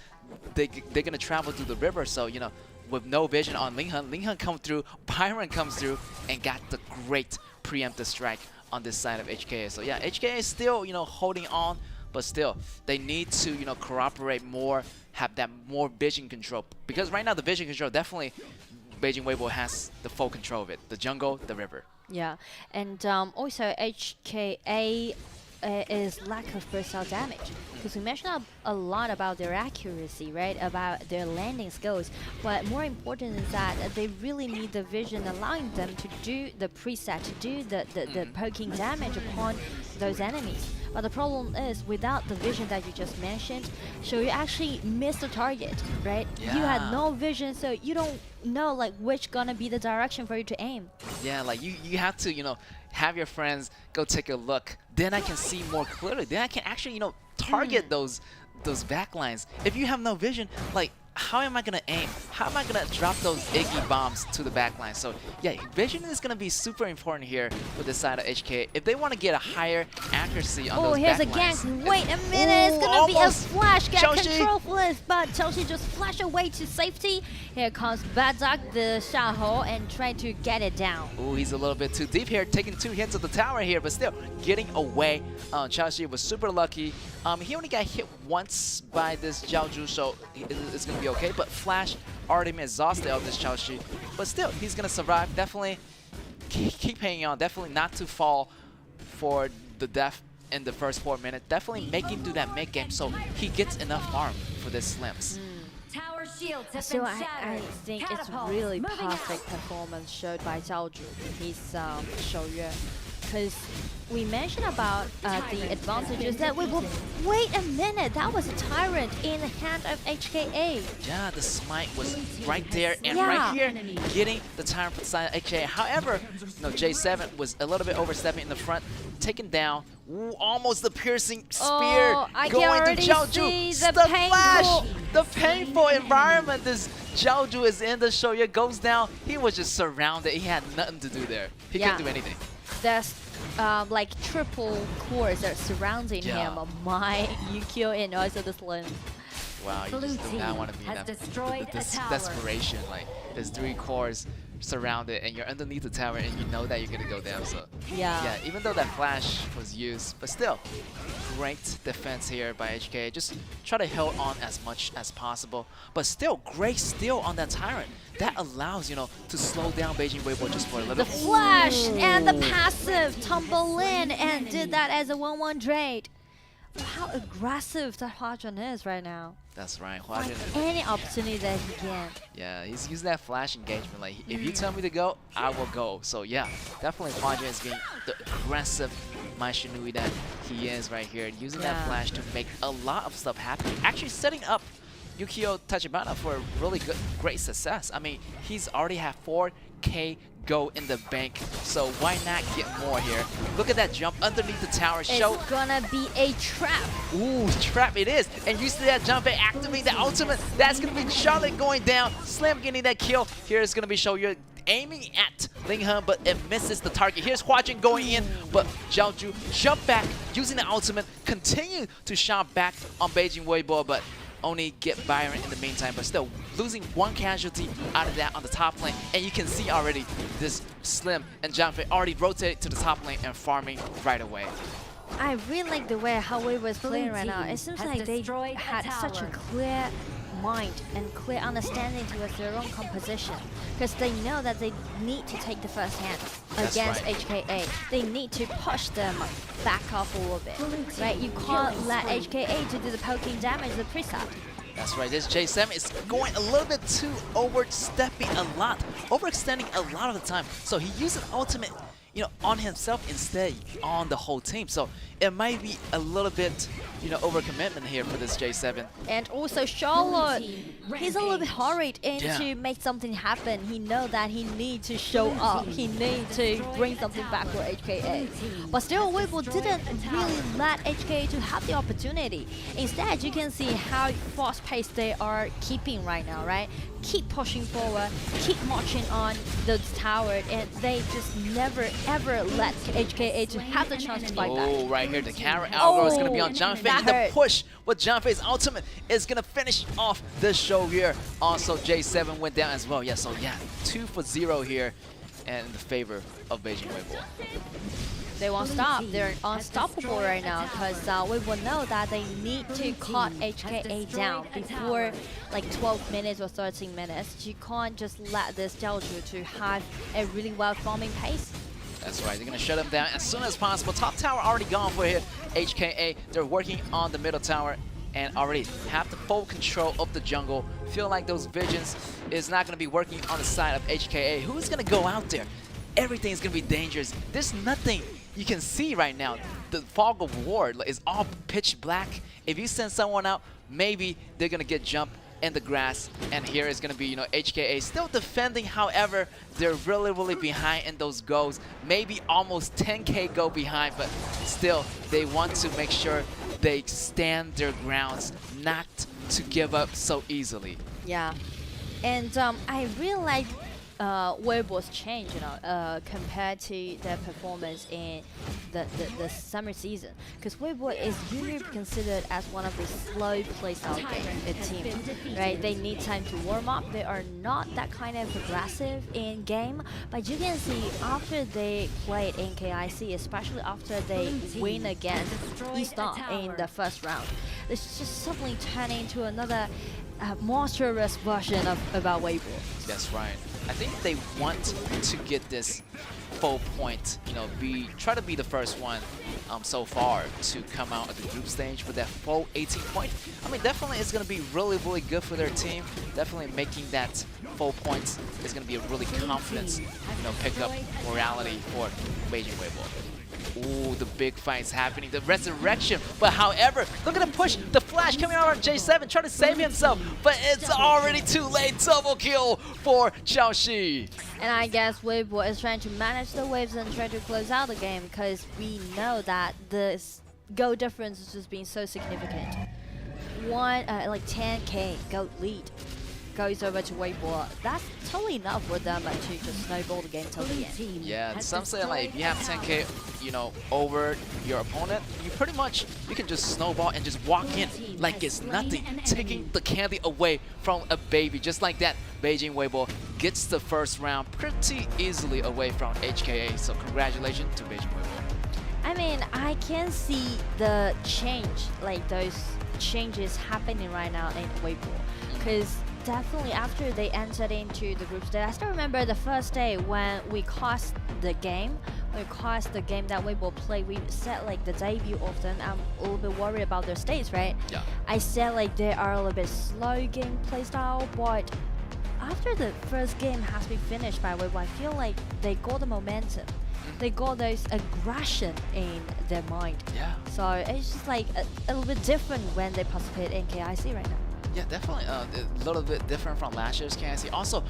they're going to travel through the river. So, you know, with no vision on Linghan comes through, Byron comes through, and got the great preemptive strike on this side of HKA. So yeah, HKA is still, you know, holding on, but still, they need to, you know, cooperate more, have that more vision control. Because right now, the vision control, definitely, Beijing Weibo has the full control of it. The jungle, the river. Yeah, and also HKA is lack of versatile damage. Because we mentioned a lot about their accuracy, right? About their landing skills. But more important is that they really need the vision allowing them to do the preset, to do the poking damage upon those enemies. But the problem is, without the vision that you just mentioned, so you actually miss the target, right? Yeah. You had no vision, so you don't know like which gonna be the direction for you to aim. Yeah, like you have to, you know, have your friends go take a look. Then I can see more clearly. Then I can actually, you know, target those backlines. If you have no vision, like, how am I gonna aim? how am I gonna drop those Iggy bombs to the backline? So yeah, vision is gonna be super important here with this side of HK. If they want to get a higher accuracy on those here's backlines. a gank. Wait a minute, it's gonna be a flash. Get Xiaoxi. control flip, but Xiaoxi just flash away to safety. Here comes Badak, the Xiaoho, and try to get it down. Ooh, he's a little bit too deep here, taking 2 hits of the tower here, but still getting away. Xiaoxi was super lucky. He only got hit once by this Jiaozhu, so it's gonna be okay. But Flash already exhausted of this Xiaoxi, but still he's gonna survive. Definitely keep hanging on. Definitely not to fall for the death in the first 4 minutes. Definitely make him do that mid game so he gets enough farm for this Slims. So I think it's really perfect performance showed by Zhaozhu in his Shouyue. Because we mentioned about the advantages that we will. Wait a minute, that was a Tyrant in the hand of HKA. Yeah, the smite was right there and right here, getting the Tyrant for the side of HKA. However, J7 was a little bit overstepping in the front, taken down. Ooh, almost the piercing spear going to Jiaozhu. The flash, the painful environment this Jiaozhu is in. The Shouyue goes down. He was just surrounded. He had nothing to do there. He couldn't do anything. There's like triple cores that are surrounding him. My Yukio and also the Slim. Wow, you just do not want to be in that desperation. Like there's 3 cores surrounded and you're underneath the tower and you know that you're gonna go down. So yeah, even though that flash was used, but still great defense here by HK. Just try to hold on as much as possible, but still great steal on that Tyrant. That allows, to slow down Beijing Weibo just for a little bit. The flash and the passive tumble in and did that as a 1-1 trade. How aggressive that Huajun is right now. That's right, Huajun. Any opportunity that he can. Yeah, he's using that flash engagement. Like, if you tell me to go, I will go. So yeah, definitely Huajun is being the aggressive Mai Shinui that he is right here, using that flash to make a lot of stuff happen. Actually setting up Yukio Tachibana for a really great success. I mean, he's already had 4K go in the bank, so why not get more here? Look at that jump underneath the tower. It's gonna be a trap. Ooh, trap it is. And you see that jump and activate the ultimate. That's gonna be Charlotte going down. Slim getting that kill. Here is gonna be Shouyue aiming at Linghan, but it misses the target. Here's Huajun going in, but Jiaozhu jump back using the ultimate, continue to shot back on Beijing Weibo, but only get Byron in the meantime, but still losing 1 casualty out of that on the top lane. And you can see already this Slim and Jianfei already rotated to the top lane and farming right away. I really like the way how we was playing right now. It seems like they had such a clear mind and clear understanding towards their own composition, because they know that they need to take the first hand against HKA. They need to push them back off a little bit, right? You can't let HKA to do the poking damage the preset. That's right, this J7 is going a little bit too overstepping a lot, overextending a lot of the time. So he used an ultimate, on himself instead on the whole team. So it might be a little bit, overcommitment here for this J7. And also Charlotte, he's a little bit hurried to make something happen. He knows that he needs to show up. He needs to bring something back for HKA. But still, Weibo didn't really let HKA to have the opportunity. Instead, you can see how fast-paced they are keeping right now, right? Keep pushing forward, keep marching on those towers, and they just never ever let HKA to have the chance to fight back. Oh, right here, the counter algo is going to be on Jianfei. The push with Jianfei's ultimate is going to finish off the show here. Also, J7 went down as well. Yeah, so yeah, 2 for 0 here and in the favor of Beijing Weibo. They won't stop. They're unstoppable right now because we will know that they need to cut HKA down before like 12 minutes or 13 minutes. You can't just let this Jiaozhu to have a really well farming pace. That's right, they're going to shut him down as soon as possible. Top tower already gone for here. HKA, they're working on the middle tower and already have the full control of the jungle. Feel like those visions is not going to be working on the side of HKA. Who's going to go out there? Everything's going to be dangerous. There's nothing you can see right now. The fog of war is all pitch black. If you send someone out, maybe they're going to get jumped in the grass, and here is going to be, HKA still defending. However, they're really behind in those goals, maybe almost 10k go behind, but still they want to make sure they stand their grounds, not to give up so easily. Yeah. And I really like Weibo's change, compared to their performance in the summer season. Because Weibo is usually considered as one of the slow playstyle team, right? They need time to warm up. They are not that kind of aggressive in game. But you can see after they played in KIC, especially after they win against Eastern in the first round, it's just suddenly turning into another monstrous version of about Weibo. That's right. I think they want to get this full point, try to be the first one so far to come out at the group stage with that full 18 point. I mean, definitely it's going to be really, really good for their team. Definitely making that full points is going to be a really confidence, pick up morality for Beijing Weibo. Ooh, the big fight's happening, the resurrection. But however, look at the push, the flash coming out on J7, trying to save himself. But it's already too late. Double kill for Xiaoxi. And I guess Weibo is trying to manage the waves and try to close out the game because we know that the goal difference is just being so significant. Like 10k goal lead goes over to Weibo. That's totally enough for them to just snowball the game till the end. Yeah, some say like if you have 10k, over your opponent, you can just snowball and just walk in like it's nothing, taking the candy away from a baby. Just like that, Beijing Weibo gets the first round pretty easily away from HKA. So congratulations to Beijing Weibo. I mean, I can see the change, like those changes happening right now in Weibo, because definitely after they entered into the group stage, I still remember the first day when we cast the game. That Weibo played, we said like the debut of them, I'm a little bit worried about their stage, right? Yeah. I said like they are a little bit slow game playstyle, but after the first game has been finished by Weibo, I feel like they got the momentum. They got those aggression in their mind. Yeah. So it's just like a little bit different when they participate in KIC right now. Yeah, definitely a little bit different from last year's KIC. Also,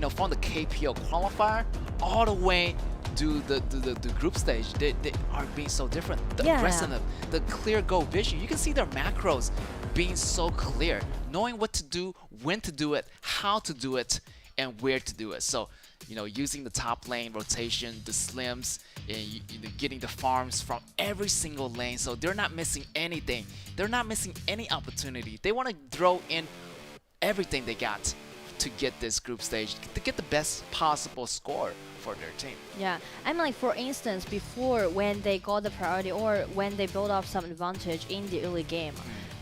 from the KPO qualifier all the way to the group stage, they are being so different. The aggressiveness, the clear goal vision. You can see their macros being so clear, knowing what to do, when to do it, how to do it, and where to do it. So, using the top lane rotation, the slims, and getting the farms from every single lane. So they're not missing anything. They're not missing any opportunity. They want to throw in everything they got to get this group stage, to get the best possible score for their team. Yeah, I mean, like for instance, before when they got the priority or when they build up some advantage in the early game,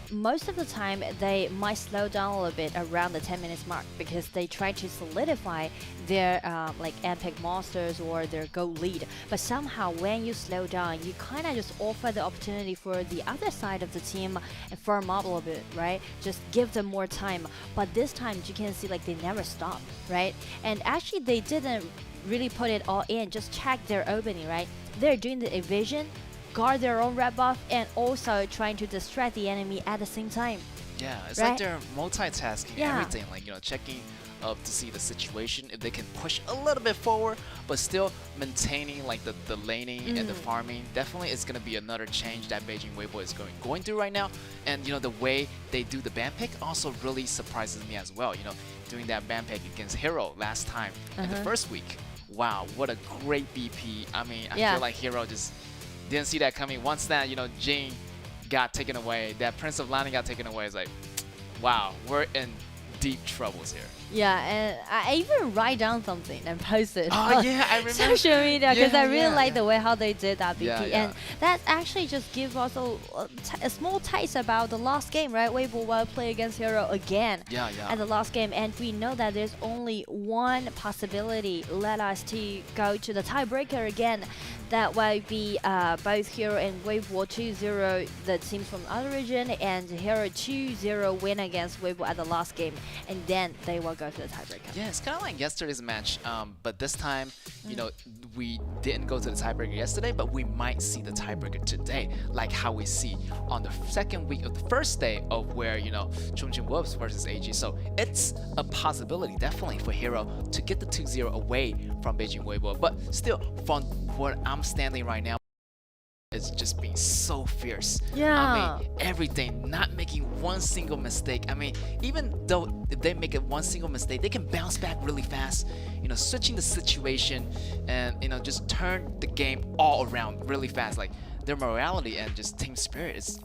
most of the time they might slow down a little bit around the 10 minutes mark because they try to solidify their like epic monsters or their goal lead. But somehow when you slow down, you kind of just offer the opportunity for the other side of the team and firm up a little bit, right? Just give them more time. But this time you can see like they never stop, right? And actually they didn't really put it all in, just check their opening, right? They're doing the evasion, guard their own red buff, and also trying to distract the enemy at the same time. Yeah, it's right? like they're multitasking everything, like checking up to see the situation, if they can push a little bit forward, but still maintaining like the laning and the farming. Definitely it's gonna be another change that Beijing Weibo is going through right now. And the way they do the ban pick also really surprises me as well. Doing that ban pick against Hero last time in the first week. Wow, what a great BP. I mean, I feel like Hero just didn't see that coming. Once that, Jing got taken away, that Prince of Lining got taken away, it's like, wow, we're in deep troubles here. Yeah, and I even write down something and post it on I remember. Social media because I really like the way how they did that BP. And that actually just gives us a small taste about the last game, right? Weibo will play against Hero again at the last game. And we know that there's only one possibility let us to go to the tiebreaker again. That will be both Hero and Weibo 2-0, the teams from the other region, and Hero 2-0 win against Weibo at the last game. And then they will go to the tiebreaker. Yeah, it's kind of like yesterday's match, but this time, we didn't go to the tiebreaker yesterday, but we might see the tiebreaker today, like how we see on the second week of the first day of where, Chongqing Wolves versus AG. So it's a possibility, definitely, for Hero to get the 2-0 away from Beijing Weibo. But still, from where I'm standing right now, it's just being so so fierce. Yeah. I mean, everything, not making one single mistake. I mean, even though if they make one single mistake, they can bounce back really fast, you know, switching the situation and, you know, just turn the game all around really fast. Like, their morality and just team spirit is,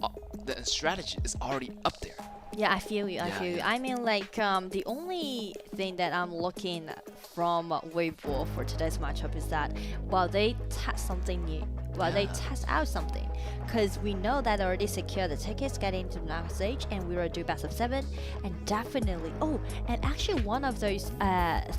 the strategy is already up there. Yeah, I feel you. I feel you. I mean, like, the only thing that I'm looking from Weibo for today's matchup is that, well, they test something new. Well, they test out something, because we know that they already secured the tickets getting into the next stage, and we will do best of 7, and definitely. Oh, and actually, one of those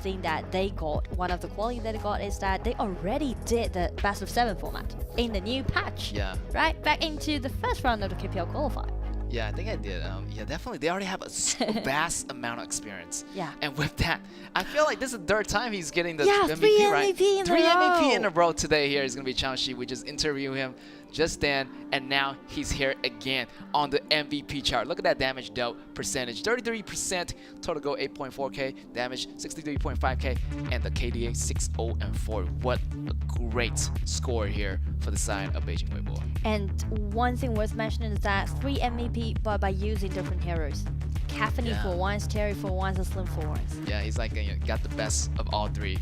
thing that they got, one of the quality that they got is that they already did the best of 7 format in the new patch. Yeah. Right back into the first round of the KPL qualifier. Yeah, I think I did. Yeah, definitely. They already have a vast amount of experience. Yeah. And with that, I feel like this is the third time he's getting the MVP, 3 right? MVP in 3 a row. MVP in a row today here is going to be Changxi. We just interviewed him just then, and now he's here again on the MVP chart. Look at that damage dealt percentage. 33%, total goal 8.4k, damage 63.5k, and the KDA 6-0-4. What a great score here for the side of Beijing Weibo. And one thing worth mentioning is that 3 MVP, but by using different heroes. Caffeine for once, Terry for once, and Slim for once. Yeah, he's like, you know, got the best of all three.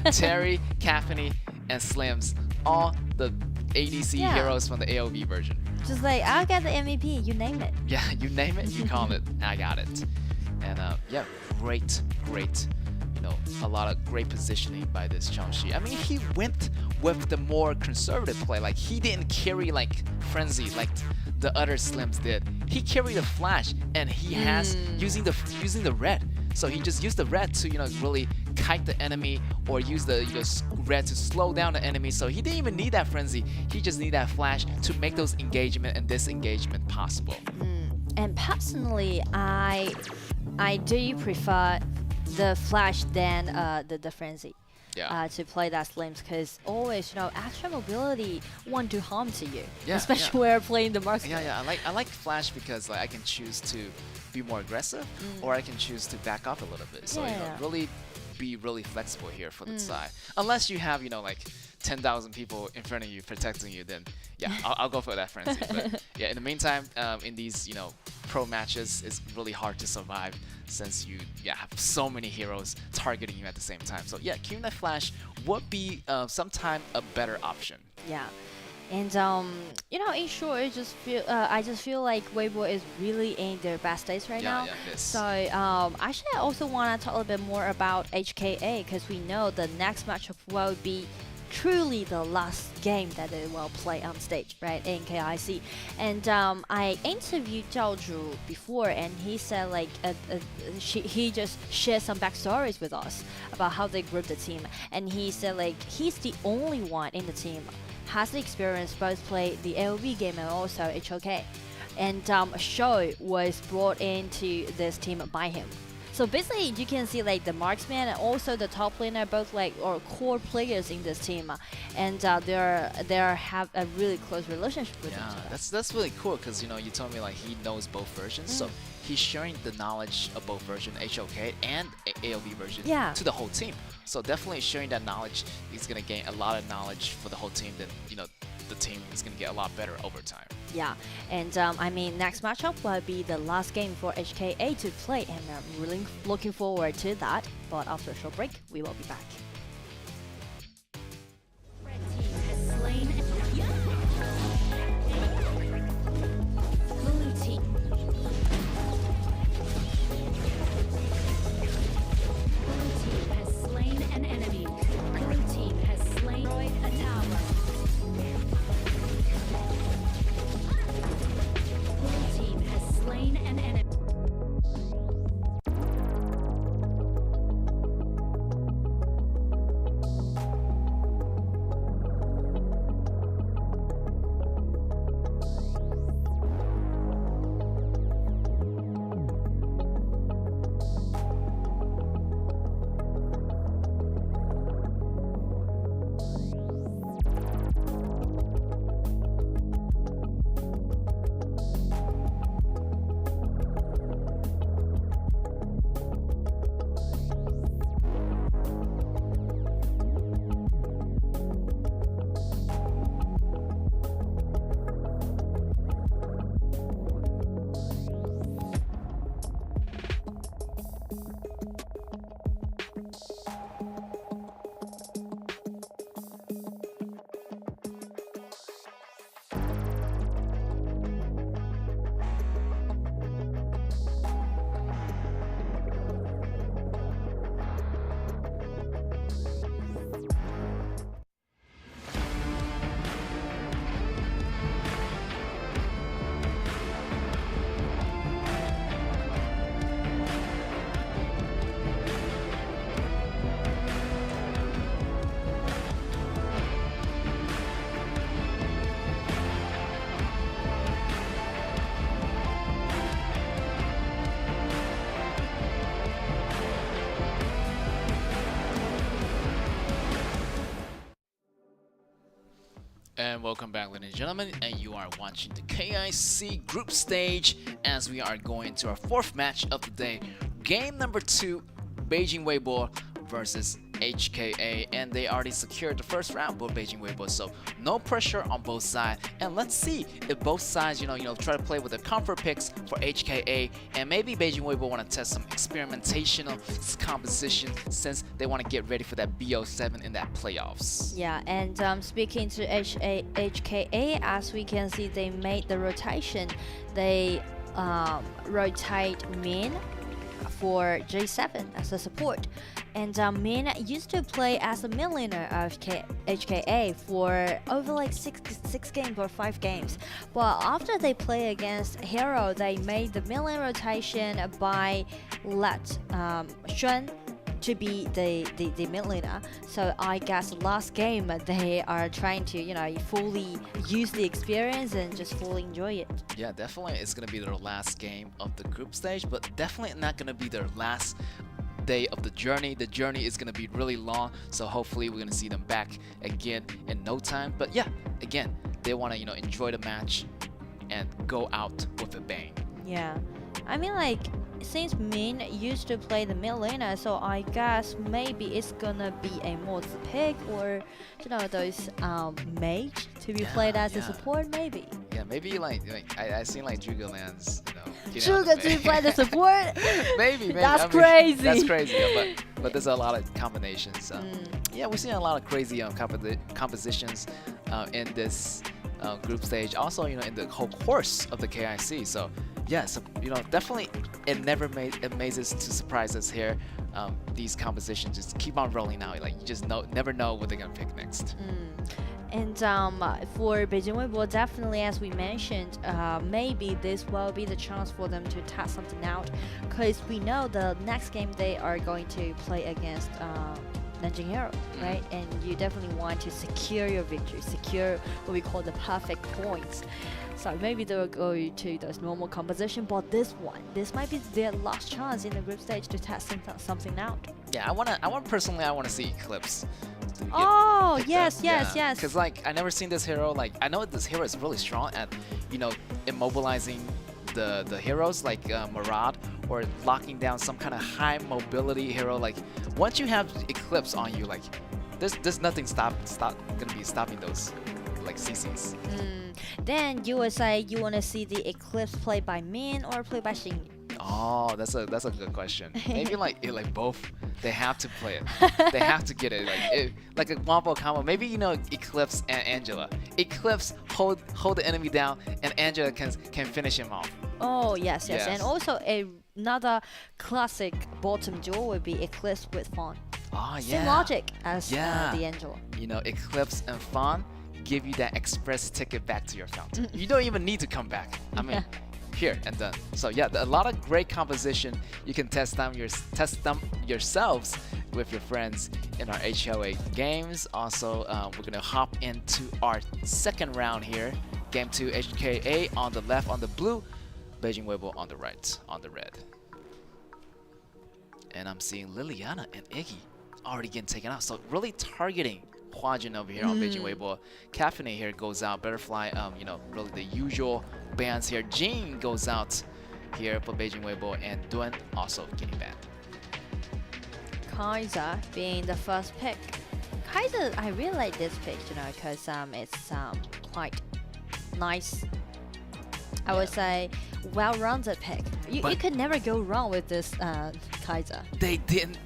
Terry, Caffeine, and Slims, all the ADC heroes from the AOV version. Just like, I'll get the MVP, you name it. Yeah, you name it, you call it, I got it. And yeah, great, you know, a lot of great positioning by this Changxi. I mean, he went with the more conservative play. Like, he didn't carry like Frenzy like the other Slims did. He carried a flash, and he has using the red. So he just used the red to, you know, really kite the enemy, or use the, you know, red to slow down the enemy. So he didn't even need that Frenzy. He just needed that flash to make those engagement and disengagement possible. And personally, I do prefer the flash than the Frenzy. To play that Slims, because always, you know, extra mobility won't do harm to you, especially when you're playing the marksman. Yeah, I like flash because like I can choose to be more aggressive, or I can choose to back off a little bit. So you know, really be really flexible here for the side. Unless you have, you know, like 10,000 people in front of you protecting you, then yeah, I'll go for that Frenzy. But yeah, in the meantime, in these, you know, pro matches, it's really hard to survive since you have so many heroes targeting you at the same time. So yeah, queuing that flash would be sometime a better option. Yeah. And you know, in short, I just feel like Weibo is really in their best days right now. So actually, I also want to talk a little bit more about HKA, because we know the next matchup will be truly the last game that they will play on stage, right, in KIC. And I interviewed Zhao Zhu before, and he said like he just shared some backstories with us about how they grouped the team. And he said like he's the only one in the team has the experience both play the AOV game and also HOK. And Show was brought into this team by him. So basically, you can see like the marksman and also the top laner both like core players in this team, and they have a really close relationship with each other. That's really cool, because you know, you told me like he knows both versions, so he's sharing the knowledge of both version, HOK and AOV version, to the whole team. So definitely sharing that knowledge, he's gonna gain a lot of knowledge for the whole team. Then, you know, the team is gonna get a lot better over time. Yeah, and I mean, next matchup will be the last game for HKA to play, and I'm really looking forward to that. But after a short break, we will be back. And welcome back, ladies and gentlemen, and you are watching the KIC group stage as we are going to our fourth match of the day. Game number 2, Beijing Weibo versus HKA, and they already secured the first round for Beijing Weibo, so no pressure on both sides. And let's see if both sides, try to play with the comfort picks for HKA, and maybe Beijing Weibo want to test some experimentational composition since they want to get ready for that BO7 in that playoffs. Yeah, and speaking to HKA, as we can see, they made the rotation. They rotate Min for J7 as a support, and Min used to play as a mid laner of HKA for over like six games or 5 games, but after they play against Hero, they made the mid lane rotation by let Xuan to be the mid laner. So I guess last game they are trying to fully use the experience and just fully enjoy it. Yeah, definitely it's gonna be their last game of the group stage, but definitely not gonna be their last day of the journey. The journey is gonna be really long, so hopefully we're gonna see them back again in no time. But yeah, again, they want to enjoy the match and go out with a bang. Yeah, I mean, like, since Min used to play the mid laner, so I guess maybe it's gonna be a multi pick, or those mage to be played as a support, maybe. Yeah, maybe like I seen like Zhuge Liang's, Zhuge to play the support. maybe. That's crazy. That's crazy. Yeah, but there's a lot of combinations. Yeah, we're seeing a lot of crazy compositions in this group stage. Also, in the whole course of the KIC. So yeah, so definitely it never amazes to surprise us here. These compositions just keep on rolling out. Like you just never know what they're gonna pick next. And for Beijing Weibo, definitely, as we mentioned, maybe this will be the chance for them to test something out, because we know the next game they are going to play against Nanjing Hero, right? And you definitely want to secure your victory, secure what we call the perfect points. So maybe they will go to those normal composition, but this might be their last chance in the group stage to test something out. Yeah, I want personally, I want to see Eclipse. Oh, yes. Because like I never seen this hero. Like I know this hero is really strong at immobilizing the heroes like Murad, or locking down some kind of high mobility hero. Like once you have Eclipse on you, like there's nothing gonna be stopping those like CCs. Then you would say you want to see the Eclipse played by Min or played by Xing. Oh, that's a good question. Maybe like both. They have to play it. They have to get it. Like a wombo combo. Maybe Eclipse and Angela. Eclipse hold the enemy down, and Angela can finish him off. Oh yes. And also another classic bottom duel would be Eclipse with Fawn. Oh yeah. Same logic as the Angela. Eclipse and Fawn give you that express ticket back to your fountain. You don't even need to come back. I mean, here and done. So yeah, a lot of great composition. You can test them yourselves with your friends in our HOA games. Also, we're gonna hop into our second round here. Game 2, HKA on the left on the blue, Beijing Weibo on the right on the red. And I'm seeing Liliana and Iggy already getting taken out. So really targeting Huajin over here on Beijing Weibo. Caffeine here goes out. Butterfly, really the usual bans here. Jing goes out here for Beijing Weibo, and Duan also getting banned. Kaiser being the first pick. Kaiser, I really like this pick, because it's quite nice. I would say well-rounded pick. You could never go wrong with this Kaiser. They didn't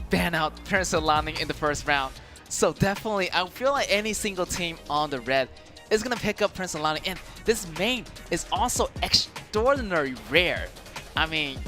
ban out Prince Alani in the first round. So definitely, I feel like any single team on the red is going to pick up Prince Alani. And this main is also extraordinarily rare. I mean,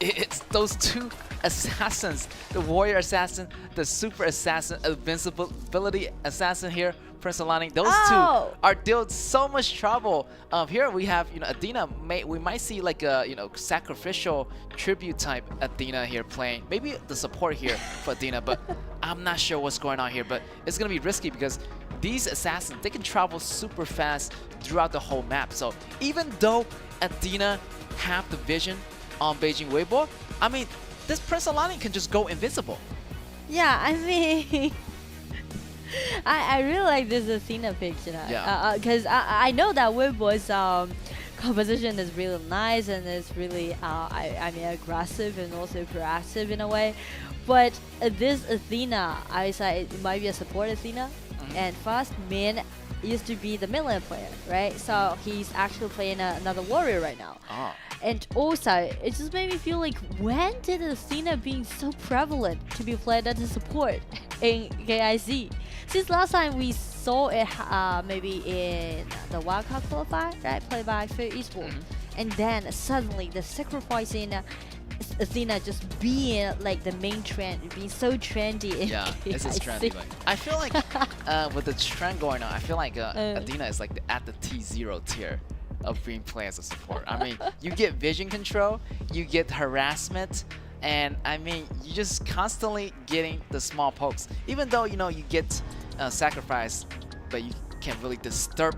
it's those two assassins, the warrior assassin, the super assassin, invincibility assassin here, Prince Alani. Those two are dealt so much trouble. Here we have, Athena. We might see like a, sacrificial tribute type Athena here playing. Maybe the support here for Athena, but I'm not sure what's going on here. But it's gonna be risky because these assassins, they can travel super fast throughout the whole map. So even though Athena have the vision on Beijing Weibo, I mean, this Prince Alani can just go invincible. Yeah, I mean, I really like this Athena pick, you know. Yeah. Because I know that Weibo's composition is really nice and it's really I mean aggressive and also proactive in a way. But this Athena, I say it might be a support Athena. And first, Min used to be the mid lane player, right? So he's actually playing another warrior right now. And also, it just made me feel like, when did Athena being so prevalent to be played as a support in KIC? Since last time we saw it maybe in the Wildcard qualifier, right? Played by Fair Esports. And then suddenly the sacrificing Athena just being like the main trend, being so trendy. Yeah, this is trendy. Like, I feel like with the trend going on, I feel like Athena is like at the T0 tier of being played as a support. I mean, you get vision control, you get harassment, and I mean, you just constantly getting the small pokes. Even though you know you get sacrificed, but you can't really disturb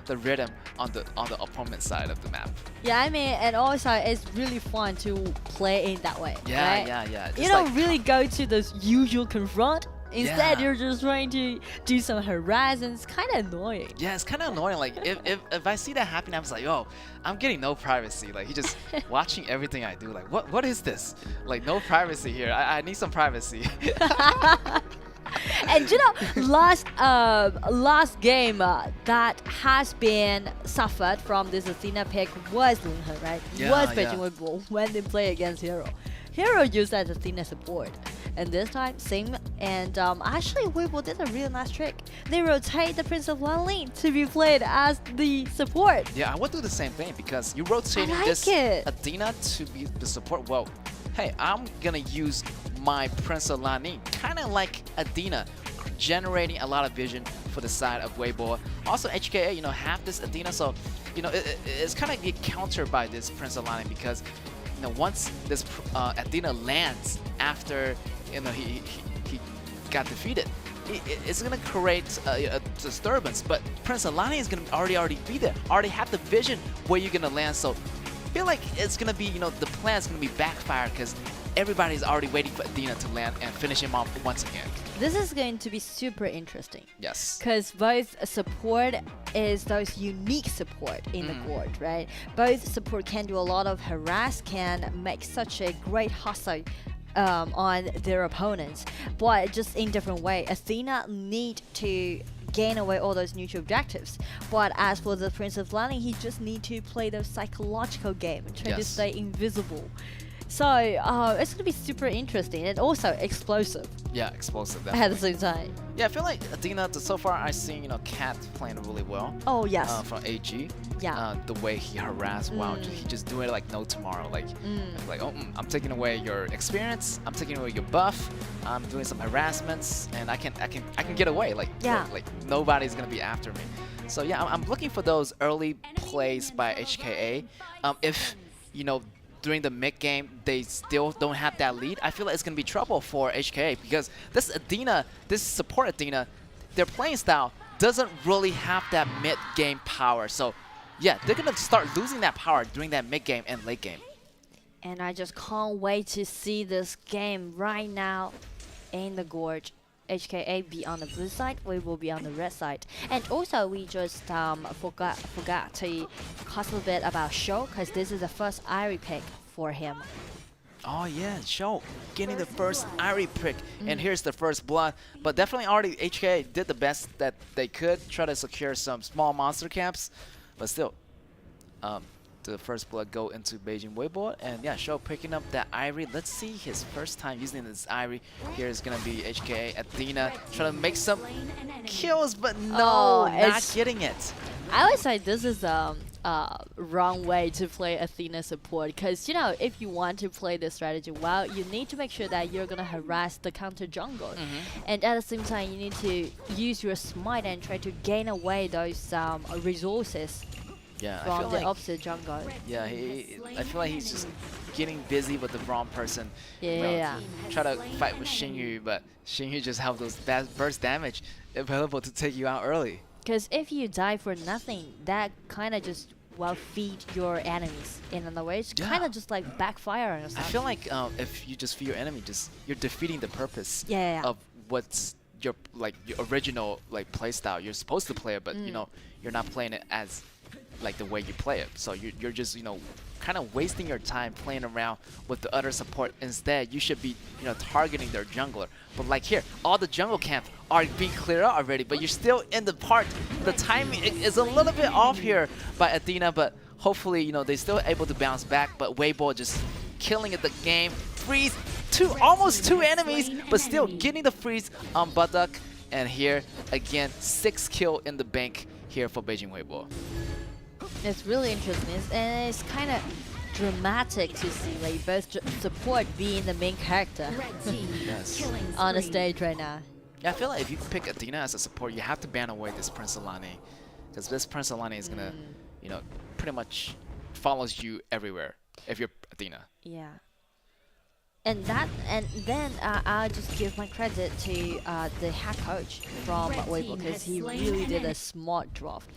the rhythm on the opponent side of the map. Yeah, I mean, and also it's really fun to play in that way. Yeah, right? yeah. You don't really go to the usual confront. Instead, you're just trying to do some harass, and it's kind of annoying. Yeah, it's kind of annoying. Like if I see that happening, I'm just like, yo, I'm getting no privacy. Like he's just watching everything I do. Like what is this? Like no privacy here. I need some privacy. And you know, last game that has been suffered from this Athena pick was Linghe, right? Yeah, was Beijing Weibo when they play against Hero. Hero used that Athena support. And this time, same. And actually, Weibo did a really nice trick. They rotate the Prince of Lanling to be played as the support. Yeah, I would do the same thing because you rotating this Athena to be the support. Well, hey, I'm gonna use my Prince of Lanling, kind of like Athena, generating a lot of vision for the side of Weibo. Also, HKA, you know, have this Athena, so you know it's kind of get countered by this Prince of Lanling because you know once this Athena lands after you know he got defeated, it's gonna create a disturbance. But Prince of Lanling is gonna already be there, already have the vision where you're gonna land. So I feel like it's gonna be, you know, the plan is gonna be backfired because everybody's already waiting for Athena to land and finish him off once again. This is going to be super interesting. Yes. Because both support is those unique support in the court, right? Both support can do a lot of harass, can make such a great hustle on their opponents, but just in different way. Athena need to gain away all those neutral objectives, but as for the Prince of Lanling, he just need to play those psychological game and try to stay invisible. So it's gonna be super interesting and also explosive. Yeah, explosive. At the same time. Yeah, I feel like Athena, so far I've seen, you know, Cat playing really well. Oh yes. From AG. Yeah. The way he harassed, wow, he just doing it like no tomorrow. Like, I'm taking away your experience. I'm taking away your buff. I'm doing some harassments, and I can get away. Like, like nobody's gonna be after me. So yeah, I'm looking for those early plays by HKA. If you know, during the mid game they still don't have that lead, I feel like it's gonna be trouble for HKA because this Athena, this support Athena, their playing style doesn't really have that mid game power. So yeah, they're gonna start losing that power during that mid game and late game. And I just can't wait to see this game right now in the Gorge. HKA be on the blue side, we will be on the red side. And also we just forgot to talk a bit about Show, because this is the first Irie pick for him. Oh yeah, Show getting the first Irie pick, and here's the first blood. But definitely already HKA did the best that they could, try to secure some small monster camps, but still the first blood go into Beijing Weibo, and yeah, Show picking up that Irie. Let's see his first time using this Irie. Here is gonna be HKA Athena trying to make some kills, but no, not getting it. I would say this is wrong way to play Athena support, because you know, if you want to play this strategy well, you need to make sure that you're gonna harass the counter jungle, and at the same time you need to use your smite and try to gain away those resources. Yeah, from I feel the like opposite jungle. Yeah, I feel like he's just getting busy with the wrong person. Yeah. Try to fight with Xingyu, but Xingyu just have those burst damage available to take you out early. Because if you die for nothing, that kind of just feed your enemies in another way. It's kind of just like backfire on yourself. I feel like if you just feed your enemy, you're defeating the purpose of what's your original play style. You're supposed to play it, but you know, you're not playing it as like the way you play it. So you're just, you know, kind of wasting your time playing around with the other support. Instead, you should be, you know, targeting their jungler. But like here, all the jungle camps are being cleared out already, but you're still in the part. The timing is a little bit off here by Athena, but hopefully, you know, they're still able to bounce back. But Weibo just killing it the game. Freeze, almost two enemies, but still getting the freeze on Buttock. And here, again, 6 kill in the bank here for Beijing Weibo. It's really interesting, and it's kind of dramatic to see like both support being the main character Yes. on the stage right now. Yeah, I feel like if you pick Athena as a support, you have to ban away this Prince Alani, because this Prince Alani is gonna, you know, pretty much follows you everywhere if you're Athena. Yeah. And then I'll just give my credit to the head coach from Weibo, because he really did a smart draft.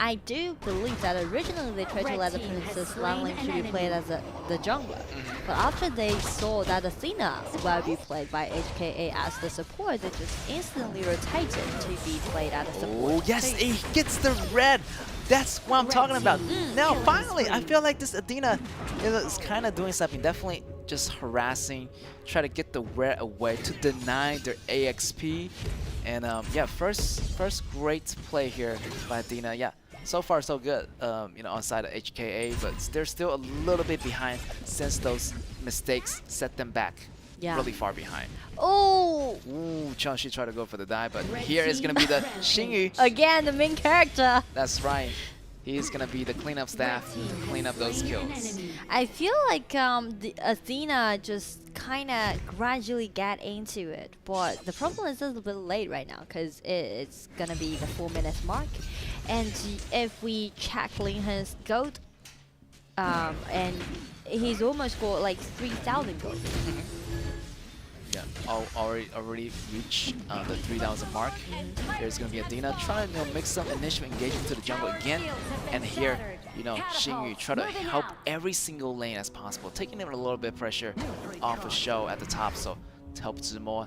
I do believe that originally they tried to let the Princess Lanling to be played as the jungler, but after they saw that Athena will be played by HKA as the support, they just instantly rotated to be played as a support. Oh yes, he gets the red. That's what I'm talking about. Now finally, I feel like this Athena is kind of doing something. Definitely just harassing, try to get the red away to deny their AXP. And yeah, first great play here by Athena. Yeah, so far so good. You know, on side of HKA, but they're still a little bit behind since those mistakes set them back really far behind. Oh! Ooh, Changshi tried to go for the dive, but here is gonna be the Xingyu. Again, the main character. That's right. He's gonna be the cleanup staff, clean up those kills. I feel like the Athena just kind of gradually get into it, but the problem is a little bit late right now because it's gonna be the 4-minute mark, and if we check Linhen's gold, and he's almost got like 3,000 gold. Yeah, already reached the 3,000 mark. There's gonna be Athena trying to make some initial engagement to the jungle again, and here, you know, Xingyu try to help every single lane as possible, taking a little bit of pressure off of Show at the top, so to help Zemo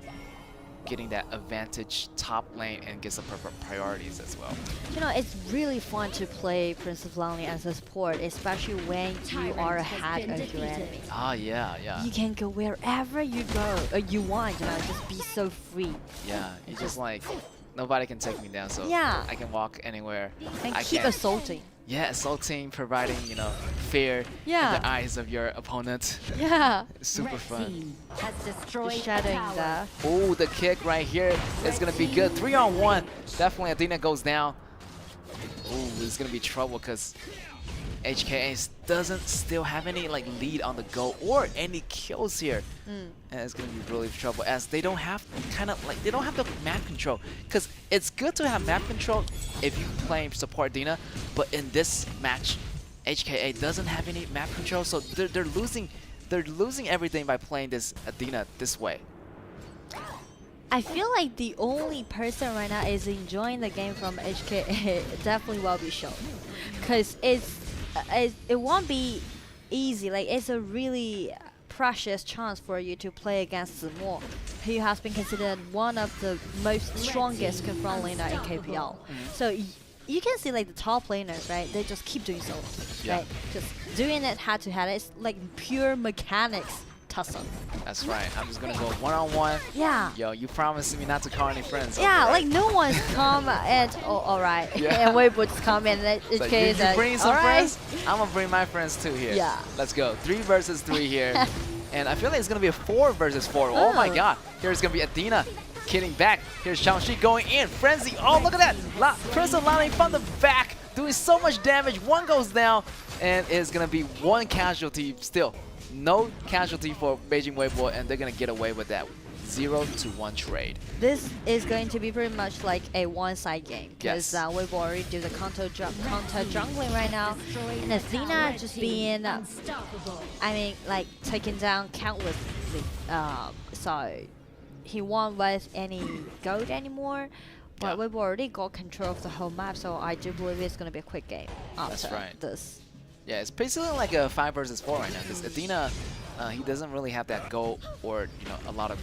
getting that advantage top lane and get some priorities as well. You know, it's really fun to play Princess Lanling as a support, especially when you are ahead of your enemy. Ah, yeah, yeah. You can go wherever you go, you want, you know, just be so free. Yeah, it's just like, nobody can take me down, so yeah. I can walk anywhere. And I keep assaulting. Yeah, assaulting, providing, you know, fear in the eyes of your opponent. Yeah. Super fun. Just shadowing that. Oh, the kick right here is going to be good. 3-on-1. Definitely Athena goes down. Oh, it's going to be trouble because HKA doesn't still have any like lead on the go or any kills here. And it's going to be really trouble as they don't have they don't have the map control, because it's good to have map control if you play support Athena, but in this match HKA doesn't have any map control, so they're losing everything by playing this Athena this way. I feel like the only person right now is enjoying the game from HKA definitely will be Show, because it won't be easy. Like, it's a really precious chance for you to play against Zemo, who has been considered one of the most strongest confront laner in KPL. So you can see like the top laners, right? They just keep doing so, right? Just doing it head to head. It's like pure mechanics tussle. That's right. I'm just gonna go 1-on-1. Yeah. Yo, you promised me not to call any friends. Yeah, like no one's come and alright. Yeah. And Weibo just come in. You bring some friends? I'm gonna bring my friends too here. Yeah. Let's go. 3 versus 3 here. And I feel like it's gonna be a 4 versus 4. Oh my god. Here's gonna be Athena killing back. Here's Changshi going in. Frenzy. Oh, look at that. Prince Alani from the back doing so much damage. One goes down, and it's gonna be 1 casualty still. No casualty for Beijing Weibo, and they're gonna get away with that 0-1 trade. This is going to be pretty much like a one-side game, because Weibo already do the counter jungling right now, and Athena just being, I mean, like taken down countlessly. So he won't with any gold anymore, but Weibo already got control of the whole map. So I do believe it's gonna be a quick game after this. Yeah, it's basically like a 5 versus 4 right now, because Athena he doesn't really have that gold or a lot of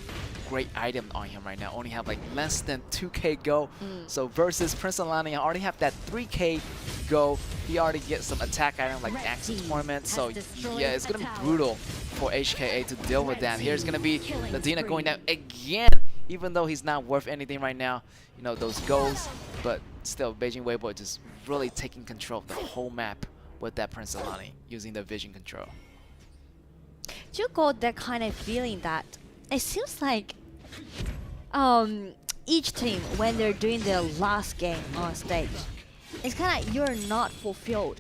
great items on him right now. Only have like less than 2k gold. So versus Prince Alani, I already have that 3k gold. He already gets some attack item like Access Torment. So yeah, it's gonna be brutal for HKA to deal with that. Here's gonna be Nadina going down again, even though he's not worth anything right now. Those goals, but still Beijing Weibo just really taking control of the whole map with that Prince Alani using the vision control. You got that kind of feeling that it seems like each team, when they're doing their last game on stage, it's kind of like you're not fulfilled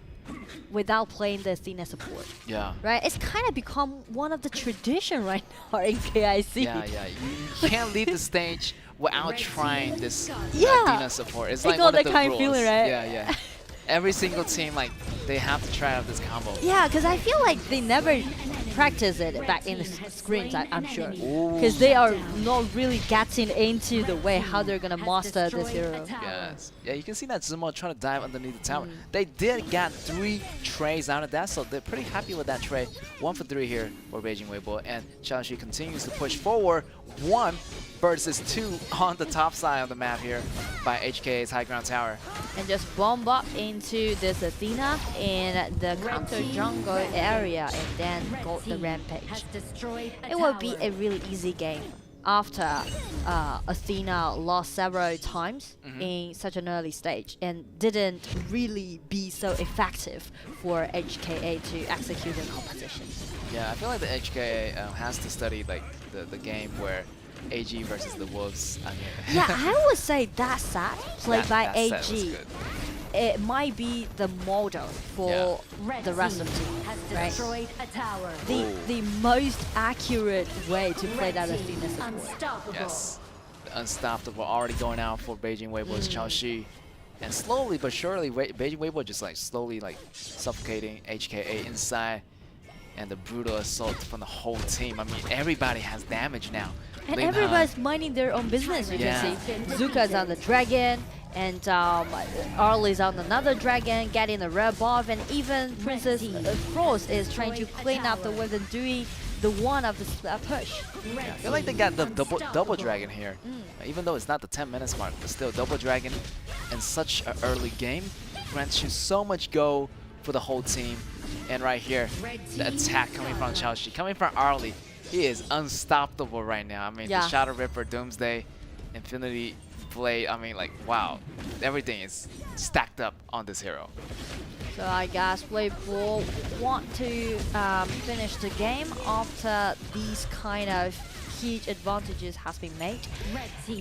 without playing the Athena support. Yeah. Right? It's kind of become one of the tradition right now in KIC. Yeah. You can't leave the stage without trying this Athena support. It's like one of the kind rules. Of feeling, right? Yeah. Every single team, like, they have to try out this combo. Yeah, because I feel like they never practice it back in the screens, I'm sure. Because they are not really getting into the way how they're going to master this hero. Yes. Yeah, you can see that Zumo trying to dive underneath the tower. They did get 3 trays out of that, so they're pretty happy with that tray. 1 for 3 here for Beijing Weibo. And Xiaoxi continues to push forward. 1 versus 2 on the top side of the map here by HKA's high ground tower. And just bomb up into this Athena in the counter jungle area and then go the rampage. It will be a really easy game after Athena lost several times in such an early stage and didn't really be so effective for HKA to execute their composition. Yeah, I feel like the HKA has to study like the game where AG versus the Wolves. I mean, yeah, I would say that set played by AG. It might be the model for the rest of the team, right? The most accurate way to play that Athena support. Yes, the Unstoppable already going out for Beijing Weibo's Xiaoxi. And slowly but surely, Beijing Weibo just like slowly like suffocating HKA inside. And the brutal assault from the whole team. I mean, everybody has damage now. And everybody's minding their own business, you can see. Zuka's on the dragon, and Arlie's on another dragon, getting the red buff, and even Princess Frost is trying to clean up the wave and doing the one of the push. Yeah, I feel like they got the double dragon here. Even though it's not the 10 minutes mark, but still double dragon in such an early game grants you so much go for the whole team. And right here, the attack coming from Xiaoxi, coming from Arlie. He is unstoppable right now. I mean, the Shadow Ripper, Doomsday, Infinity Blade. I mean, like, wow. Everything is stacked up on this hero. So I guess Weibo want to finish the game after these kind of huge advantages has been made.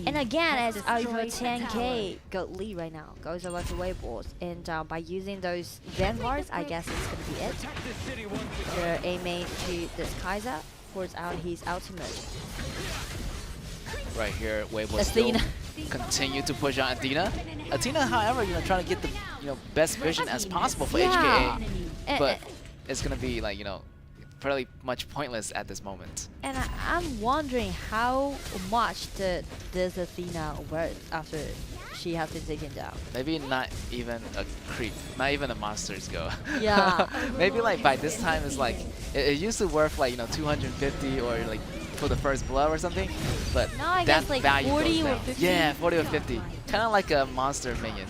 And again, it's over 10k gold lead right now. Goes over to Weibo. And by using those Vanguards, I guess it's going to be it. They're aiming to this Kaiser. Pours out his ultimate. Right here, Weibo still continue to push on Athena. Athena, however, trying to get the best vision as possible for HKA, but it's gonna be like fairly much pointless at this moment. And I'm wondering how much this Athena worth after she has been taken down. Maybe not even a creep, not even a monster's go. Yeah. Maybe like by this time it's like it used to worth like 250 or like for the first blood or something, but no, I that guess like value 40 goes or down. 50. Yeah, 40 or 50. Kind of like a monster minion.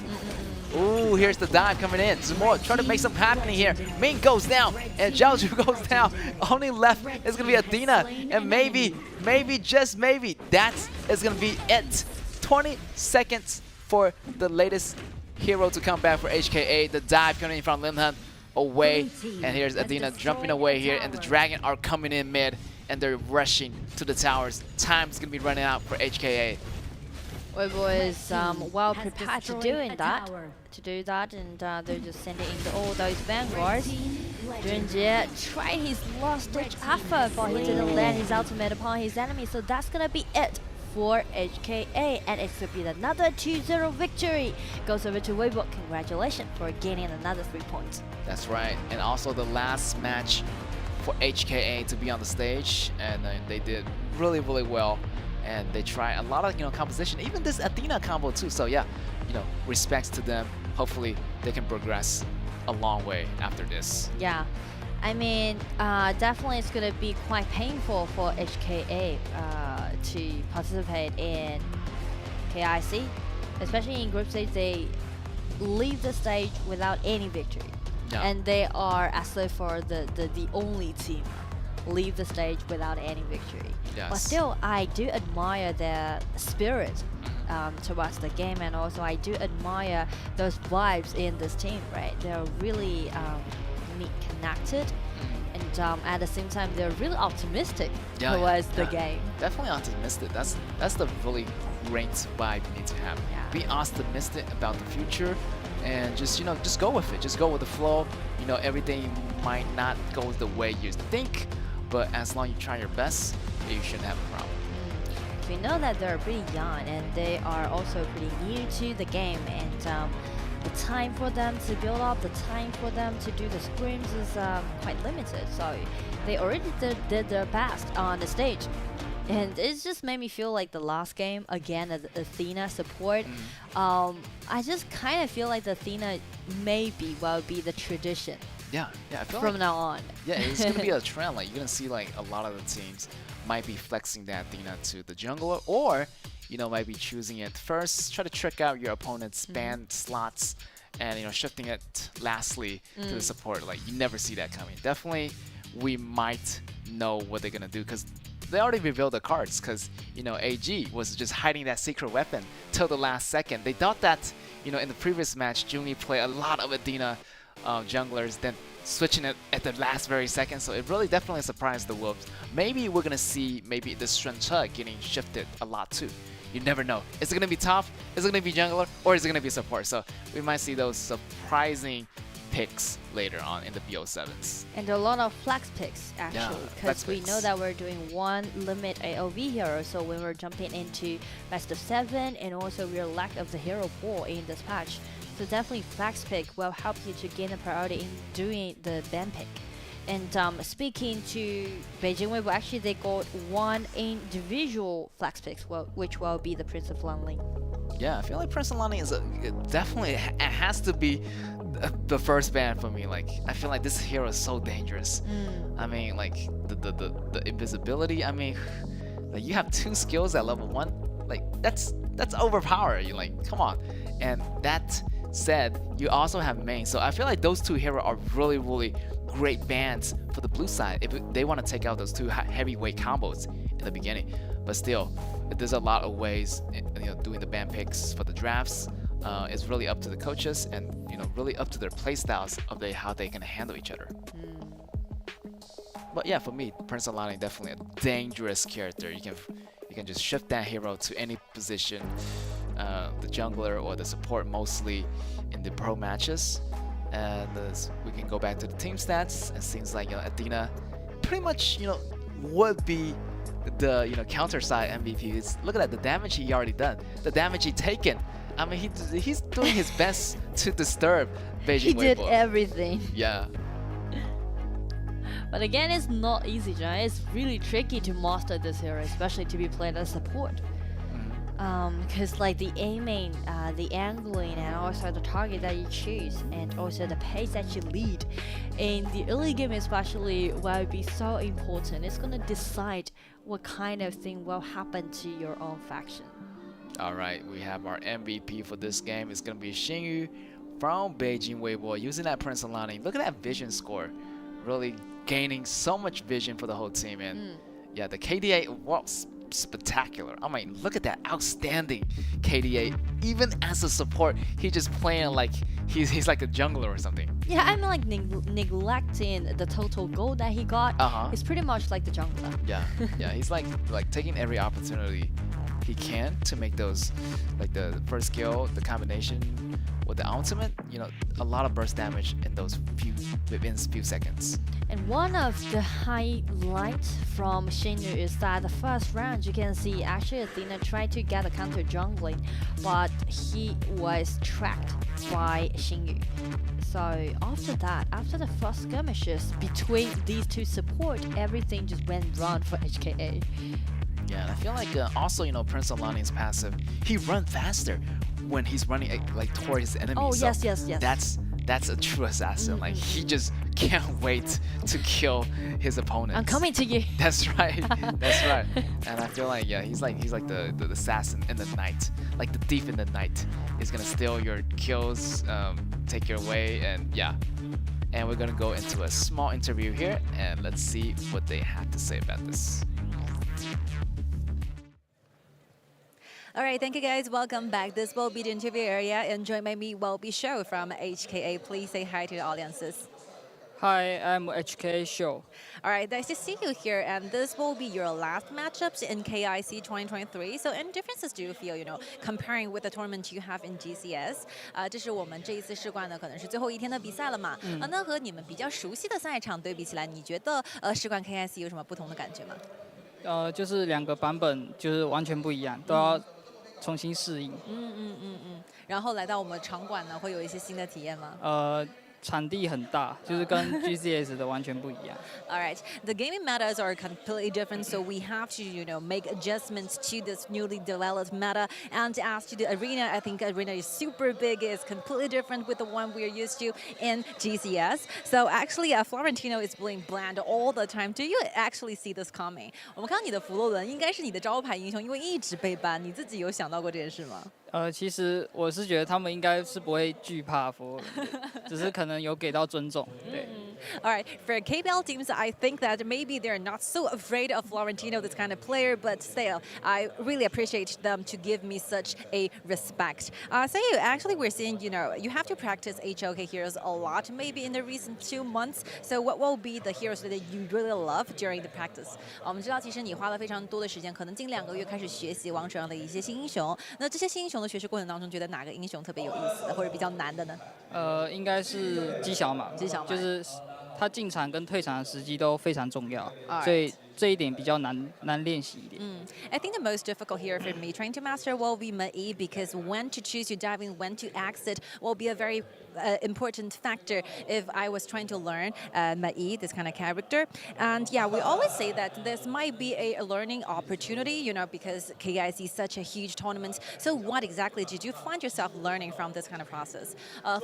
Ooh, here's the dive coming in. Zumo trying to make something happening here. Ming goes down, and Zhaozhu goes down. Only left is going to be Athena, and maybe, just maybe, that is going to be it. 20 seconds for the latest hero to come back for HKA. The dive coming in from Limhan away, and here's Athena jumping away here, and the Dragon are coming in mid, and they're rushing to the towers. Time's going to be running out for HKA. Weibo is well prepared to do that, and they're just sending in all those vanguards. Junjie tried his last ditch effort, but he didn't land his ultimate upon his enemy, so that's gonna be it for HKA, and it could be another 2-0 victory. Goes over to Weibo. Congratulations for gaining another 3 points. That's right, and also the last match for HKA to be on the stage, and they did really well. And they try a lot of composition, even this Athena combo too. So yeah, respects to them. Hopefully they can progress a long way after this. Yeah, I mean, definitely it's going to be quite painful for HKA to participate in KIC, especially in group stage. They leave the stage without any victory, and they are actually for the only team leave the stage without any victory. Yes. But still, I do admire their spirit towards the game, and also I do admire those vibes in this team. Right, they're really connected, and at the same time they're really optimistic towards the game. Definitely optimistic. That's the really great vibe you need to have. Be optimistic about the future, and just go with it. Just go with the flow. Everything might not go the way you think, but as long as you try your best, you shouldn't have a problem. We know that they're pretty young and they are also pretty new to the game, and the time for them to build up, the time for them to do the scrims is quite limited. So they already did their best on the stage. And it just made me feel like the last game, again, as Athena support. I just kind of feel like the Athena maybe will be the tradition. Yeah, I feel from now on. Yeah, it's gonna be a trend. Like, you're gonna see like a lot of the teams might be flexing that Athena to the jungler, or might be choosing it first, try to trick out your opponent's ban slots, and shifting it lastly to the support. Like, you never see that coming. Definitely, we might know what they're gonna do, because they already revealed the cards, because AG was just hiding that secret weapon till the last second. They thought that in the previous match, Jungi played a lot of Athena junglers, then switching it at the last very second, so it really definitely surprised the Wolves. Maybe we're gonna see the Strength getting shifted a lot too. You never know. Is it gonna be top? Is it gonna be jungler? Or is it gonna be support? So we might see those surprising picks later on in the BO7s. And a lot of flex picks actually, because we know that we're doing one limit AOV hero, so when we're jumping into best of 7, and also we're lack of the hero pool in this patch. So definitely flex pick will help you to gain a priority in doing the ban pick. And speaking to Beijing Weibo, actually they got one individual flex picks, which will be the Prince of Lanling. Yeah, I feel like Prince of Lanling is definitely it has to be the first ban for me. Like, I feel like this hero is so dangerous. I mean, like the invisibility. I mean, like, you have 2 skills at level 1. Like, that's overpowered. You like, come on. And that said, you also have main. So I feel like those 2 heroes are really great bans for the blue side if they want to take out those 2 heavyweight combos in the beginning. But still, there's a lot of ways doing the ban picks for the drafts. It's really up to the coaches, and really up to their playstyles of how they can handle each other. But yeah, for me, Prince of Lanling definitely a dangerous character. You can just shift that hero to any position, the jungler or the support, mostly in the pro matches. And we can go back to the team stats. It seems like Athena pretty much would be the counter side MVP. Look at that, the damage he already done, the damage he taken. I mean, he's doing his best to disturb Beijing He did Weibo. everything. Yeah. But again, it's not easy, right? It's really tricky to master this hero, especially to be played as support. Because like the aiming, the angling, and also the target that you choose, and also the pace that you lead in the early game especially will be so important. It's gonna decide what kind of thing will happen to your own faction. Alright, we have our MVP for this game. It's gonna be Xingyu from Beijing Weibo, using that Prince of Lanling. Look at that vision score, really gaining so much vision for the whole team. And yeah, the KDA was spectacular. I mean, look at that outstanding KDA. Even as a support, he's just playing like he's like a jungler or something. Yeah, I'm like neglecting the total goal that he got. It's pretty much like the jungler. Yeah, yeah, he's like taking every opportunity he can to make those, like the first skill, the combination with the ultimate, a lot of burst damage in those within few seconds. And one of the highlights from Xingyu is that the first round you can see actually Athena tried to get a counter jungling, but he was tracked by Xingyu. So after that, after the first skirmishes between these 2 support, everything just went wrong for HKA. Yeah, and I feel like also, Prince of Lanling's passive, he runs faster when he's running like towards his enemy. Oh, so yes. That's a true assassin. Like, he just can't wait to kill his opponent. I'm coming to you. That's right. That's right. And I feel like, yeah, he's like the assassin in the night, like the thief in the night. He's gonna steal your kills, take your away, and yeah. And we're gonna go into a small interview here, and let's see what they have to say about this. All right, thank you guys. Welcome back. This will be the interview area, and joined by me will be Show from HKA. Please say hi to the audiences. Hi, I'm HKA Show. All right, nice to see you here, and this will be your last matchups in KIC 2023. So, any differences do you feel, comparing with the tournament you have in GCS？ 这是我们这一次世冠呢，可能是最后一天的比赛了嘛？那和你们比较熟悉的赛场对比起来，你觉得世冠 KIC 有什么不同的感觉吗？就是2个版本就是完全不一样，都要重新适应。然后来到我们场馆呢，会有一些新的体验吗？场地很大，就是跟 GCS 的完全不一样。All right, the gaming metas are completely different, so we have to, make adjustments to this newly developed meta. And as to the arena, I think arena is super big. It's completely different with the one we're used to in GCS. So actually, Florentino is playing bland all the time. Do you actually see this coming? 我们看到你的弗洛伦应该是你的招牌英雄，因为一直被ban，你自己有想到过这件事吗？其实我是觉得他们应该是不会惧怕佛罗伦的，只是可能有给到尊重。对。All right, for KPL teams, I think that maybe they're not so afraid of Florentino, this kind of player, but still, I really appreciate them to give me such a respect. So actually, we're seeing, you have to practice HOK heroes a lot, maybe in the recent 2 months. So what will be the heroes that you really love during the practice? 我们知道，其实你花了非常多的时间，可能近2个月开始学习王者上的一些新英雄。那这些新英雄的学习过程当中，觉得哪个英雄特别有意思的，或者比较难的呢？应该是姬小马，就是。他进场跟退场的时机都非常重要，所以这一点比较难练习一点。I think the most difficult here for me trying to master will be Mai, because when to choose to dive in, when to exit will be a very important factor if I was trying to learn Mai, this kind of character. And yeah, we always say that this might be a learning opportunity, because KIC is such a huge tournament. So what exactly did you find yourself learning from this kind of process?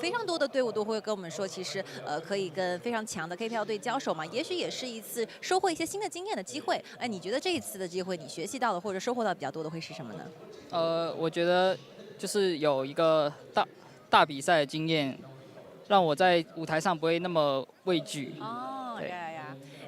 非常多的队伍都会跟我们说，其实可以跟非常强的 KPL 队交手嘛，也许也是一次收获一些新的经验的机会。哎，你觉得这一次的机会，你学习到的或者收获到比较多的会是什么呢？我觉得就是有一个大比赛的经验，让我在舞台上不会那么畏惧。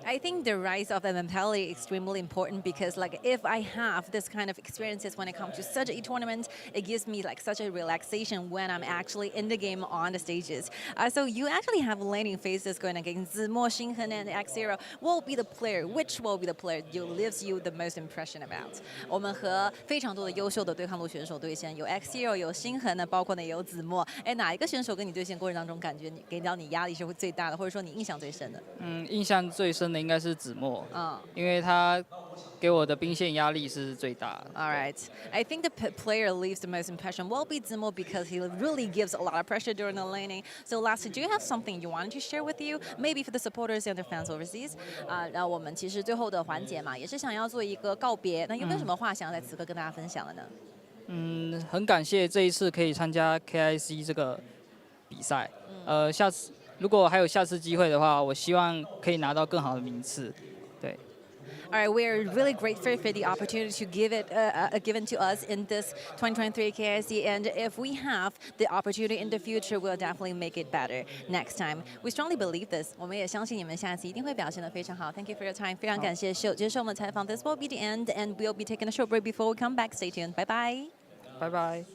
I think the rise of the mentality is extremely important, because if I have this kind of experiences when it comes to such a tournament, it gives me such a relaxation when I'm actually in the game on the stages. So you actually have laning phases going against Zimo, Xinghen, and X0. Which will be the player leaves you the most impression about? 我们和非常多的优秀的对抗路选手对线，有 X0， 有Xinghen呢，包括呢也有子墨。哎，哪一个选手跟你对线过程当中，感觉给到你压力是会最大的，或者说你印象最深的？印象最深的应该是子墨，因为他给我的兵线压力是最大的。All right, I think the player leaves the most impression will be Zimo, because he really gives a lot of pressure during the laning. So lastly, do you have something you wanted to share with you, maybe for the supporters and the fans overseas? 那我们其实最后的环节嘛，也是想要做一个告别。那有没有什么话想要在此刻跟大家分享的呢？很感谢这一次可以参加 KIC 这个比赛。下次。如果还有下次机会的话，我希望可以拿到更好的名次。对。All right, we're really grateful for the opportunity to give it given to us in this 2023 KIC, and if we have the opportunity in the future, we'll definitely make it better next time. We strongly believe this. 我们也相信你们下次一定会表现得非常好。Thank you for your time. 非常感谢秀接受我们采访。This will be the end, and we'll be taking a short break before we come back. Stay tuned. Bye bye. Bye bye.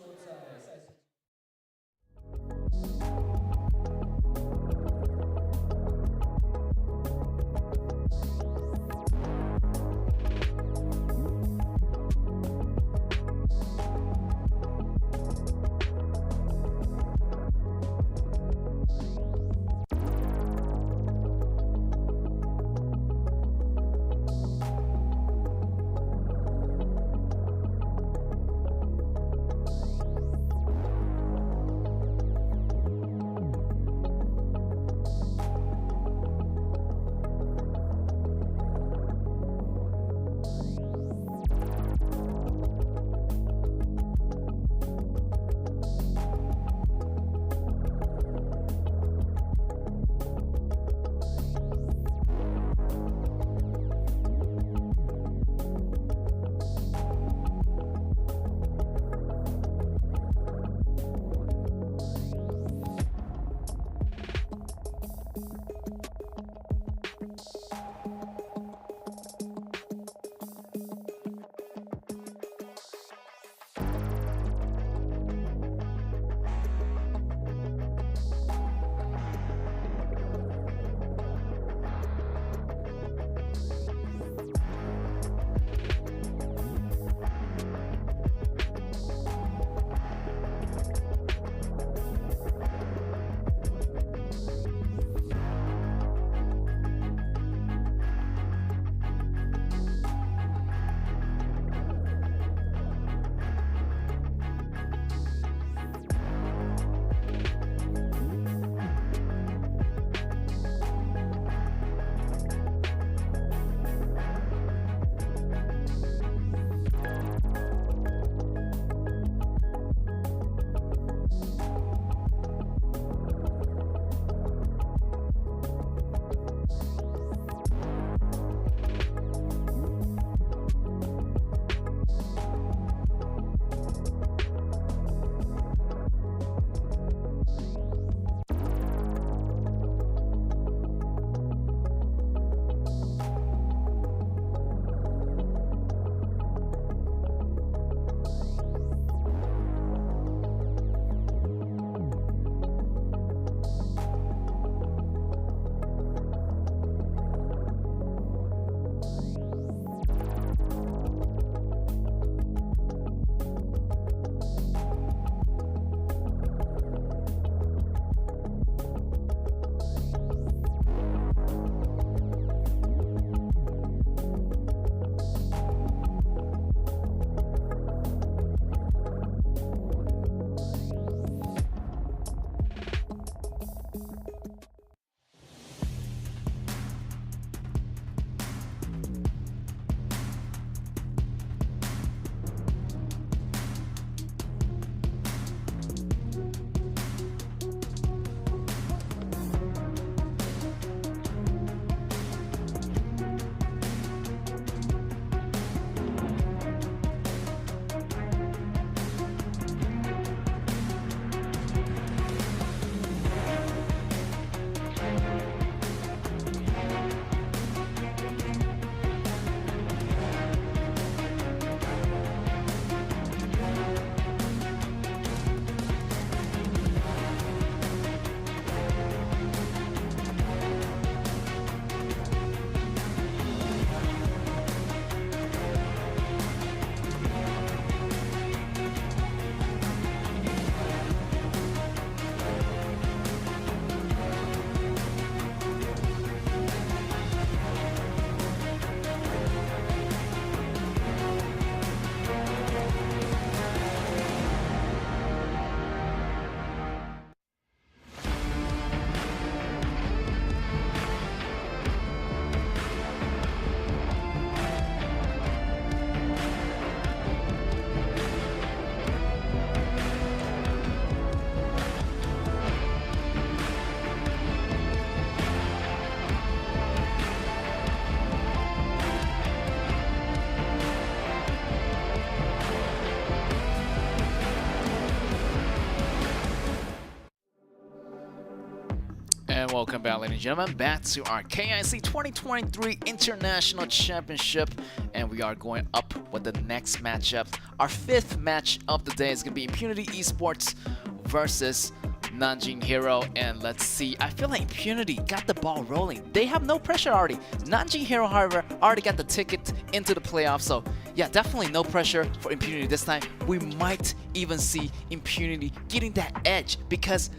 And welcome back, ladies and gentlemen, back to our KIC2023 International Championship. And we are going up with the next matchup. Our fifth match of the day is going to be Impunity Esports versus Nanjing Hero. And let's see, I feel like Impunity got the ball rolling. They have no pressure already. Nanjing Hero, however, already got the ticket into the playoffs. So yeah, definitely no pressure for Impunity this time. We might even see Impunity getting that edge because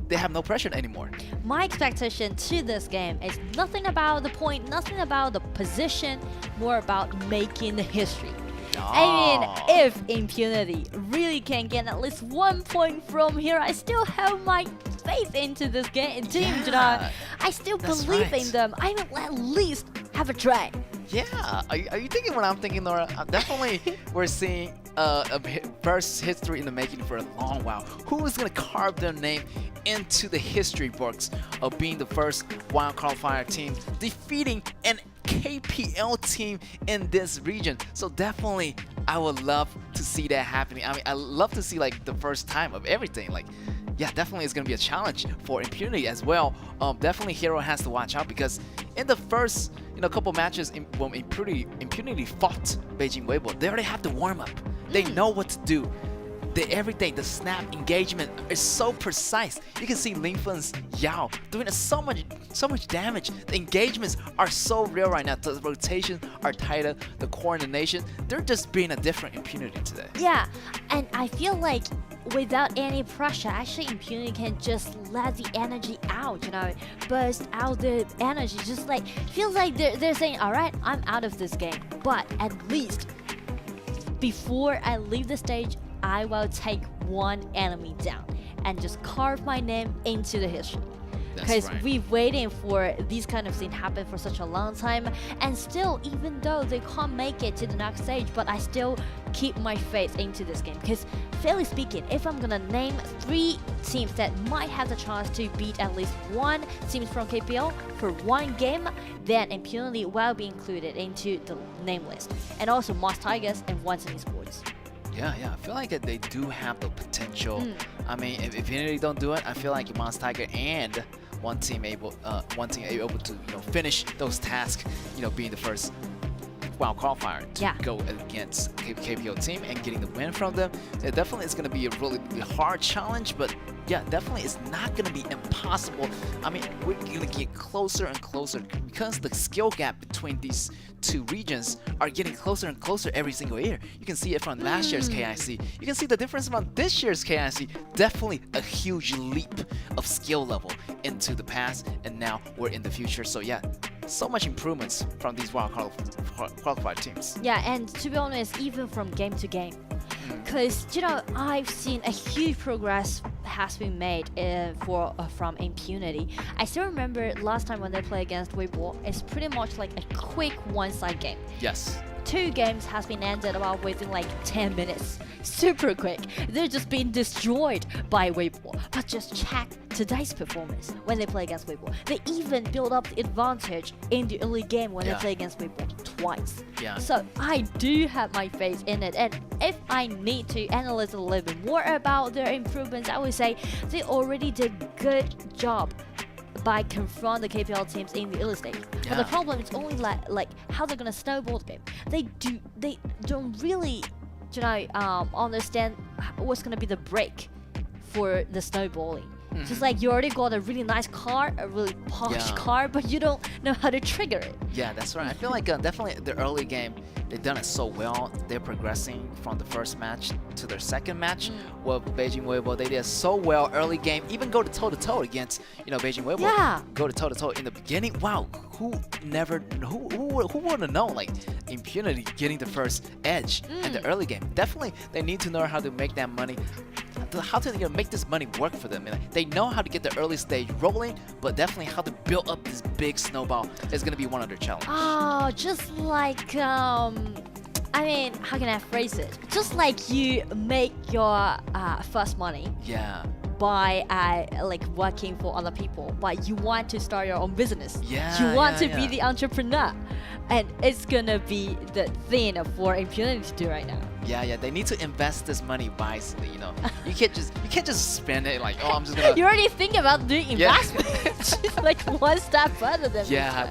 they have no pressure anymore. My expectation to this game is nothing about the point, nothing about the position, more about making the history. I mean, if Impunity really can get at least 1 point from here, I still have my faith into this game team. You know, I still believe in them. I will at least have a try. Yeah, are you thinking what I'm thinking, Nora? Definitely, we're seeing a first history in the making for a long while. Who is gonna carve their name into the history books of being the first wild qualifier team defeating an KPL team in this region? So definitely, I would love to see that happening. I mean, I love to see like the first time of everything. Like, yeah, definitely it's gonna be a challenge for Impunity as well. Definitely Hero has to watch out because in the first couple matches when Impunity fought Beijing Weibo, they already have to warm up. They know what to do. Everything, the snap engagement is so precise. You can see Lingfen's Yao doing so much damage. The engagements are so real right now. The rotations are tighter, the coordination. They're just being a different Impunity today. Yeah, and I feel like without any pressure, actually Impunity can just let the energy out, you know, burst out the energy. Just like, feels like they're saying, all right, I'm out of this game. But at least before I leave the stage, I will take one enemy down and just carve my name into the history. Because we've waiting for these kind of things happen for such a long time, and still, even though they can't make it to the next stage, but I still keep my faith into this game. Because fairly speaking, if I'm gonna name 3 teams that might have the chance to beat at least one team from KPL for one game, then Impunity will be included into the name list, and also Moss Tigers and Once in Esports. Yeah, I feel like they do have the potential. I mean, if Impunity don't do it, I feel like Moss Tiger and one team able to finish those tasks, being the first wild qualifier to go against KPL team and getting the win from them. It definitely is going to be a really hard challenge, but yeah, definitely it's not going to be impossible. I mean, we're going to get closer and closer because the skill gap between these two regions are getting closer and closer every single year. You can see it from last year's KIC. You can see the difference from this year's KIC. Definitely a huge leap of skill level into the past, and now we're in the future. So yeah, so much improvements from these wild qualified teams. Yeah, and to be honest, even from game to game, because I've seen a huge progress has been made from Impunity. I still remember last time when they played against Weibo, it's pretty much like a quick one-side game. Yes. 2 games has been ended about within like 10 minutes. Super quick. They're just being destroyed by Weibo. But just check today's performance when they play against Weibo. They even build up the advantage in the early game when they play against Weibo twice. Yeah. So I do have my faith in it. And if I need to analyze a little bit more about their improvements, I would say they already did a good job by confront the KPL teams in the early stage. But the problem is only like how they're gonna snowball the game. They don't really understand what's gonna be the break for the snowballing. Just like you already got a really nice car, a really posh car, but you don't know how to trigger it. Yeah, that's right. I feel like definitely the early game, they've done it so well. They're progressing from the first match to their second match. Well, Beijing Weibo, they did so well early game. Even go to toe-to-toe against, Beijing Weibo. Yeah. Go to toe-to-toe in the beginning. Wow, who would have known, like, Impunity getting the first edge in the early game. Definitely, they need to know how to make that money. How to make this money work for them. They know how to get the early stage rolling, but definitely how to build up this big snowball is going to be one of their challenges. Oh, just like, I mean, how can I phrase it? Just like you make your first money. Yeah. By like working for other people, but you want to start your own business. Yeah. You want to be the entrepreneur. And it's gonna be the thing for Impunity to do right now. Yeah, they need to invest this money wisely. You know, you can't just spend it like, oh, I'm just gonna. You already think about doing investment. It's like one step further than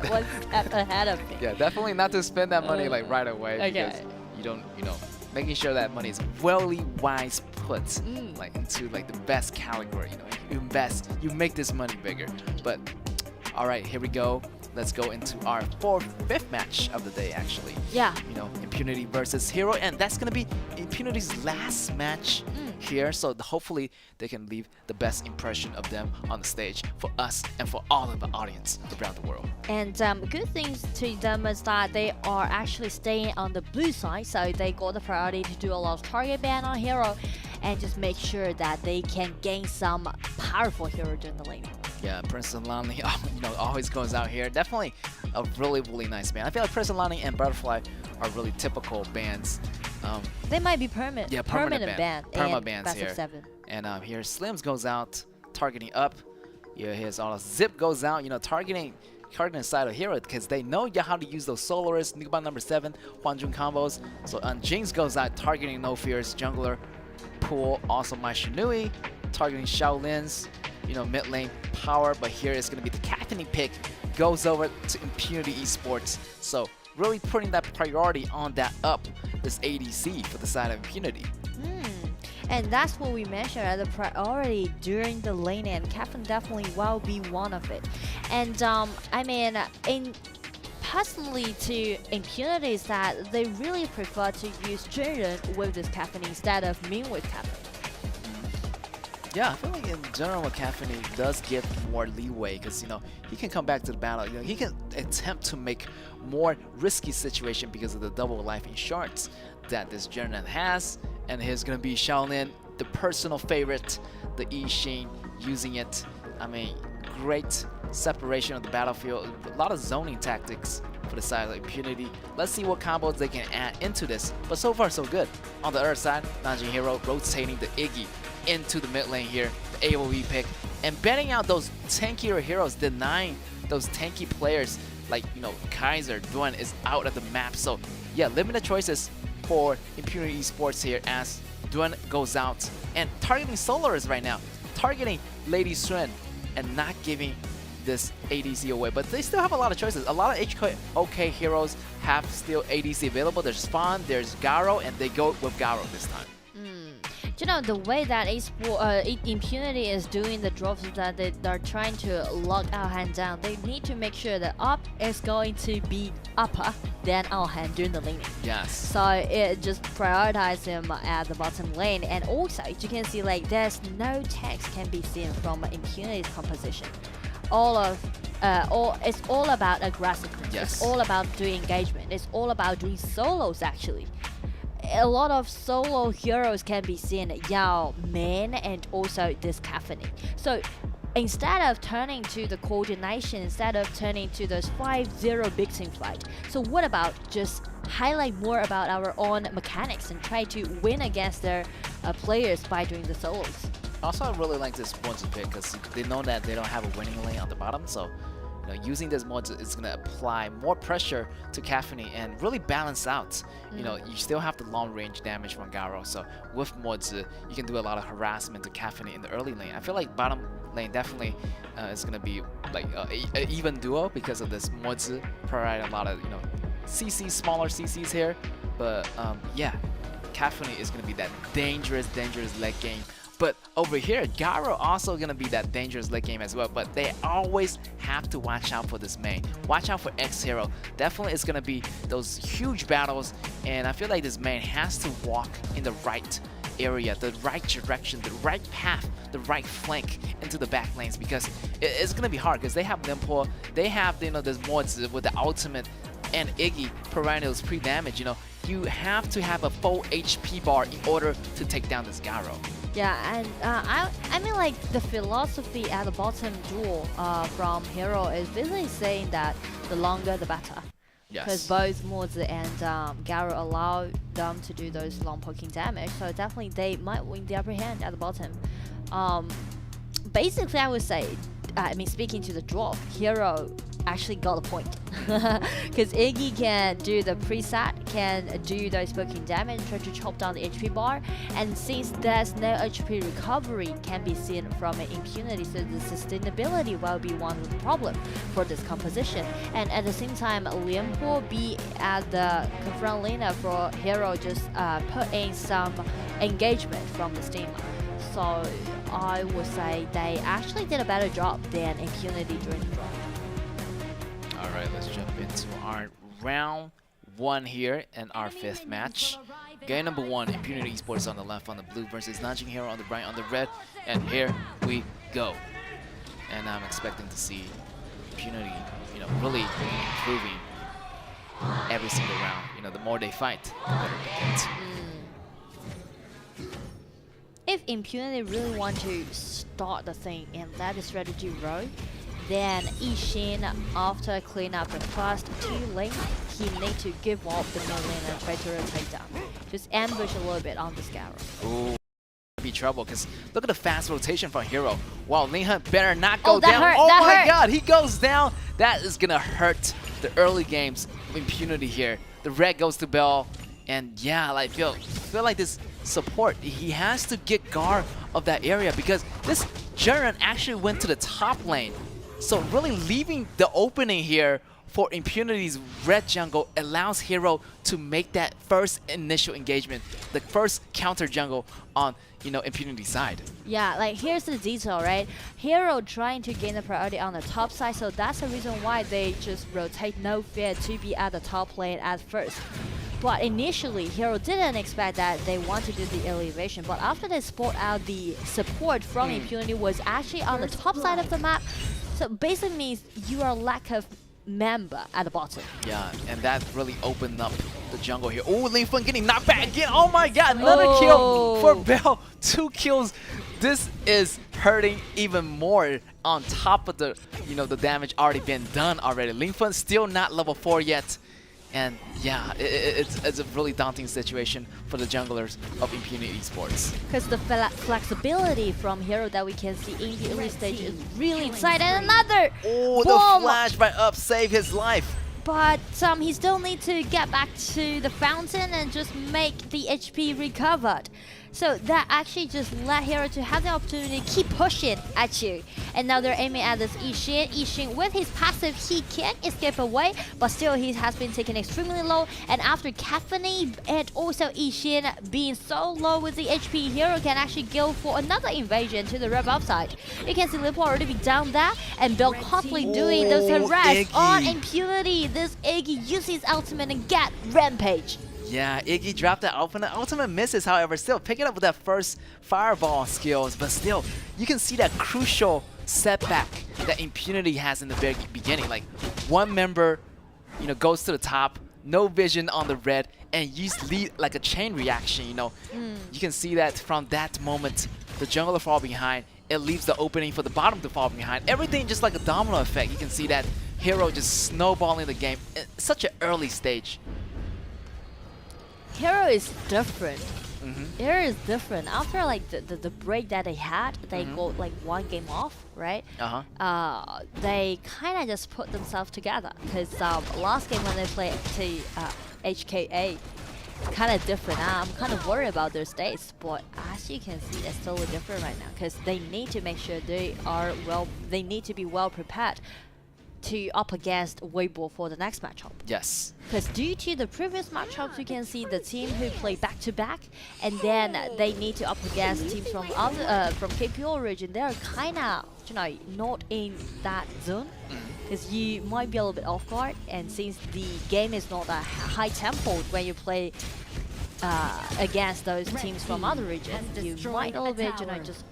one step ahead of me. Yeah, definitely not to spend that money like right away. Okay. Because you don't, making sure that money is really wise put like into like the best category. You know, you invest, you make this money bigger. But all right, here we go. Let's go into our fifth match of the day, actually. Yeah. You know, Impunity versus Hero, and that's gonna be Impunity's last match here. So hopefully they can leave the best impression of them on the stage for us and for all of the audience around the world. And good things to them is that they are actually staying on the blue side, so they got the priority to do a lot of target ban on Hero, and just make sure that they can gain some powerful hero during the lane. Yeah, Prince and Lanli, always goes out here. Definitely a really nice band. I feel like Prince and Lanli and Butterfly are really typical bands. They might be permanent band. Perma bands here. here. And here Slims goes out, targeting up. Yeah, here's all Zip goes out, targeting side of Hero because they know how to use those Soloists, Nuba number 7, Huanjun combos. So Jinx goes out, targeting No Fear's jungler pool. Also my Shinui, targeting Shaolin's, mid lane power, but here it's going to be the captaining pick, goes over to Impunity Esports. So really putting that priority on that this ADC for the side of Impunity. And that's what we mentioned as a priority during the lane, and Captain definitely will be one of it. And I mean, personally to Impunity is that they really prefer to use Jinren with this Captain instead of Min with Captain. Yeah, I feel like in general, Caffeine does give more leeway because, he can come back to the battle. He can attempt to make more risky situation because of the double life insurance that this Jiren has. And here's going to be Shaolin, the personal favorite, the Yixing, using it. I mean, great separation of the battlefield. A lot of zoning tactics for the side of Impunity. Let's see what combos they can add into this. But so far, so good. On the other side, Nanjing Hero rotating the Iggy into the mid lane here, the AoE pick, and banning out those tankier heroes, denying those tanky players like, Kaiser, Duan is out of the map. So yeah, limited choices for Impunity Esports here as Duan goes out and targeting Soloists right now, targeting Lady Sun and not giving this ADC away. But they still have a lot of choices. A lot of HKOK heroes have still ADC available. There's Spawn, there's Garo, and they go with Garo this time. The way that Impunity is doing the drops is that they're trying to lock our hand down. They need to make sure that up is going to be upper than our hand during the laning. Yes. So it just prioritize him at the bottom lane. And also, you can see like there's no text can be seen from Impunity's composition. It's all about aggressiveness. Yes. It's all about doing engagement. It's all about doing solos actually. A lot of solo heroes can be seen, Yao, Min, and also this Caffeine. So instead of turning to the coordination, instead of turning to those 5-0 big team fight, so what about just highlight more about our own mechanics and try to win against their players by doing the solos? Also, I really like this Monzu pick because they know that they don't have a winning lane on the bottom, so using this Monzu is going to apply more pressure to Caffeine and really balance out. You still have the long range damage from Garo, so with Monzu, you can do a lot of harassment to Caffeine in the early lane. I feel like bottom lane definitely is going to be like an even duo because of this Monzu, provide a lot of CCs, smaller CCs here. But yeah, Caffeine is going to be that dangerous late game. But over here, Garo also going to be that dangerous late game as well. But they always have to watch out for this main. Watch out for X-Hero. Definitely it's going to be those huge battles. And I feel like this main has to walk in the right area, the right direction, the right path, the right flank into the back lanes. Because it's going to be hard because they have Limpor. They have, this Monzu with the ultimate and Iggy providing those pre-damage. You have to have a full HP bar in order to take down this Garo. Yeah, and I mean like the philosophy at the bottom duel from Hero is basically saying that the longer the better. Yes. Because both Monzu and Garo allow them to do those long poking damage, so definitely they might win the upper hand at the bottom. Basically, I would say, speaking to the drop, Hero actually got the point. Because Iggy can do the preset, can do those poking damage, try to chop down the HP bar, and since there's no HP recovery can be seen from an Impunity, so the sustainability will be one of the problem for this composition. And at the same time, Lianpo be at the confront laner for Hero just put in some engagement from the Steam. So I would say they actually did a better job than Impunity during the draw. Alright, let's jump into our round 1 here in our 5th match. Game number 1, Impunity Esports on the left on the blue versus Nanjing Hero on the right on the red. And here we go. And I'm expecting to see Impunity, really improving every single round. The more they fight, the better they get. If Impunity really want to start the thing in that strategy row, then Yixin, after clean up the first 2 lanes, he need to give up the mid lane and try to rotate down. Just ambush a little bit on the Scarab. Ooh, be trouble, because look at the fast rotation from Hero. Wow, Linghan better not go that down. Hurt, oh that my hurt. god, he goes down. That is gonna hurt the early games of Impunity here. The red goes to Bell, and yeah, like feel like this support, he has to get guard of that area because this Jaren actually went to the top lane. So really leaving the opening here for Impunity's red jungle allows Hero to make that first initial engagement, the first counter jungle on Impunity's side. Yeah, like here's the detail, right? Hero trying to gain the priority on the top side, so that's the reason why they just rotate no fear to be at the top lane at first. But initially, Hero didn't expect that they want to do the elevation, but after they spot out the support from Impunity was actually on the top side of the map, so basically means you are lack of member at the bottom. Yeah, and that really opened up the jungle here. Oh, Lingfeng getting knocked back again. Oh my god, another kill for Bell. 2 kills. This is hurting even more on top of the, the damage already been done already. Lingfeng still not level 4 yet. And yeah, it's a really daunting situation for the junglers of Impunity Esports. Because the flexibility from Hero that we can see in the early stage is really inside. And another the flash by Up saved his life. But he still needs to get back to the fountain and just make the HP recovered. So that actually just let Hero to have the opportunity to keep pushing at you. And now they're aiming at this Yixin. Yixin with his passive, he can escape away, but still he has been taken extremely low. And after Caffeine and also Yixin being so low with the HP, Hero can actually go for another invasion to the red buff side. You can see Lipo already be down there, and Bell constantly doing those harass on Impunity. This Iggy uses his ultimate and get Rampage. Yeah, Iggy dropped that ultimate. Ultimate misses, however, still picking up with that first fireball skills, but still, you can see that crucial setback that Impunity has in the very beginning. Like, one member, goes to the top, no vision on the red, and you lead like a chain reaction, You can see that from that moment, the jungler fall behind, it leaves the opening for the bottom to fall behind. Everything just like a domino effect. You can see that Hero just snowballing the game at such an early stage. Hero is different. Hero is different. After like the break that they had, they got like 1 game off, right? They kind of just put themselves together because last game when they played to HKA, kind of different. I'm kind of worried about their states, but as you can see, it's totally different right now because they need to make sure they need to be well prepared to up against Weibo for the next matchup. Yes. Because due to the previous matchups, you can see the team who play back-to-back, and then they need to up against teams from from KPO region. They're kind of, not in that zone, because you might be a little bit off guard, and since the game is not that high tempo when you play against those teams from other regions, you might a little bit, just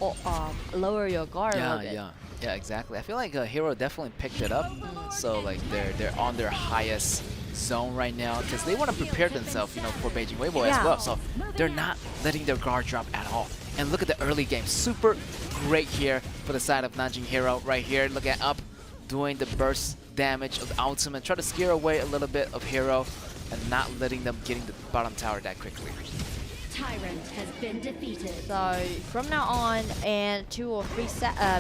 lower your guard a little bit. Yeah, exactly. I feel like Hero definitely picked it up. So like they're on their highest zone right now because they want to prepare themselves, for Beijing Weibo as well. So they're not letting their guard drop at all. And look at the early game. Super great here for the side of Nanjing Hero right here. Look at Up doing the burst damage of the ultimate. Try to scare away a little bit of Hero and not letting them getting the bottom tower that quickly. Tyrant has been defeated. So from now on, in 2 or 3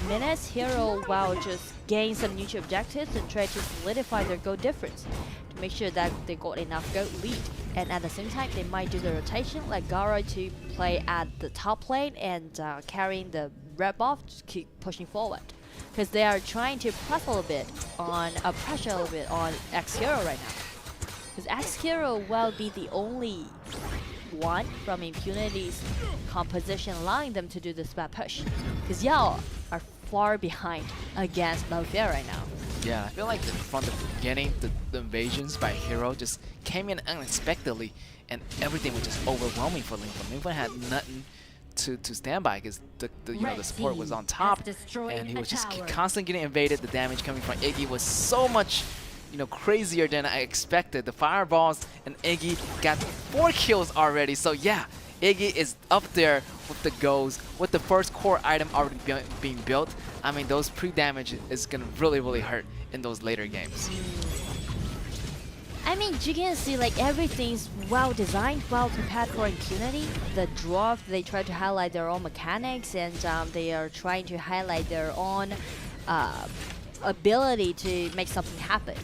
minutes, Hero will just gain some neutral objectives and try to solidify their goal difference to make sure that they got enough goal lead. And at the same time, they might do the rotation like Garo to play at the top lane and carrying the red buff to keep pushing forward. Because they are trying to press a little bit on pressure a little bit on X Hero right now. Because X Hero will be the only one from Impunity's composition allowing them to do this bad push. Because Yao are far behind against Malfair right now. Yeah, I feel like from the beginning, the invasions by Hero just came in unexpectedly, and everything was just overwhelming for Linfeng. Linfeng had nothing to stand by because the support was on top, and he was just constantly getting invaded. The damage coming from Iggy was so much crazier than I expected. The fireballs and Iggy got 4 kills already. So yeah, Iggy is up there with the goals, with the first core item already being built. I mean, those pre-damage is gonna really hurt in those later games. I mean, you can see like everything's well designed, well prepared for Impunity. The draft, they try to highlight their own mechanics, and they are trying to highlight their own ability to make something happen.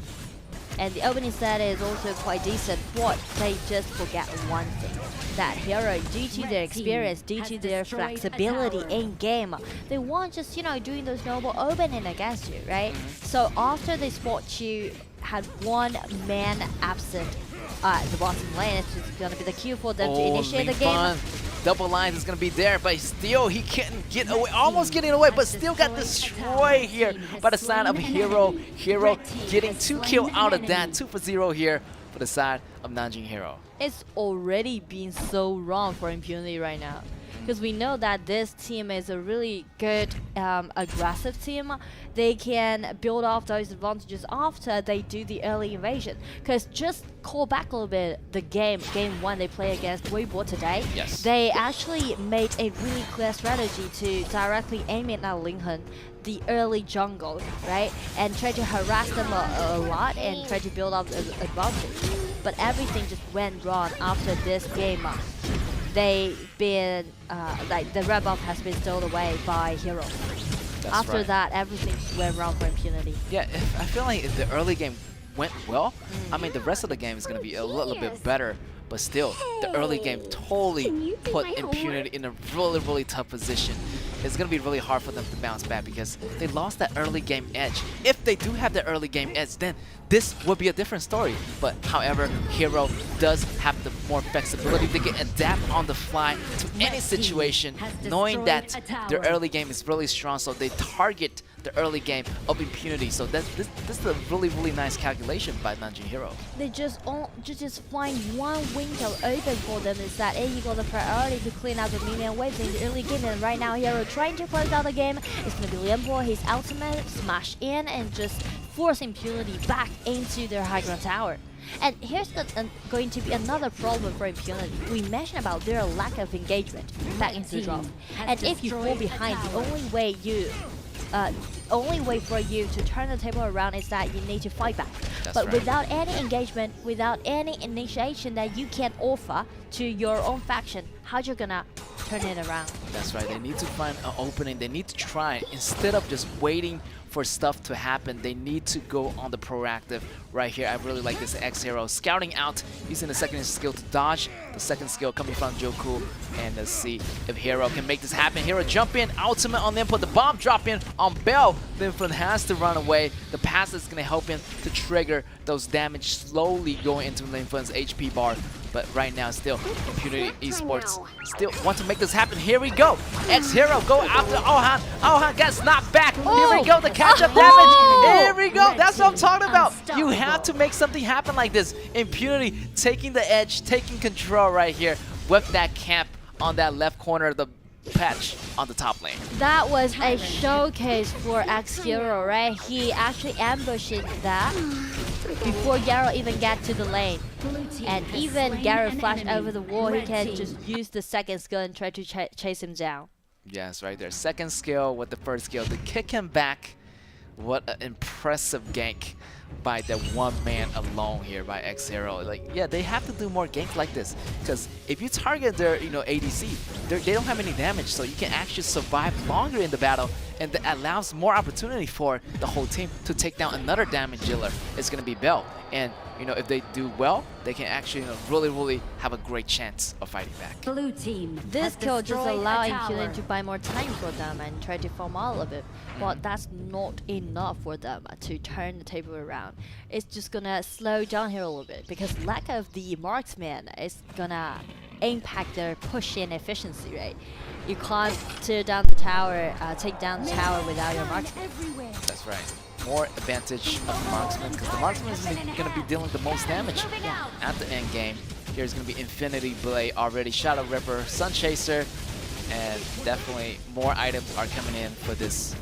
And the opening set is also quite decent, but they just forget one thing. That Hero, due to their experience, due to their flexibility in game, they won't just, doing those normal opening against you, right? So after they spot you had one man absent at the bottom lane, it's just gonna be the cue for them to initiate the game. Double lines is gonna be there, but still he couldn't get away, almost getting away, but still got destroyed here by the side of Hero. Hero getting 2 kills out of that, 2 for 0 here for the side of Nanjing Hero. It's already been so wrong for Impunity right now. Because we know that this team is a really good, aggressive team. They can build off those advantages after they do the early invasion. Because just call back a little bit, the game 1 they play against Weibo today. Yes. They actually made a really clear strategy to directly aim at Linhen, the early jungle, right? And try to harass them a lot and try to build up the advantage. But everything just went wrong after this game. They've been, like the red buff has been stolen away by Hero. After that, everything went wrong for Impunity. Yeah, I feel like if the early game went well, I mean, the rest of the game is going to be a little bit better. But still, the early game totally put Impunity in a really tough position. It's going to be really hard for them to bounce back because they lost that early game edge. If they do have the early game edge, then this would be a different story. But however, Hero does have the more flexibility. They can adapt on the fly to any situation, knowing that their early game is really strong, so they target the early game of Impunity. So this is a really nice calculation by Nanjing Hero. They just find one window open for them, is that he got the priority to clean out the minion waves in the early game, and right now Hero trying to close out the game. It's going to be Lianbo, his ultimate, smash in and just force Impunity back into their high ground tower. And here's going to be another problem for Impunity. We mentioned about their lack of engagement back into the draft. And if you fall behind, the only way for you to turn the table around is that you need to fight back. But without any engagement, without any initiation that you can offer to your own faction, how you gonna turn it around? That's right, they need to find an opening, they need to try. Instead of just waiting for stuff to happen, they need to go on the proactive right here. I really like this X Hero scouting out, using the second skill to dodge, the second skill coming from Joku, and let's see if Hero can make this happen. Hero jump in, ultimate on them, put the bomb drop in on Bell. Linfeng has to run away. The pass is going to help him to trigger those damage slowly going into Linfeng's HP bar. But right now, still, Impunity Esports still want to make this happen. Here we go. X Hero go after Ohan. Ohan gets knocked back. Here we go, the catch-up damage. Here we go. That's what I'm talking about. You have to make something happen like this. Impunity taking the edge, taking control right here with that camp on that left corner of the patch on the top lane. That was a showcase for X Hero, right? He actually ambushed that before Garo even got to the lane. And even Garo flashed over the wall, he can just use the second skill and try to chase him down. Yes, right there. Second skill with the first skill to kick him back. What an impressive gank by that one man alone here by X Hero. Like, yeah, they have to do more games like this, because if you target their, ADC, they don't have any damage, so you can actually survive longer in the battle, and that allows more opportunity for the whole team to take down another damage dealer. It's gonna be Bell, and if they do well, they can actually really have a great chance of fighting back. Blue team. This kill just allows Impunity to buy more time for them and try to farm out a bit. But that's not enough for them to turn the table around. It's just gonna slow down here a little bit, because lack of the marksman is gonna impact their push-in efficiency, right? You can't tear down the tower, take down the tower without your marksman. That's right. More advantage of the marksman, because the marksman is going to be dealing the most damage at the end game. Here's going to be Infinity Blade already, Shadow Ripper, Sun Chaser, and definitely more items are coming in for this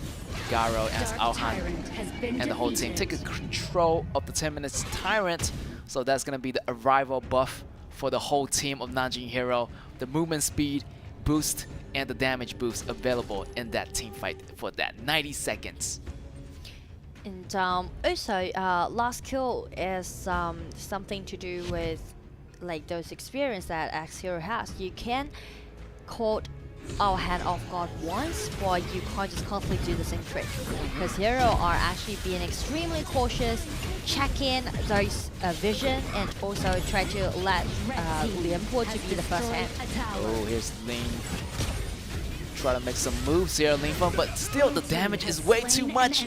Garo as Alhan and the whole team take control of the 10 minutes Tyrant. So that's going to be the arrival buff for the whole team of Nanjing Hero. The movement speed boost and the damage boost available in that team fight for that 90 seconds. And also, last kill is something to do with like those experience that X Hero has. You can caught our hand off guard once, but you can't just constantly do the same trick. Because Hero are actually being extremely cautious, checking those vision, and also try to let Lianpo to be the first hand. Oh, here's Ling. Try to make some moves here, Lingfeng, but still the damage is way too much.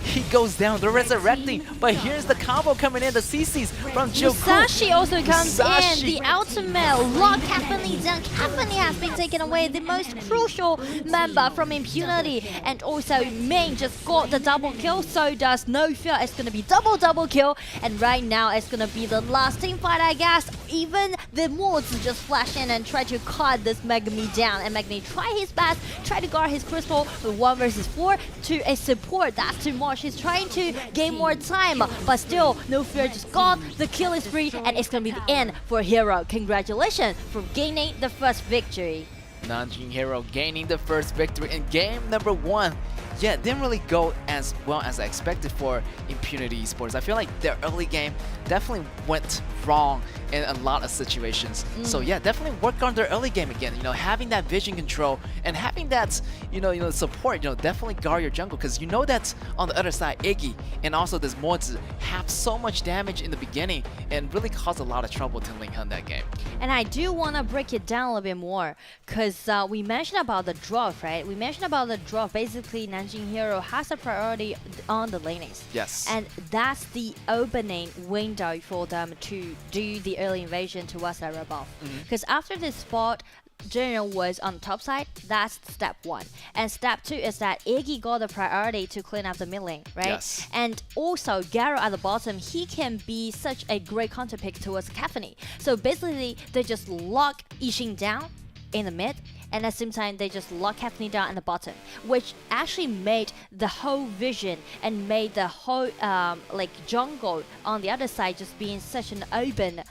He goes down, the resurrecting, but here's the combo coming in, the CCs from Joku. Musashi also comes in, the ultimate lock happening down. Caphany has been taken away, the most crucial member from Impunity, and also Main just got the double kill, so does No Fear. It's gonna be double kill, and right now it's gonna be the last team fight, I guess. Even the mods just flash in and try to cut this Megami down, and Megami try his best, try to guard his crystal with 1 versus 4 to a support. That's too much. He's trying to gain more time, but still, No Fear just got the killing spree, and it's gonna be the end for Hero. Congratulations for gaining the first victory. Nanjing Hero gaining the first victory in game number 1. Yeah, it didn't really go as well as I expected for Impunity Esports. I feel like their early game definitely went wrong in a lot of situations. So yeah, definitely work on their early game again. Having that vision control and having that, support. Definitely guard your jungle, because that on the other side, Iggy and also this mods have so much damage in the beginning and really caused a lot of trouble to Linghan that game. And I do want to break it down a little bit more, because we mentioned about the draft, right? We mentioned about the draft. Basically, Nanjing Hero has a priority on the lanings. Yes. And that's the opening window for them to do the early invasion towards their buff. Because after this spot, General was on the top side. That's step 1. And step 2 is that Iggy got the priority to clean up the mid lane, right? Yes. And also Garo at the bottom, he can be such a great counter pick towards Caphany. So basically, they just lock Yixing down in the mid, and at the same time they just lock Caphany down at the bottom, which actually made the whole vision and made the whole jungle on the other side just being such an open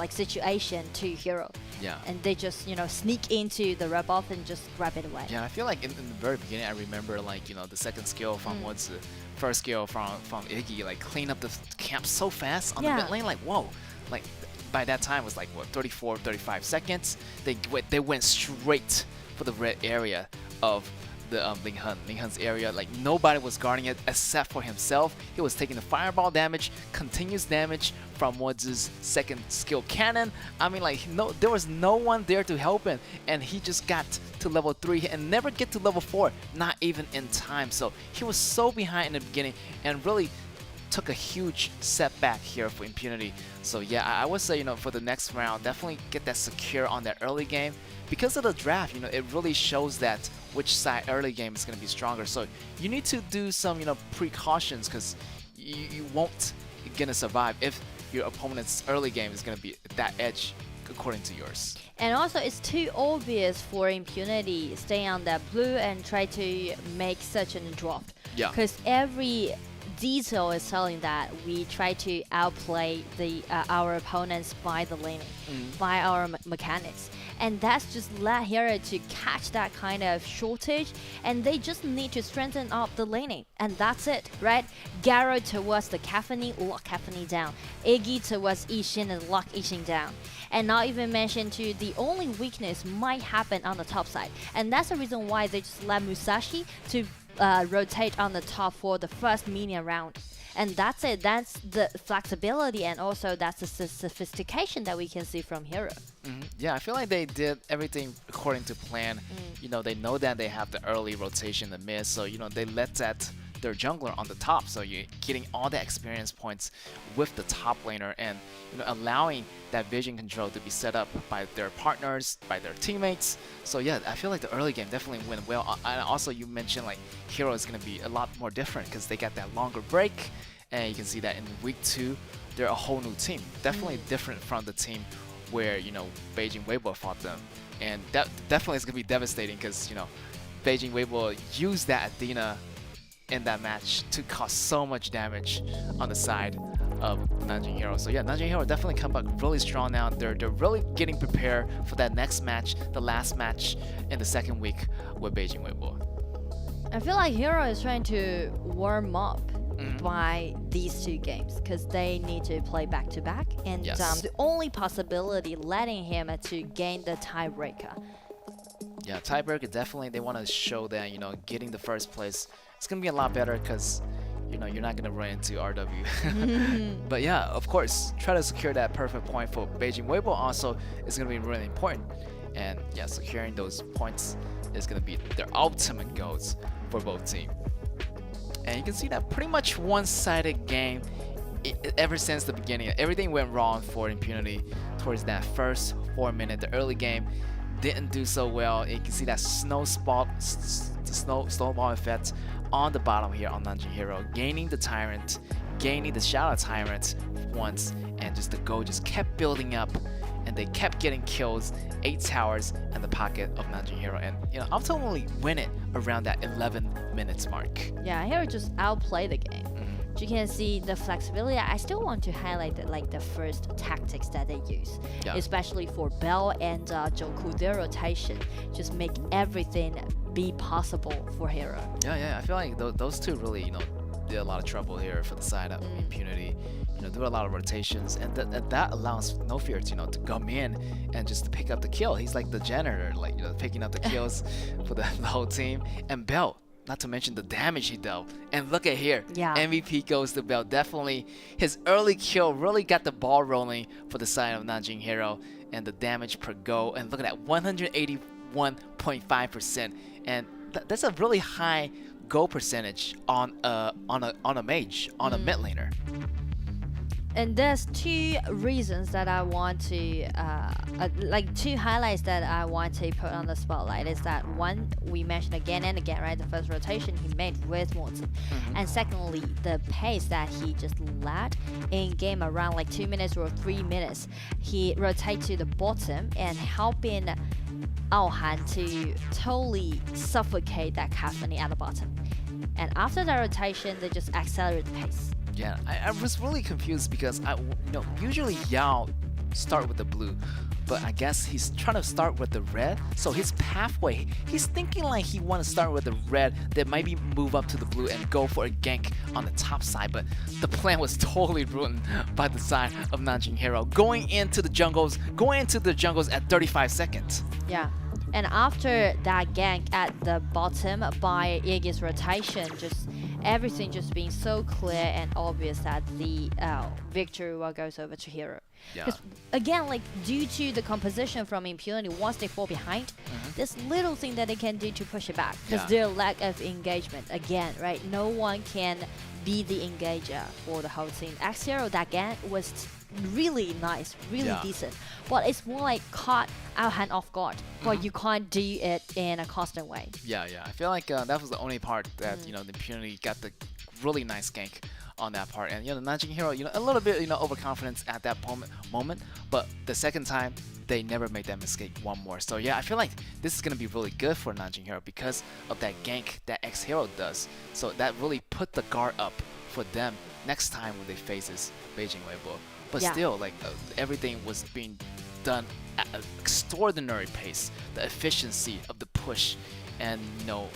situation to Hero. Yeah. And they just sneak into the red buff and just grab it away. Yeah, I feel like in the very beginning I remember the second skill from what's the first skill from Iggy, clean up the camp so fast on the mid lane, whoa. By that time it was 34, 35 seconds. They went straight for the red area of the Linghan's area. Nobody was guarding it except for himself. He was taking the fireball damage, continuous damage from Woods' second skill cannon. I mean, there was no one there to help him, and he just got to level 3 and never get to level 4, not even in time. So he was so behind in the beginning and really took a huge setback here for Impunity. So yeah, I would say, for the next round, definitely get that secure on that early game. Because of the draft, it really shows that which side early game is going to be stronger. So you need to do some, precautions, because you won't gonna survive if your opponent's early game is going to be that edge according to yours. And also, it's too obvious for Impunity staying on that blue and try to make such a draft. Yeah. Because every detail is telling that we try to outplay our opponents by the laning, by our mechanics. and that's just led Hero to catch that kind of shortage, and they just need to strengthen up the laning, and that's it, right? Garo towards the Caphany, lock Caphany down. Iggy towards Ishin and lock Ishin down. And not even mention to the only weakness might happen on the top side, and that's the reason why they just let Musashi to rotate on the top for the first minion round. And that's it. That's the flexibility, and also that's the sophistication that we can see from Hero. Yeah, I feel like they did everything according to plan. You know, they know that they have the early rotation in the mid, so you know they let their jungler on the top, so you're getting all the experience points with the top laner, and you know allowing that vision control to be set up by their partners, by their teammates. So yeah, I feel like the early game definitely went well. And also you mentioned like Hero is going to be a lot more different because they got that longer break, and you can see that in week 2 they're a whole new team, definitely different from the team where you know Beijing Weibo fought them, and that definitely is going to be devastating because you know Beijing Weibo used that Athena in that match to cause so much damage on the side of Nanjing Hero. So yeah, Nanjing Hero definitely come back really strong now. They're really getting prepared for that next match, the last match in the second week with Beijing Weibo. I feel like Hero is trying to warm up by these 2 games because they need to play back to back, and the only possibility letting him to gain the tiebreaker. Yeah, tiebreaker definitely they want to show that you know getting the first place it's gonna be a lot better because you know you're not gonna run into RW. But yeah, of course, try to secure that perfect point for Beijing Weibo also is gonna be really important. And yeah, securing those points is gonna be their ultimate goals for both teams. And you can see that pretty much one-sided game ever since the beginning. Everything went wrong for Impunity towards that first 4 minutes. The early game didn't do so well. You can see that snowball effect on the bottom here on Nanjing Hero, gaining the Tyrant, gaining the Shadow Tyrant once, and just the goal just kept building up, and they kept getting kills, 8 towers in the pocket of Nanjing Hero, and you know ultimately win it around that 11 minutes mark. Yeah, Hero just outplayed the game. You can see the flexibility. I still want to highlight the first tactics that they use, especially for Bell and Joku. Their rotation just make everything be possible for Hero. Yeah, I feel like those 2 really did a lot of trouble here for the side of Impunity. You know, do a lot of rotations, and that allows No Fear to to come in and just pick up the kill. He's like the janitor, like picking up the kills for the whole team. And Bell, not to mention the damage he dealt. And look at here, MVP goes to Bell. Definitely his early kill really got the ball rolling for the side of Nanjing Hero, and the damage per go. And look at that, 181.5%, and that's a really high go percentage on a mage, on a mid laner. And there's 2 reasons that I want to, 2 highlights that I want to put on the spotlight is that one, we mentioned again and again, right? The first rotation he made with Morton. And secondly, the pace that he just led in game around 2 minutes or 3 minutes. He rotated to the bottom and helping Aohan to totally suffocate that Caphany at the bottom. And after the rotation, they just accelerate the pace. Yeah, I was really confused because usually Yao start with the blue, but I guess he's trying to start with the red. So his pathway, he's thinking like he want to start with the red, then maybe move up to the blue and go for a gank on the top side. But the plan was totally ruined by the side of Nanjing Hero, going into the jungles at 35 seconds. Yeah. And after that gank at the bottom by Iggy's rotation, just everything just being so clear and obvious that the victory goes over to Hero. Because again, due to the composition from Impunity, once they fall behind, there's little thing that they can do to push it back. Because their lack of engagement, again, right? No one can be the engager for the whole team. X-Hero, that gank was really nice, really decent, but it's more like caught our hand off guard, but you can't do it in a constant way. Yeah, I feel like that was the only part that the Impunity got the really nice gank on that part, and Nanjing Hero, a little bit overconfidence at that moment, but the second time they never made that mistake one more. So yeah, I feel like this is gonna be really good for Nanjing Hero because of that gank that X-Hero does. So that really put the guard up for them next time when they faces Beijing Weibo. But still, everything was being done at an extraordinary pace, the efficiency of the push, and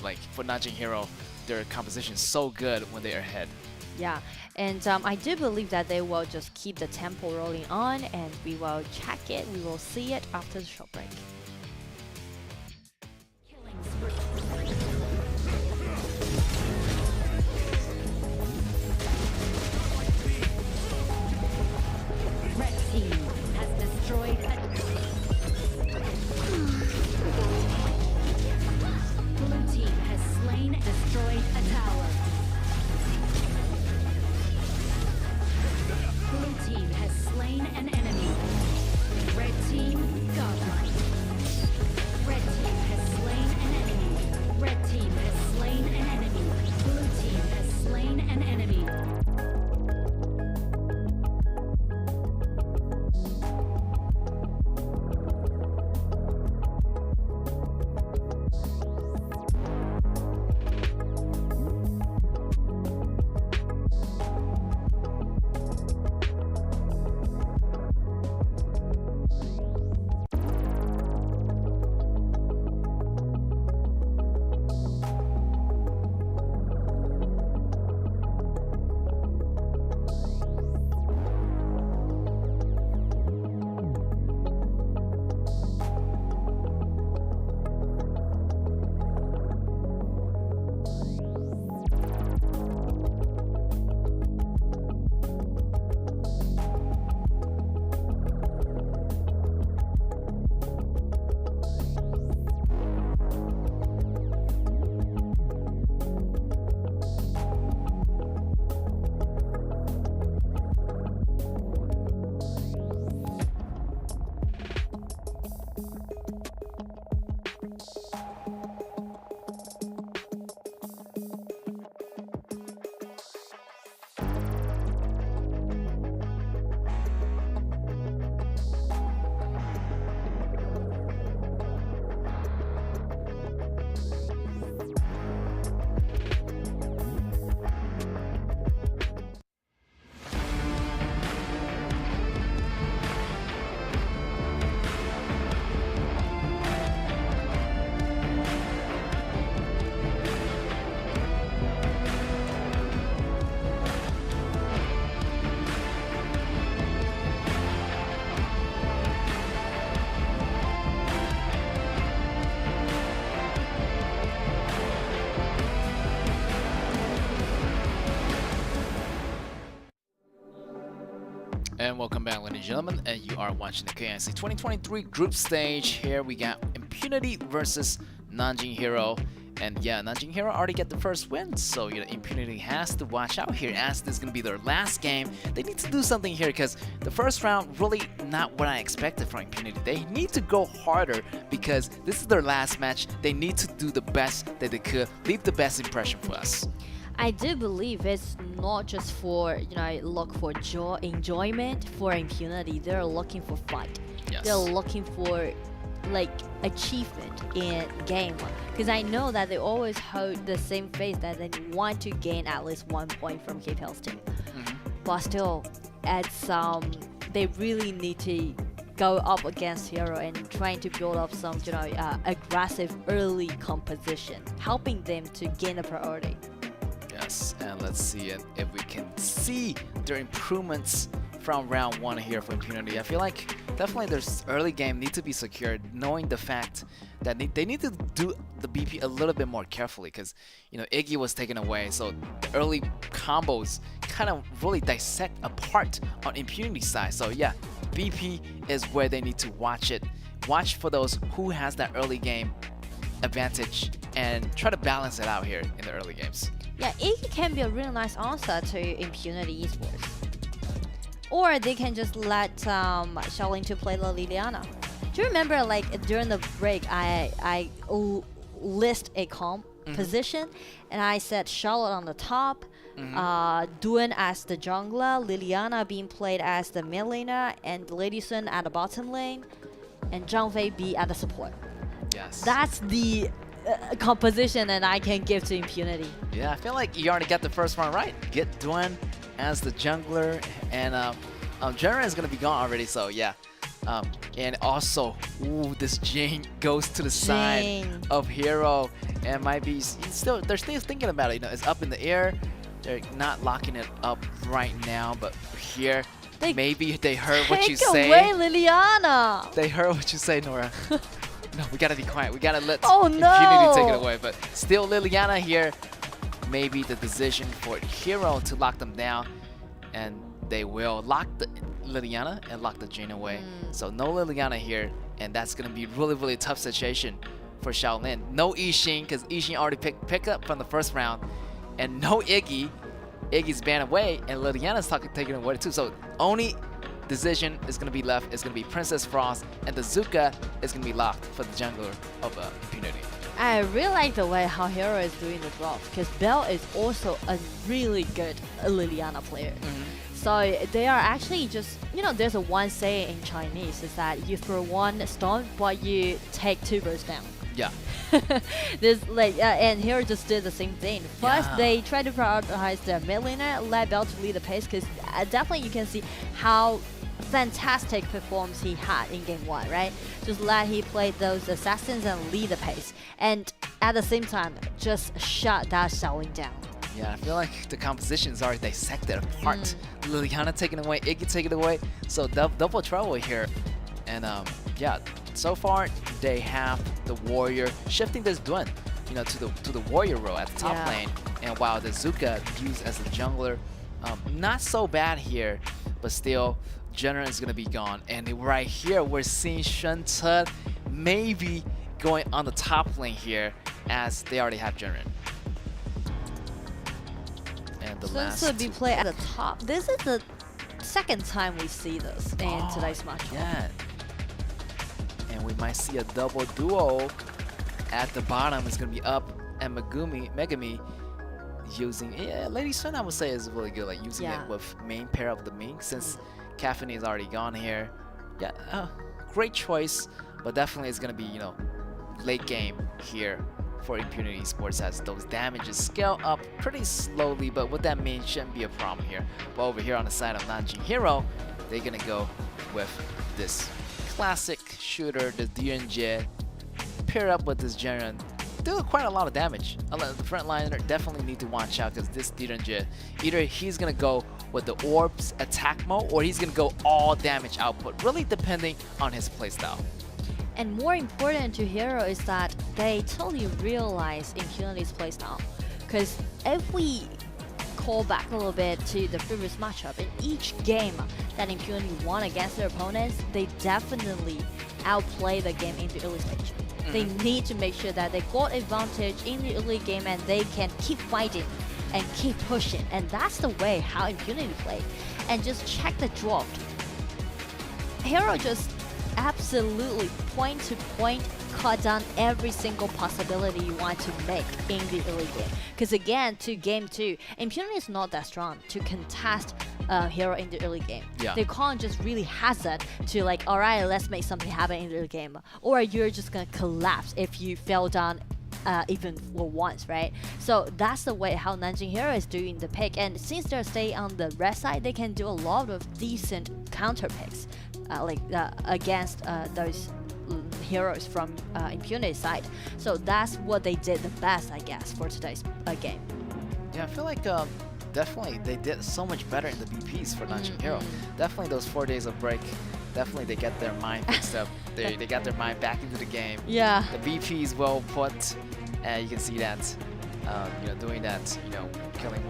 like for Nanjing Hero, their composition is so good when they are ahead. Yeah, and I do believe that they will just keep the tempo rolling on, and we will check it, we will see it after the short break. Red team has destroyed Blue team has destroyed a tower. Blue team has slain an enemy. Red team godlike. Red team has slain an enemy. Red team has slain an enemy. Blue team has slain an enemy. And welcome back, ladies and gentlemen, and you are watching the KIC2023 group stage. Here we got Impunity versus Nanjing Hero. And yeah, Nanjing Hero already get the first win, so Impunity has to watch out here as this is going to be their last game. They need to do something here because the first round really not what I expected from Impunity. They need to go harder because this is their last match. They need to do the best that they could, leave the best impression for us. I do believe it's not just for, look for enjoyment for Impunity. They're looking for fight. Yes. They're looking for achievement in game. Because I know that they always hold the same face that they want to gain at least 1 point from KPL's team. But still, they really need to go up against Hero and trying to build up some, aggressive early composition, helping them to gain a priority. Yes, and let's see if we can see their improvements from round 1 here for Impunity. I feel like definitely their early game need to be secured, knowing the fact that they need to do the BP a little bit more carefully because, Iggy was taken away, so the early combos kind of really dissect apart on Impunity side. So yeah, BP is where they need to watch it. Watch for those who has that early game advantage and try to balance it out here in the early games. Yeah, Iggy can be a really nice answer to Impunity Esports. Or they can just let Shaolin to play the Liliana. Do you remember, during the break, I list a position, and I said Charlotte on the top, Duan as the jungler, Liliana being played as the mid laner, and Lady Sun at the bottom lane, and Zhang Fei be at the support. Yes. That's the composition that I can give to Impunity. Yeah, I feel like you already got the first one right. Get Duan as the jungler, and Jenna is going to be gone already, so yeah. And also, ooh, this Jing goes to the side of Hero, and might be they're still thinking about it. You know, it's up in the air. They're not locking it up right now, but here maybe they heard what you say. Take away Liliana. They heard what you say, Nora. No, we gotta be quiet. We gotta let Impunity take it away. But still, Liliana here. Maybe the decision for Hero to lock them down, and they will lock the Liliana and lock the Jin away. So no Liliana here, and that's gonna be really tough situation for Shaolin. No Yixing, because Yixing already picked up from the first round, and no Iggy. Iggy's banned away, and Liliana's taking away too. So only decision is gonna be left is gonna be Princess Frost, and the Zuka is gonna be locked for the jungler of Impunity. I really like the way how Hero is doing the drops, because Belle is also a really good Liliana player. So they are actually just, you know, there's a one saying in Chinese is that you throw one stone, but you take 2 birds down. Yeah. This and Hero just did the same thing. First, they try to prioritize their mid laner, let Belle to lead the pace, because definitely you can see how fantastic performance he had in game 1, right? Just let he play those assassins and lead the pace, and at the same time just shut that Shaolin down. Yeah, I feel like the composition is already dissected apart. Liliana taken away, Iggy taken away, so double trouble here. And yeah, so far they have the Warrior shifting this Duen, you know, to the Warrior role at the top lane, and while the Zuka used as a jungler, not so bad here, but still. General is going to be gone, and right here we're seeing Shen Ce maybe going on the top lane here, as they already have General. And the last would be played at the top. This is the second time we see this in today's match. Yeah, and we might see a double duo at the bottom. It's going to be Up and Megami using Lady Sun. I would say is really good, like using it with main pair of the Ming, since Caffeine is already gone here. Yeah, great choice, but definitely it's gonna be, you know, late game here for Impunity Esports, as those damages scale up pretty slowly, but what that means shouldn't be a problem here. But over here on the side of Nanjing Hero, they're gonna go with this classic shooter, the DNJ, pair up with this Jaren. Do quite a lot of damage. The front liner definitely need to watch out, because this DNJ, either he's gonna go with the orbs attack mode, or he's gonna go all damage output, really depending on his playstyle. And more important to Hero is that they totally realize Impunity's playstyle. Because if we call back a little bit to the previous matchup, in each game that Impunity won against their opponents, they definitely outplay the game in the early stage. They need to make sure that they got advantage in the early game, and they can keep fighting and keep pushing, and that's the way how Impunity played. And just check the drop. Hero just absolutely point to point cut down every single possibility you want to make in the early game. Because again, to game 2, Impunity is not that strong to contest Hero in the early game. They can't just really hazard to like, alright, let's make something happen in the early game, or you're just gonna collapse if you fell down even for once, right? So that's the way how Nanjing Hero is doing the pick, and since they're staying on the red side, they can do a lot of decent counter picks against those heroes from Impunity side. So that's what they did the best, I guess, for today's game. Yeah, I feel like definitely they did so much better in the BPs for Nanjing Hero. Definitely those 4 days of break, definitely they get their mind fixed up. They got their mind back into the game. Yeah. The BP is well put, and you can see that, you know, doing that, you know, killing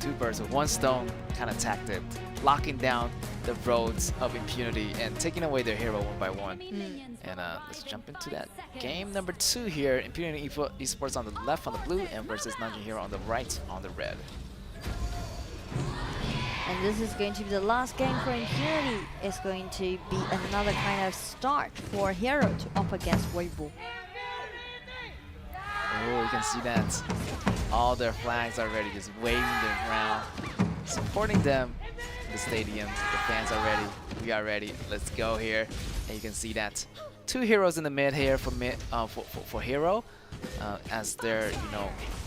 2 birds with 1 stone kind of tactic, locking down the roads of Impunity and taking away their hero 1 by 1. And let's jump into that game number 2 here. Impunity Esports on the left on the blue, and versus Nanjing Hero on the right on the red. And this is going to be the last game for Impunity. It's going to be another kind of start for Hero to up against Weibo. Oh, you can see that. All their flags already just waving them around, supporting them. the stadium. The fans are ready. We are ready. Let's go here. And you can see that 2 heroes in the mid here for Hero, as they're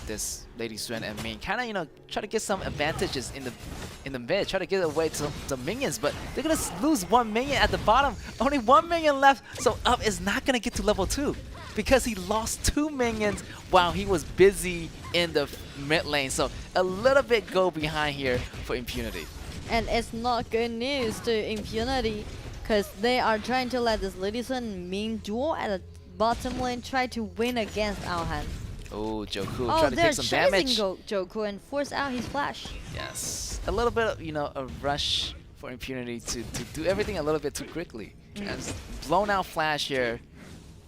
this Lady Suen and Ming kind of try to get some advantages in the mid, try to get away to the minions, but they're gonna lose 1 minion at the bottom. Only 1 minion left, so Up is not gonna get to level 2 because he lost 2 minions while he was busy in the mid lane. So a little bit go behind here for Impunity. And it's not good news to Impunity, because they are trying to let this Lady Suen Ming duel at the bottom lane try to win against Aohan. Oh, Joku trying to take some damage. Joku and force out his flash. Yes, a little bit of a rush for Impunity to do everything a little bit too quickly. As blown out flash here.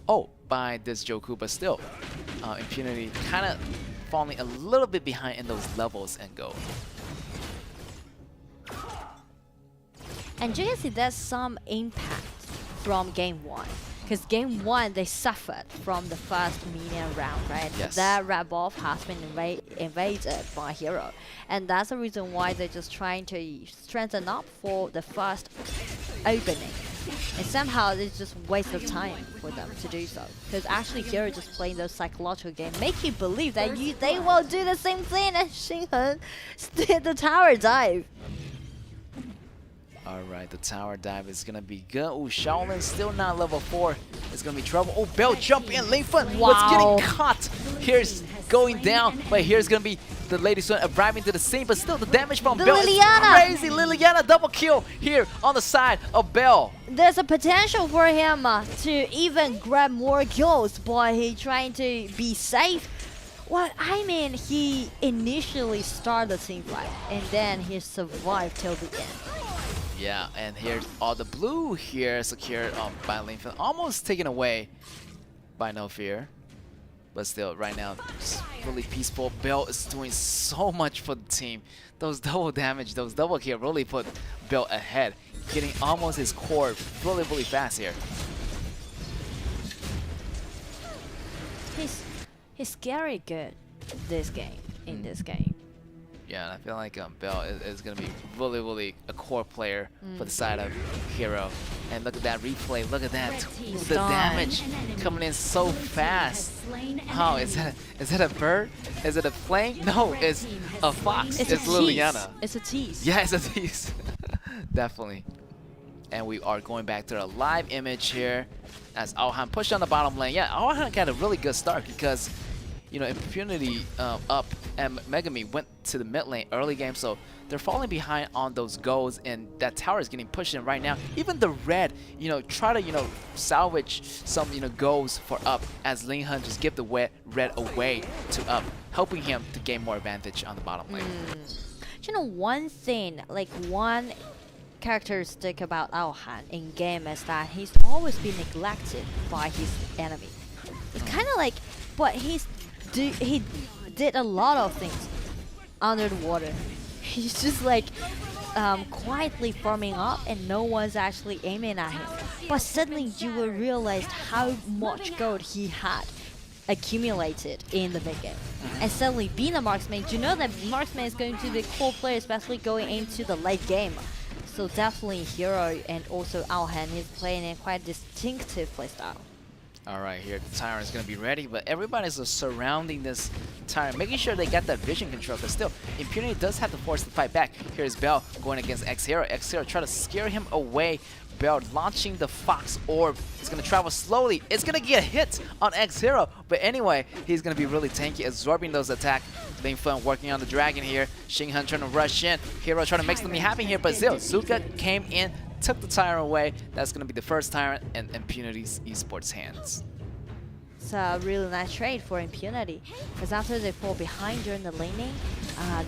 Oh, by this Joku, but still, Impunity kind of falling a little bit behind in those levels and go. And you can see there's some impact from game 1. Because game 1, they suffered from the first minion round, right? Yes. That red buff has been invaded by Hero. And that's the reason why they're just trying to strengthen up for the first opening. And somehow it's just waste of time for them to do so. Because actually Hero just playing those psychological games, make you believe that they will do the same thing as Xinghen did the tower dive. Alright, the tower dive is gonna be good. Oh, Shaolin still not level 4. It's gonna be trouble. Oh, Bell jump in. Lane Fun was getting caught. Here's going down, but here's gonna be the Lady Suen arriving to the scene, but still the damage from Bell is crazy. Liliana double kill here on the side of Bell. There's a potential for him to even grab more kills, but he trying to be safe. Well, I mean, he initially started the team fight, and then he survived till the end. Yeah, and here's all the blue here secured by Linfen, almost taken away by No Fear. But still, right now, it's really peaceful. Bell is doing so much for the team. Those double damage, those double kill really put Bell ahead, getting almost his core really, really fast here. He's scary good this game, in this game. Yeah, and I feel like Bell is going to be really, really a core player for the side of Hero. And look at that replay. Look at that. The damage coming in so fast. Oh, is that a bird? Is it a flame? No, it's a fox. It's Liliana. It's a tease. Yeah, it's a tease. Definitely. And we are going back to a live image here as Aohan pushed on the bottom lane. Yeah, Aohan got a really good start because Impunity up and Megami went to the mid lane early game, so they're falling behind on those goals, and that tower is getting pushed in right now. Even the red, try to, salvage some, goals for Up as Linhan just give the red away to Up, helping him to gain more advantage on the bottom lane. One thing, one characteristic about Aohan in game is that he's always been neglected by his enemy. It's kind of like, but he did a lot of things under the water. He's just quietly farming up and no one's actually aiming at him. But suddenly you will realize how much gold he had accumulated in the mid game. And suddenly being a marksman, you know that marksman is going to be a core player, especially going into the late game. So definitely Hero and also Aohan is playing a quite distinctive playstyle. Alright, here the Tyrant is going to be ready, but everybody's surrounding this Tyrant, making sure they got that vision control, but still, Impunity does have to force the fight back. Here's Bell going against X-Hero. X-Hero trying to scare him away. Bell launching the Fox Orb. It's going to travel slowly. It's going to get hit on X-Hero, but anyway, he's going to be really tanky, absorbing those attacks. Lin Feng working on the Dragon here. Xinghen trying to rush in. Hero trying to make something happen here, but still, Zuka came in, took the Tyrant away. That's going to be the first Tyrant in Impunity's Esports hands. It's a really nice trade for Impunity, because after they fall behind during the laning,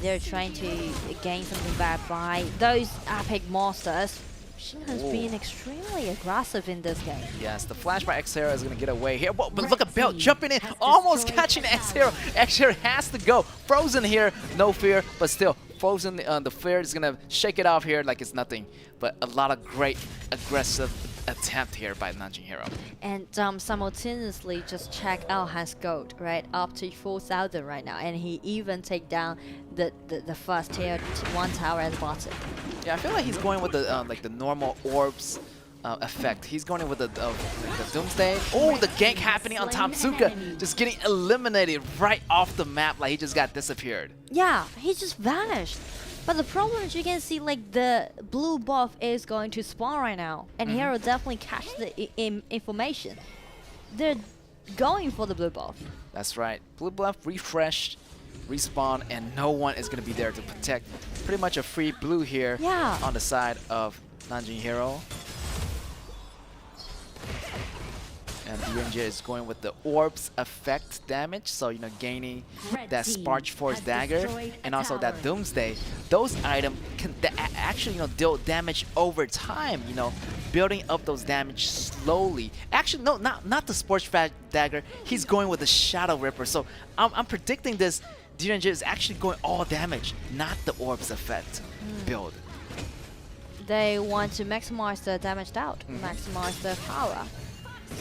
they're trying to gain something back by those epic monsters. Xinghen's being extremely aggressive in this game. Yes, the flash by X-Hero is going to get away here. Whoa, but look at Bell jumping in, almost catching X-Hero. X-Hero has to go. Frozen here, no fear, but still, Frozen, the fear is going to shake it off here like it's nothing. But a lot of great aggressive attempt here by Nanjing Hero. And simultaneously just check Aohan's gold, right? Up to 4,000 right now. And he even take down the first tier 1 tower at the bottom. Yeah, I feel like he's going with the like the normal orbs effect. He's going in with the Doomsday. Oh, the gank happening on top. Zuka just getting eliminated right off the map, like he just got disappeared. Yeah, he just vanished. But the problem is you can see like the blue buff is going to spawn right now, and Hero definitely catch the information. They're going for the blue buff. That's right. Blue buff refreshed, respawn, and no one is going to be there to protect. Pretty much a free blue here on the side of Nanjing Hero. And DNJ is going with the orbs effect damage, so you know, gaining that Sparch Force dagger and also that Doomsday. Those items can actually, you know, deal damage over time. You know, building up those damage slowly. Actually, no, not the Sparch dagger. He's going with the Shadow Ripper. So I'm predicting this. DNJ is actually going all damage, not the orbs effect build. They want to maximize the damage out, maximize the power,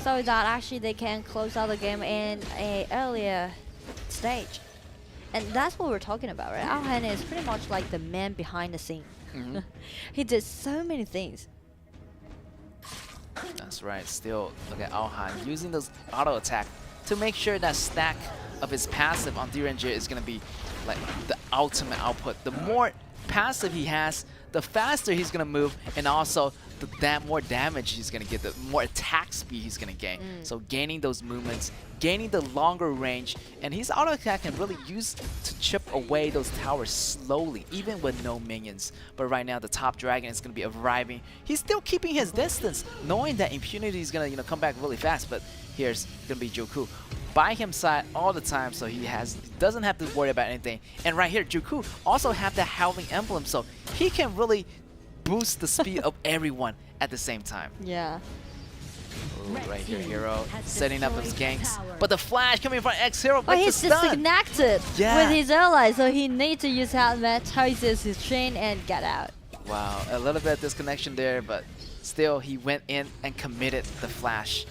so that actually they can close out the game in a earlier stage. And that's what we're talking about, right? Alhan is pretty much like the man behind the scene. He did so many things. That's right. Still, look at Alhan using those auto attack to make sure that stack of his passive on DNJ is going to be like the ultimate output. The more passive he has, the faster he's going to move, and also the more damage he's going to get, the more attack speed he's going to gain. So gaining those movements, gaining the longer range, and his auto attack can really use to chip away those towers slowly, even with no minions. But right now, the top dragon is going to be arriving. He's still keeping his distance, knowing that Impunity is going to, you know, come back really fast. But here's going to be Juku by his side all the time, so he doesn't have to worry about anything. And right here, Juku also have the Howling Emblem, so he can really boost the speed of everyone at the same time. Yeah. Ooh, right here, Hero setting up those ganks. But the flash coming from X-Hero, but he's disconnected with his ally, so he needs to use helmet, choices his chain, and get out. Wow, a little bit of disconnection there, but still he went in and committed the flash.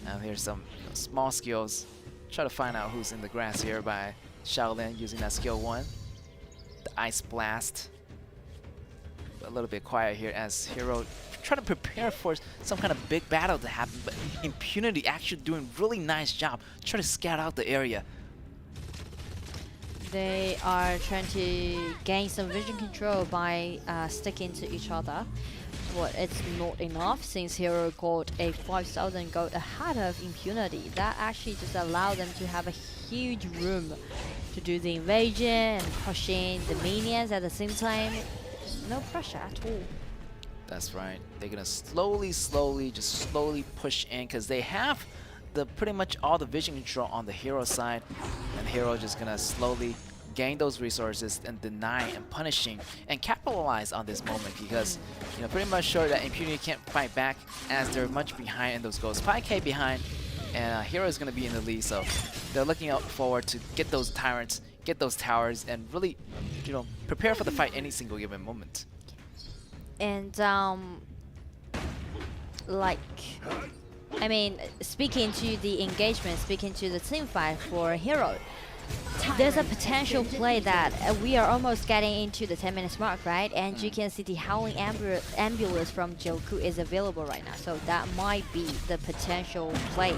Now here's some small skills. Try to find out who's in the grass here by Shaolin using that skill 1. The Ice Blast. A little bit quiet here as Hero try to prepare for some kind of big battle to happen, but Impunity actually doing really nice job. Try to scout out the area. They are trying to gain some vision control by sticking to each other. But it's not enough since Hero got a 5,000 gold ahead of Impunity. That actually just allowed them to have a huge room to do the invasion and pushing the minions at the same time. No pressure at all. That's right. They're gonna slowly push in because they have pretty much all the vision control on the Hero side, and Hero just gonna slowly gain those resources and deny and punishing and capitalize on this moment because, you know, pretty much sure that Impunity can't fight back as they're much behind in those goals. 5k behind, and Hero is gonna be in the lead, so they're looking out forward to get those tyrants, get those towers, and really, you know, prepare for the fight any single given moment. And like, I mean, speaking to the engagement, speaking to the team fight for Hero, there's a potential play that we are almost getting into the 10 minutes mark, right? And you can see the Howling Ambulance from Joku is available right now. So that might be the potential play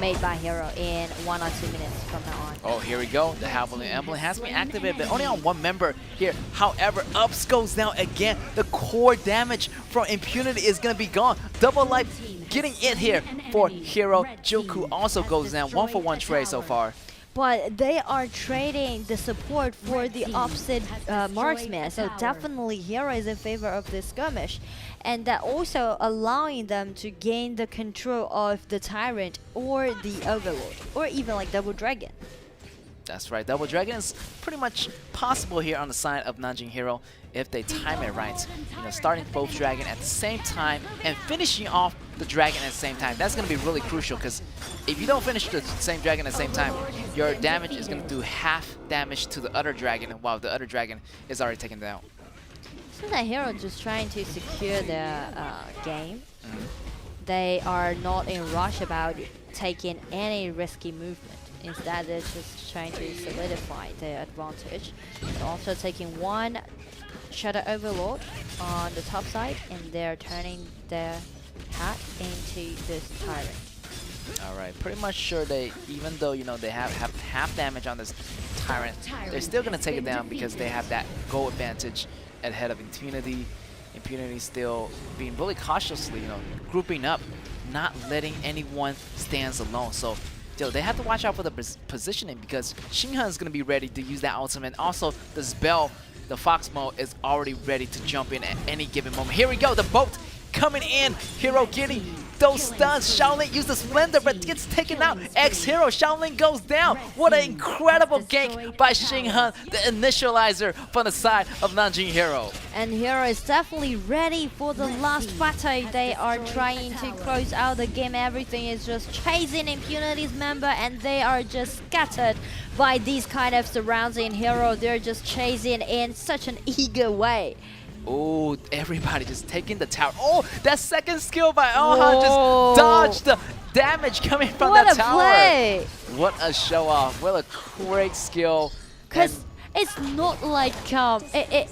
made by Hero in 1 or 2 minutes from now on. Oh, here we go. The Howling Emblem has been activated, but only on one member here. However, Ups goes down again. The core damage from Impunity is going to be gone. Double life getting it here for Hero. Joku also goes down. 1-for-1 trade so far. But they are trading the support for the opposite marksman, so definitely Hero is in favor of this skirmish, and that also allowing them to gain the control of the Tyrant or the Overlord, or even like Double Dragon. That's right, Double Dragon is pretty much possible here on the side of Nanjing Hero if they time it right. You know, starting both Dragon at the same time and finishing off the Dragon at the same time. That's going to be really crucial because if you don't finish the same Dragon at the same time, your damage is going to do half damage to the other Dragon while the other Dragon is already taken down. So that Hero just trying to secure the game. They are not in rush about taking any risky movement. Instead, they're just trying to solidify their advantage. And also taking one Shadow Overlord on the top side, and they're turning their hat into this Tyrant. All right, pretty much sure they, even though they have half damage on this Tyrant, they're still gonna take it down because they have that goal advantage ahead of Impunity. Impunity still being really cautiously, grouping up, not letting anyone stand alone. So, they have to watch out for the positioning because Xinghan is gonna be ready to use that ultimate. Also, the spell, the Fox mode, is already ready to jump in at any given moment. Here we go, the boat coming in. Hero getting those stuns. Shaolin used the Splendor but gets taken out. X-Hero, Shaolin goes down. What an incredible gank by Xinghan, the initializer from the side of Nanjing Hero. And Hero is definitely ready for the last battle. They are trying to close out the game. Everything is just chasing Impunity's member, and they are just scattered by these kind of surrounding Hero. They're just chasing in such an eager way. Oh, everybody just taking the tower. Oh, that second skill by Ohan just dodged the damage coming from that tower. What a play! What a show off. What a great skill. Because it's not like it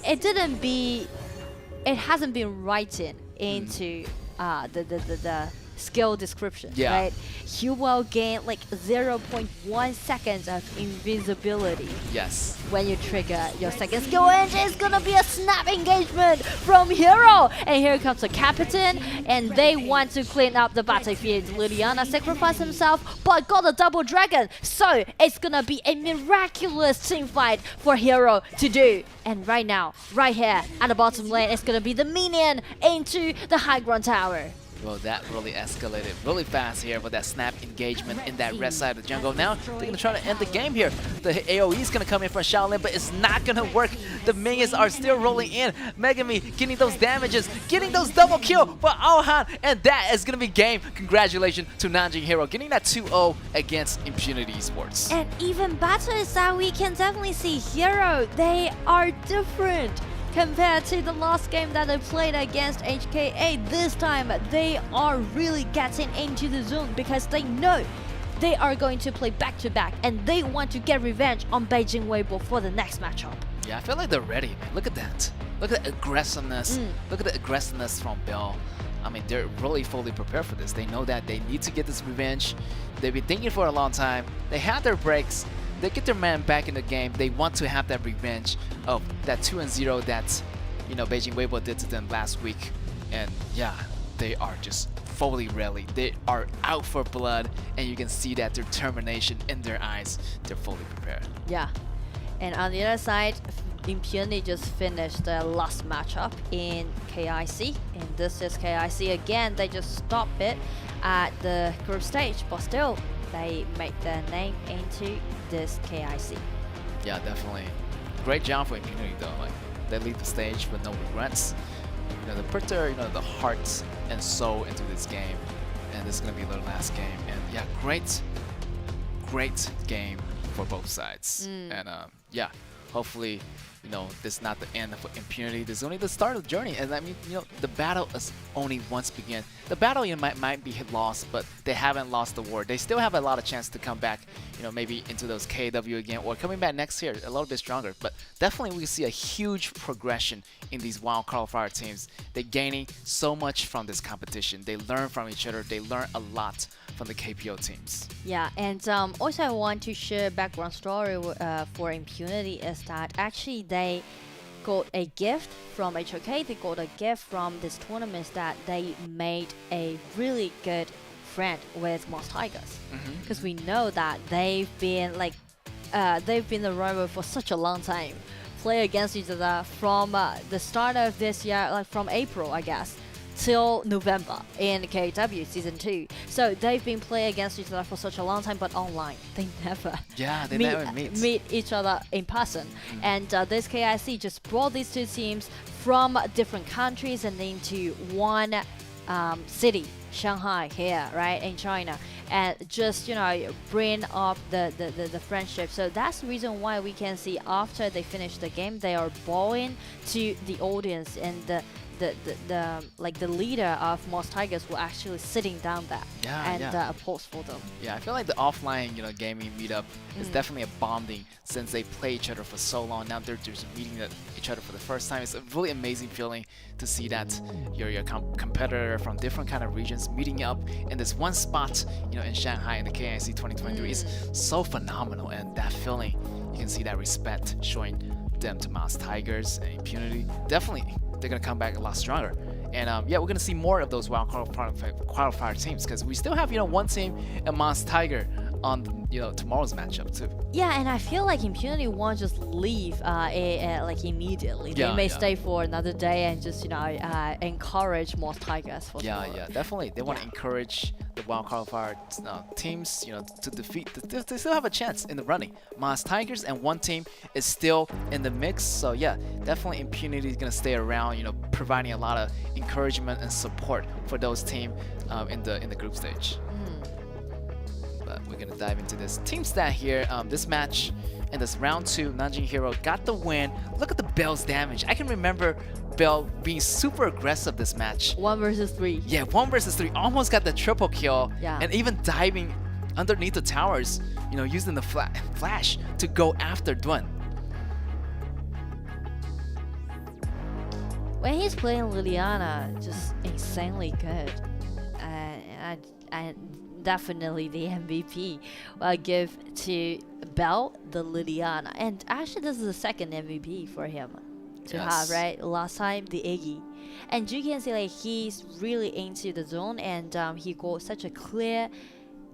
hasn't been written into the skill description, right? You will gain like 0.1 seconds of invisibility. Yes. When you trigger your second skill, and it's gonna be a snap engagement from Hero. And here comes the captain, and they want to clean up the battlefield. Liliana sacrificed himself, but got a double dragon. So it's gonna be a miraculous team fight for Hero to do. And right now, right here at the bottom lane, it's gonna be the minion into the high ground tower. Well, that really escalated really fast here with that snap engagement in that red side of the jungle. Now, they're going to try to end the game here. The AoE is going to come in from Shaolin, but it's not going to work. The minions are still rolling in. Megami getting those damages, getting those double kill for Ohan, and that is going to be game. Congratulations to Nanjing Hero, getting that 2-0 against Impunity Esports. And even better is that we can definitely see Hero. They are different compared to the last game that they played against HKA. This time, they are really getting into the zone because they know they are going to play back-to-back, and they want to get revenge on Beijing Weibo for the next matchup. Yeah, I feel like they're ready, man. Look at that. Look at the aggressiveness. Look at the aggressiveness from Bell. I mean, they're really fully prepared for this. They know that they need to get this revenge. They've been thinking for a long time. They had their breaks. They get their man back in the game. They want to have that revenge of that 2-0 that, Beijing Weibo did to them last week. And yeah, they are just fully ready. They are out for blood, and you can see that determination in their eyes. They're fully prepared. Yeah. And on the other side, Impunity just finished their last matchup in KIC. And this is KIC again. They just stopped it at the group stage, but still, they make their name into this KIC. Yeah, definitely. Great job for Impunity though. Like, they leave the stage with no regrets. They put their, the heart and soul into this game, and this is gonna be their last game. And yeah, great game for both sides. And yeah, hopefully, this is not the end of Impunity. This is only the start of the journey. And I mean, the battle is only once begun. The battle might be lost, but they haven't lost the war. They still have a lot of chance to come back, maybe into those KW again, or coming back next year a little bit stronger. But definitely we see a huge progression in these wild qualifier teams. They're gaining so much from this competition. They learn from each other. They learn a lot from the KPO teams. Yeah, and also I want to share a background story for Impunity is that actually they got a gift from HOK. They got a gift from this tournament that they made a really good friend with Moss Tigers, because we know that they've been the rival for such a long time, play against each other from the start of this year, like from April, I guess, till November in KW Season 2. So they've been playing against each other for such a long time, but online. They never never meet each other in person. And this KIC just brought these two teams from different countries and into one city, Shanghai here, right, in China, and just, bring up the friendship. So that's the reason why we can see after they finish the game, they are bowing to the audience, and the leader of Moss Tigers were actually sitting down there and pause for them. Yeah, I feel like the offline, gaming meetup is definitely a bonding since they play each other for so long. Now they're just meeting each other for the first time. It's a really amazing feeling to see that your competitor from different kind of regions meeting up in this one spot, in Shanghai in the KIC2023 is so phenomenal. And that feeling, you can see that respect showing them to Moss Tigers and Impunity. Definitely, they're gonna come back a lot stronger. And yeah, we're gonna see more of those wild qualifier teams because we still have one team and Moss Tiger on tomorrow's matchup too. Yeah, and I feel like Impunity won't just leave like immediately. They may stay for another day and just encourage more Tigers for tomorrow. Yeah, definitely. They want to encourage the wild qualifier teams, to defeat. They still have a chance in the running. Moss Tigers and one team is still in the mix. So yeah, definitely Impunity is gonna stay around, providing a lot of encouragement and support for those teams in the group stage. But we're gonna dive into this team stat here. This match in this round 2, Nanjing Hero got the win. Look at the Bell's damage. I can remember Bell being super aggressive this match. 1 versus 3. Yeah, 1 versus 3. Almost got the triple kill. Yeah. And even diving underneath the towers, using the flash to go after Dun. When he's playing Liliana, just insanely good. And definitely the MVP will give to Bell the Liliana. And actually this is the second MVP for him to have, right? Last time the Iggy. And you can see like he's really into the zone and he got such a clear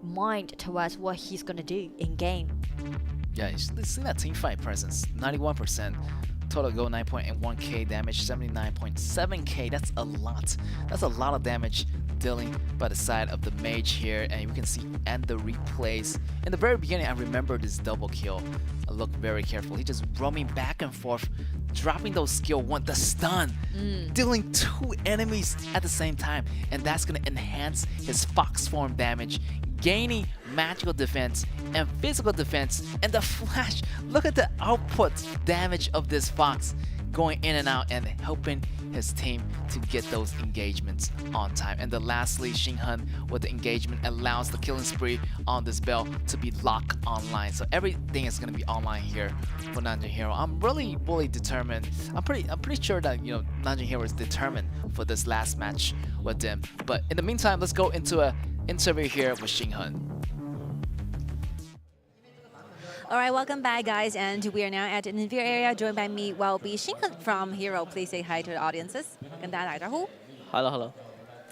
mind towards what he's gonna do in game. Yeah, you see that team fight presence, 91%. Total goal 9.1k damage, 79.7k. That's a lot. That's a lot of damage dealing by the side of the mage here, and we can see and the replays. In the very beginning, I remember this double kill. I looked very careful. He just roaming back and forth, dropping those skill 1, the stun, dealing 2 enemies at the same time, and that's gonna enhance his fox form damage, gaining magical defense and physical defense, and the flash. Look at the output damage of this fox going in and out and helping his team to get those engagements on time. And then lastly, Xinghen with the engagement allows the killing spree on this Bell to be locked online. So everything is going to be online here for Nanjing Hero. I'm really determined. I'm pretty sure that Nanjing Hero is determined for this last match with them. But in the meantime, let's go into an interview here with Xinghen. All right, welcome back, guys, and we are now at an interview area, joined by me, will be Xinghen from Hero. Please say hi to the audiences. 跟大家打个招呼。Hello.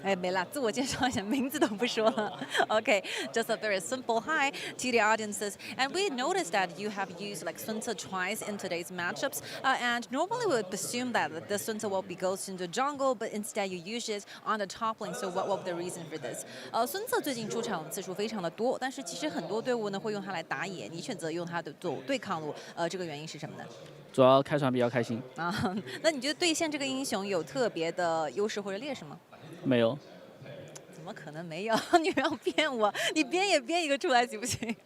哎，没啦，自我介绍一下，名字都不说了。Okay, just a very simple hi to the audiences. And we noticed that you have used like Sun Ce twice in today's matchups. And normally we would assume that the Sun Ce will be goes into jungle, but instead you use it on the top lane. So what was the reason for this? Sun Ce最近出场次数非常的多，但是其实很多队伍呢会用它来打野，你选择用它的做对抗路，这个原因是什么呢？主要开场比较开心。啊，那你觉得对线这个英雄有特别的优势或者劣势吗？没有。怎么可能没有？你不要骗我，你编也编一个出来行不行？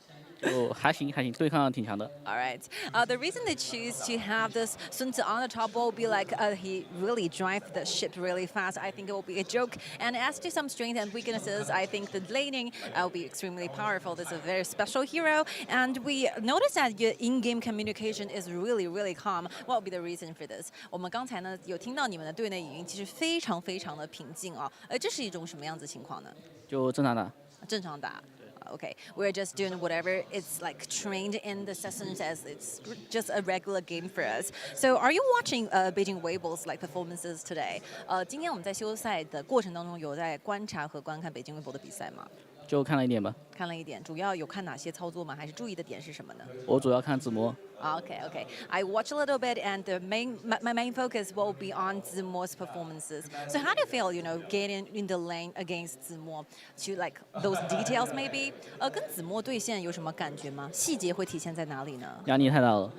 还行，对抗挺强的。All right. The reason they choose to have this Sun Ce on the top will be like he really drives the ship really fast. I think it will be a joke. And as to some strengths and weaknesses, I think the laning will be extremely powerful. This is a very special hero. And we notice that your in-game communication is really calm. What will be the reason for this? 我们刚才呢有听到你们的队内语音，其实非常的平静啊。这是一种什么样子情况呢？就正常打。正常打。Okay, we're just doing whatever it's like trained in the sessions as it's just a regular game for us. So are you watching Beijing Weibo's like performances today? 今天我们在休赛的过程当中有在观察和观看北京微博的比赛吗？就看了一点吧。看了一点，主要有看哪些操作吗？还是注意的点是什么呢？我主要看子模。Okay. I watch a little bit, and my main focus will be on Zimo's performances. So how do you feel, getting in the lane against Zimo? To like those details maybe? 跟子墨对线有什么感觉吗？细节会体现在哪里呢？压力太大了。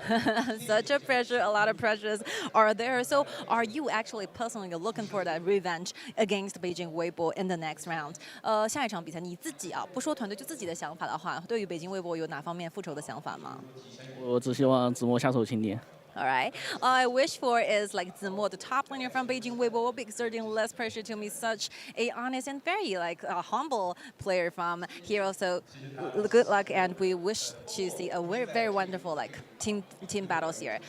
Such a pressure, a lot of pressures are there. So are you actually personally looking for that revenge against Beijing Weibo in the next round? 下一场比赛你自己啊，不说团队就自己的想法的话，对于北京微博有哪方面复仇的想法吗？我只希望子墨下手轻点。All right. All I wish for is like Zimo, the top laner from Beijing Weibo, will be exerting less pressure to me. Such a honest and very like humble player from Hero. So good luck, and we wish to see a very wonderful like team battles here.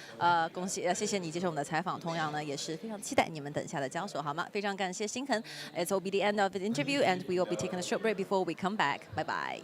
恭喜谢谢你接受我们的采访，同样呢也是非常期待你们等下的交手，好吗？非常感谢辛肯。It will be the end of the interview, and we will be taking a short break before we come back. Bye bye.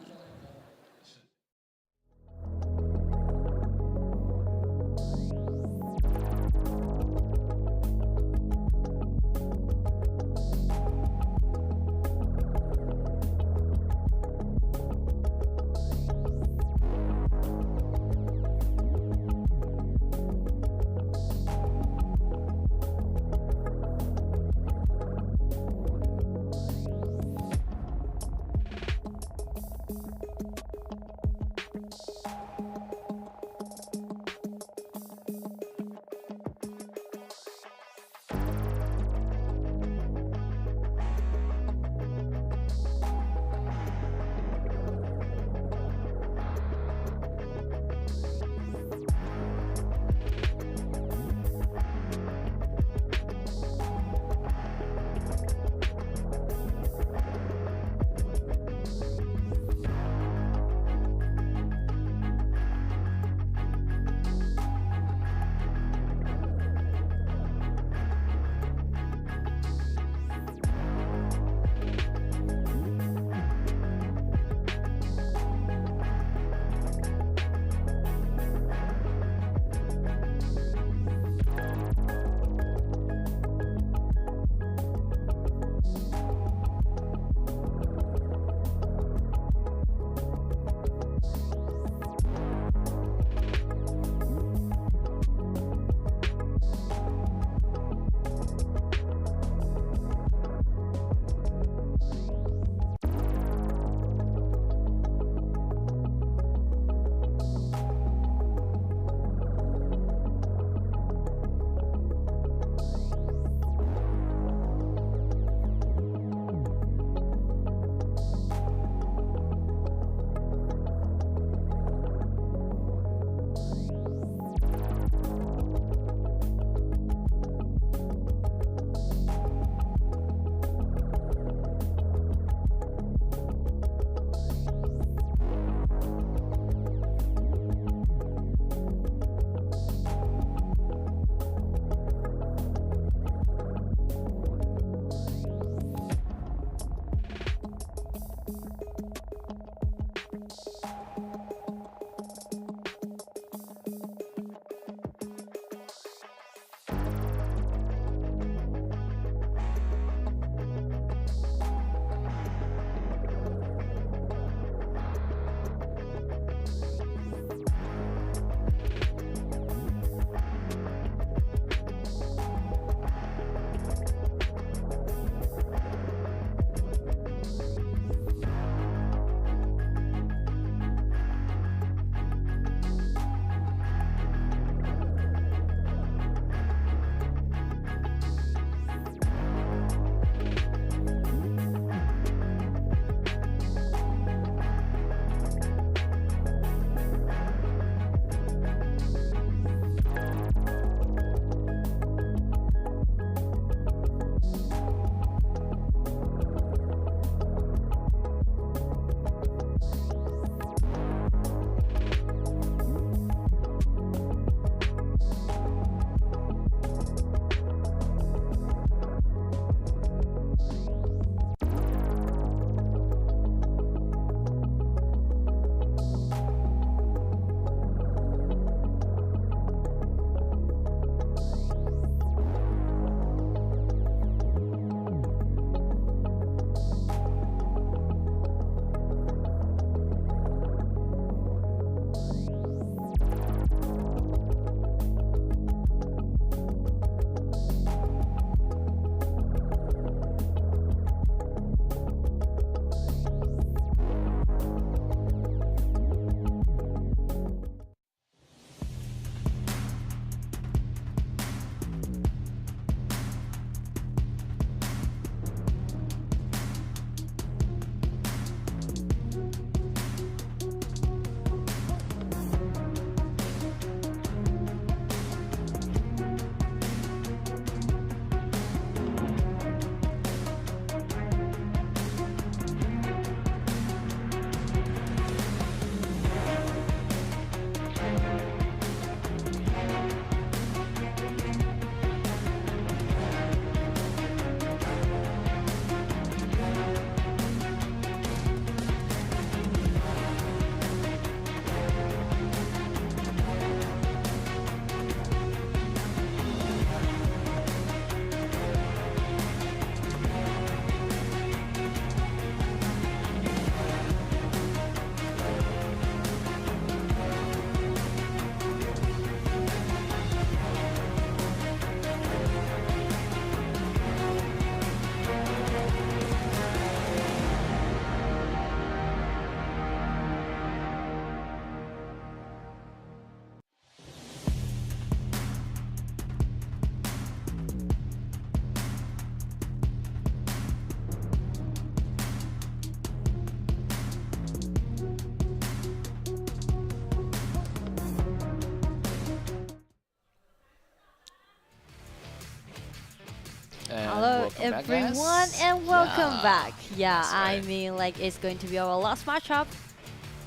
Hello everyone and welcome back. Yeah, right. I mean like it's going to be our last matchup.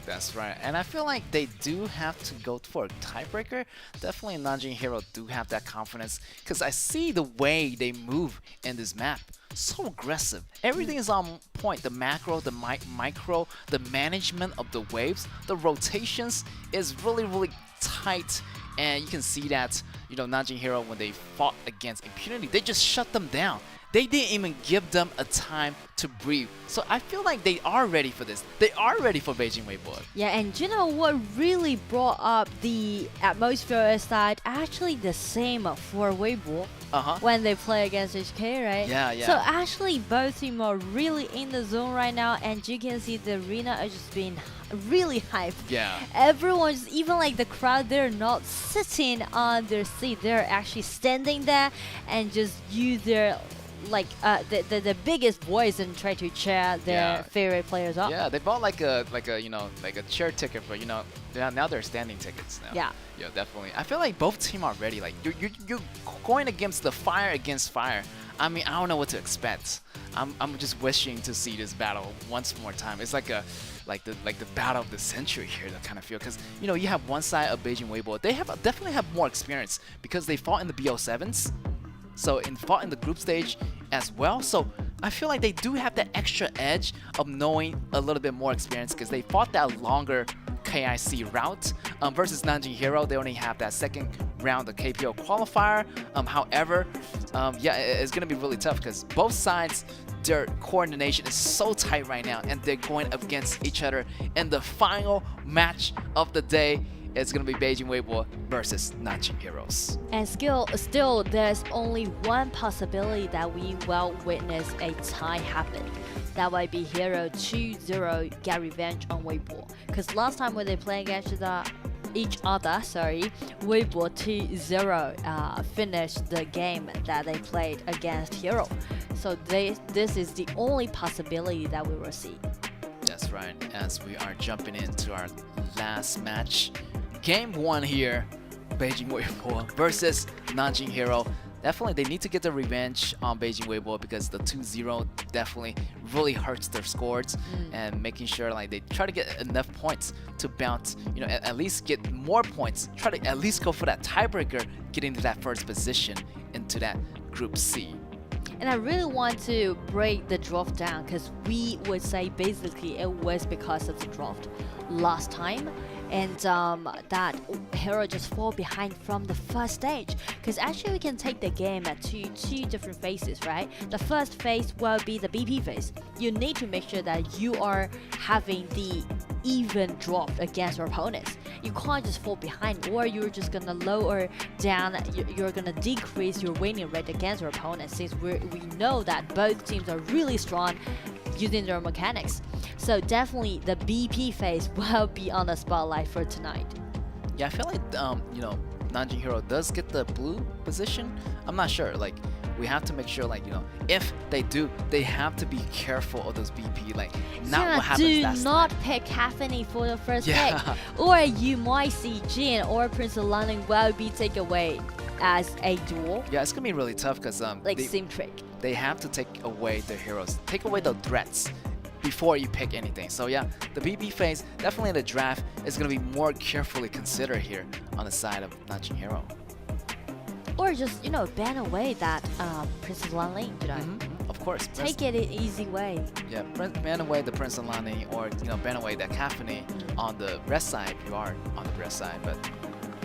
That's right, and I feel like they do have to go for a tiebreaker. Definitely Nanjing Hero do have that confidence because I see the way they move in this map. So aggressive. Everything is on point. The macro, the micro, the management of the waves, the rotations is really tight. And you can see that, you know, Nanjing Hero, when they fought against Impunity, they just shut them down. They didn't even give them a time to breathe. So I feel like they are ready for this. They are ready for Beijing Weibo. Yeah, and you know what really brought up the atmosphere is that actually the same for Weibo when they play against HK, right? Yeah. So actually both teams are really in the zone right now, and you can see the arena is just being really hyped. Yeah. Everyone's, even like the crowd, they're not sitting on their seat. They're actually standing there and just use their like the biggest voice and try to cheer their favorite players up. Yeah, they bought like a you know, like a chair ticket, but you know, now they're standing tickets now. Yeah, definitely. I feel like both teams are ready. Like you're going against the fire against fire. I mean, I don't know what to expect. I'm just wishing to see this battle once more time. It's like the battle of the century here, that kind of feel, because you know, you have one side of Beijing Weibo. They definitely have more experience because they fought in the BO7s. So fought in the group stage as well. So I feel like they do have that extra edge of knowing a little bit more experience because they fought that longer KIC route versus Nanjing Hero. They only have that second round of KPO qualifier. However, yeah, it's going to be really tough because both sides, their coordination is so tight right now, and they're going up against each other in the final match of the day. It's going to be Beijing Weibo versus Nanjing Heroes. And still, there's only one possibility that we will witness a tie happen. That might be Hero 2-0 get revenge on Weibo. Because last time when they played against each other, Weibo 2-0 finished the game that they played against Hero. So this is the only possibility that we will see. That's right, as we are jumping into our last match. Game 1 here, Beijing Weibo versus Nanjing Hero. Definitely, they need to get the revenge on Beijing Weibo because the 2-0 definitely really hurts their scores, and making sure like they try to get enough points to bounce, you know, at least get more points. Try to at least go for that tiebreaker, get into that first position into that Group C. And I really want to break the draft down because we would say basically it was because of the draft last time. And that Hero just fall behind from the first stage, because actually we can take the game at two different phases, right? The first phase will be the BP phase. You need to make sure that you are having the even drop against your opponents. You can't just fall behind, or you're just gonna lower down, you're gonna decrease your winning rate against your opponents, since we know that both teams are really strong using their mechanics. So definitely the BP phase will be on the spotlight for tonight. Yeah, I feel like you know, Nanjing Hero does get the blue position. I'm not sure. Like, we have to make sure, like, you know, if they do, they have to be careful of those BP. Like, not what happens last do not time. pick Hafany for the first pick, or you might see Jin or Prince of London will be taken away as a duel. Yeah, it's gonna be really tough because like Simtrick. They have to take away their heroes, take away the threats before you pick anything. So yeah, the BP phase, definitely the draft is going to be more carefully considered here on the side of Nanjing Hero. Or just, you know, ban away that Princess Lanling, you know? Of course. Take it an easy way. Yeah, ban away the Princess Lanling, or, you know, ban away that Hafany on the red side if you are on the red side. But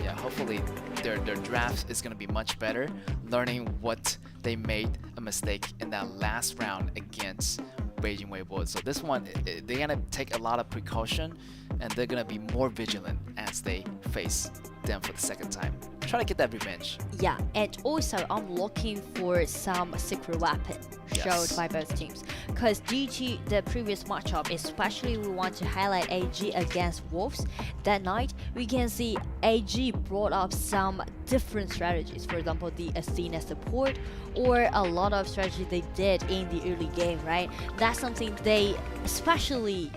yeah, hopefully their draft is going to be much better, learning what they made a mistake in that last round against Beijing Weibo. So this one, they're gonna take a lot of precaution, and they're gonna be more vigilant as they face them for the second time. Try to get that revenge. Yeah, and also I'm looking for some secret weapon showed by both teams, because due to the previous matchup, especially we want to highlight AG against Wolves. That night we can see AG brought up some different strategies. For example, the Athena support, or a lot of strategy they did in the early game, right? That's something they especially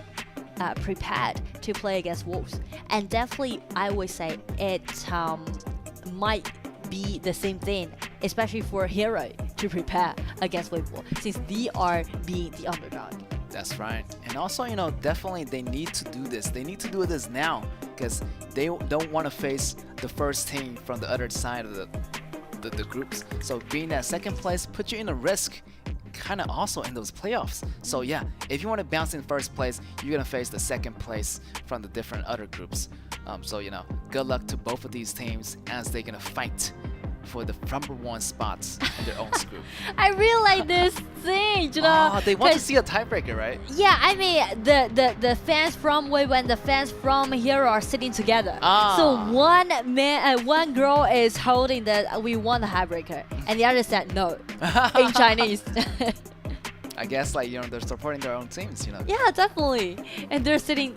prepared to play against Wolves. And definitely I would say it might be the same thing, especially for Hero, to prepare against Weibo, since they are being the underdog. That's right. And also, you know, definitely they need to do this. They need to do this now because they don't want to face the first team from the other side of the groups. So being at second place puts you in a risk kind of also in those playoffs. So yeah, if you want to bounce in first place, you're going to face the second place from the different other groups. So, you know, good luck to both of these teams as they're going to fight for the number one spots in their own group. I really like this thing, you know. Oh, they want to see a tiebreaker, right? Yeah, I mean the fans from Weibo and the fans from Hero are sitting together. So one girl is holding the we won the tiebreaker, and the other said no in Chinese. I guess, like, you know, they're supporting their own teams, you know. Yeah, definitely. And they're sitting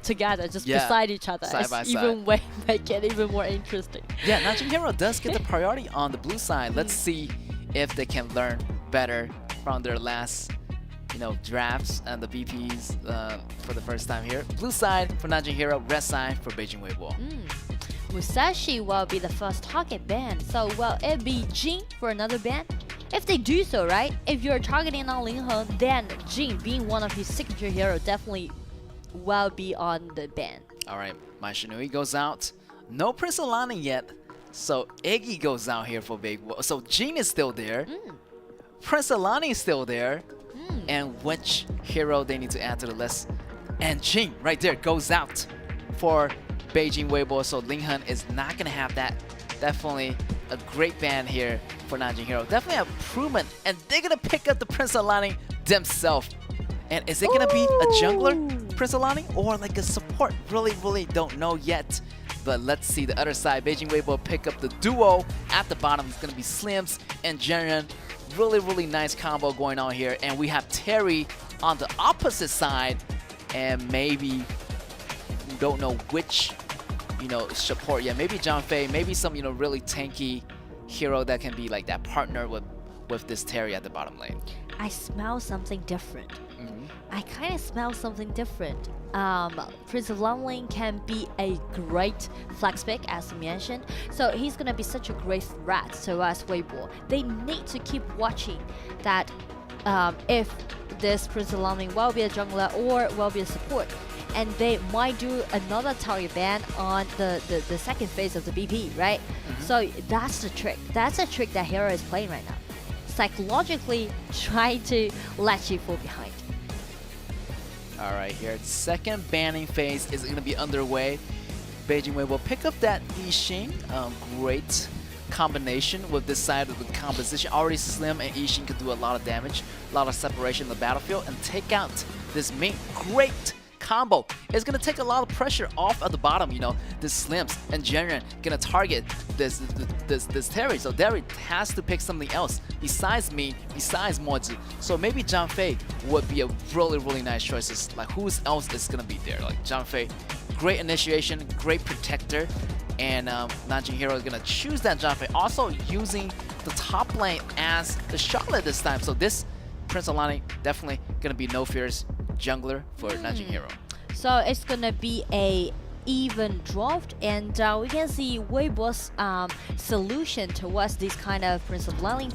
together, just beside each other. Side by side. Make it even more interesting. Yeah, Nanjing Hero does get the priority on the blue side. Let's see if they can learn better from their last, you know, drafts and the BPs for the first time here. Blue side for Nanjing Hero, red side for Beijing Weibo. Musashi will be the first target ban. So will it be Jin for another ban? If they do so, right? If you're targeting on Linheng, then Jin, being one of his signature heroes, definitely will be on the ban. All right, my Shinui goes out. No Prince Alani yet, so Iggy goes out here for Big. So Jin is still there. Prince Alani is still there. And which hero they need to add to the list? And Jin right there goes out for Beijing Weibo. So Linheng is not gonna have that. Definitely a great ban here for Nanjing Hero. Definitely an improvement, and they're gonna pick up the Prince Alani themselves. And is it gonna be a jungler, Prince Alani, or like a support? Really don't know yet. But let's see the other side. Beijing Weibo pick up the duo at the bottom. It's gonna be Slims and Jiren. Really nice combo going on here. And we have Terry on the opposite side, and maybe don't know which, you know, support. Yeah, maybe John Fei, maybe some, you know, really tanky hero that can be like that partner with this Terry at the bottom lane. I smell something different. I kind of smell something different. Prince of Longling can be a great flex pick, as you mentioned. So he's gonna be such a great threat to us Weibo. They need to keep watching that if this Prince of Longling will be a jungler or will be a support. And they might do another target ban on the second phase of the BP, right? So that's the trick. That's a trick that Hero is playing right now. Psychologically trying to let you fall behind. All right, here, second banning phase is going to be underway. Beijing Weibo pick up that Yixing. Great combination with this side of the composition. Already Slim and Yixing can do a lot of damage, a lot of separation in the battlefield, and take out this main. Great combo. It's gonna take a lot of pressure off at the bottom. You know, this Slims and Jiren gonna target this Terry. So Terry has to pick something else besides me, besides Moji. So maybe John Fei would be a really nice choice. Like, who else is gonna be there? Like John Fei, great initiation, great protector, and Nanjing Hero is gonna choose that John Fei. Also using the top lane as the Charlotte this time. So this Prince Alani definitely gonna be no fears jungler for Nanjing Hero. So it's gonna be a even draft, and we can see Weibo's solution towards this kind of Prince of Longling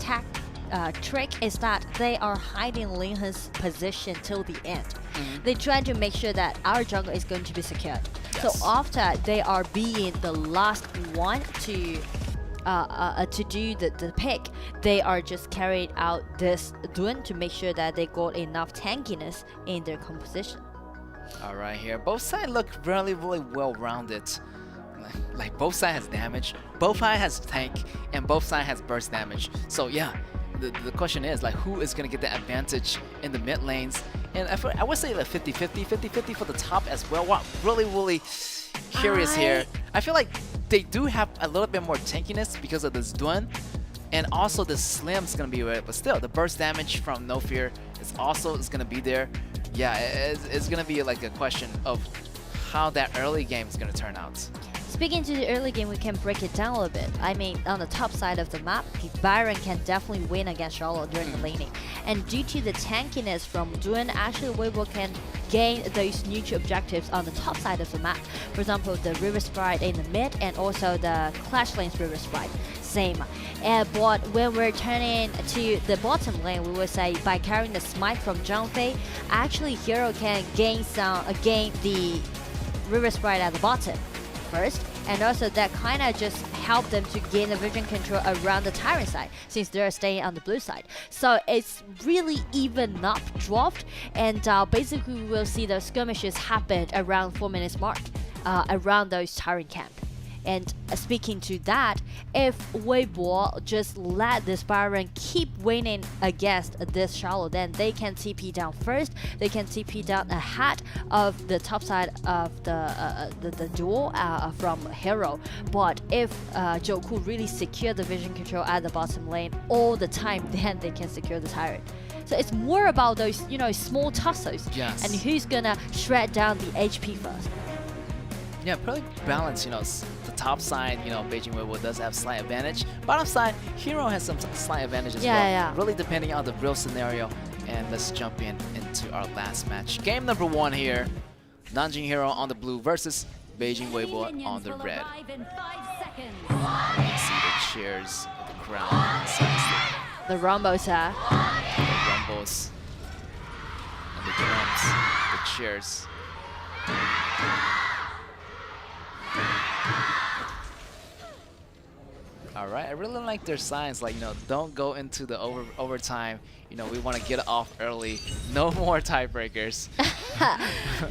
trick is that they are hiding Linheng's position till the end. They try to make sure that our jungle is going to be secured. So after they are being the last one to do the pick, they are just carried out this Dun to make sure that they got enough tankiness in their composition. All right, here both sides look really well-rounded. Like both sides has damage, both sides has tank, and both sides has burst damage. So yeah, the question is, like, who is gonna get the advantage in the mid lanes? And I would say like 50-50 for the top as well. Wow, really curious here. I feel like they do have a little bit more tankiness because of this Dun, and also the Slim's gonna be right, but still the burst damage from No Fear is gonna be there. Yeah, it's gonna be like a question of how that early game is gonna turn out. Speaking to the early game, we can break it down a little bit. I mean, on the top side of the map, Byron can definitely win against Charlotte during the laning. And due to the tankiness from Dun, actually Weibo can gain those neutral objectives on the top side of the map. For example, the River Sprite in the mid, and also the Clash Lane's River Sprite. same. But when we're turning to the bottom lane, we would say by carrying the smite from Zhangfei, actually Hero can gain the River Sprite at the bottom first, and also that kind of just help them to gain the vision control around the Tyrant side since they're staying on the blue side. So it's really even up draft, and basically we will see those skirmishes happen around 4 minutes mark around those Tyrant camp. And speaking to that, if Weibo just let this Byron keep winning against this Shallow, then they can TP down first. They can TP down ahead of the top side of the duel from Hero. But if Joku really secure the vision control at the bottom lane all the time, then they can secure the Tyrant. So it's more about those, small tussles, and who's gonna shred down the HP first. Yeah, probably balance, the top side, Beijing Weibo does have slight advantage. Bottom side, Hero has some slight advantage as well. Yeah. Really depending on the real scenario. And let's jump into our last match. Game number 1 here. Nanjing Hero on the blue versus Beijing Weibo on the red. You can see the cheers of the crowd. The rumbles, The rumbles. And the drums. The cheers. All right, I really like their signs, like, don't go into the overtime. We want to get off early. No more tiebreakers.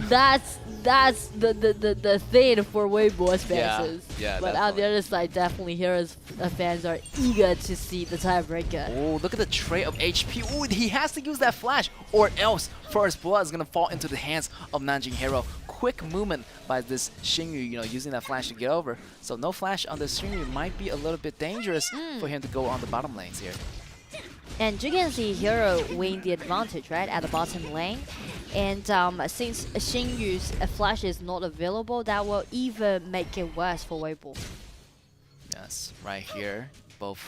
that's the thing for Weibo's fans. Yeah, but on the other side, definitely Hero's fans are eager to see the tiebreaker. Oh, look at the tray of HP. Oh, he has to use that flash, or else First Blood is gonna fall into the hands of Nanjing Hero. Quick movement by this Xingyu, using that flash to get over. So no flash on this Xingyu might be a little bit dangerous for him to go on the bottom lanes here. And you can see Hero win the advantage, right, at the bottom lane. And since Xingyu's flash is not available, that will even make it worse for Weibo. Yes, right here, both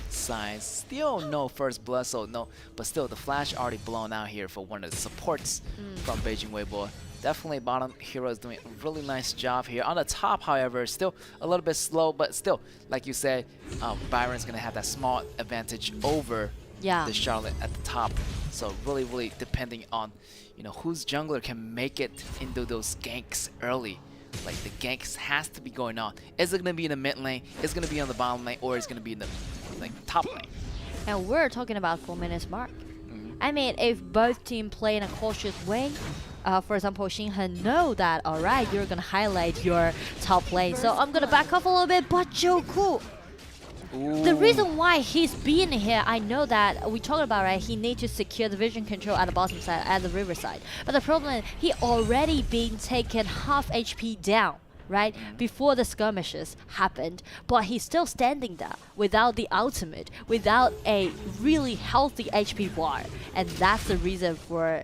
sides. Still no First Blood, so no. But still, the flash already blown out here for one of the supports from Beijing Weibo. Definitely bottom Hero is doing a really nice job here. On the top, however, still a little bit slow, but still, like you said, Byron's going to have that small advantage over the Charlotte at the top. So really, really depending on, whose jungler can make it into those ganks early. Like, the ganks has to be going on. Is it going to be in the mid lane? Is it going to be on the bottom lane? Or is it going to be in the top lane? And we're talking about 4 minutes mark. I mean, if both teams play in a cautious way, for example, Xinghen know that, alright, you're gonna highlight your top lane, so I'm gonna back off a little bit, but Joku, the reason why he's being here, I know that we talked about, right, he needs to secure the vision control at the bottom side, at the river side. But the problem is, he already been taken half HP down, right, before the skirmishes happened, but he's still standing there without the ultimate, without a really healthy HP bar, and that's the reason for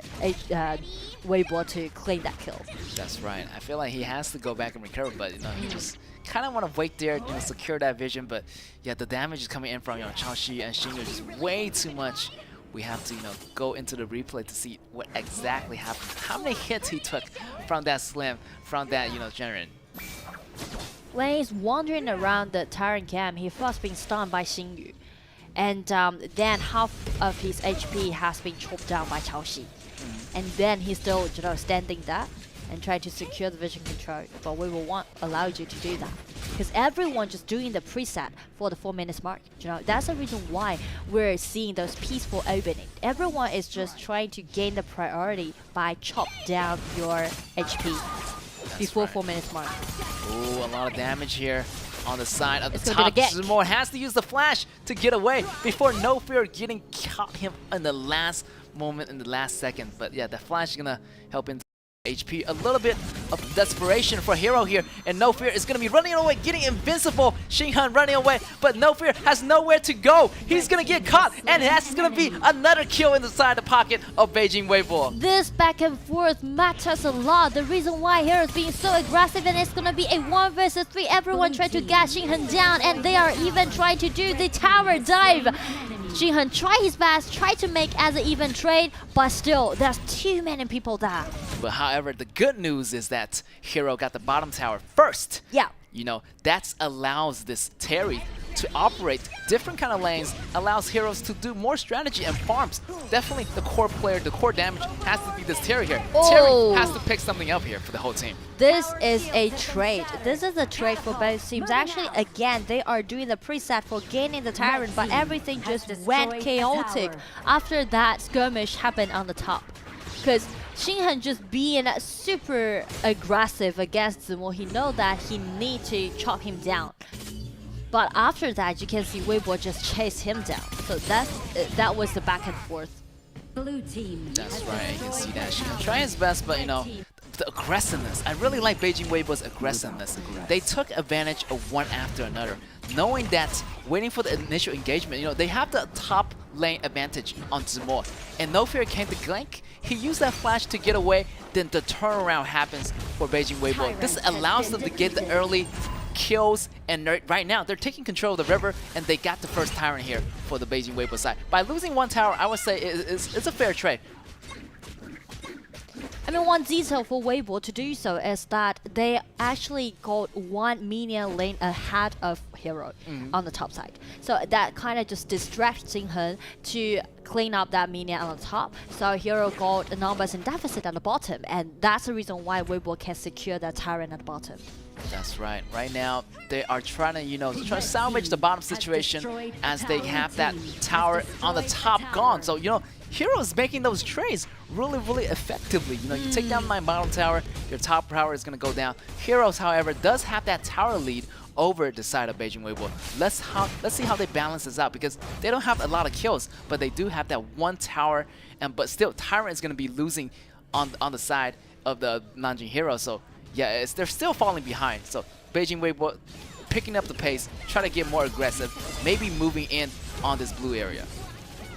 Weibo to claim that kill. That's right. I feel like he has to go back and recover, but he just kind of want to wait there, secure that vision. But yeah, the damage is coming in from Chaoxi and Xingyu is way too much. We have to go into the replay to see what exactly happened. How many hits he took from that slam, from that Jaren. When he's wandering around the Tyrant camp, he first been stunned by Xingyu, and then half of his HP has been chopped down by Chaoxi. And then he's still standing there and trying to secure the vision control, but we will won't allow you to do that because everyone just doing the preset for the 4 minutes mark. That's the reason why we're seeing those peaceful opening. Everyone is just trying to gain the priority by chop down your HP before 4 minutes mark. Ooh, a lot of damage here on the side of the top. Zumor has to use the flash to get away before No Fear getting caught him in the last moment, in the last second. But yeah, the flash is gonna help in HP. A little bit of desperation for Hero here, and No Fear is gonna be running away, getting invincible. Xinghen running away, but No Fear has nowhere to go. He's gonna get caught, and that's gonna be another kill inside the pocket of Beijing Weibo. This back and forth matters a lot. The reason why Hero is being so aggressive, and it's gonna be a 1 versus 3. Everyone trying to get Xinghen down, and they are even trying to do the tower dive. Xinghen try his best, try to make as an even trade, but still, there's too many people there. But however, the good news is that Hero got the bottom tower first. Yeah. That allows this Terry to operate different kind of lanes allows heroes to do more strategy and farms. Definitely the core player, the core damage has to be this Terry here. Terry has to pick something up here for the whole team. This is a trade. This is a trade for both teams. Actually, again, they are doing the preset for gaining the Tyrant, but everything just went chaotic after that skirmish happened on the top. Because Xinghen just being super aggressive against Zimo, he know that he need to chop him down. But after that, you can see Weibo just chase him down. So that was the back and forth. Blue team. That's right, you can see that. Xinghen trying his best, but you know, the aggressiveness. I really like Beijing Weibo's aggressiveness. They took advantage of one after another, knowing that waiting for the initial engagement, you know, they have the top lane advantage on Zimo. And No Fear came to gank. He used that flash to get away, then the turnaround happens for Beijing Weibo. This allows them to get the early kills, and right now they're taking control of the river, and they got the first Tyrant here for the Beijing Weibo side. By losing one tower, I would say it's a fair trade. I mean, one detail for Weibo to do so is that they actually got one minion lane ahead of Hero on the top side. So that kind of just distracts Xinghen to clean up that minion on the top. So Hero got numbers in deficit at the bottom, and that's the reason why Weibo can secure that Tyrant at the bottom. That's right. Right now, they are trying to, you know, try to salvage the bottom situation as they have that tower on the top gone. So, you know, Heroes making those trades really effectively. You know, you take down my bottom tower, your top tower is going to go down. Heroes, however, does have that tower lead over the side of Beijing Weibo. Let's see how they balance this out, because they don't have a lot of kills, but they do have that one tower, but still Tyrant is going to be losing on the side of the Nanjing Heroes. So yeah, they're still falling behind. So Beijing Weibo picking up the pace, try to get more aggressive, maybe moving in on this blue area.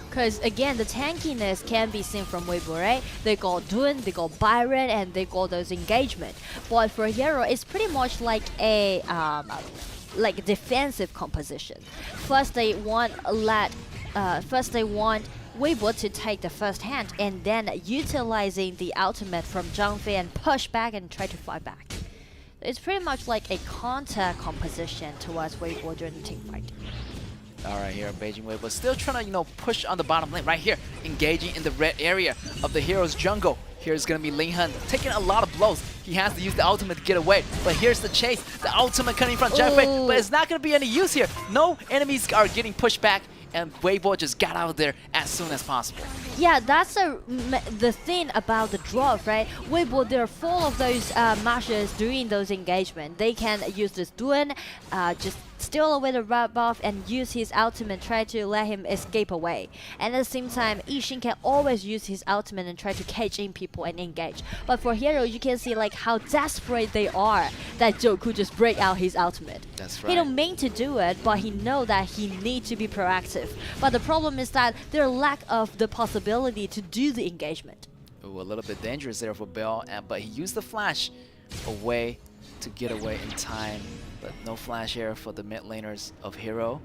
Because again, the tankiness can be seen from Weibo, right? They got Dun, they got Byron, and they got those engagement. But for Hero, it's pretty much like a defensive composition. First they want Weibo to take the first hand, and then utilizing the ultimate from Zhang Fei and push back and try to fight back. It's pretty much like a counter composition towards Weibo during the team fight. All right, here Beijing Weibo still trying to, you know, push on the bottom lane right here, engaging in the red area of the Hero's jungle. Here's gonna be Linghan taking a lot of blows. He has to use the ultimate to get away, but here's the chase. The ultimate coming from Zhang Fei, but it's not gonna be any use here. No enemies are getting pushed back, and Weibo just got out of there as soon as possible. Yeah, that's the thing about the drop, right? Weibo, they're full of those mashes during those engagement. They can use this Dun, just steal away the red buff and use his ultimate, try to let him escape away. And at the same time, Yixin can always use his ultimate and try to cage in people and engage. But for Hero, you can see like how desperate they are that Zhou could just break out his ultimate. That's right. He don't mean to do it, but he know that he needs to be proactive. But the problem is that there lack of the possibility to do the engagement. Ooh, a little bit dangerous there for Bell, but he used the flash away to get away in time. But no flash here for the mid laners of Hero.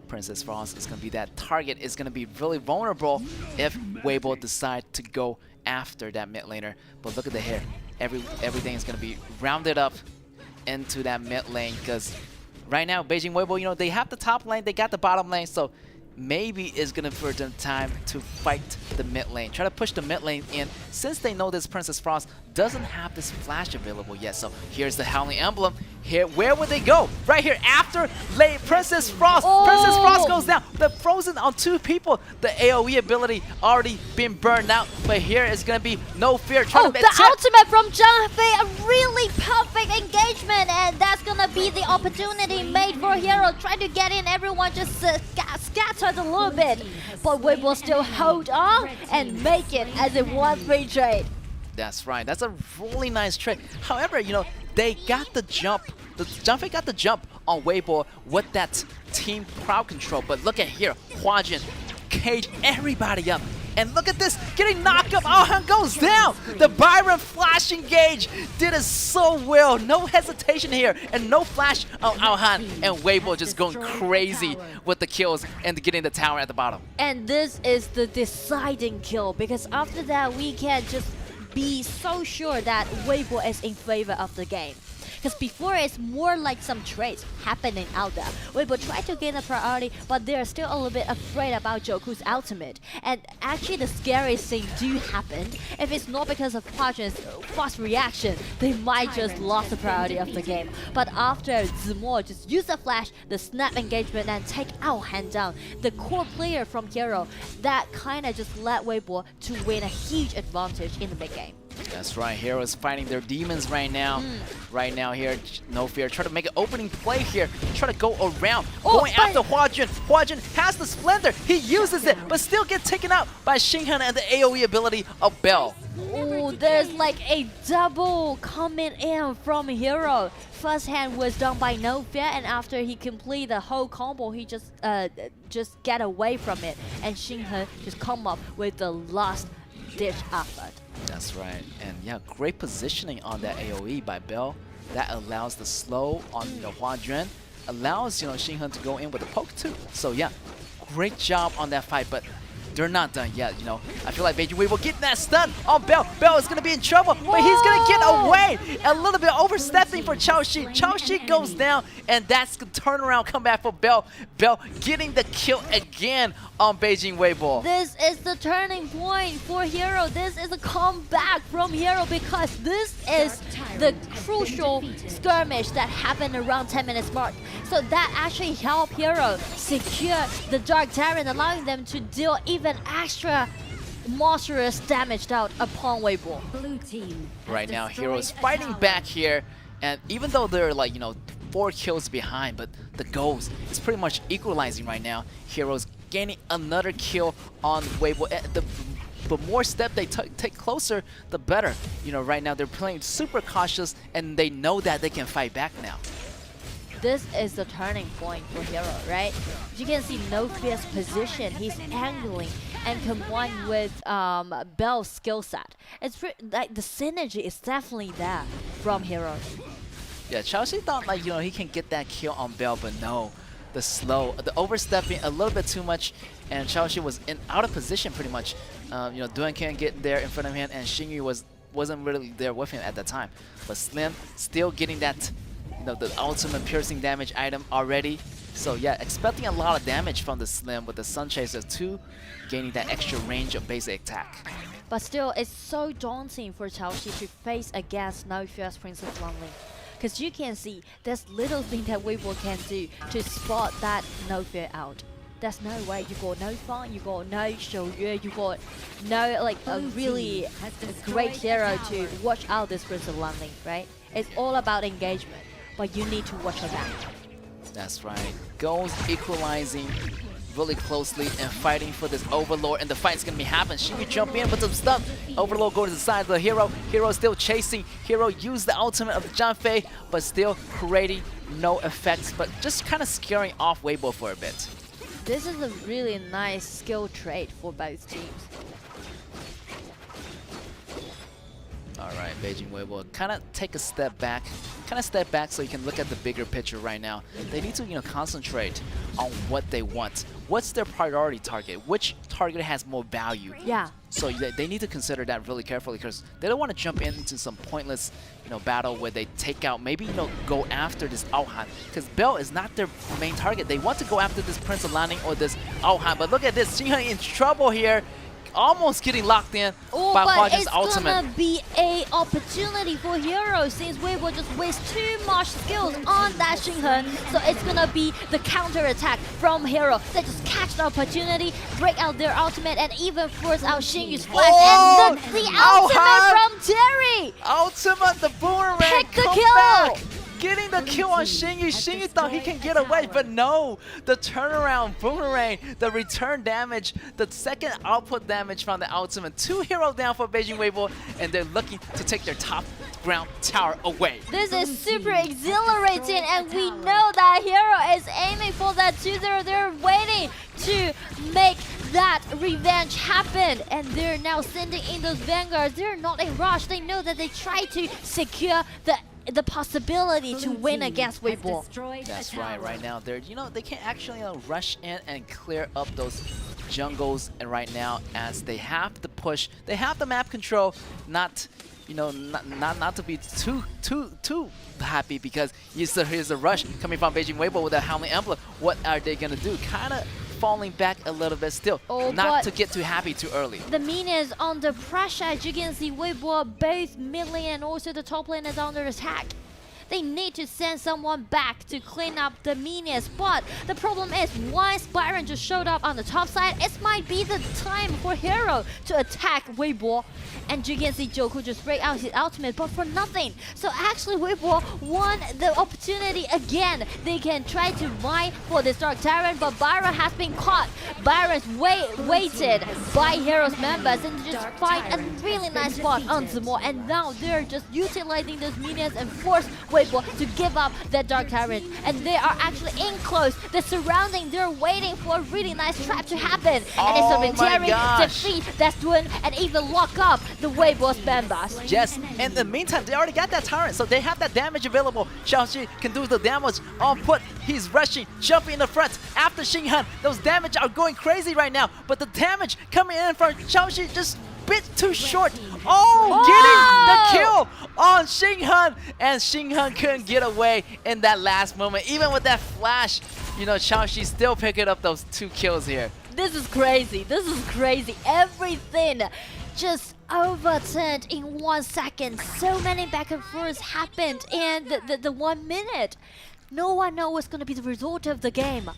Princess Frost is going to be that target, is going to be really vulnerable if Weibo decide to go after that mid laner. But look at the hair. Everything is going to be rounded up into that mid lane, because right now Beijing Weibo, you know, they have the top lane, they got the bottom lane, so maybe it's gonna for them time to fight the mid lane. Try to push the mid lane in, since they know this Princess Frost doesn't have this flash available yet. So here's the Howling Emblem. Here, where would they go? Right here after lane Princess Frost. Princess Frost goes down. The frozen on two people. The AoE ability already been burned out. But here is gonna be No Fear. Oh, the ultimate from Zhang Fei, a really perfect engagement, and that's gonna be the opportunity made for Hero. Try to get in, everyone just scattered a little bit, but we will still hold on and make it as a 1-3 trade. That's right. That's a really nice trade. However, you know, they got the jump. Zhang Fei got the jump on Weibo with that team crowd control. But look at here, Hua Jin cage everybody up. And look at this, getting knocked up. Aohan goes down. The Byron flash engage did it so well. No hesitation here, and no flash on Aohan. And Weibo just going crazy with the kills and getting the tower at the bottom. And this is the deciding kill, because after that we can just be so sure that Weibo is in favor of the game. Because before it's more like some trades happening out there. Weibo try to gain a priority, but they're still a little bit afraid about Joku's ultimate. And actually the scariest thing do happen. If it's not because of Quadrant's fast reaction, they might just lost the priority of the game. But after Zemo just use the flash, the snap engagement, and take our hand down, the core player from Hero, that kind of just led Weibo to win a huge advantage in the mid game. That's right, Heroes fighting their demons right now. Right now here, No Fear try to make an opening play here. Try to go around, going after Huajun. Huajun has the Splendor, he uses it, but still get taken out by Xinghan and the AoE ability of Bell. Oh, there's like a double coming in from Hero. First hand was done by No Fear, and after he completed the whole combo, he just get away from it. And Xinghan just come up with the last ditch effort. That's right, and yeah, great positioning on that AoE by Bell. That allows the slow on Huajun, allows Xinghan to go in with a poke too. So yeah, great job on that fight, but they're not done yet. I feel like Beijing will get that stun on Bell. Bell is gonna be in trouble, but he's gonna get away. A little bit overstepping for Chaoshi. Chaoshi goes down, and that's the turnaround comeback for Bell. Bell getting the kill again on Beijing Weibo. This is the turning point for Hero. This is a comeback from Hero because this is the crucial skirmish that happened around 10 minutes mark. So that actually helped Hero secure the Dark Tyrant, allowing them to deal even extra monstrous damage out upon Weibo. Right now, Hero is fighting back here, and even though they're like 4 kills behind, but the goals is pretty much equalizing right now. Heroes gaining another kill on Weibo. The more step they take closer, the better. Right now they're playing super cautious, and they know that they can fight back now. This is the turning point for Hero, right? You can see No Fear's position, he's angling, and combined with Bell's skill set. It's like the synergy is definitely there from Hero. Yeah, Chaoshi thought he can get that kill on Bell, but no. The slow, the overstepping a little bit too much, and Chaoshi was out of position pretty much. Duan can't get there in front of him, and Xingyu wasn't really there with him at that time. But Slim still getting that, the ultimate piercing damage item already. So yeah, expecting a lot of damage from the Slim with the Sun Chaser 2, gaining that extra range of basic attack. But still, it's so daunting for Chaoshi to face against No Fear's Princess Lonely. Because you can see there's little thing that Weibo can do to spot that No Fear out. There's no way. You got no Fang, you got no Shouyue, you got no a really great hero to watch out this Princess Lonely, right? It's all about engagement, but you need to watch her back. That's right. Goals equalizing really closely and fighting for this Overlord, and the fight's gonna be happening. Xingyu jump in with some stuff. Overlord goes to the side of the Hero. Hero still chasing. Hero used the ultimate of the Janfei, but still creating no effects, but just kind of scaring off Weibo for a bit. This is a really nice skill trait for both teams. All right, Beijing Weibo kind of take a step back. So you can look at the bigger picture right now. They need to concentrate on what they want. What's their priority target? Which target has more value? Yeah. So they need to consider that really carefully, because they don't want to jump into some pointless battle where they take out, maybe go after this Aohan, because Bell is not their main target. They want to go after this Prince of Lanning or this Aohan, but look at this, Xinghan in trouble here. Almost getting locked in by Huajin's ultimate. It's gonna be a opportunity for Hero since Weibo just waste too much skills on that Xinghan. So it's gonna be the counter attack from Hero. They just catch the opportunity, break out their ultimate, and even force out Xingyu's flash. And the ultimate from Terry! Ultimate, the boomerang, pick the come kill! Back. Getting the kill on Xingyu. Xingyu thought he can get away, but no. The turnaround boomerang, the return damage, the second output damage from the ultimate. 2 Hero down for Beijing Weibo, and they're looking to take their top ground tower away. This is super exhilarating, and we know that Hero is aiming for that 2-0. They're waiting to make that revenge happen, and they're now sending in those vanguards. They're not in rush. They know that they try to secure the possibility to win against Weibo. That's right. Right now, they're they can't actually rush in and clear up those jungles, and right now, as they have the push, they have the map control, not you know, not to be too happy because here's a rush coming from Beijing Weibo with a Howling Emblem. What are they gonna do? Kind of falling back a little bit still. Not to get too happy too early. The minions under pressure. As you can see, Weibo, both mid lane and also the top lane is under attack. They need to send someone back to clean up the minions. But the problem is, once Byron just showed up on the top side, it might be the time for Hero to attack Weibo. And you can see Joku just break out his ultimate, but for nothing. So actually Weibo won the opportunity again. They can try to vie for this Dark Tyrant, but Byron has been caught. Byron's waited by Hero's members and just find a really nice spot on Zemo. And now they're just utilizing those minions and force Weibo to give up that Dark Tyrant. And they are actually in close. They're surrounding, they're waiting for a really nice trap to happen. And it's a Terry defeat that's doing and even lock up the Weibo's members. Yes, in the meantime, they already got that Tyrant, so they have that damage available. Xiaoxi can do the damage on foot. He's rushing, jumping in the front. After Xinghan, those damage are going crazy right now, but the damage coming in from Xiaoxi just bit too short. Getting the kill on Xinghan, and Xinghan couldn't get away in that last moment. Even with that flash, you know, Xiaoxi still picking up those 2 kills here. This is crazy. This is crazy. Everything just overturned in 1 second. So many back and forths happened in the 1 minute. No one knows what's going to be the result of the game.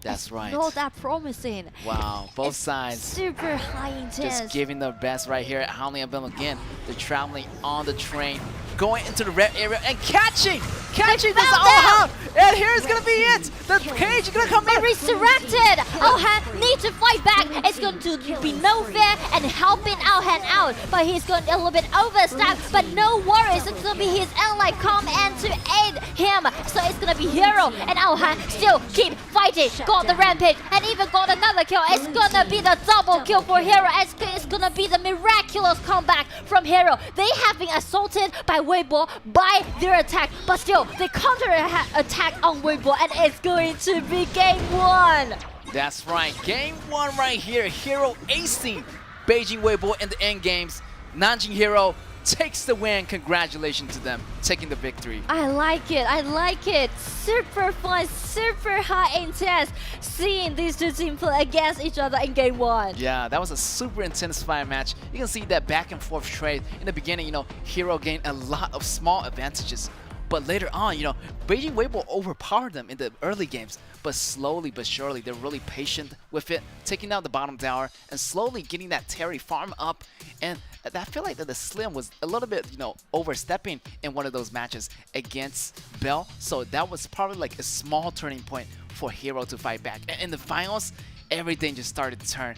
That's right. Not that promising. Wow, both sides super high intense. just giving their best right here at Howling Emblem again. They're traveling on the train, going into the red area and catching this Alhan. And here's gonna be it. The cage is gonna come in. Resurrected. Alhan needs to fight back. It's going to be no fair and helping Alhan out, but he's going a little bit overstep. But no worries, it's gonna be his ally come and to aid him. So it's gonna be Hero and Alhan still keep fighting. Got the rampage and even got another kill. It's gonna be the double kill for Hero. It's gonna be the miraculous comeback from Hero. They have been assaulted by Weibo by their attack, but still they counter attack on Weibo, and it's going to be game 1. That's right, game 1 right here. Hero acing Beijing Weibo in the end games. Nanjing Hero takes the win. Congratulations to them, taking the victory. I like it. I like it. Super fun, super high intense seeing these two teams play against each other in game 1. Yeah, that was a super intensified match. You can see that back and forth trade. In the beginning, you know, Hero gained a lot of small advantages. But later on, you know, Beijing Weibo overpowered them in the early games. But slowly but surely, they're really patient with it, taking down the bottom tower and slowly getting that Terry farm up. And I feel like that the Slim was a little bit, you know, overstepping in one of those matches against Bell. So that was probably like a small turning point for Hero to fight back. And in the finals, everything just started to turn.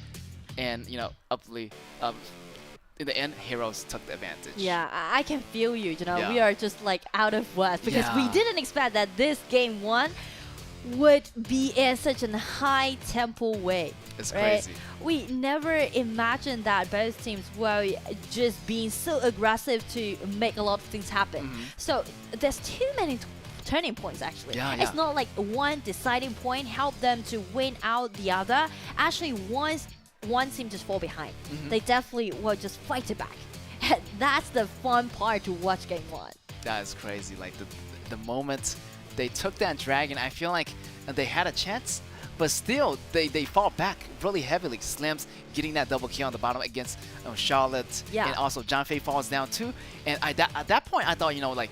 And, you know, in the end, Heroes took the advantage. Yeah, I can feel you. You know, Yeah. we are just like out of words because we Yeah. didn't expect that this game 1 would be in such a high tempo way. It's right? crazy. We never imagined that both teams were just being so aggressive to make a lot of things happen. So there's too many turning points actually. Yeah, it's yeah. not like one deciding point helped them to win out the other. Actually, once one team just fall behind, they definitely will just fight it back. And that's the fun part to watch game 1. That is crazy. Like the moment they took that dragon, I feel like they had a chance, but still they fought back really heavily. Slims getting that double kill on the bottom against Charlotte, and also John Fei falls down too. And at that point, I thought, you know, like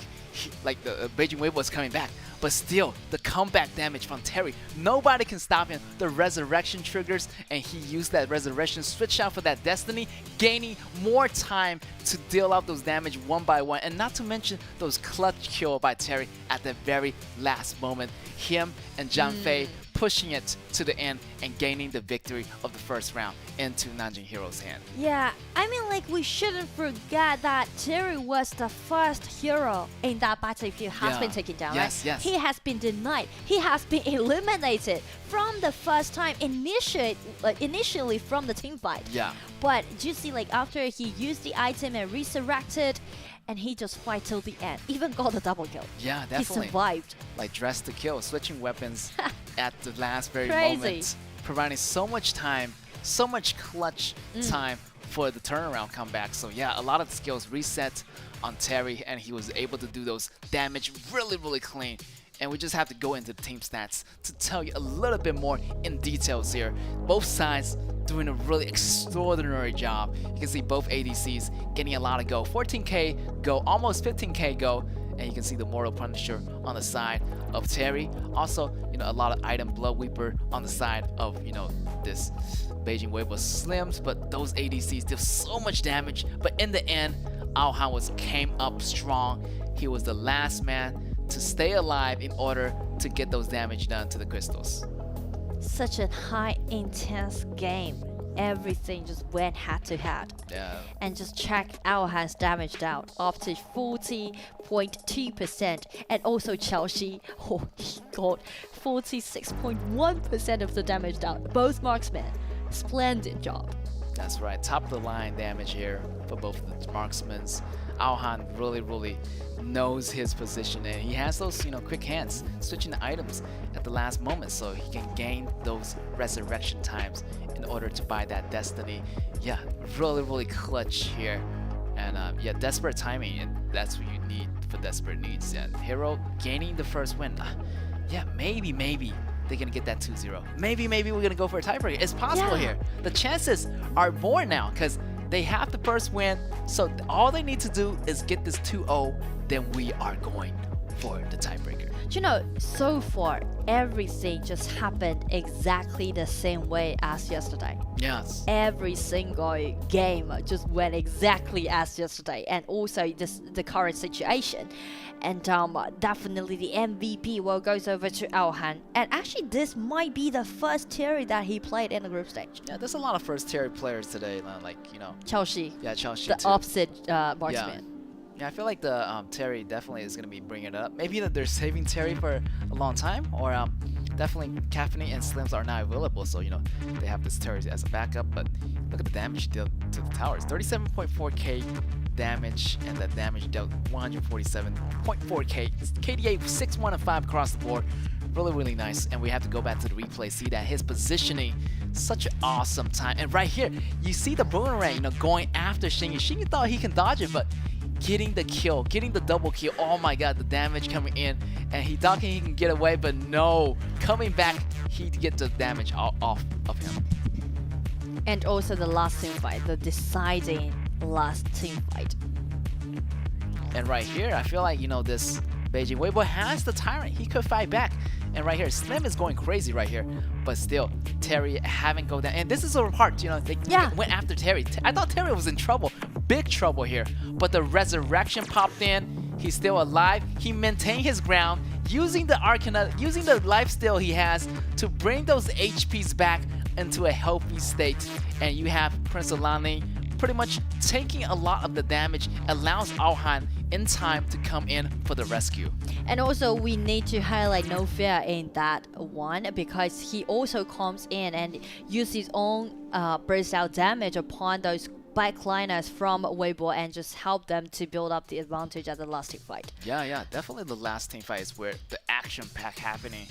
the Beijing Wave was coming back. But still, the comeback damage from Terry, nobody can stop him. The resurrection triggers, and he used that resurrection, switch out for that destiny, gaining more time to deal out those damage one by one. And not to mention those clutch kill by Terry at the very last moment. Him and John Fei pushing it to the end and gaining the victory of the first round into Nanjing Hero's hand. Yeah, I mean, like, we shouldn't forget that Terry was the first hero in that battlefield has been taken down, Yes, right? yes. He has been denied. He has been eliminated from the first time, initially from the team fight. Yeah. But you see, like, after he used the item and resurrected, and he just fight till the end. Even got the double kill. Yeah, definitely. He survived. Like dressed to kill, switching weapons at the last very Crazy. moment, providing so much time, so much clutch time for the turnaround comeback. So yeah, a lot of the skills reset on Terry, and he was able to do those damage really, really clean. And we just have to go into the team stats to tell you a little bit more in details here. Both sides doing a really extraordinary job. You can see both ADCs getting a lot of go. 14k go, almost 15k go. And you can see the Mortal Punisher on the side of Terry. Also, a lot of item Blood Weeper on the side of, this Beijing Weibo Slims. But those ADCs did so much damage. But in the end, Aohan came up strong. He was the last man to stay alive in order to get those damage done to the crystals. Such a high intense game. Everything just went head to head. Yeah. And just check Aohan's damage out up to 40.2%. And also Qiaoxi, oh he got 46.1% of the damage out. Both marksmen, splendid job. That's right, top of the line damage here for both of the marksmen. Aohan really knows his position, and he has those quick hands, switching the items at the last moment, so he can gain those resurrection times in order to buy that destiny. Yeah, really clutch here, and yeah, desperate timing, and that's what you need for desperate needs. And Hero gaining the first win. Yeah, maybe they're gonna get that 2-0. Maybe we're gonna go for a tiebreaker. It's possible here. The chances are more now because they have the first win, so all they need to do is get this 2-0, then we are going for the tiebreaker. So far, everything just happened exactly the same way as yesterday. Yes. Every single game just went exactly as yesterday, and also the current situation. And definitely the MVP goes over to Aohan. And actually, this might be the first Terry that he played in the group stage. Yeah, there's a lot of first Terry players today, Qiaoxi. Yeah, Qiaoxi the too. opposite marksman. Yeah, I feel like the Terry definitely is going to be bringing it up. Maybe that they're saving Terry for a long time, or definitely Caffeine and Slims are not available, so they have this Terry as a backup. But look at the damage dealt to the towers, 37.4k damage, and that damage dealt 147.4k. KDA 6-1 and 5 across the board. Really nice. And we have to go back to the replay, see that his positioning, such an awesome time. And right here, you see the boomerang, going after Xingyu. Xingyu thought he can dodge it, but getting the kill, getting the double kill. Oh my god, the damage coming in, and he thought he can get away, but no, coming back, he get the damage off of him. And also the last team fight, the deciding last team fight. And right here, I feel like this Beijing Weibo has the Tyrant. He could fight back. And right here, Slim is going crazy right here, but still, Terry haven't go down. And this is a part, they went after Terry. I thought Terry was in trouble, big trouble here, but the resurrection popped in. He's still alive. He maintained his ground, using the Arcana, using the lifesteal he has to bring those HPs back into a healthy state. And you have Prince Alani pretty much taking a lot of the damage, allows Aohan in time to come in for the rescue. And also we need to highlight No Fear in that one, because he also comes in and uses his own burst out damage upon those backliners from Weibo and just help them to build up the advantage at the last team fight. Yeah, definitely the last team fight is where the action pack happening.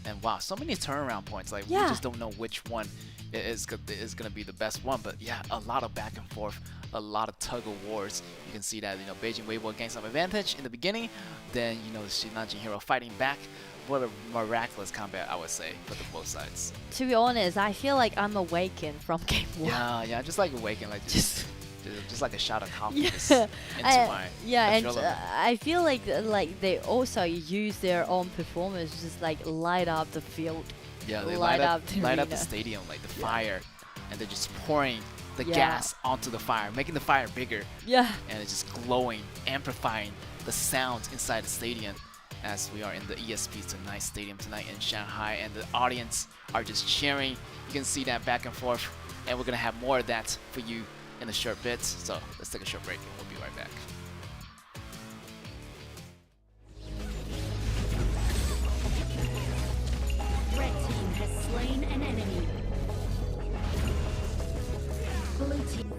And wow, so many turnaround points. We just don't know which one is going to be the best one. But yeah, a lot of back and forth, a lot of tug of wars. You can see that Beijing Weibo gained some advantage in the beginning. Then the Nanjing Hero fighting back. What a miraculous combat, I would say, for both sides. To be honest, I feel like I'm awakened from game 1. Yeah, just like awakened, like just like a shot of confidence into my adrenaline. And I feel like they also use their own performance, just light up the field. Yeah, they light up the stadium, like the fire, and they're just pouring the gas onto the fire, making the fire bigger. Yeah. And it's just glowing, amplifying the sounds inside the stadium. As we are in the ESP Tonight Stadium tonight in Shanghai, and the audience are just cheering. You can see that back and forth, and we're gonna have more of that for you in a short bit. So let's take a short break and we'll be right back. Red team has slain an enemy. Blue team.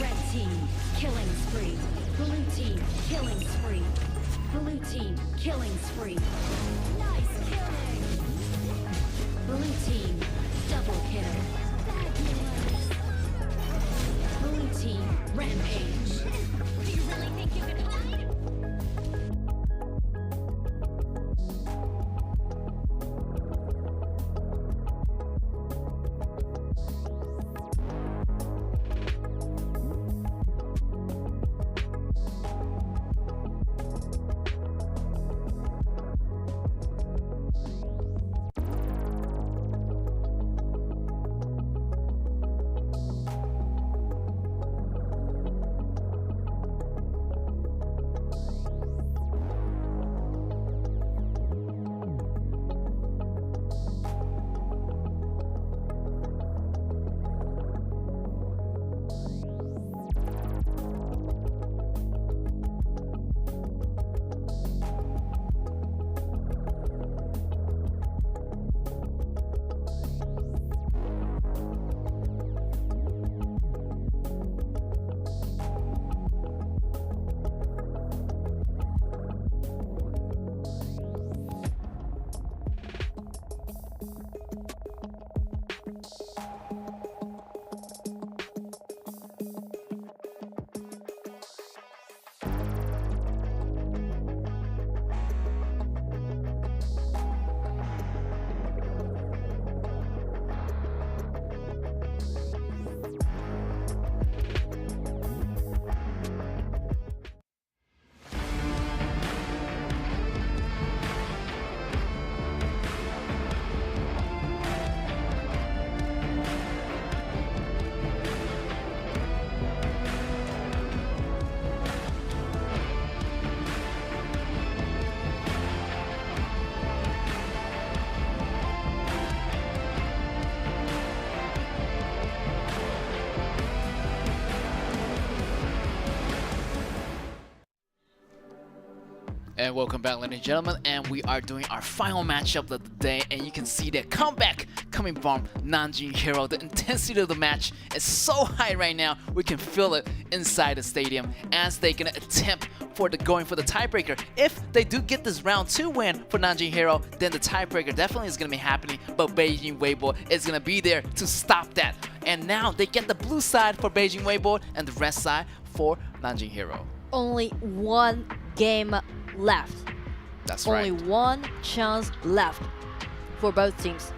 Red team killing spree. Blue team killing spree. Blue team killing spree. Nice killing. Blue team double kill. Fabulous. Blue team rampage. Do you really think you can hide? And welcome back, ladies and gentlemen, and we are doing our final matchup of the day, and you can see the comeback coming from Nanjing Hero. The intensity of the match is so high right now, we can feel it inside the stadium as they're gonna attempt for going for the tiebreaker. If they do get this round 2 win for Nanjing Hero, then the tiebreaker definitely is gonna be happening, but Beijing Weibo is gonna be there to stop that. And now they get the blue side for Beijing Weibo and the red side for Nanjing Hero. Only one game left. That's right. Only one chance left for both teams.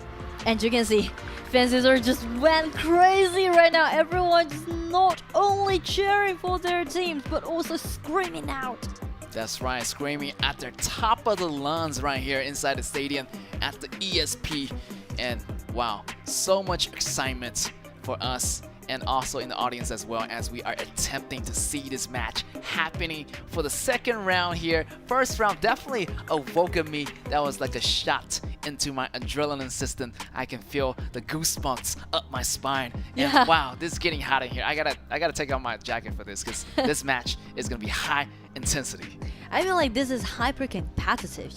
And you can see fans are just went crazy right now. Everyone just not only cheering for their teams, but also screaming out. That's right, screaming at their top of the lungs right here inside the stadium at the ESP. And wow, so much excitement for us and also in the audience as well, as we are attempting to see this match happening for the second round here. First round definitely awoke in me. That was like a shot into my adrenaline system. I can feel the goosebumps up my spine. And yeah. Wow, this is getting hot in here. I gotta take off my jacket for this, because this match is gonna be high intensity. I feel like this is hyper competitive.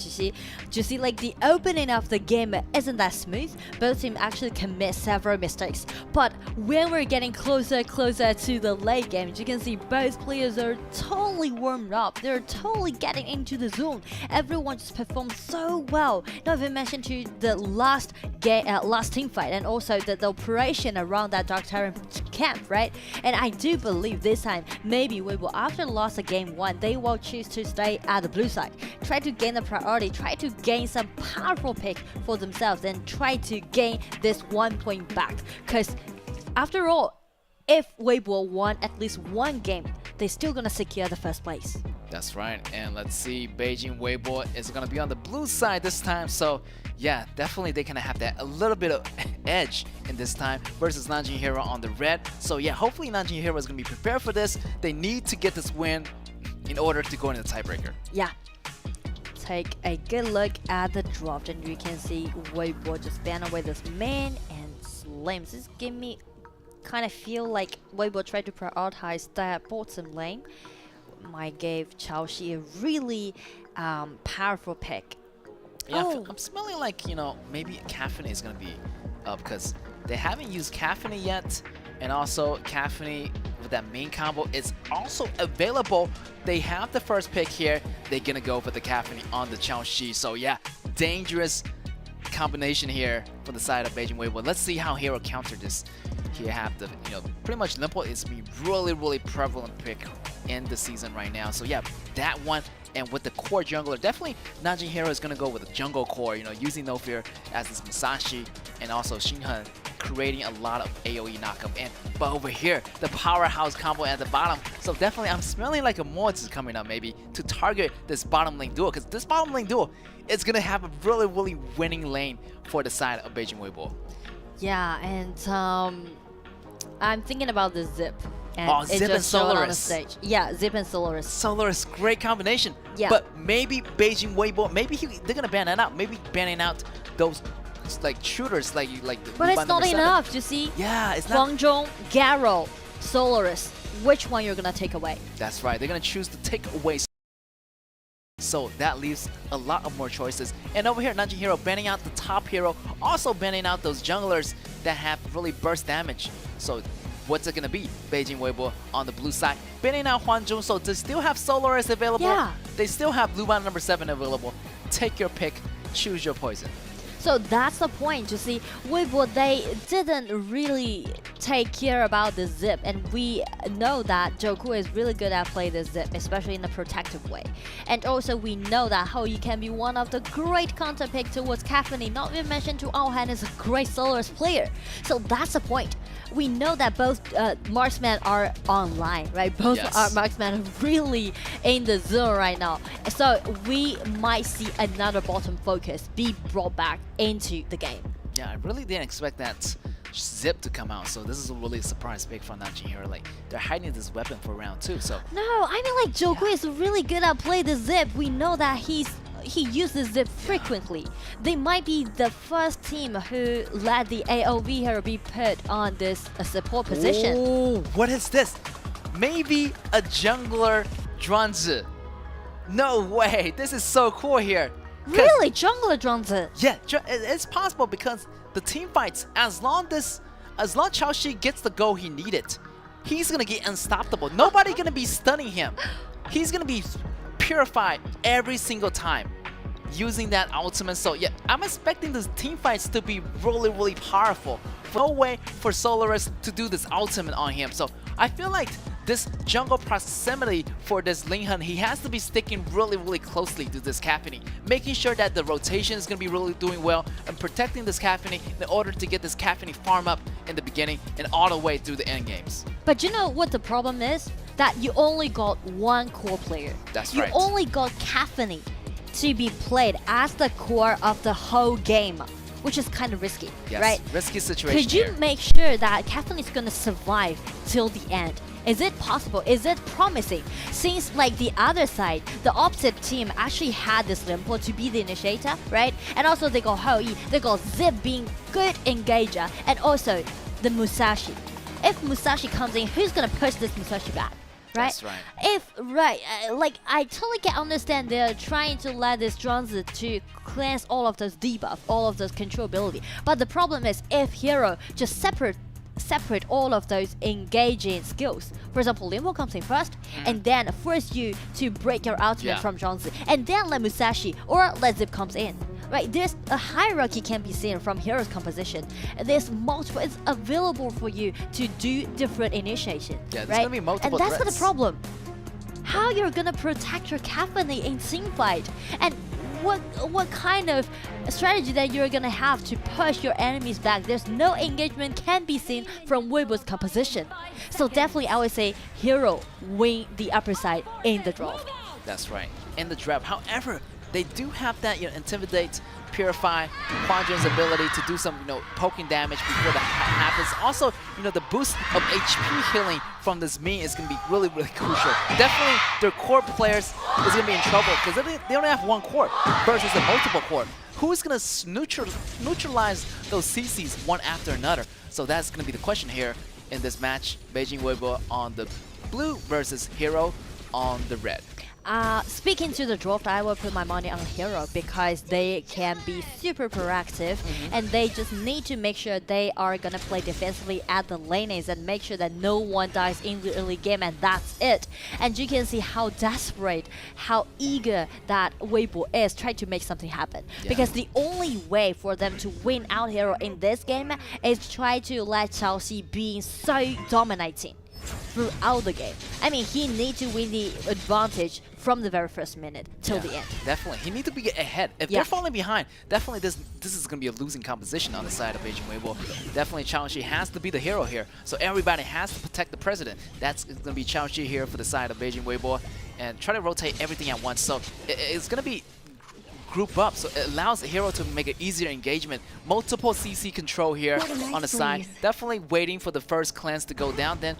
You see, like the opening of the game isn't that smooth. Both teams actually commit several mistakes. But when we're getting closer to the late game, you can see both players are totally warmed up. They're totally getting into the zone. Everyone just performed so well. Not even mention to the last team fight, and also the operation around that Dark Tyrant camp, right? And I do believe this time maybe we will, after lost the game 1, they will choose to stay at the blue side, try to gain the priority, try to gain some powerful pick for themselves, and try to gain this 1 point back. Because after all, if Weibo won at least one game, they're still gonna secure the first place. That's right, and let's see, Beijing Weibo is gonna be on the blue side this time, so yeah, definitely they're gonna have that a little bit of edge in this time versus Nanjing Hero on the red. So yeah, hopefully Nanjing Hero is gonna be prepared for this. They need to get this win in order to go into the tiebreaker. Yeah. Take a good look at the draft, and you can see Weibo just ban away this man and slims. This give me kind of feel like Weibo tried to prioritize that bottom lane. Might gave Chaoshi a really powerful pick. Yeah, I'm smelling like, you know, maybe Caffeine is going to be up, because they haven't used Caffeine yet, and also Caffeine with that main combo is also available. They have the first pick here. They're gonna go for the caffeine on the Chaoxi. So yeah, dangerous combination here for the side of Beijing Weibo. Let's see how Hero countered this. Here have the, pretty much Limpo is being really prevalent pick in the season right now. So yeah, that one, and with the core jungler, definitely Nanjing Hero is gonna go with a jungle core, using No Fear as his Musashi, and also Xinghen creating a lot of AoE knockup. But over here, the powerhouse combo at the bottom. So definitely I'm smelling like a Mods is coming up maybe to target this bottom lane duo, because this bottom lane duo is gonna have a really winning lane for the side of Beijing Weibo. Yeah, and I'm thinking about the Zip. And Zip and Solaris. On the stage. Yeah, Zip and Solaris. Solaris, great combination. Yeah. But maybe Beijing Weibo, maybe they're gonna ban that out. Maybe banning out those like shooters like the But it's not enough, you see? Yeah, it's not. Huangjong, Garo, Solaris. Which one you're gonna take away? That's right. They're gonna choose to take away. So that leaves a lot of more choices. And over here, Nanjing Hero banning out the top hero, also banning out those junglers that have really burst damage. So what's it gonna be? Beijing Weibo on the blue side, banning out Huangjong. So they still have Solaris available. Yeah. They still have Blue Bottom number 7 available. Take your pick, choose your poison. So that's the point, you see. Weibo, they didn't really take care about the Zip, and we know that Joku is really good at playing the Zip, especially in a protective way. And also we know that Hou-Yi can be one of the great counter pick towards Caffeine, not even mentioned to Aohan is a great Solaris player. So that's the point. We know that both marksmen are online, right? Both our marksmen are really in the zone right now. So we might see another bottom focus be brought back into the game. Yeah, I really didn't expect that Zip to come out, so this is a really surprise pick from Nanjing here. Like, they're hiding this weapon for round 2, so... No, I mean, like, Joku is really good at playing the Zip. We know that he uses Zip frequently. They might be the first team who let the AoV hero be put on this support position. Oh, what is this? Maybe a jungler Zhuangzi. No way, this is so cool here. Really? Jungler Zhuangzi? Yeah, it's possible because the team fights, as long Chaoxi gets the goal he needed, he's gonna get unstoppable. Nobody gonna be stunning him. He's gonna be purified every single time using that ultimate. So yeah, I'm expecting the team fights to be really powerful. No way for Solaris to do this ultimate on him. So I feel like this jungle proximity for this Linghen, he has to be sticking really closely to this Caffeine, making sure that the rotation is going to be really doing well and protecting this Caffeine in order to get this Caffeine farm up in the beginning and all the way through the end games. But you know what the problem is? That you only got one core player. That's right. You only got Caffeine to be played as the core of the whole game, which is kind of risky, right? Risky situation. Could you make sure that Caffeine is going to survive till the end? Is it possible? Is it promising? Since like the other side, the opposite team actually had this Limpo to be the initiator, right? And also they got Hou-Yi, they got Zip being good engager, and also the Musashi. If Musashi comes in, who's gonna push this Musashi back? Right? That's right. Like I totally can understand they're trying to let this Zhuangzi to cleanse all of those debuff, all of those controllability. But the problem is if Hero just separate all of those engaging skills. For example, Limbo comes in first, and then force you to break your ultimate from Zhuangzi, and then let Musashi or let Zip comes in. Right? There's a hierarchy can be seen from Hero's composition. There's multiple, it's available for you to do different initiation. Yeah, there's right? gonna be multiple And that's threats. the problem. How you're gonna protect your Caffeine in team fight, and what kind of strategy that you're gonna have to push your enemies back? There's no engagement can be seen from Weibo's composition. So definitely I would say Hero win the upper side in the draft. That's right, in the draft. However, they do have that, intimidate, purify, Huangjong's ability to do some, poking damage before that happens. Also, the boost of HP healing from this meme is going to be really crucial. Definitely, their core players is going to be in trouble because they only have one core versus a multiple core. Who's going to neutralize those CCs one after another? So that's going to be the question here in this match. Beijing Weibo on the blue versus Hero on the red. Speaking to the draft, I will put my money on Hero because they can be super proactive and they just need to make sure they are gonna play defensively at the lanes and make sure that no one dies in the early game, and that's it. And you can see how desperate, how eager that Weibo is trying to make something happen. Because the only way for them to win out Hero in this game is try to let Chelsea being so dominating throughout the game. I mean, he needs to win the advantage from the very first minute till the end. Definitely. He needs to be ahead. If they're falling behind, definitely this is going to be a losing composition on the side of Beijing Weibo. Definitely Chaoshi has to be the hero here. So everybody has to protect the president. That's going to be Chaoshi here for the side of Beijing Weibo and try to rotate everything at once. So it's going to be group up, so it allows the hero to make an easier engagement. Multiple CC control here on the side. Definitely waiting for the first cleanse to go down, then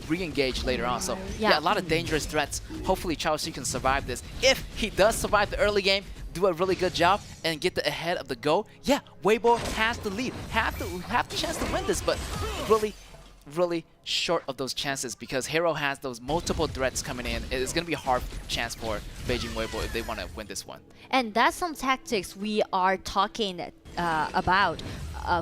re-engage later on. So yeah, a lot of dangerous threats. Hopefully Chaoshi can survive this. If he does survive the early game, do a really good job and get the ahead of the goal, yeah, Weibo has the lead, have the chance to win this, but really short of those chances because Hero has those multiple threats coming in. It's going to be a hard chance for Beijing Weibo if they want to win this one. And that's some tactics we are talking about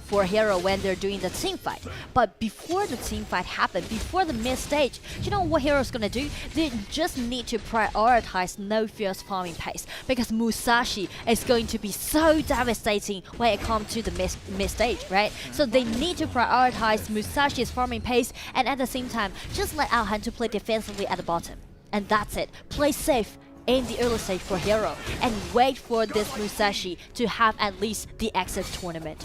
for Hero when they're doing the team fight. But before the team fight happens, before the mid stage, you know what Hero's gonna do? They just need to prioritize No Fear's farming pace because Musashi is going to be so devastating when it comes to the mid stage, right? So they need to prioritize Musashi's farming pace and at the same time, just let Ao Han to play defensively at the bottom. And that's it. Play safe in the early stage for Hero and wait for this Musashi to have at least the exit tournament.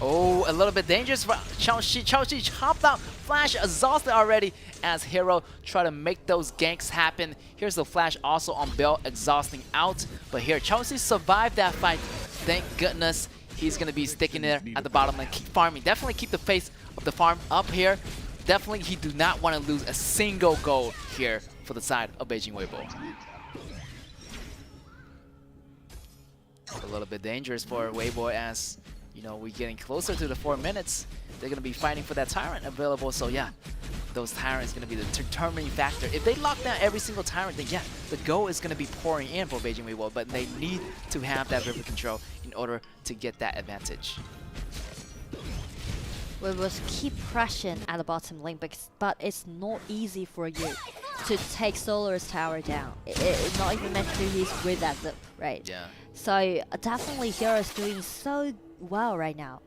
Oh, a little bit dangerous for Chaoshi. Chaoshi chopped out Flash, exhausted already as Hero try to make those ganks happen. Here's the Flash also on Bell, exhausting out. But here, Chaoshi survived that fight. Thank goodness. He's going to be sticking there at the bottom and keep farming. Definitely keep the pace of the farm up here. Definitely, he do not want to lose a single goal here for the side of Beijing Weibo. A little bit dangerous for Weibo as, you know, we're getting closer to the 4 minutes. They're going to be fighting for that Tyrant available. So yeah, those Tyrants going to be the determining factor. If they lock down every single Tyrant, then yeah, the goal is going to be pouring in for Beijing Weibo, but they need to have that river control in order to get that advantage. We will keep pressing at the bottom lane, but it's not easy for you to take Solar's tower down. It's not even meant to be with that zip, right? Yeah. So definitely Hero is doing so well right now.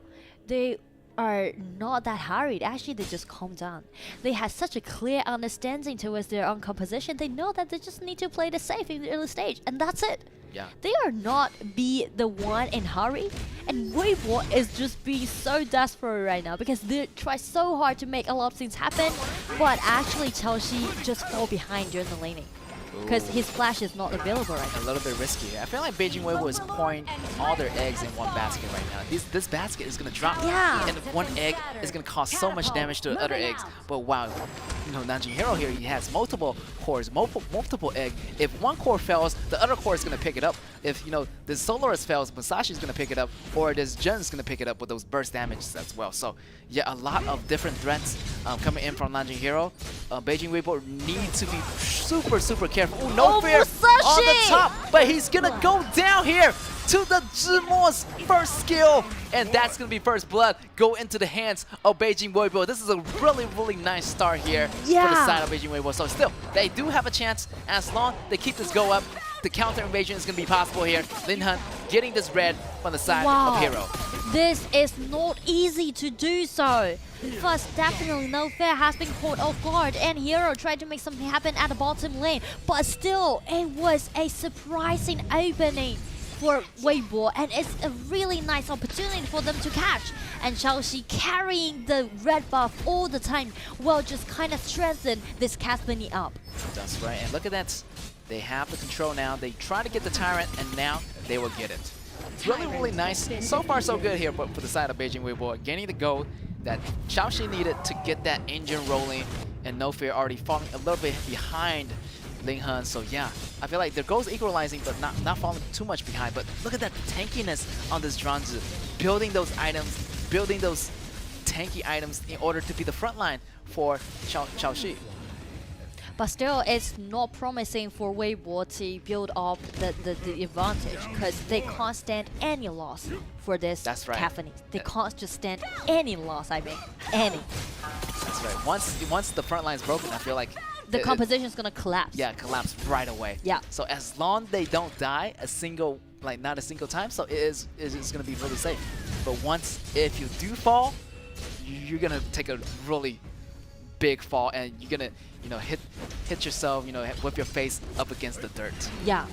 They are not that hurried. Actually, they just calm down. They have such a clear understanding towards their own composition. They know that they just need to play the safe in the early stage, and that's it. Yeah. They are not be the one in hurry, and Weibo is just being so desperate right now because they try so hard to make a lot of things happen, but actually Chelsea just fall behind during the laning because his flash is not available right now. A little bit risky. I feel like Beijing Weibo is pouring all their eggs in one basket right now. This basket is going to drop, and one egg is going to cause so much damage to the other eggs. But wow, you know, Nanjing Hero here, he has multiple cores, multiple egg. If one core fails, the other core is going to pick it up. If, you know, this Solaris fails, Musashi is going to pick it up, or this Jun is going to pick it up with those burst damages as well. So yeah, a lot of different threats coming in from Nanjing Hero. Beijing Weibo need to be super careful. Ooh, no fear on the top, but he's going to go down here to the Zhimo's first skill, and that's going to be first blood go into the hands of Beijing Weibo. This is a really nice start here for the side of Beijing Weibo. So still, they do have a chance as long as they keep this go up. The counter invasion is going to be possible here. Lin Han getting this red from the side of Hero. This is not easy to do so. First, definitely No Fair has been caught off guard and Hero tried to make something happen at the bottom lane. But still, it was a surprising opening for Weibo, and it's a really nice opportunity for them to catch. And Chelsea carrying the red buff all the time will just kind of strengthen this Cathany up. That's right, and look at that. They have the control now. They try to get the Tyrant, and now they will get it. It's really nice. So far, so good here for the side of Beijing Weibo. Getting the gold that Chaoshi needed to get that engine rolling, and No Fear already falling a little bit behind Lin Han. So yeah, I feel like their goals equalizing, but not falling too much behind. But look at that tankiness on this Zhuangzi. Building those items, building those tanky items in order to be the front line for Chaoshi. But still, it's not promising for Weibo to build up the advantage because they can't stand any loss for this caffeine. They can't just stand any loss, I mean, any. That's right. Once the front line is broken, I feel like the composition is gonna collapse. Yeah, collapse right away. Yeah. So as long they don't die not a single time, so it's gonna be really safe. But if you do fall, you're gonna take a really big fall, and you're gonna hit yourself with your face up against the dirt. Yeah.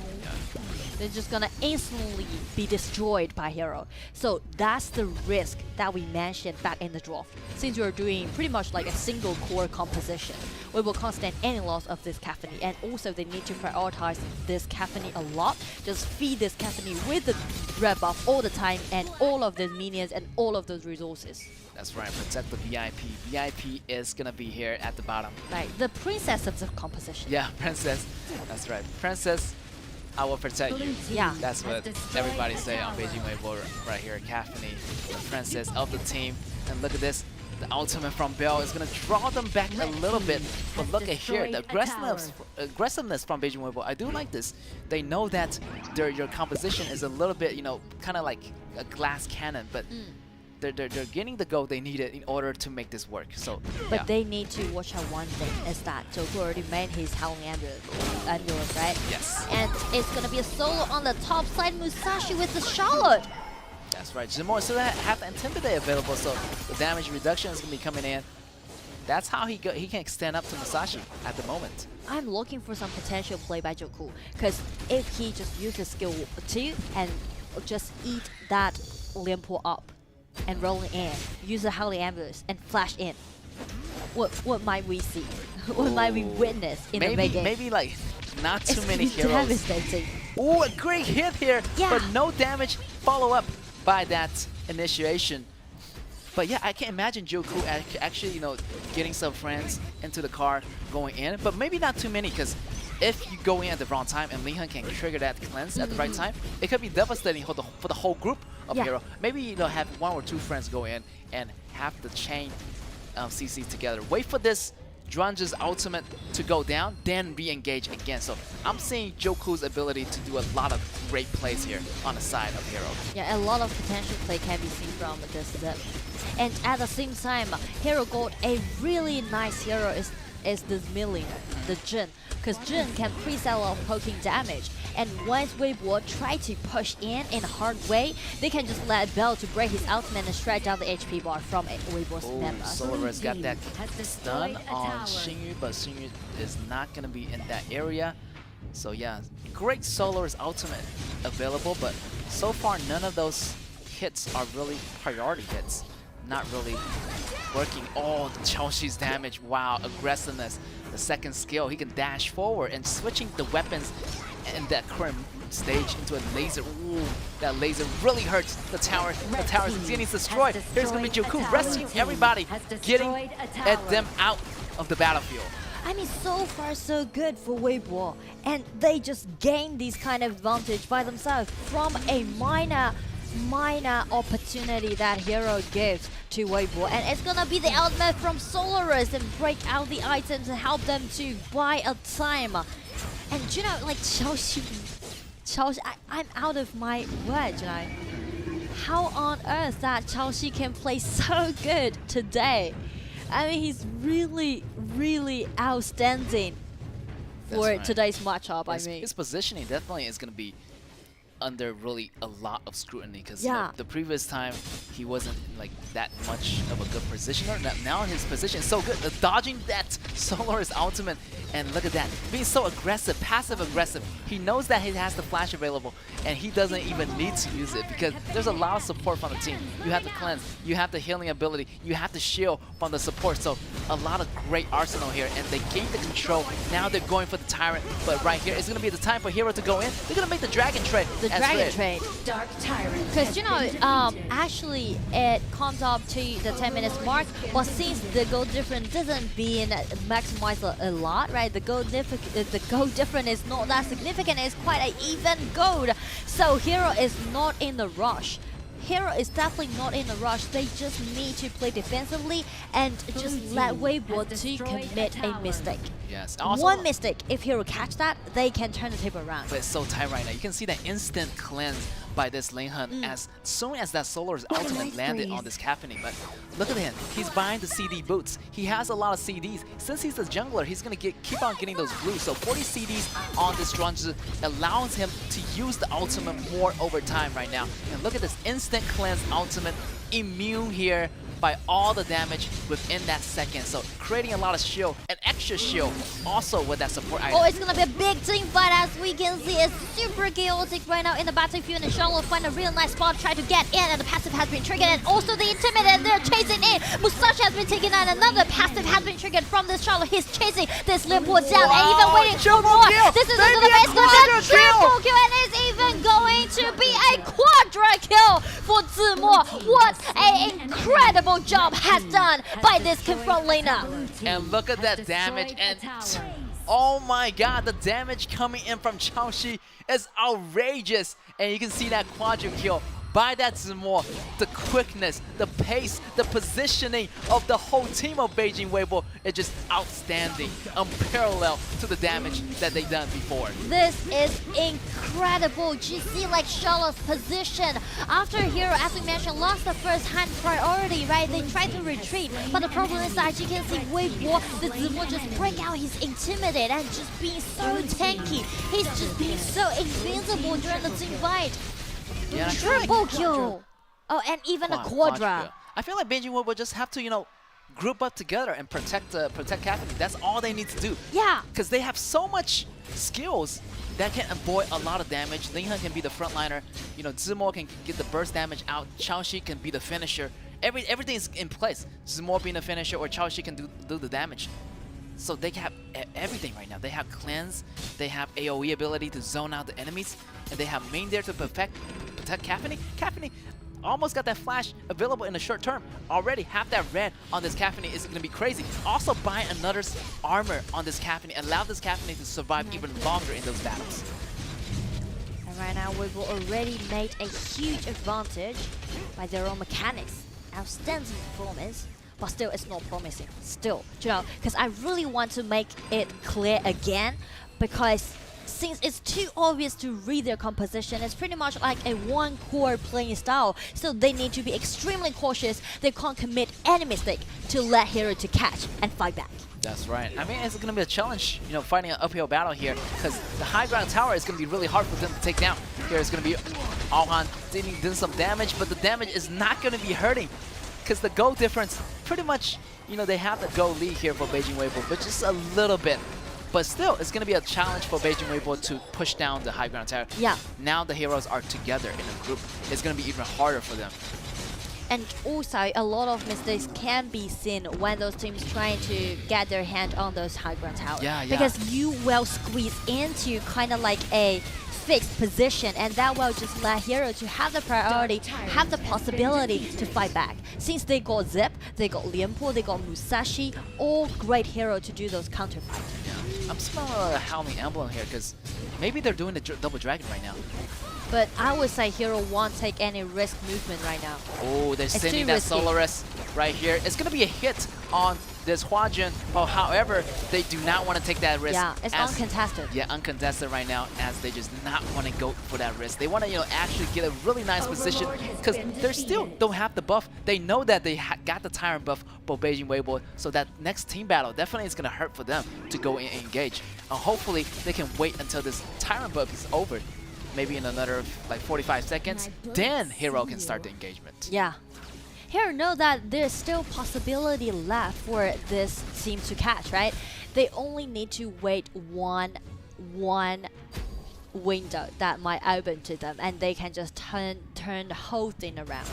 They're just gonna instantly be destroyed by Hero. So that's the risk that we mentioned back in the draft. Since you're doing pretty much like a single core composition, we will can't stand any loss of this caffeine, and also they need to prioritize this caffeine a lot. Just feed this caffeine with the red buff all the time, and all of the minions and all of those resources. That's right, protect the VIP. VIP is gonna be here at the bottom. Right, the princess of the composition. Yeah, princess. That's right, princess. I will protect you. Yeah. That's what everybody say on Beijing Weibo right here. Caffeine, the princess of the team. And look at this. The ultimate from Bell is going to draw them back a little bit. But look at here, the aggressiveness from Beijing Weibo. I do like this. They know that your composition is a little bit, kind of like a glass cannon. But they're getting the goal they needed in order to make this work. So, but they need to watch out one thing, is that Joku already made his Howling Ambulance, right? Yes. And it's gonna be a solo on the top side, Musashi with the Charlotte. That's right. Jimmo still have the Intimidate available, so the damage reduction is gonna be coming in. That's how he can extend up to Musashi at the moment. I'm looking for some potential play by Joku, because if he just uses skill 2 and just eat that Lianpo up and rolling in, use the Howling Ambulance and flash in, what might we see? What might we witness in the mid game? Maybe like not too many It's heroes. devastating. Ooh, a great hit here, but no damage. Follow up by that initiation. But yeah, I can imagine Joku actually, getting some friends into the car, going in, but maybe not too many, because if you go in at the wrong time and Li-Han can trigger that cleanse at the right time, it could be devastating for the whole group of hero. Maybe have 1 or 2 friends go in and have the chain CCs together. Wait for this Drunge's ultimate to go down, then re-engage again. So I'm seeing Joku's ability to do a lot of great plays here on the side of Hero. Yeah, a lot of potential play can be seen from this Zip. And at the same time, Hero got a really nice hero is this Millie, the Jin. Because Jin can pre-sell off poking damage. And once Weibo try to push in a hard way, they can just let Bell to break his ultimate and shred down the HP bar from Weibo's member. Solaris got that stun on Xingyu, but Xingyu is not going to be in that area. So yeah, great Solaris ultimate available, but so far none of those hits are really priority hits. Not really working. Oh, Chelsea's damage. Wow, aggressiveness. The second skill, he can dash forward and switching the weapons in that current stage into a laser. Ooh, that laser really hurts the tower. The tower is getting destroyed. Here's gonna be Joku rescuing everybody, getting them out of the battlefield. I mean, so far so good for Weibo, and they just gain this kind of advantage by themselves from a minor opportunity that Hero gives to Weibo, and it's gonna be the ultimate from Solaris and break out the items and help them to buy a time. And like Chelsea, I'm out of my words, How on earth that Chelsea can play so good today? I mean, he's really outstanding for today's matchup. His positioning definitely is gonna be under really a lot of scrutiny, because the previous time he wasn't like that much of a good positioner. Now his position is so good, dodging that Solaris ultimate, and look at that, being so aggressive, passive aggressive. He knows that he has the flash available, and he doesn't even need to use it because there's a lot of support from the team. You have the cleanse, you have the healing ability, you have the shield from the support, so a lot of great arsenal here, and they gained the control. Now they're going for the Tyrant, but right here is going to be the time for Hero to go in. They're going to make the Dragon trade. The Dragon trade. Dark Tyrant. Because actually it comes up to the 10 minutes mark, but since the gold difference doesn't being maximized a lot, right? The gold difference is not that significant. It's quite an even gold. So Hero is not in the rush. Hero is definitely not in a rush. They just need to play defensively and just let Weibo to commit a mistake. Yes. One mistake, if Hero catch that, they can turn the table around. But it's so tight right now. You can see that instant cleanse by this Linghan as soon as that Solar's ultimate landed on this Caffeine. But look at him. He's buying the CD boots. He has a lot of CDs. Since he's a jungler, he's going to keep on getting those blues. So 40 CDs on this Strongest allows him to use the ultimate more over time right now. And look at this instant cleanse ultimate, immune here by all the damage within that second. So creating a lot of shield, an extra shield also with that support item. Oh, it's gonna be a big team fight as we can see. It's super chaotic right now in the battlefield, and Sean will find a real nice spot, try to get in, and the passive has been triggered, and also the Intimidate, they're chasing in. Musashi has been taken out, another passive has been triggered from this Charlotte. He's chasing this Limbo down and even waiting for more. This is another base, the triple kill, and it's even going to be a quadra kill for Zimo. What an incredible job has done by this confront laner. And look at that damage, and oh my god, the damage coming in from Chaoshi is outrageous. And you can see that quadra kill by that Zimo, the quickness, the pace, the positioning of the whole team of Beijing Weibo is just outstanding, unparalleled to the damage that they've done before. This is incredible. You see like Charlotte's position. After Hero, as we mentioned, lost the first hand priority, right? They tried to retreat, but the problem is that you can see Weibo, the Zimo just break out his Intimidate and just being so tanky. He's just being so invincible during the team fight. Yeah, Triple kill! Oh, and even a quadra. I feel like Beijing will just have to, you know, group up together and protect Caffeine. That's all they need to do. Yeah. Because they have so much skills that can avoid a lot of damage. Linghan can be the frontliner. You know, Zimo can get the burst damage out. Chaoshi can be the finisher. Everything is in place. Zimo being the finisher or Chaoshi can do the damage. So they have everything right now. They have cleanse, they have AoE ability to zone out the enemies, and they have main there to protect Caffeine. Caffeine almost got that flash available in the short term. Already have that red on this Caffeine is going to be crazy. Also buying another armor on this Caffeine, allow this Caffeine to survive even longer in those battles. And right now we've already made a huge advantage by their own mechanics. Outstanding performance. But still, it's not promising. Still, you know, because I really want to make it clear again, because since it's too obvious to read their composition, it's pretty much like a one core playing style. So they need to be extremely cautious. They can't commit any mistake to let Hero to catch and fight back. That's right. I mean, it's going to be a challenge, you know, fighting an uphill battle here, because the high ground tower is going to be really hard for them to take down. Here it's going to be Alhan doing some damage, but the damage is not going to be hurting, because the goal difference, pretty much, you know, they have the goal lead here for Beijing Weibo, but just a little bit. But still, it's going to be a challenge for Beijing Weibo to push down the high ground tower. Yeah. Now the heroes are together in a group. It's going to be even harder for them. And also, a lot of mistakes can be seen when those teams trying to get their hand on those high ground towers. Yeah. Because you will squeeze into kind of like a fixed position, and that will just let Hero to have the priority, have the possibility to fight back. Since they got Zip, they got Lianpo, they got Musashi, all great Hero to do those counter fights. Yeah. I'm smelling a Howling Emblem here, because maybe they're doing the double dragon right now. But I would say Hero won't take any risk movement right now. Oh, they're sending that Solaris right here. It's going to be a hit on this Huajun. Oh, however, they do not want to take that risk. Yeah, it's uncontested. Yeah, uncontested right now, as they just not want to go for that risk. They want to, you know, actually get a really nice position, because they still don't have the buff. They know that they got the Tyrant buff for Beijing Weibo, so that next team battle definitely is going to hurt for them to go and engage. And hopefully, they can wait until this Tyrant buff is over. Maybe in another like 45 seconds, then Hero can start the engagement. Yeah. Hero know that there's still possibility left for this team to catch, right? They only need to wait one window that might open to them, and they can just turn the whole thing around.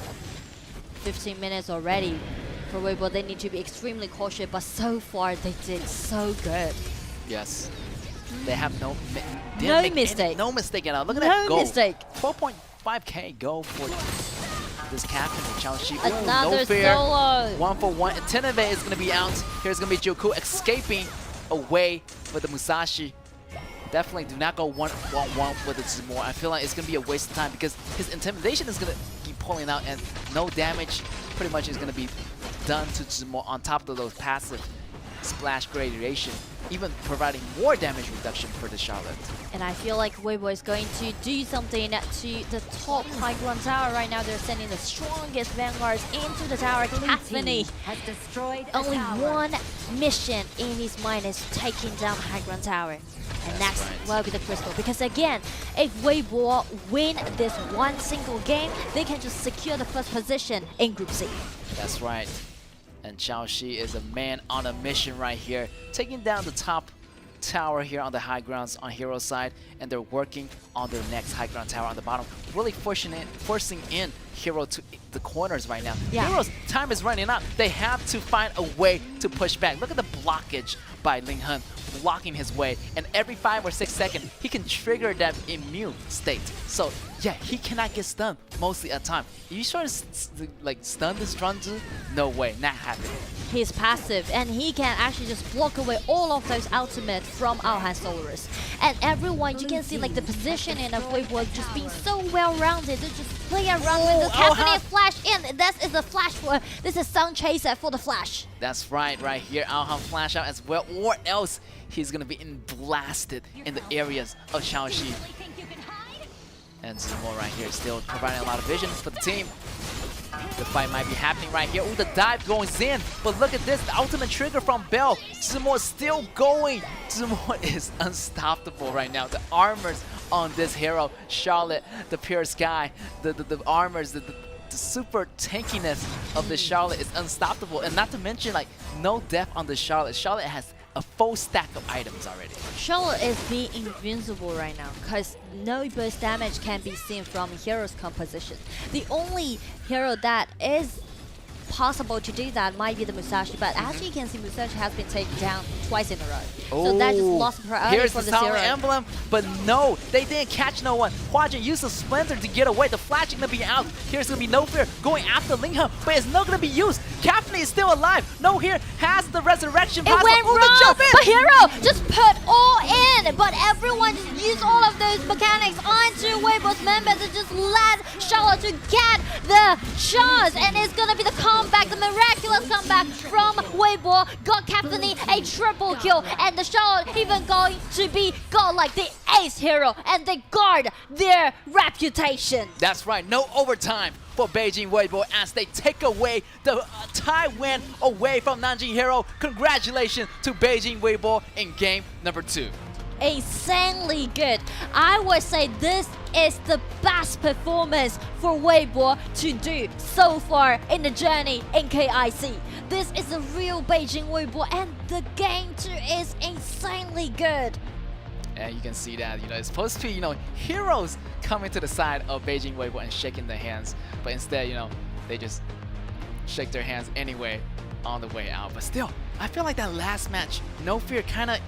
15 minutes already for Weibo. They need to be extremely cautious, but so far they did so good. Yes. They have no mistake. No mistake at all. Look at that goal. No mistake. 12.5k goal for this captain of Chaoshi. Another no fear. solo. 1-for-1. Intimidate is going to be out. Here's going to be Joku escaping away with the Musashi. definitely do not go one-on-one with the Zimor. I feel like it's going to be a waste of time because his intimidation is going to keep pulling out and no damage pretty much is going to be done to Zimor on top of those passive splash gradation, even providing more damage reduction for the Charlotte. And I feel like Weibo is going to do something to the top high ground tower right now. They're sending the strongest vanguards into the tower. KIC2023 has destroyed only one mission in his mind is taking down the high ground tower. And next will be the crystal. Because again, if Weibo win this one single game, they can just secure the first position in Group C. That's right. And Xiaoxi is a man on a mission right here, taking down the top tower here on the high grounds on Hero side, and they're working on their next high ground tower on the bottom, really forcing in Hero to the corners right now. Yeah. Hero's time is running out. They have to find a way to push back. Look at the blockage by Ling Han, blocking his way, and every 5 or 6 seconds he can trigger that immune state. So yeah, he cannot get stunned mostly at time. Are you trying to like stun this Strunzu? No way, not happening. He's passive and he can actually just block away all of those ultimates from Alhan Solaris. And everyone, you can see like the positioning of Weibo just being so well rounded. They just play around with the KIC2023 flash in. This is the flash for this is Sun Chaser for the flash. That's right here. Alhan flash out as well, or else he's gonna be blasted in the areas of Xiaoxi. And Zimor right here still providing a lot of vision for the team. The fight might be happening right here. Ooh, the dive goes in, but look at this, the ultimate trigger from Bell. Zimor still going. Zimor is unstoppable right now. The armors on this hero, Charlotte, the pure sky, the armors, the super tankiness of the Charlotte is unstoppable. And not to mention, like, no death on the Charlotte. Charlotte has a full stack of items already. Charlotte is being invincible right now because no burst damage can be seen from Hero's composition. The only hero that is possible to do that might be the Musashi, but as you can see, Musashi has been taken down twice in a row. So that just lost priority Here's for the the Tower hero. emblem, but no, they didn't catch no one. Huajin used the Splinter to get away. The flash is gonna be out. Here's gonna be No Fear going after Ling Han, but it's not gonna be used. KIC2023 is still alive. No Fear has the resurrection. It went wrong, but Hero just put all in, but everyone just used all of those mechanics onto Weibo's members and just let Charlotte to get the chance, and it's gonna be the comeback, the miraculous comeback from Weibo. Got KIC2023 a triple kill, and the Charlotte even going to be like the ace hero, and they guard their reputation. That's right, no overtime for Beijing Weibo as they take away the Taiwan away from Nanjing Hero. Congratulations to Beijing Weibo in game number 2. Insanely good. I would say this is the best performance for Weibo to do so far in the journey in KIC. This is a real Beijing Weibo, and the game 2 is insanely good. And you can see that, it's supposed to be, heroes coming to the side of Beijing Weibo and shaking their hands, but instead, they just shake their hands anyway on the way out. But still, I feel like that last match, No Fear kind of,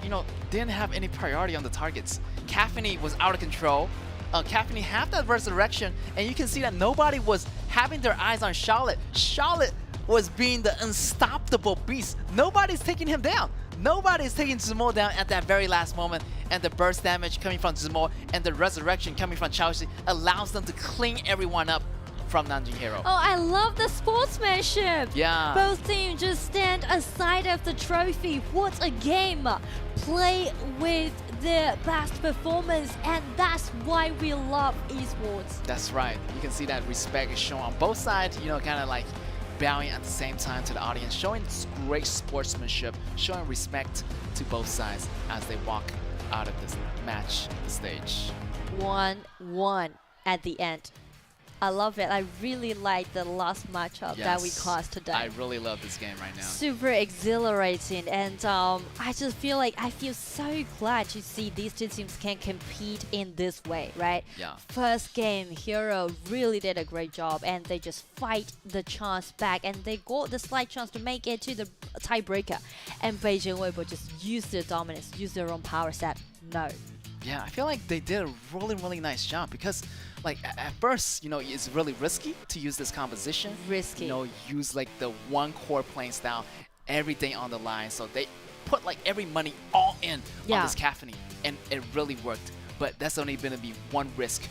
didn't have any priority on the targets. KIC2023 was out of control. KIC2023 had that resurrection, and you can see that nobody was having their eyes on Charlotte. Charlotte was being the unstoppable beast. Nobody's taking him down. Nobody's taking Zimor down at that very last moment, and the burst damage coming from Zimor and the resurrection coming from Xiaoxi allows them to clean everyone up from Nanjing Hero. Oh, I love the sportsmanship. Yeah. Both teams just stand aside of the trophy. What a game. Play with the best performance, and that's why we love esports. That's right. You can see that respect is shown on both sides, kind of like bowing at the same time to the audience, showing great sportsmanship, showing respect to both sides as they walk out of this match stage. 1-1 at the end. I love it. I really like the last matchup that we caused today. I really love this game right now. Super exhilarating, and I just feel like I feel so glad to see these two teams can compete in this way, right? Yeah. First game, Hero really did a great job, and they just fight the chance back, and they got the slight chance to make it to the tiebreaker. And Beijing Weibo just used their dominance, used their own power set. No. Yeah, I feel like they did a really nice job because, like, at first, it's really risky to use this composition. Risky. Use like the one core playing style, everything on the line. So they put like every money all in on this caffeine, and it really worked. But that's only going to be one risk.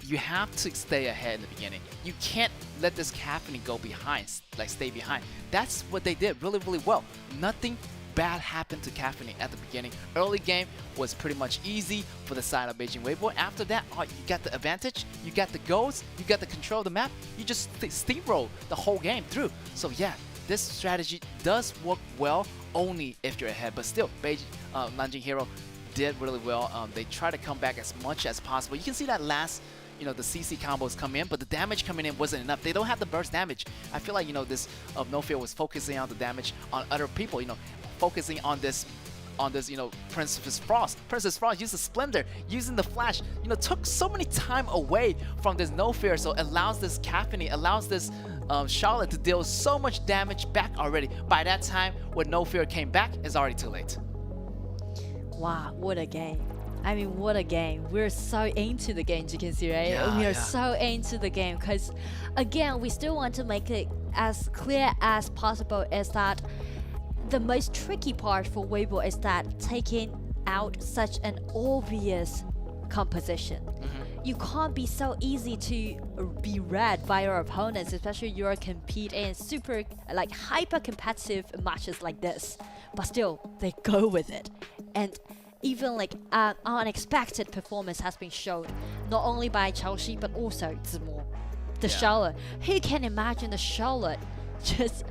You have to stay ahead in the beginning. You can't let this caffeine go behind, like stay behind. That's what they did really, really well. Nothing bad happened to caffeine at the beginning. Early game was pretty much easy for the side of Beijing Weibo. After that, you got the advantage, you got the goals, you got the control of the map. You just steamroll the whole game through. So yeah, this strategy does work well only if you're ahead. But still, Nanjing Hero did really well. They try to come back as much as possible. You can see that last, the CC combos come in, but the damage coming in wasn't enough. They don't have the burst damage. I feel like, this No Fear was focusing on the damage on other people, focusing on this, Princess Frost. Princess Frost used the Splendor, using the Flash, took so many time away from this No Fear, so allows this Caffeine, allows this Charlotte to deal so much damage back already. By that time, when No Fear came back, it's already too late. Wow, what a game. I mean, what a game. We're so into the game, you can see, right? Yeah, we are so into the game because, again, we still want to make it as clear as possible is that the most tricky part for Weibo is that taking out such an obvious composition. You can't be so easy to be read by your opponents, especially you're competing in super, like, hyper competitive matches like this. But still, they go with it. And even like unexpected performance has been shown, not only by Chaoxi but also Zimo, the Charlotte. Who can imagine the Charlotte just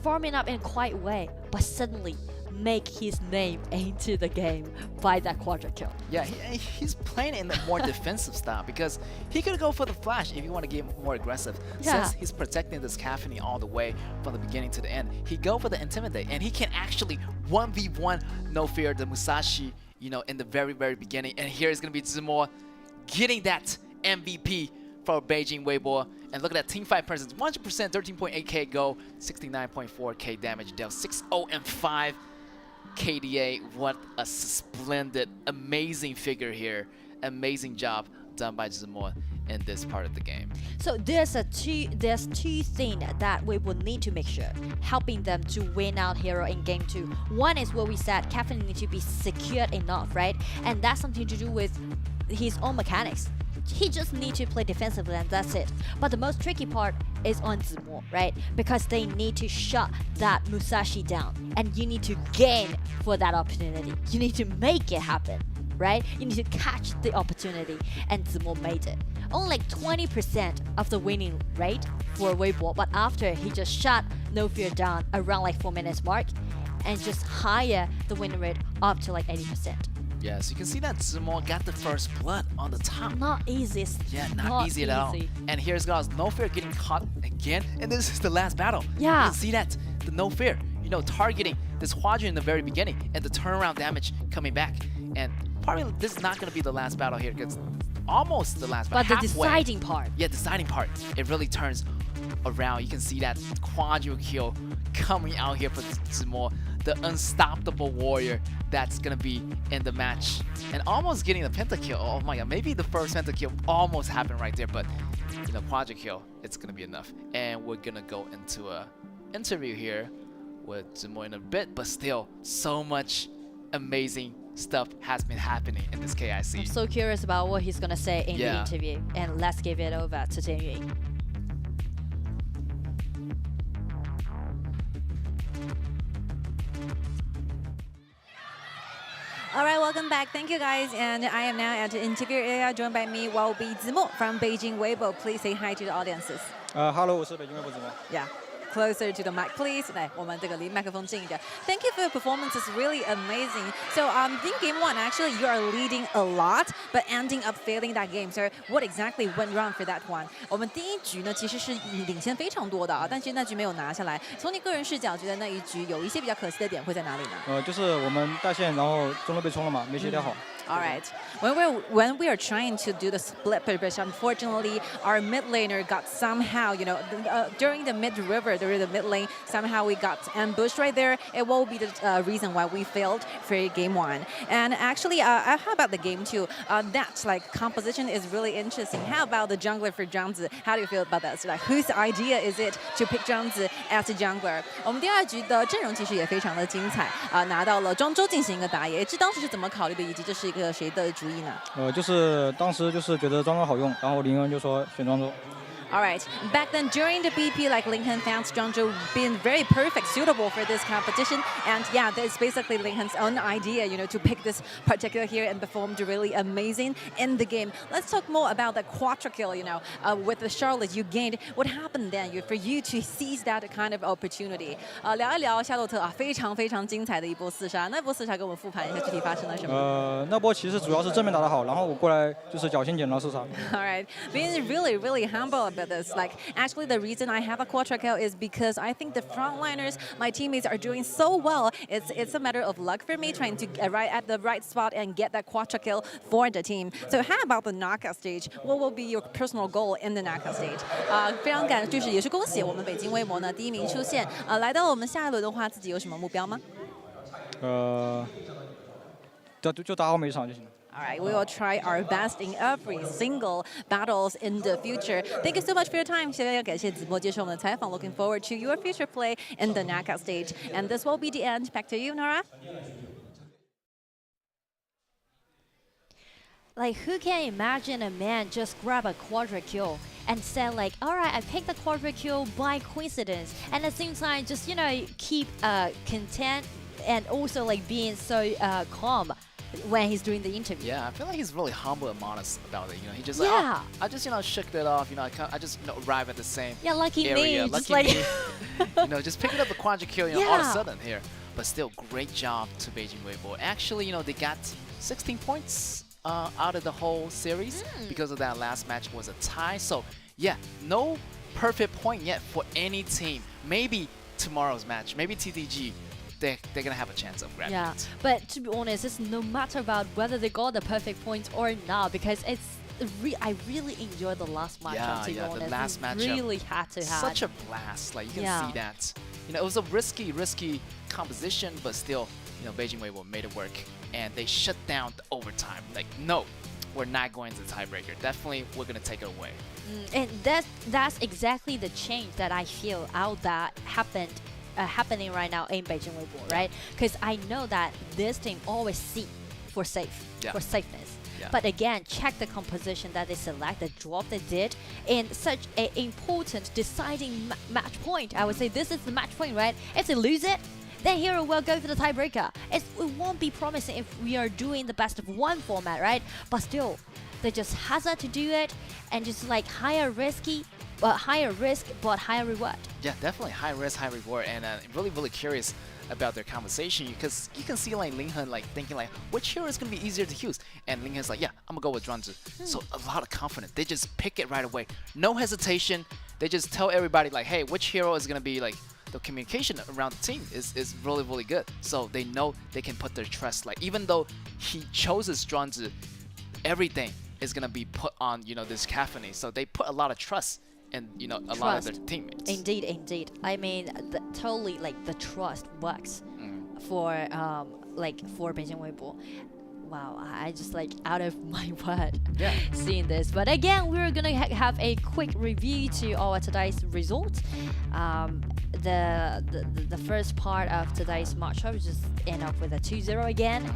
forming up in a quiet way, but suddenly make his name into the game by that quadra kill? Yeah, he's playing in a more defensive style because he could go for the flash if you want to get more aggressive. Since he's protecting this Caffeine all the way from the beginning to the end, he go for the Intimidate, and he can actually 1v1 No Fear the Musashi, in the very, very beginning. And here is going to be Zimo getting that MVP for Beijing Weibo. And look at that team fight presence, 100%, 13.8k go, 69.4k damage dealt, 6-0 and 5 KDA. What a splendid, amazing figure here. Amazing job done by Zimo in this part of the game. So there's two things that we will need to make sure, helping them to win out Hero in game 2. One is what we said, Caffeine needs to be secured enough, right? And that's something to do with his own mechanics. He just needs to play defensively and that's it. But the most tricky part is on Zimo, right? Because they need to shut that Musashi down. And you need to gain for that opportunity. You need to make it happen, right? You need to catch the opportunity. And Zimo made it. Only like 20% of the winning rate for Weibo. But after he just shut No Fear down around like 4 minutes mark. And just higher the winning rate up to like 80%. Yeah, so you can see that Zimo got the first blood on the top. Not easy. Yeah, not easy at all. And here's guys, No Fear getting caught again, and this is the last battle. Yeah. You can see that, the No Fear, targeting this Quadrant in the very beginning, and the turnaround damage coming back. And probably this is not going to be the last battle here, because almost the last battle. But the deciding part. Yeah, deciding part. It really turns around. You can see that quadra kill coming out here for Zimo, the unstoppable warrior that's gonna be in the match, and almost getting the pentakill. Oh my god, maybe the first pentakill almost happened right there, but quadra kill, it's gonna be enough. And we're gonna go into a interview here with Zimo in a bit, but still, so much amazing stuff has been happening in this KIC. I'm so curious about what he's gonna say in the interview, and let's give it over to Day 3. All right, welcome back. Thank you, guys. And I am now at the interview area. Joined by me will be Zimo from Beijing Weibo. Please say hi to the audiences. Hello, 我是北京微博Zimo。 Yeah. Closer to the mic, please. 来，我们这个离麦克风近一点。Thank you for your performance. It's really amazing. So, in game 1, actually, you are leading a lot, but ending up failing that game. So, what exactly went wrong for that one? 我们第一局呢，其实是领先非常多的啊，但是那局没有拿下来。从你个人视角，觉得那一局有一些比较可惜的点会在哪里呢？就是我们大线，然后中路被冲了嘛，没协调好。All right. When we are trying to do the split push, unfortunately, our mid laner got somehow, during the mid river, during the mid lane, somehow we got ambushed right there. It will be the reason why we failed for game 1. And actually, how about the game 2? That composition is really interesting. How about the jungler for Zhangzi? How do you feel about that? So, whose idea is it to pick Zhangzi as a jungler? 我们第2局的阵容其实也非常的精彩拿到了庄周进行一个打野。这当时是怎么考虑的，以及这是一个谁的主意呢？就是当时就是觉得庄周好用，然后林恩就说选庄周。All right. Back then, during the BP, Lincoln found Zhangzhou being very perfect, suitable for this competition. And yeah, that's basically Lincoln's own idea, to pick this particular hero and performed really amazing in the game. Let's talk more about the quadra kill, with the Charlotte you gained. What happened then for you to seize that kind of opportunity? 聊一聊夏洛特非常非常精彩的一波4杀。那波4杀给我们复盘一下具体发生了什么？那波其实主要是正面打得好，然后我过来就是侥幸捡到4杀。All right. Being really, really humble about this. Actually, the reason I have a quadra kill is because I think the frontliners, my teammates, are doing so well. It's a matter of luck for me trying to get right at the right spot and get that quadra kill for the team. So how about the knockout stage? What will be your personal goal in the knockout stage? 非常就是也是恭喜我们北京微博呢第1名出现。来到我们下一轮的话，自己有什么目标吗？就打好每一场就行了。All right, we will try our best in every single battles in the future. Thank you so much for your time. 谢谢感谢子波接受我们的采访。Looking forward to your future play in the knockout stage. And this will be the end. Back to you, Nora. Who can imagine a man just grab a quadra kill and say all right, I picked the quadra kill by coincidence, and at the same time just keep content and also being so calm when he's doing the interview. Yeah, I feel like he's really humble and modest about it. He just I just shook it off. I just arrived at the same lucky area. me, Lucky me. Just picking up the quadra kill. All of a sudden here, but still great job to Beijing Weibo. Actually, they got 16 points out of the whole series because of that last match was a tie. So yeah, no perfect point yet for any team. Maybe tomorrow's match, maybe TTG. They're gonna have a chance of grabbing it. But to be honest, it's no matter about whether they got the perfect points or not, because I really enjoyed the last matchup. To be honest, the last matchup really had to have such a blast. You can see that. It was a risky composition, but still, Beijing Weibo made it work, and they shut down the overtime. No, we're not going to the tiebreaker. Definitely, we're gonna take it away. And that's exactly the change that I feel out that happening right now in Beijing Weibo, right? Because I know that this team always seek for safeness. But again, check the composition that they select, the drop they did in such an important deciding match point. I would say this is the match point, right? If they lose it, then Hero will go for the tiebreaker. It won't be promising if we are doing the best of 1 format, right? But still, they just hazard to do it and just higher risk but higher reward. Yeah, definitely high risk, high reward, and really, really curious about their conversation because you can see Linghen thinking which hero is gonna be easier to use, and Linghen's yeah, I'm gonna go with Zhuangzi. So a lot of confidence. They just pick it right away, no hesitation. They just tell everybody hey, which hero is gonna be the communication around the team is really, really good. So they know they can put their trust. Even though he chooses Zhuangzi, everything is gonna be put on this caffeine. So they put a lot of trust. And a lot of their teammates. Indeed. I mean, totally the trust works for Beijing Weibo. Wow, I just out of my word seeing this. But again, we're gonna have a quick review to our today's results. The first part of today's matchup just end up with a 2-0 again.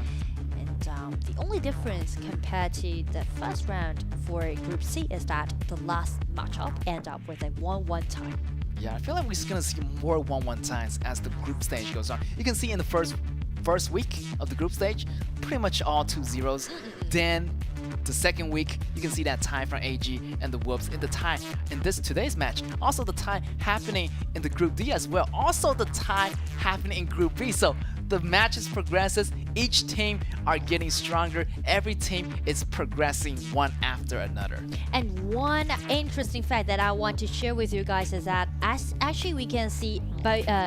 The only difference compared to the first round for Group C is that the last matchup end up with a 1-1 tie. Yeah, I feel like we're gonna see more 1-1 ties as the group stage goes on. You can see in the first week of the group stage, pretty much all 2-0s. Then the second week, you can see that tie from AG and the Wolves in the tie in today's match. Also the tie happening in the Group D as well. Also the tie happening in Group B. So the matches progresses, each team are getting stronger. Every team is progressing one after another. And one interesting fact that I want to share with you guys is that actually we can see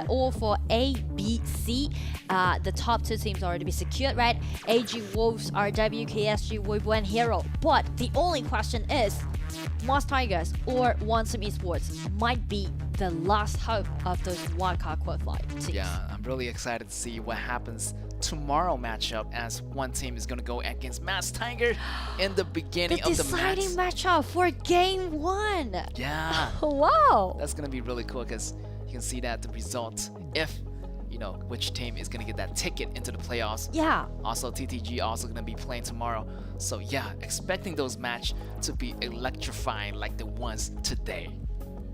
all for A, B, C, the top 2 teams already be secured, right? AG Wolves, RW, KSG, Weibo, and Hero. But the only question is, Mars Tigers or One Team Esports might be the last hope of those wildcard qualified teams. Yeah, I'm really excited to see what happens tomorrow matchup, as one team is going to go against Mars Tiger in the beginning of the match. The deciding matchup for game 1. Yeah. Wow. That's going to be really cool because you can see that the result, if you know which team is going to get that ticket into the playoffs. Yeah. Also, TTG also going to be playing tomorrow. So yeah, expecting those matches to be electrifying like the ones today.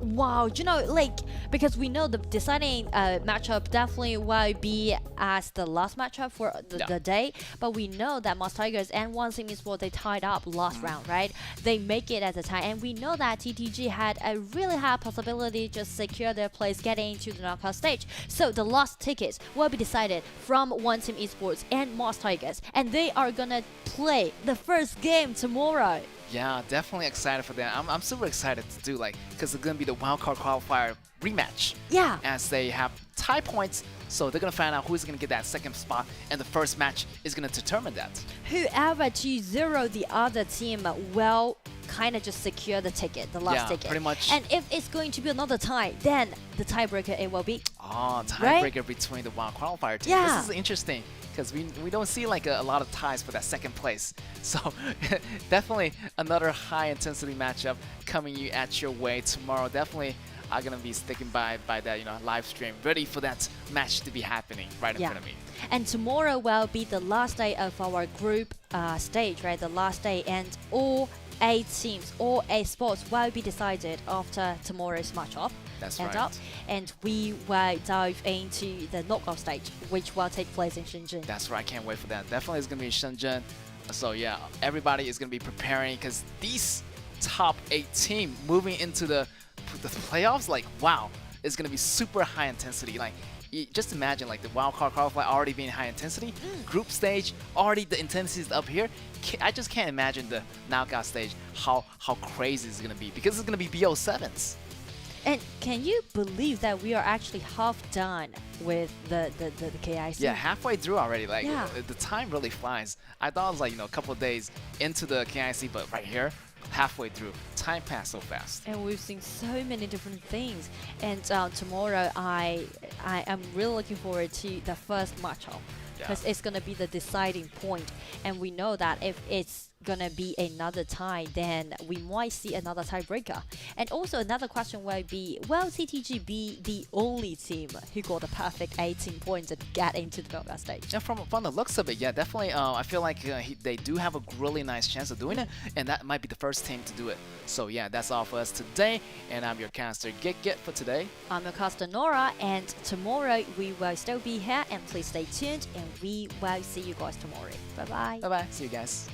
Wow, you know, like, because we know the deciding matchup definitely will be as the last matchup for the day, but we know that Mars Tigers and One Team Esports, they tied up last round, right? They make it at a tie, and we know that TTG had a really high possibility just secure their place getting into the knockout stage. So the last tickets will be decided from One Team Esports and Mars Tigers, and they are gonna play the first game tomorrow. Yeah, definitely excited for that. I'm super excited to do, like, because it's going to be the wildcard qualifier rematch. Yeah. As they have tie points, so they're going to find out who's going to get that second spot, and the first match is going to determine that. Whoever to zero the other team will kind of just secure the ticket, the last ticket. Pretty much. And if it's going to be another tie, then the tiebreaker it will be. Oh, tiebreaker between the wild qualifier team. Yeah. This is interesting because we don't see like a lot of ties for that second place. So definitely another high intensity matchup coming at your way tomorrow. Definitely I'm gonna be sticking by that, you know, live stream, ready for that match to be happening right in front of me. And tomorrow will be the last day of our group stage, right? The last day, and all 8 teams, all 8 spots will be decided after tomorrow's matchup. That's right. And we will dive into the knockout stage, which will take place in Shenzhen. That's right. I can't wait for that. Definitely it's gonna be in Shenzhen. So yeah, everybody is gonna be preparing because these top 8 teams moving into the playoffs, like wow, it's gonna be super high intensity. Like just imagine like the wildcard qualifier already being high intensity, group stage already the intensity is up here. I just can't imagine the knockout stage how crazy it's gonna be because it's gonna be BO7s. And can you believe that we are actually half done with the KIC? Yeah, halfway through already. Like the time really flies. I thought it was like, you know, a couple of days into the KIC, but right here, halfway through, time passed so fast. And we've seen so many different things. And tomorrow, I am really looking forward to the first matchup because it's gonna be the deciding point. And we know that if it's gonna be another tie, then we might see another tiebreaker. And also another question will be, will TTG be the only team who got the perfect 18 points and get into the knockout stage? Yeah, from the looks of it, yeah, definitely. I feel like they do have a really nice chance of doing it, and that might be the first team to do it. So yeah, that's all for us today. And I'm your caster Get for today. I'm your caster Nora, and tomorrow we will still be here. And please stay tuned, and we will see you guys tomorrow. Bye bye. Bye bye. See you guys.